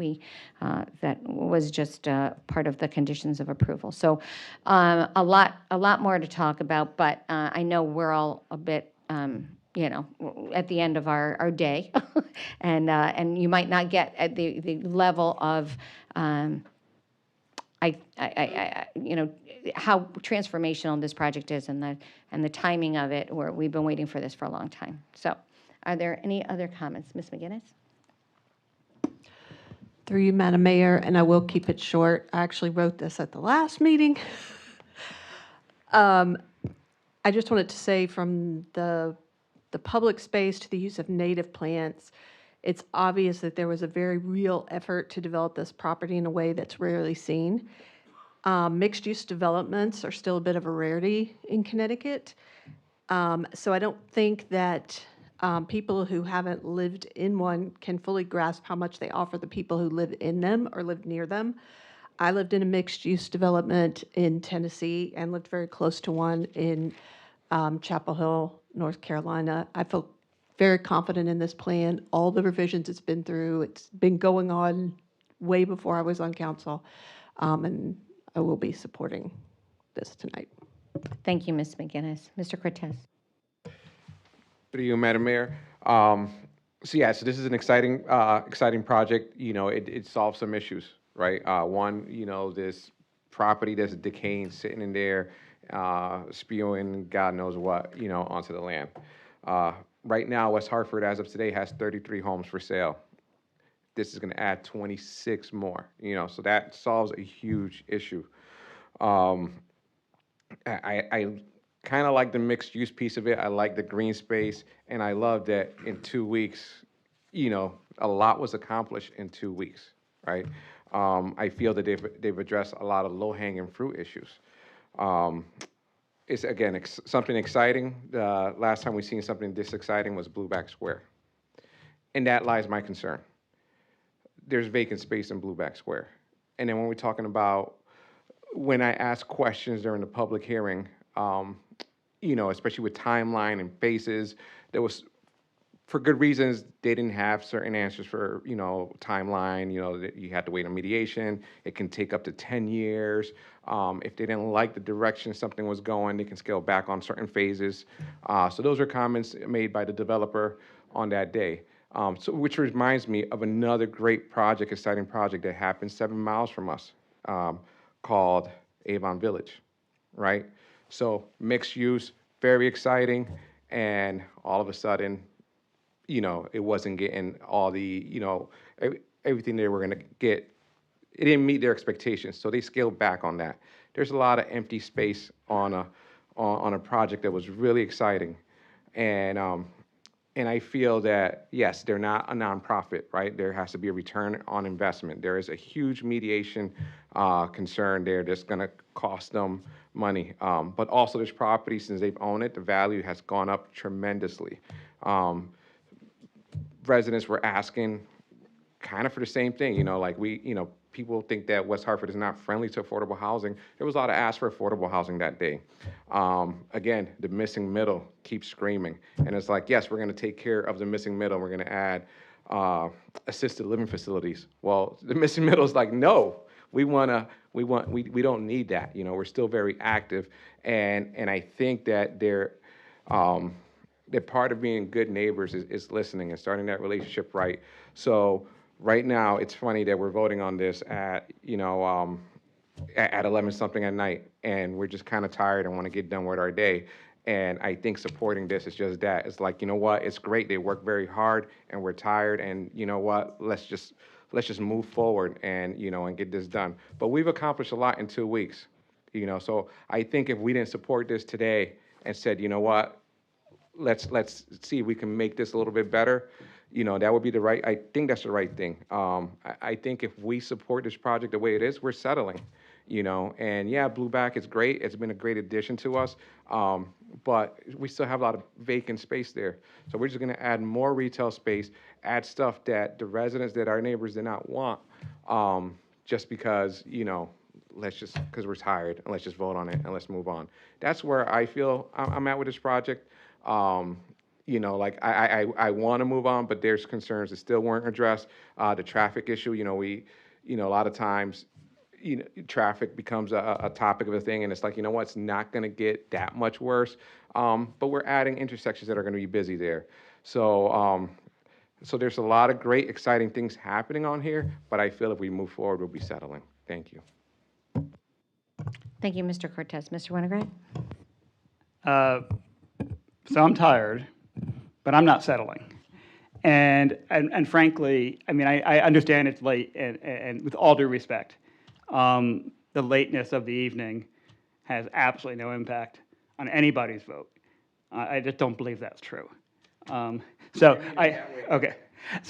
that was just part of the conditions of approval. So a lot more to talk about, but I know we're all a bit at the end of our day, and you might not get at the level of how transformational this project is, and the timing of it. We've been waiting for this for a long time. So, are there any other comments, Ms. McGinnis? Through you, Madam Mayor, and I will keep it short. I actually wrote this at the last meeting. I just wanted to say, from the public space to the use of native plants, it's obvious that there was a very real effort to develop this property in a way that's rarely seen. Mixed-use developments are still a bit of a rarity in Connecticut. So I don't think that people who haven't lived in one can fully grasp how much they offer the people who live in them or live near them. I lived in a mixed-use development in Tennessee and lived very close to one in Chapel Hill, North Carolina. I feel very confident in this plan. All the revisions it's been through, it's been going on way before I was on council, and I will be supporting this tonight. Thank you, Ms. McGinnis. Mr. Cortez. Through you, Madam Mayor. So this is an exciting project. It solves some issues, right? One, this property that's decaying, sitting in there, spewing God knows what, onto the land. Right now, West Hartford, as of today, has 33 homes for sale. This is going to add 26 more, so that solves a huge issue. I kind of like the mixed use piece of it. I like the green space, and I love that in 2 weeks, a lot was accomplished in 2 weeks, right? I feel that they've addressed a lot of low-hanging fruit issues. It's, again, something exciting. The last time we seen something this exciting was Blueback Square. And that lies my concern. There's vacant space in Blueback Square. And then when we're talking about, when I ask questions during the public hearing, especially with timeline and phases, there was, for good reasons, they didn't have certain answers for, timeline, that you had to wait on mediation. It can take up to 10 years. If they didn't like the direction something was going, they can scale back on certain phases. So those are comments made by the developer on that day. Which reminds me of another great project, exciting project that happened 7 miles from us, called Avon Village, right? So mixed use, very exciting, and all of a sudden, it wasn't getting all the, everything they were going to get. It didn't meet their expectations, so they scaled back on that. There's a lot of empty space on a project that was really exciting, and I feel that, yes, they're not a nonprofit, right? There has to be a return on investment. There is a huge mediation concern there that's going to cost them money, but also this property, since they've owned it, the value has gone up tremendously. Residents were asking kind of for the same thing, people think that West Hartford is not friendly to affordable housing. There was a lot of ask for affordable housing that day. Again, the missing middle keeps screaming. And it's like, yes, we're going to take care of the missing middle. We're going to add assisted living facilities. Well, the missing middle is like, no, we don't need that. We're still very active. And I think that that part of being good neighbors is listening and starting that relationship right. So right now, it's funny that we're voting on this at 11 something at night, and we're just kind of tired and want to get done with our day. And I think supporting this is just that. It's like, it's great. They work very hard, and we're tired. And let's just move forward and and get this done. But we've accomplished a lot in 2 weeks. So I think if we didn't support this today and said, let's see if we can make this a little bit better, that would be I think that's the right thing. I think if we support this project the way it is, we're settling, and yeah, Blueback is great. It's been a great addition to us, but we still have a lot of vacant space there. So we're just gonna add more retail space, add stuff that the residents, that our neighbors did not want, just because, because we're tired, and let's just vote on it and let's move on. That's where I feel I'm at with this project. I want to move on, but there's concerns that still weren't addressed. The traffic issue, a lot of times, traffic becomes a topic of a thing, and it's like, it's not going to get that much worse. But we're adding intersections that are going to be busy there. So there's a lot of great, exciting things happening on here, but I feel if we move forward, we'll be settling. Thank you. Thank you, Mr. Cortez. Mr. Winograd? So I'm tired, but I'm not settling. And frankly, I understand it's late, and with all due respect, the lateness of the evening has absolutely no impact on anybody's vote. I just don't believe that's true. Okay.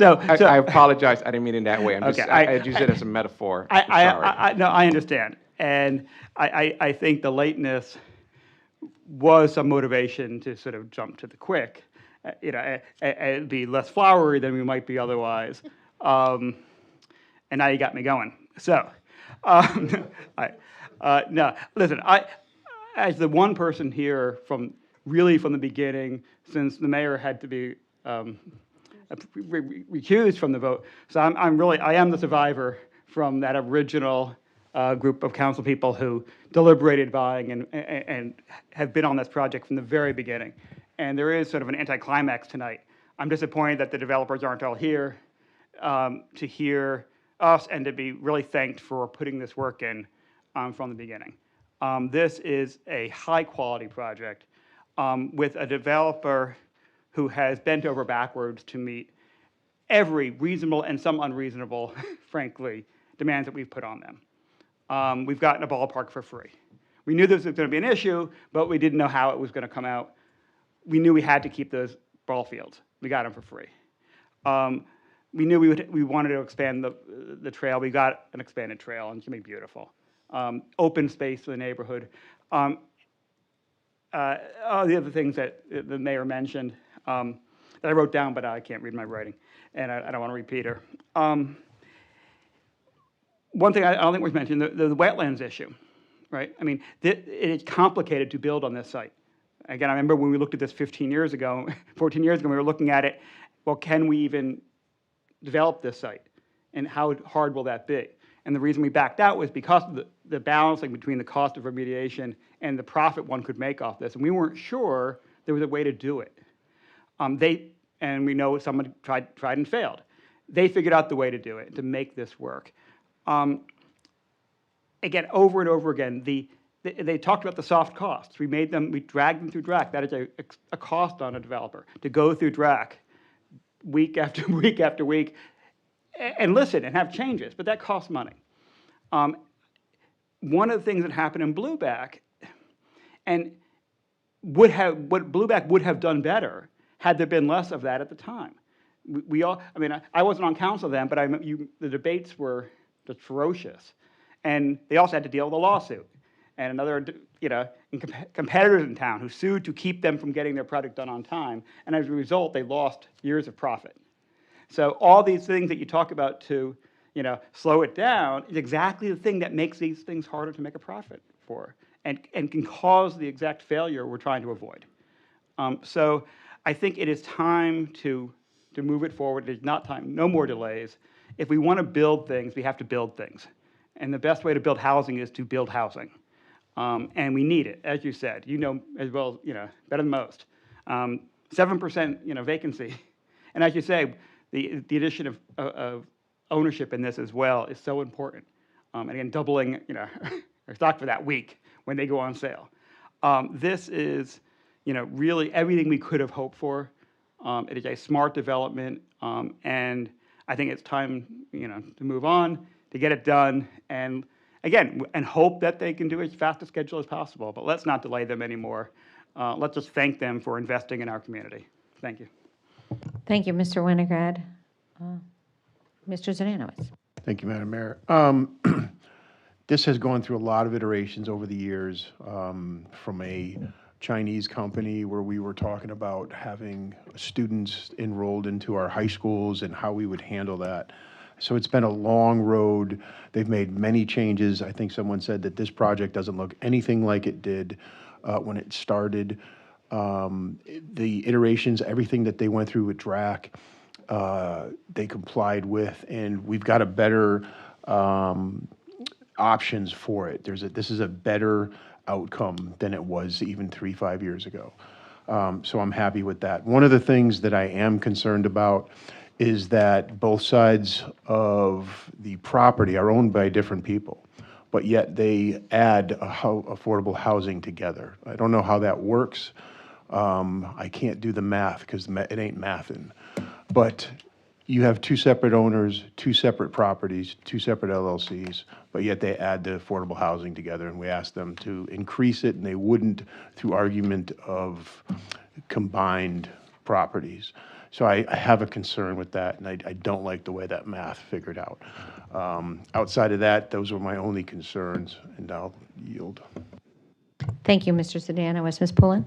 I apologize. I didn't mean it in that way. I used it as a metaphor. No, I understand. And I think the lateness was some motivation to sort of jump to the quick, and be less flowery than we might be otherwise. And now you got me going. So, no, listen, as the one person here from the beginning, since the mayor had to be recused from the vote, so I am the survivor from that original group of council people who deliberated buying and have been on this project from the very beginning. And there is sort of an anticlimax tonight. I'm disappointed that the developers aren't all here to hear us and to be really thanked for putting this work in from the beginning. This is a high-quality project with a developer who has bent over backwards to meet every reasonable and some unreasonable, frankly, demands that we've put on them. We've gotten a ballpark for free. We knew this was going to be an issue, but we didn't know how it was going to come out. We knew we had to keep those ball fields. We got them for free. We knew we wanted to expand the trail. We got an expanded trail, and it's going to be beautiful. Open space for the neighborhood. All the other things that the mayor mentioned that I wrote down, but I can't read my writing, and I don't want to repeat her. One thing I don't think was mentioned, the wetlands issue, right? I mean, it's complicated to build on this site. Again, I remember when we looked at this 14 years ago, we were looking at it, well, can we even develop this site? And how hard will that be? And the reason we backed out was because of the balancing between the cost of remediation and the profit one could make off this. And we weren't sure there was a way to do it. And we know someone tried and failed. They figured out the way to do it, to make this work. Again, over and over again, they talked about the soft costs. We dragged them through DRAC. That is a cost on a developer to go through DRAC week after week after week and listen and have changes, but that costs money. One of the things that happened in Blueback, and what Blueback would have done better had there been less of that at the time. I wasn't on council then, but the debates were just ferocious. And they also had to deal with a lawsuit and another, competitors in town who sued to keep them from getting their project done on time. And as a result, they lost years of profit. So all these things that you talk about to, slow it down is exactly the thing that makes these things harder to make a profit for and can cause the exact failure we're trying to avoid. So I think it is time to move it forward. There's not time, no more delays. If we want to build things, we have to build things. And the best way to build housing is to build housing. And we need it, as you said, as well, better than most. 7%, vacancy. And as you say, the addition of ownership in this as well is so important. And again, doubling, our stock for that week when they go on sale. This is, really everything we could have hoped for. It is a smart development, and I think it's time, to move on, to get it done, and again, and hope that they can do it as fast a schedule as possible. But let's not delay them anymore. Let's just thank them for investing in our community. Thank you. Thank you, Mr. Winograd. Mr. Zananowits. Thank you, Madam Mayor. This has gone through a lot of iterations over the years, from a Chinese company where we were talking about having students enrolled into our high schools and how we would handle that. So it's been a long road. They've made many changes. I think someone said that this project doesn't look anything like it did when it started. The iterations, everything that they went through with DRAC, they complied with, and we've got a better options for it. This is a better outcome than it was even 3-5 years ago. So I'm happy with that. One of the things that I am concerned about is that both sides of the property are owned by different people, but yet they add affordable housing together. I don't know how that works. I can't do the math because it ain't mathin'. But you have two separate owners, two separate properties, two separate LLCs, but yet they add the affordable housing together, and we asked them to increase it, and they wouldn't through argument of combined properties. So I have a concern with that, and I don't like the way that math figured out. Outside of that, those were my only concerns, and I'll yield. Thank you, Mr. Zananowits. Ms. Pullen?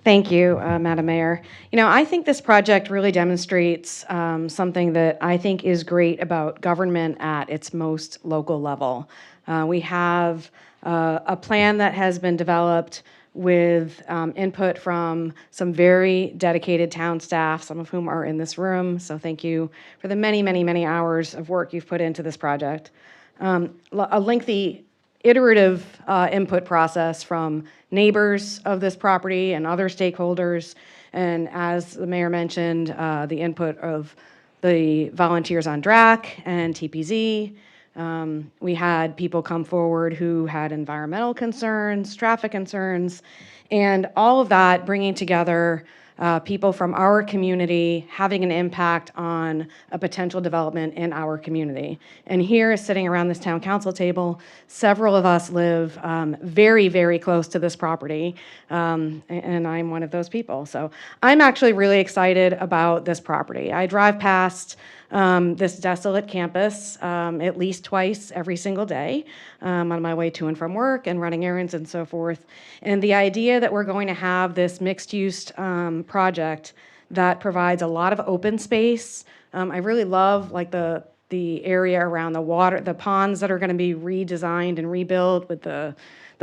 Thank you, Madam Mayor. I think this project really demonstrates something that I think is great about government at its most local level. We have a plan that has been developed with input from some very dedicated town staff, some of whom are in this room. So thank you for the many, many, many hours of work you've put into this project. A lengthy iterative input process from neighbors of this property and other stakeholders. And as the mayor mentioned, the input of the volunteers on DRAC and TPZ, We had people come forward who had environmental concerns, traffic concerns, and all of that bringing together people from our community having an impact on a potential development in our community. And here, sitting around this town council table, several of us live very, very close to this property, and I'm one of those people. So I'm actually really excited about this property. I drive past this desolate campus at least twice every single day on my way to and from work and running errands and so forth. And the idea that we're going to have this mixed-use project that provides a lot of open space. I really love like the area around the water, the ponds that are going to be redesigned and rebuilt with the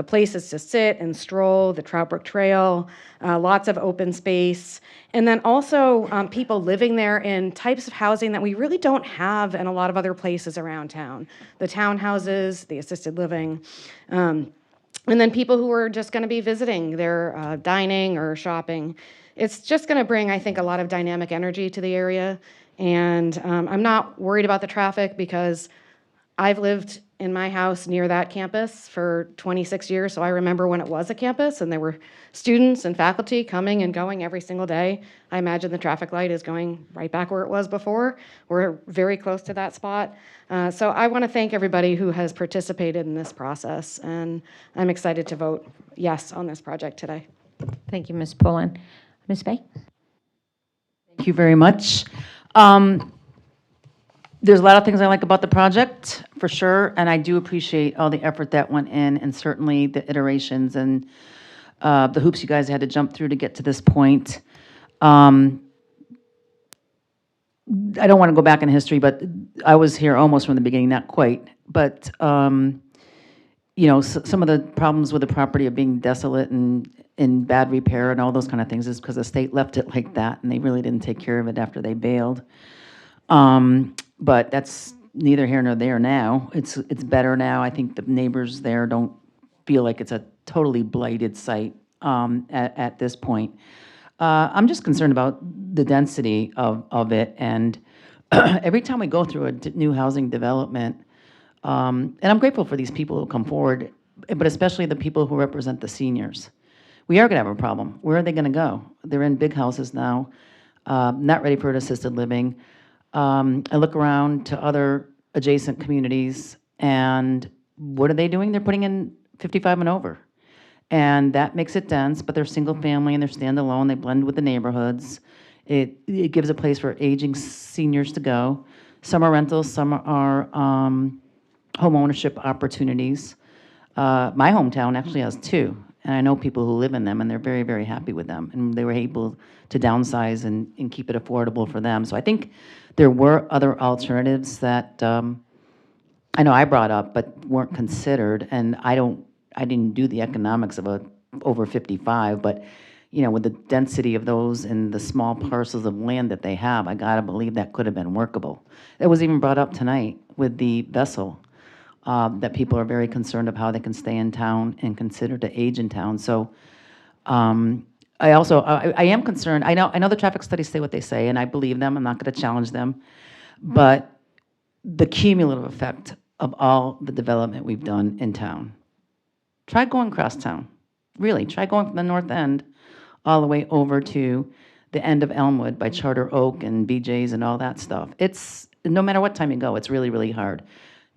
places to sit and stroll, the Trout Brook Trail, lots of open space. And then also people living there in types of housing that we really don't have in a lot of other places around town. The townhouses, the assisted living, and then people who are just going to be visiting, they're dining or shopping. It's just going to bring, I think, a lot of dynamic energy to the area. And I'm not worried about the traffic because I've lived in my house near that campus for 26 years, so I remember when it was a campus and there were students and faculty coming and going every single day. I imagine the traffic light is going right back where it was before. We're very close to that spot. So I want to thank everybody who has participated in this process, and I'm excited to vote yes on this project today. Thank you, Ms. Pullen. Ms. Bay? Thank you very much. There's a lot of things I like about the project, for sure, and I do appreciate all the effort that went in, and certainly the iterations and the hoops you guys had to jump through to get to this point. I don't want to go back in history, but I was here almost from the beginning, not quite. But, you know, some of the problems with the property of being desolate and in bad repair and all those kind of things is because the state left it like that, and they really didn't take care of it after they bailed. But that's neither here nor there now. It's better now. I think the neighbors there don't feel like it's a totally blighted site at this point. I'm just concerned about the density of it, and every time we go through a new housing development, and I'm grateful for these people who come forward, but especially the people who represent the seniors. We are going to have a problem. Where are they going to go? They're in big houses now, not ready for an assisted living. I look around to other adjacent communities, and what are they doing? They're putting in 55 and over. And that makes it dense, but they're single family and they're standalone. They blend with the neighborhoods. It gives a place for aging seniors to go. Some are rentals, some are home ownership opportunities. My hometown actually has two, and I know people who live in them, and they're very, very happy with them. And they were able to downsize and keep it affordable for them. So I think there were other alternatives that I know I brought up, but weren't considered. And I didn't do the economics of a over 55, but you know, with the density of those and the small parcels of land that they have, I gotta believe that could have been workable. It was even brought up tonight with the vessel, that people are very concerned of how they can stay in town and consider to age in town. So I am concerned. I know the traffic studies say what they say, and I believe them. I'm not going to challenge them. But the cumulative effect of all the development we've done in town. Try going across town. Really, try going from the north end all the way over to the end of Elmwood by Charter Oak and BJ's and all that stuff. It's, no matter what time you go, it's really, really hard.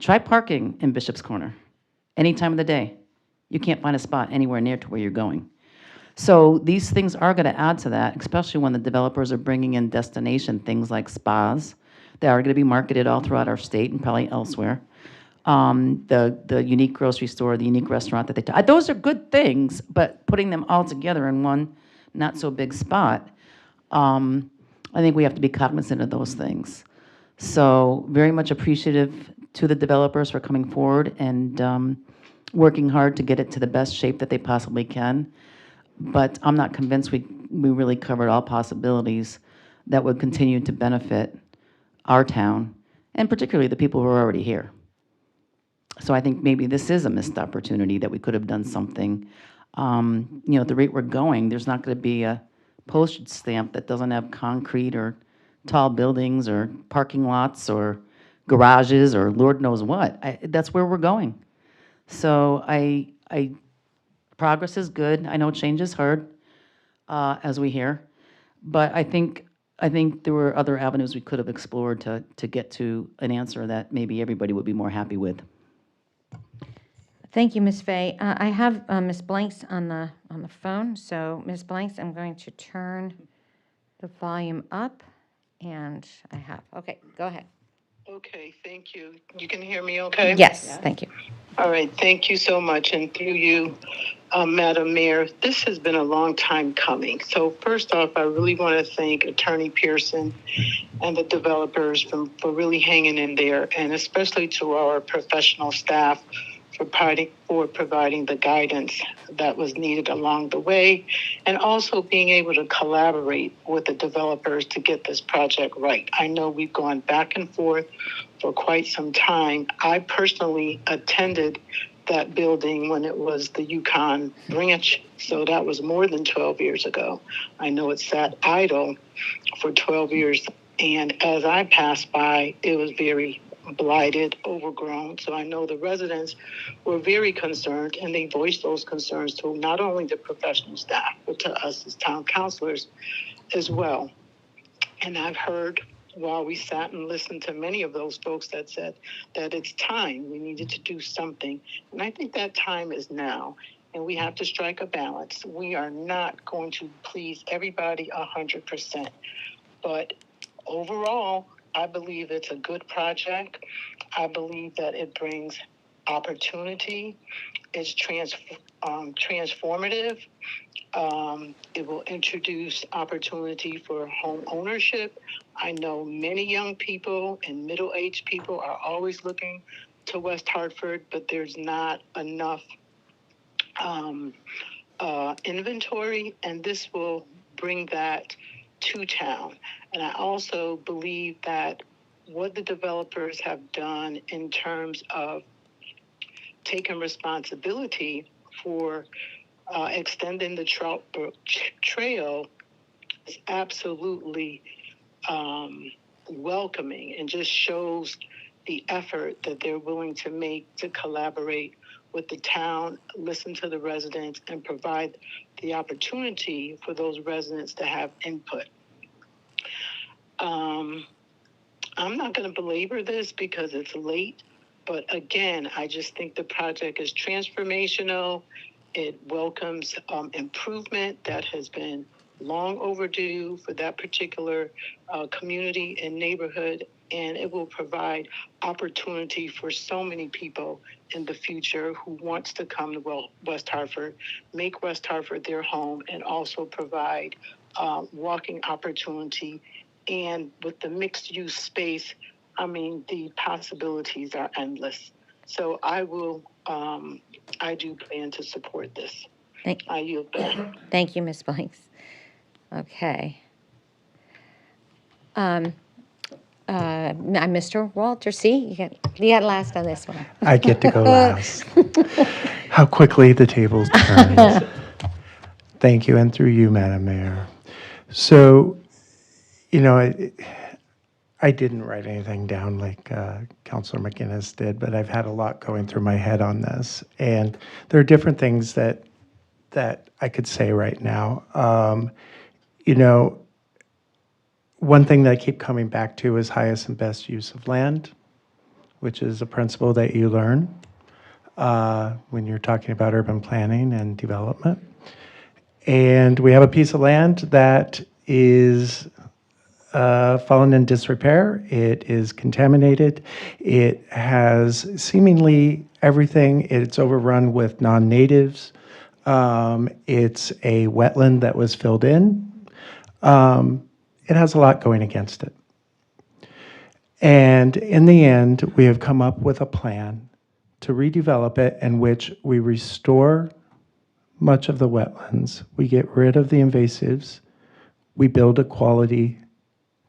Try parking in Bishop's Corner any time of the day. You can't find a spot anywhere near to where you're going. So these things are going to add to that, especially when the developers are bringing in destination things like spas that are going to be marketed all throughout our state and probably elsewhere. The unique grocery store, the unique restaurant that they those are good things, but putting them all together in one not so big spot, I think we have to be cognizant of those things. So very much appreciative to the developers for coming forward and working hard to get it to the best shape that they possibly can. But I'm not convinced we really covered all possibilities that would continue to benefit our town, and particularly the people who are already here. So I think maybe this is a missed opportunity that we could have done something. You know, at the rate we're going, there's not going to be a postage stamp that doesn't have concrete or tall buildings or parking lots or garages or Lord knows what. That's where we're going. So progress is good. I know change is hard, as we hear, but I think there were other avenues we could have explored to get to an answer that maybe everybody would be more happy with. Thank you, Ms. Fay. I have Ms. Blanks on the phone, so Ms. Blanks, I'm going to turn the volume up, and I have, okay, go ahead. Okay, thank you. You can hear me okay? Yes, thank you. All right, thank you so much. And through you, Madam Mayor, this has been a long time coming. So first off, I really want to thank Attorney Pearson and the developers for really hanging in there, and especially to our professional staff for providing the guidance that was needed along the way, and also being able to collaborate with the developers to get this project right. I know we've gone back and forth for quite some time. I personally attended that building when it was the Yukon branch, so that was more than 12 years ago. I know it sat idle for 12 years, and as I passed by, it was very blighted, overgrown. So I know the residents were very concerned, and they voiced those concerns to not only the professional staff, but to us as town councilors as well. And I've heard while we sat and listened to many of those folks that said that it's time, we needed to do something. And I think that time is now, and we have to strike a balance. We are not going to please everybody 100%, but overall, I believe it's a good project. I believe that it brings opportunity. It's transformative. It will introduce opportunity for home ownership. I know many young people and middle-aged people are always looking to West Hartford, but there's not enough inventory, and this will bring that to town. And I also believe that what the developers have done in terms of taking responsibility for extending the Trout Brook Trail is absolutely welcoming, and just shows the effort that they're willing to make to collaborate with the town, listen to the residents, and provide the opportunity for those residents to have input. I'm not going to belabor this because it's late, but again, I just think the project is transformational. It welcomes improvement that has been long overdue for that particular community and neighborhood, and it will provide opportunity for so many people in the future who wants to come to West Hartford, make West Hartford their home, and also provide walking opportunity. And with the mixed-use space, I mean, the possibilities are endless. So I do plan to support this. I yield back. Thank you, Ms. Blanks. Okay. Mr. Walter, see, you got last on this one. I get to go last. How quickly the tables turn. Thank you, and through you, Madam Mayor. So, I didn't write anything down like Councilor McGinnis did, but I've had a lot going through my head on this. And there are different things that I could say right now. One thing that I keep coming back to is highest and best use of land, which is a principle that you learn when you're talking about urban planning and development. And we have a piece of land that is fallen in disrepair. It is contaminated. It has seemingly everything. It's overrun with non-natives. It's a wetland that was filled in. It has a lot going against it. And in the end, we have come up with a plan to redevelop it in which we restore much of the wetlands. We get rid of the invasives. We build a quality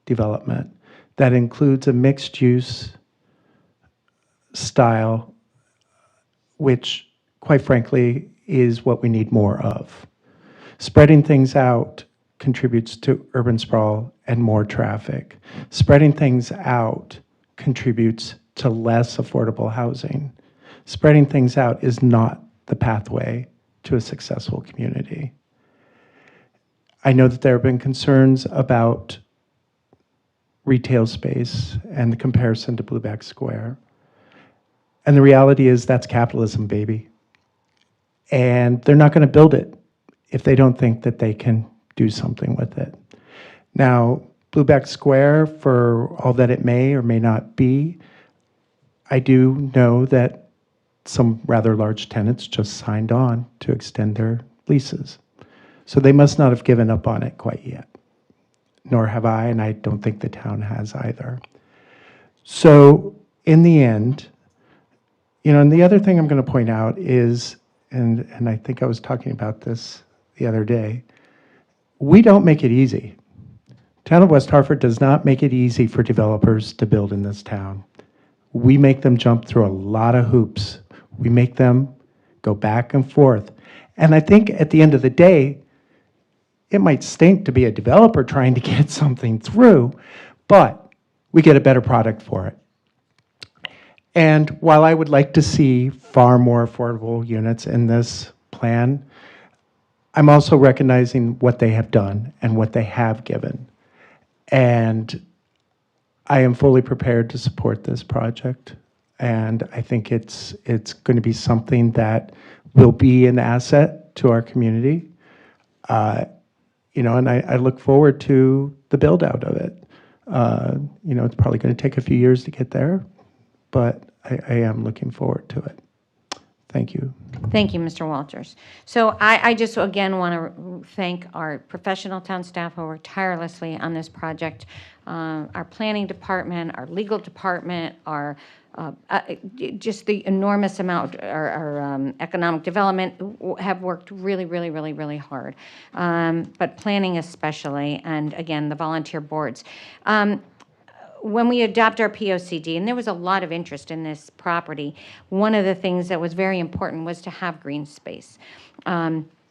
development that includes a mixed use style, which quite frankly is what we need more of. Spreading things out contributes to urban sprawl and more traffic. Spreading things out contributes to less affordable housing. Spreading things out is not the pathway to a successful community. I know that there have been concerns about retail space and the comparison to Blueback Square. And the reality is that's capitalism, baby. And they're not going to build it if they don't think that they can do something with it. Now, Blueback Square, for all that it may or may not be, I do know that some rather large tenants just signed on to extend their leases. So they must not have given up on it quite yet, nor have I, and I don't think the town has either. So in the end, and the other thing I'm going to point out is, and I think I was talking about this the other day, we don't make it easy. Town of West Hartford does not make it easy for developers to build in this town. We make them jump through a lot of hoops. We make them go back and forth. And I think at the end of the day, it might stink to be a developer trying to get something through, but we get a better product for it. And while I would like to see far more affordable units in this plan, I'm also recognizing what they have done and what they have given. And I am fully prepared to support this project. And I think it's going to be something that will be an asset to our community. And I look forward to the build out of it. It's probably going to take a few years to get there, but I am looking forward to it. Thank you. Thank you, Mr. Walters. So I just, again, want to thank our professional town staff who worked tirelessly on this project, our planning department, our legal department, our just the enormous amount, our economic development have worked really, really, really, really hard. But planning especially, and again, the volunteer boards. When we adopt our POCD, and there was a lot of interest in this property, one of the things that was very important was to have green space.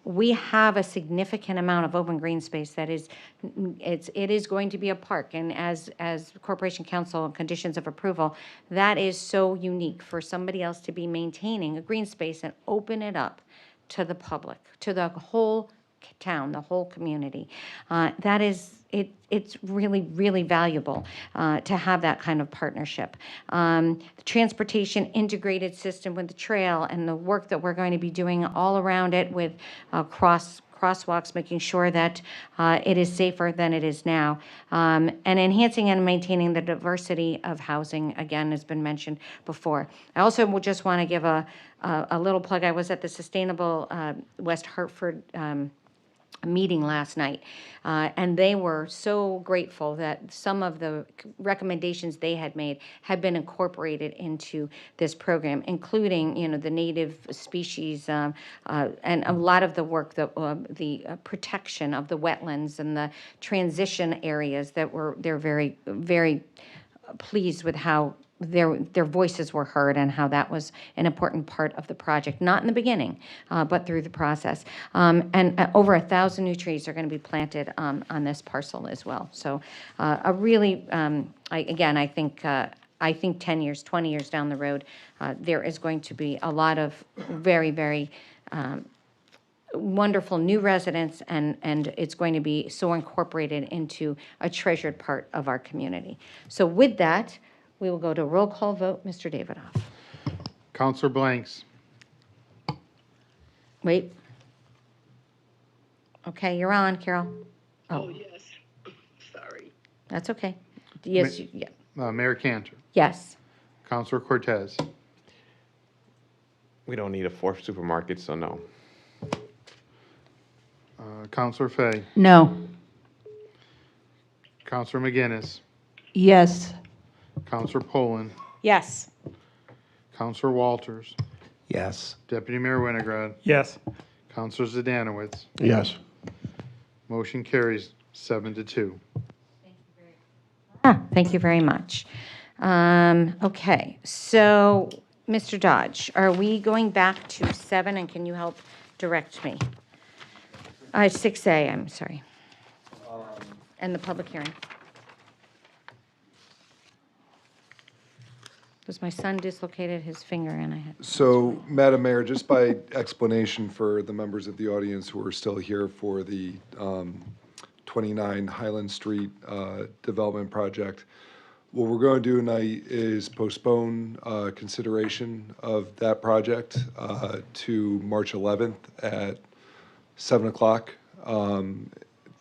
We have a significant amount of open green space that is, it is going to be a park, and as Corporation Council conditions of approval, that is so unique for somebody else to be maintaining a green space and open it up to the public, to the whole town, the whole community. That is, it's really, really valuable to have that kind of partnership. The transportation integrated system with the trail and the work that we're going to be doing all around it with crosswalks, making sure that it is safer than it is now. And enhancing and maintaining the diversity of housing, again, has been mentioned before. I also just want to give a little plug. I was at the Sustainable West Hartford meeting last night, and they were so grateful that some of the recommendations they had made had been incorporated into this program, including, the native species and a lot of the work that the protection of the wetlands and the transition areas that they're very, very pleased with how their voices were heard and how that was an important part of the project, not in the beginning, but through the process. And over 1,000 new trees are going to be planted on this parcel as well. So a really, I think 10 years, 20 years down the road, there is going to be a lot of very, very wonderful new residents, and it's going to be so incorporated into a treasured part of our community. So with that, we will go to roll call vote. Mr. Davidoff. Counselor Blanks. Wait. Okay, you're on, Carol. Oh, yes. Sorry. That's okay. Yes, yeah. Mayor Cantor. Yes. Counselor Cortez. We don't need a fourth supermarket, so no. Counselor Fay. No. Counselor McGinnis. Yes. Counselor Poland. Yes. Counselor Walters. Yes. Deputy Mayor Winograd. Yes. Counselor Zdanowitz. Yes. Motion carries 7-2. Thank you very much. Okay, so Mr. Dodge, are we going back to 7, and can you help direct me? 6A, I'm sorry. And the public hearing. Because my son dislocated his finger and I had. So, Madam Mayor, just by explanation for the members of the audience who are still here for the 29 Highland Street development project, what we're going to do tonight is postpone consideration of that project to March 11th at 7 o'clock.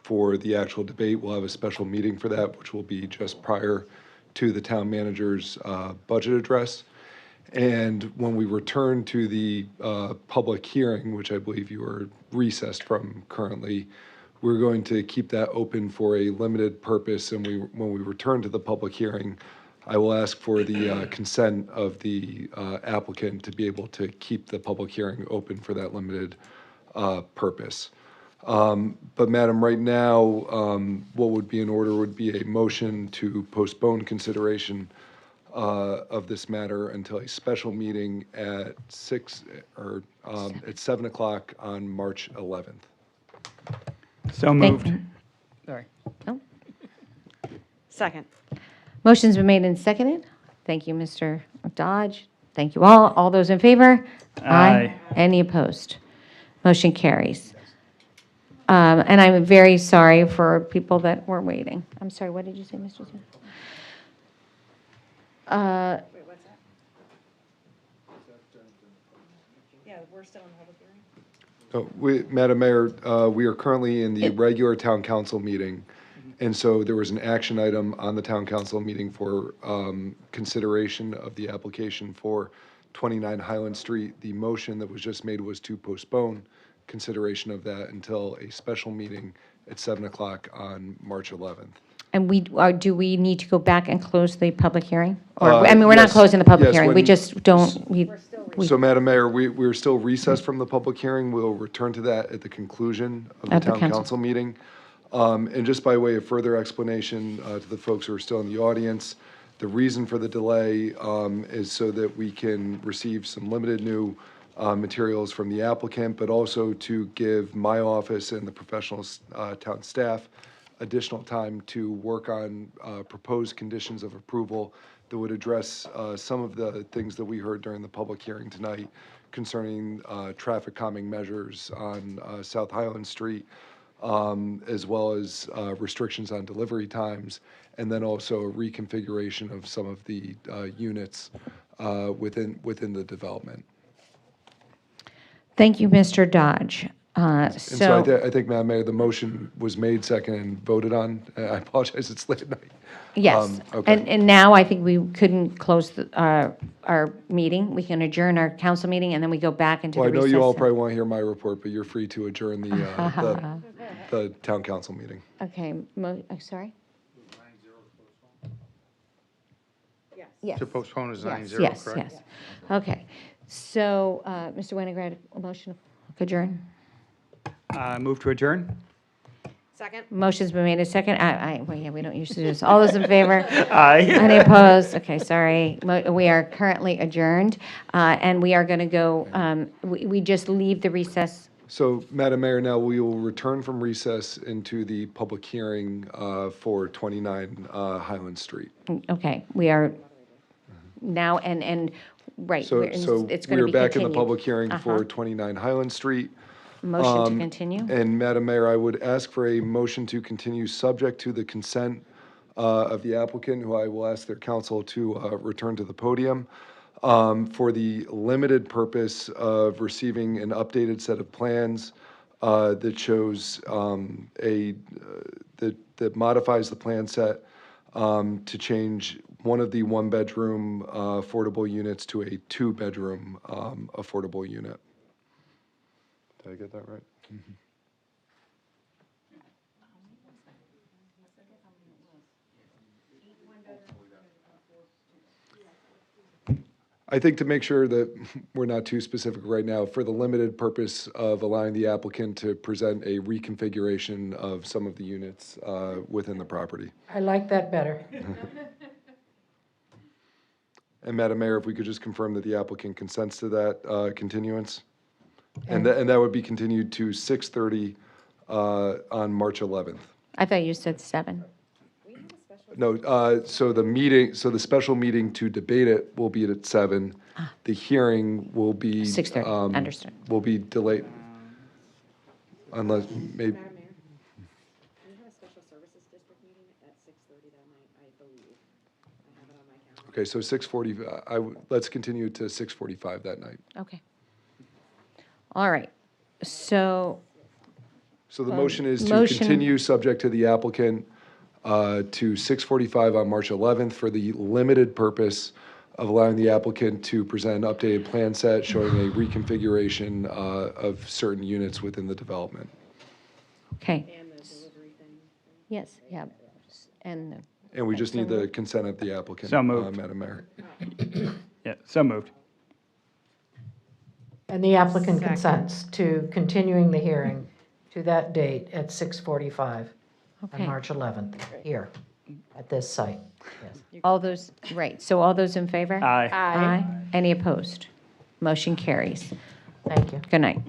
For the actual debate, we'll have a special meeting for that, which will be just prior to the town manager's budget address. And when we return to the public hearing, which I believe you are recessed from currently, we're going to keep that open for a limited purpose. And when we return to the public hearing, I will ask for the consent of the applicant to be able to keep the public hearing open for that limited purpose. But Madam, right now, what would be in order would be a motion to postpone consideration of this matter until a special meeting at 7 o'clock on March 11th. So moved. Sorry. No? Second. Motion's been made and seconded. Thank you, Mr. Dodge. Thank you all. All those in favor? Aye. Any opposed? Motion carries. And I'm very sorry for people that were waiting. I'm sorry, what did you say, Mr. Smith? Wait, what's that? Yeah, we're still in public hearing. Madam Mayor, we are currently in the regular town council meeting. And so there was an action item on the town council meeting for consideration of the application for 29 Highland Street. The motion that was just made was to postpone consideration of that until a special meeting at 7 o'clock on March 11th. And do we need to go back and close the public hearing? Or, I mean, we're not Yes, closing the public yes, hearing, we when- just don't, So, Madam Mayor, we're still recessed from the public hearing. We'll return to that at the conclusion of the At the town council. council meeting. And just by way of further explanation to the folks who are still in the audience, the reason for the delay is so that we can receive some limited new materials from the applicant, but also to give my office and the professional town staff additional time to work on proposed conditions of approval that would address some of the things that we heard during the public hearing tonight concerning traffic calming measures on South Highland Street, as well as restrictions on delivery times, and then also a reconfiguration of some of the units within the development. Thank you, Mr. Dodge. And so I think, Madam Mayor, the motion was made, second, and voted on. I apologize, it's late at night. Yes, Okay. and now I think we couldn't close our meeting. We can adjourn our council meeting, and then we go back into the Well, I know recess. you all probably want to hear my report, but you're free to adjourn the town council meeting. Okay, sorry? Yes. To postpone is 9-0, Yes, correct? yes. Okay, so, Mr. Winograd, a motion to adjourn? Move to adjourn? Second. Motion's been made a second. Well, yeah, we don't usually do this. All those in favor? Aye. Any opposed? Okay, sorry. We are currently adjourned, and we are going to go, we just leave the recess. So, Madam Mayor, now we will return from recess into the public hearing for 29 Highland Street. Okay, we are now, and, right. So it's we going to are be back in the continued. public hearing for Uh-huh. 29 Highland Street. Motion to continue? And Madam Mayor, I would ask for a motion to continue subject to the consent of the applicant, who I will ask their counsel to return to the podium, for the limited purpose of receiving an updated set of plans that shows that modifies the plan set to change one of the one-bedroom affordable units to a two-bedroom affordable unit. Did I get that right? I think to make sure that we're not too specific right now, for the limited purpose of allowing the applicant to present a reconfiguration of some of the units within the property. I like that better. And Madam Mayor, if we could just confirm that the applicant consents to that continuance? And that would be continued to 6:30 on March 11th. I thought you said 7. No, so the special meeting to debate it will be at 7. The hearing will be. 6:30, understood. Will be delayed. Unless, maybe, Madam Mayor, we have a special services district meeting at 6:30 that night, I believe. I have it on my calendar. okay, so 6:40, let's continue to 6:45 that night. Okay. All right. So So the motion is to motion- continue, subject to the applicant, to 6:45 on March 11th for the limited purpose of allowing the applicant to present an updated plan set showing a reconfiguration of certain units within the development. Okay. Yes, yeah. And And we just need the consent of the applicant, So moved. Madam Mayor. Yeah, so moved. And the applicant consents to continuing the hearing to that date at 6:45 Okay. on March 11th, here, at this site. Yes. all those, right, so all those in favor? Aye. Aye. Any opposed? Motion carries. Thank you. Good night.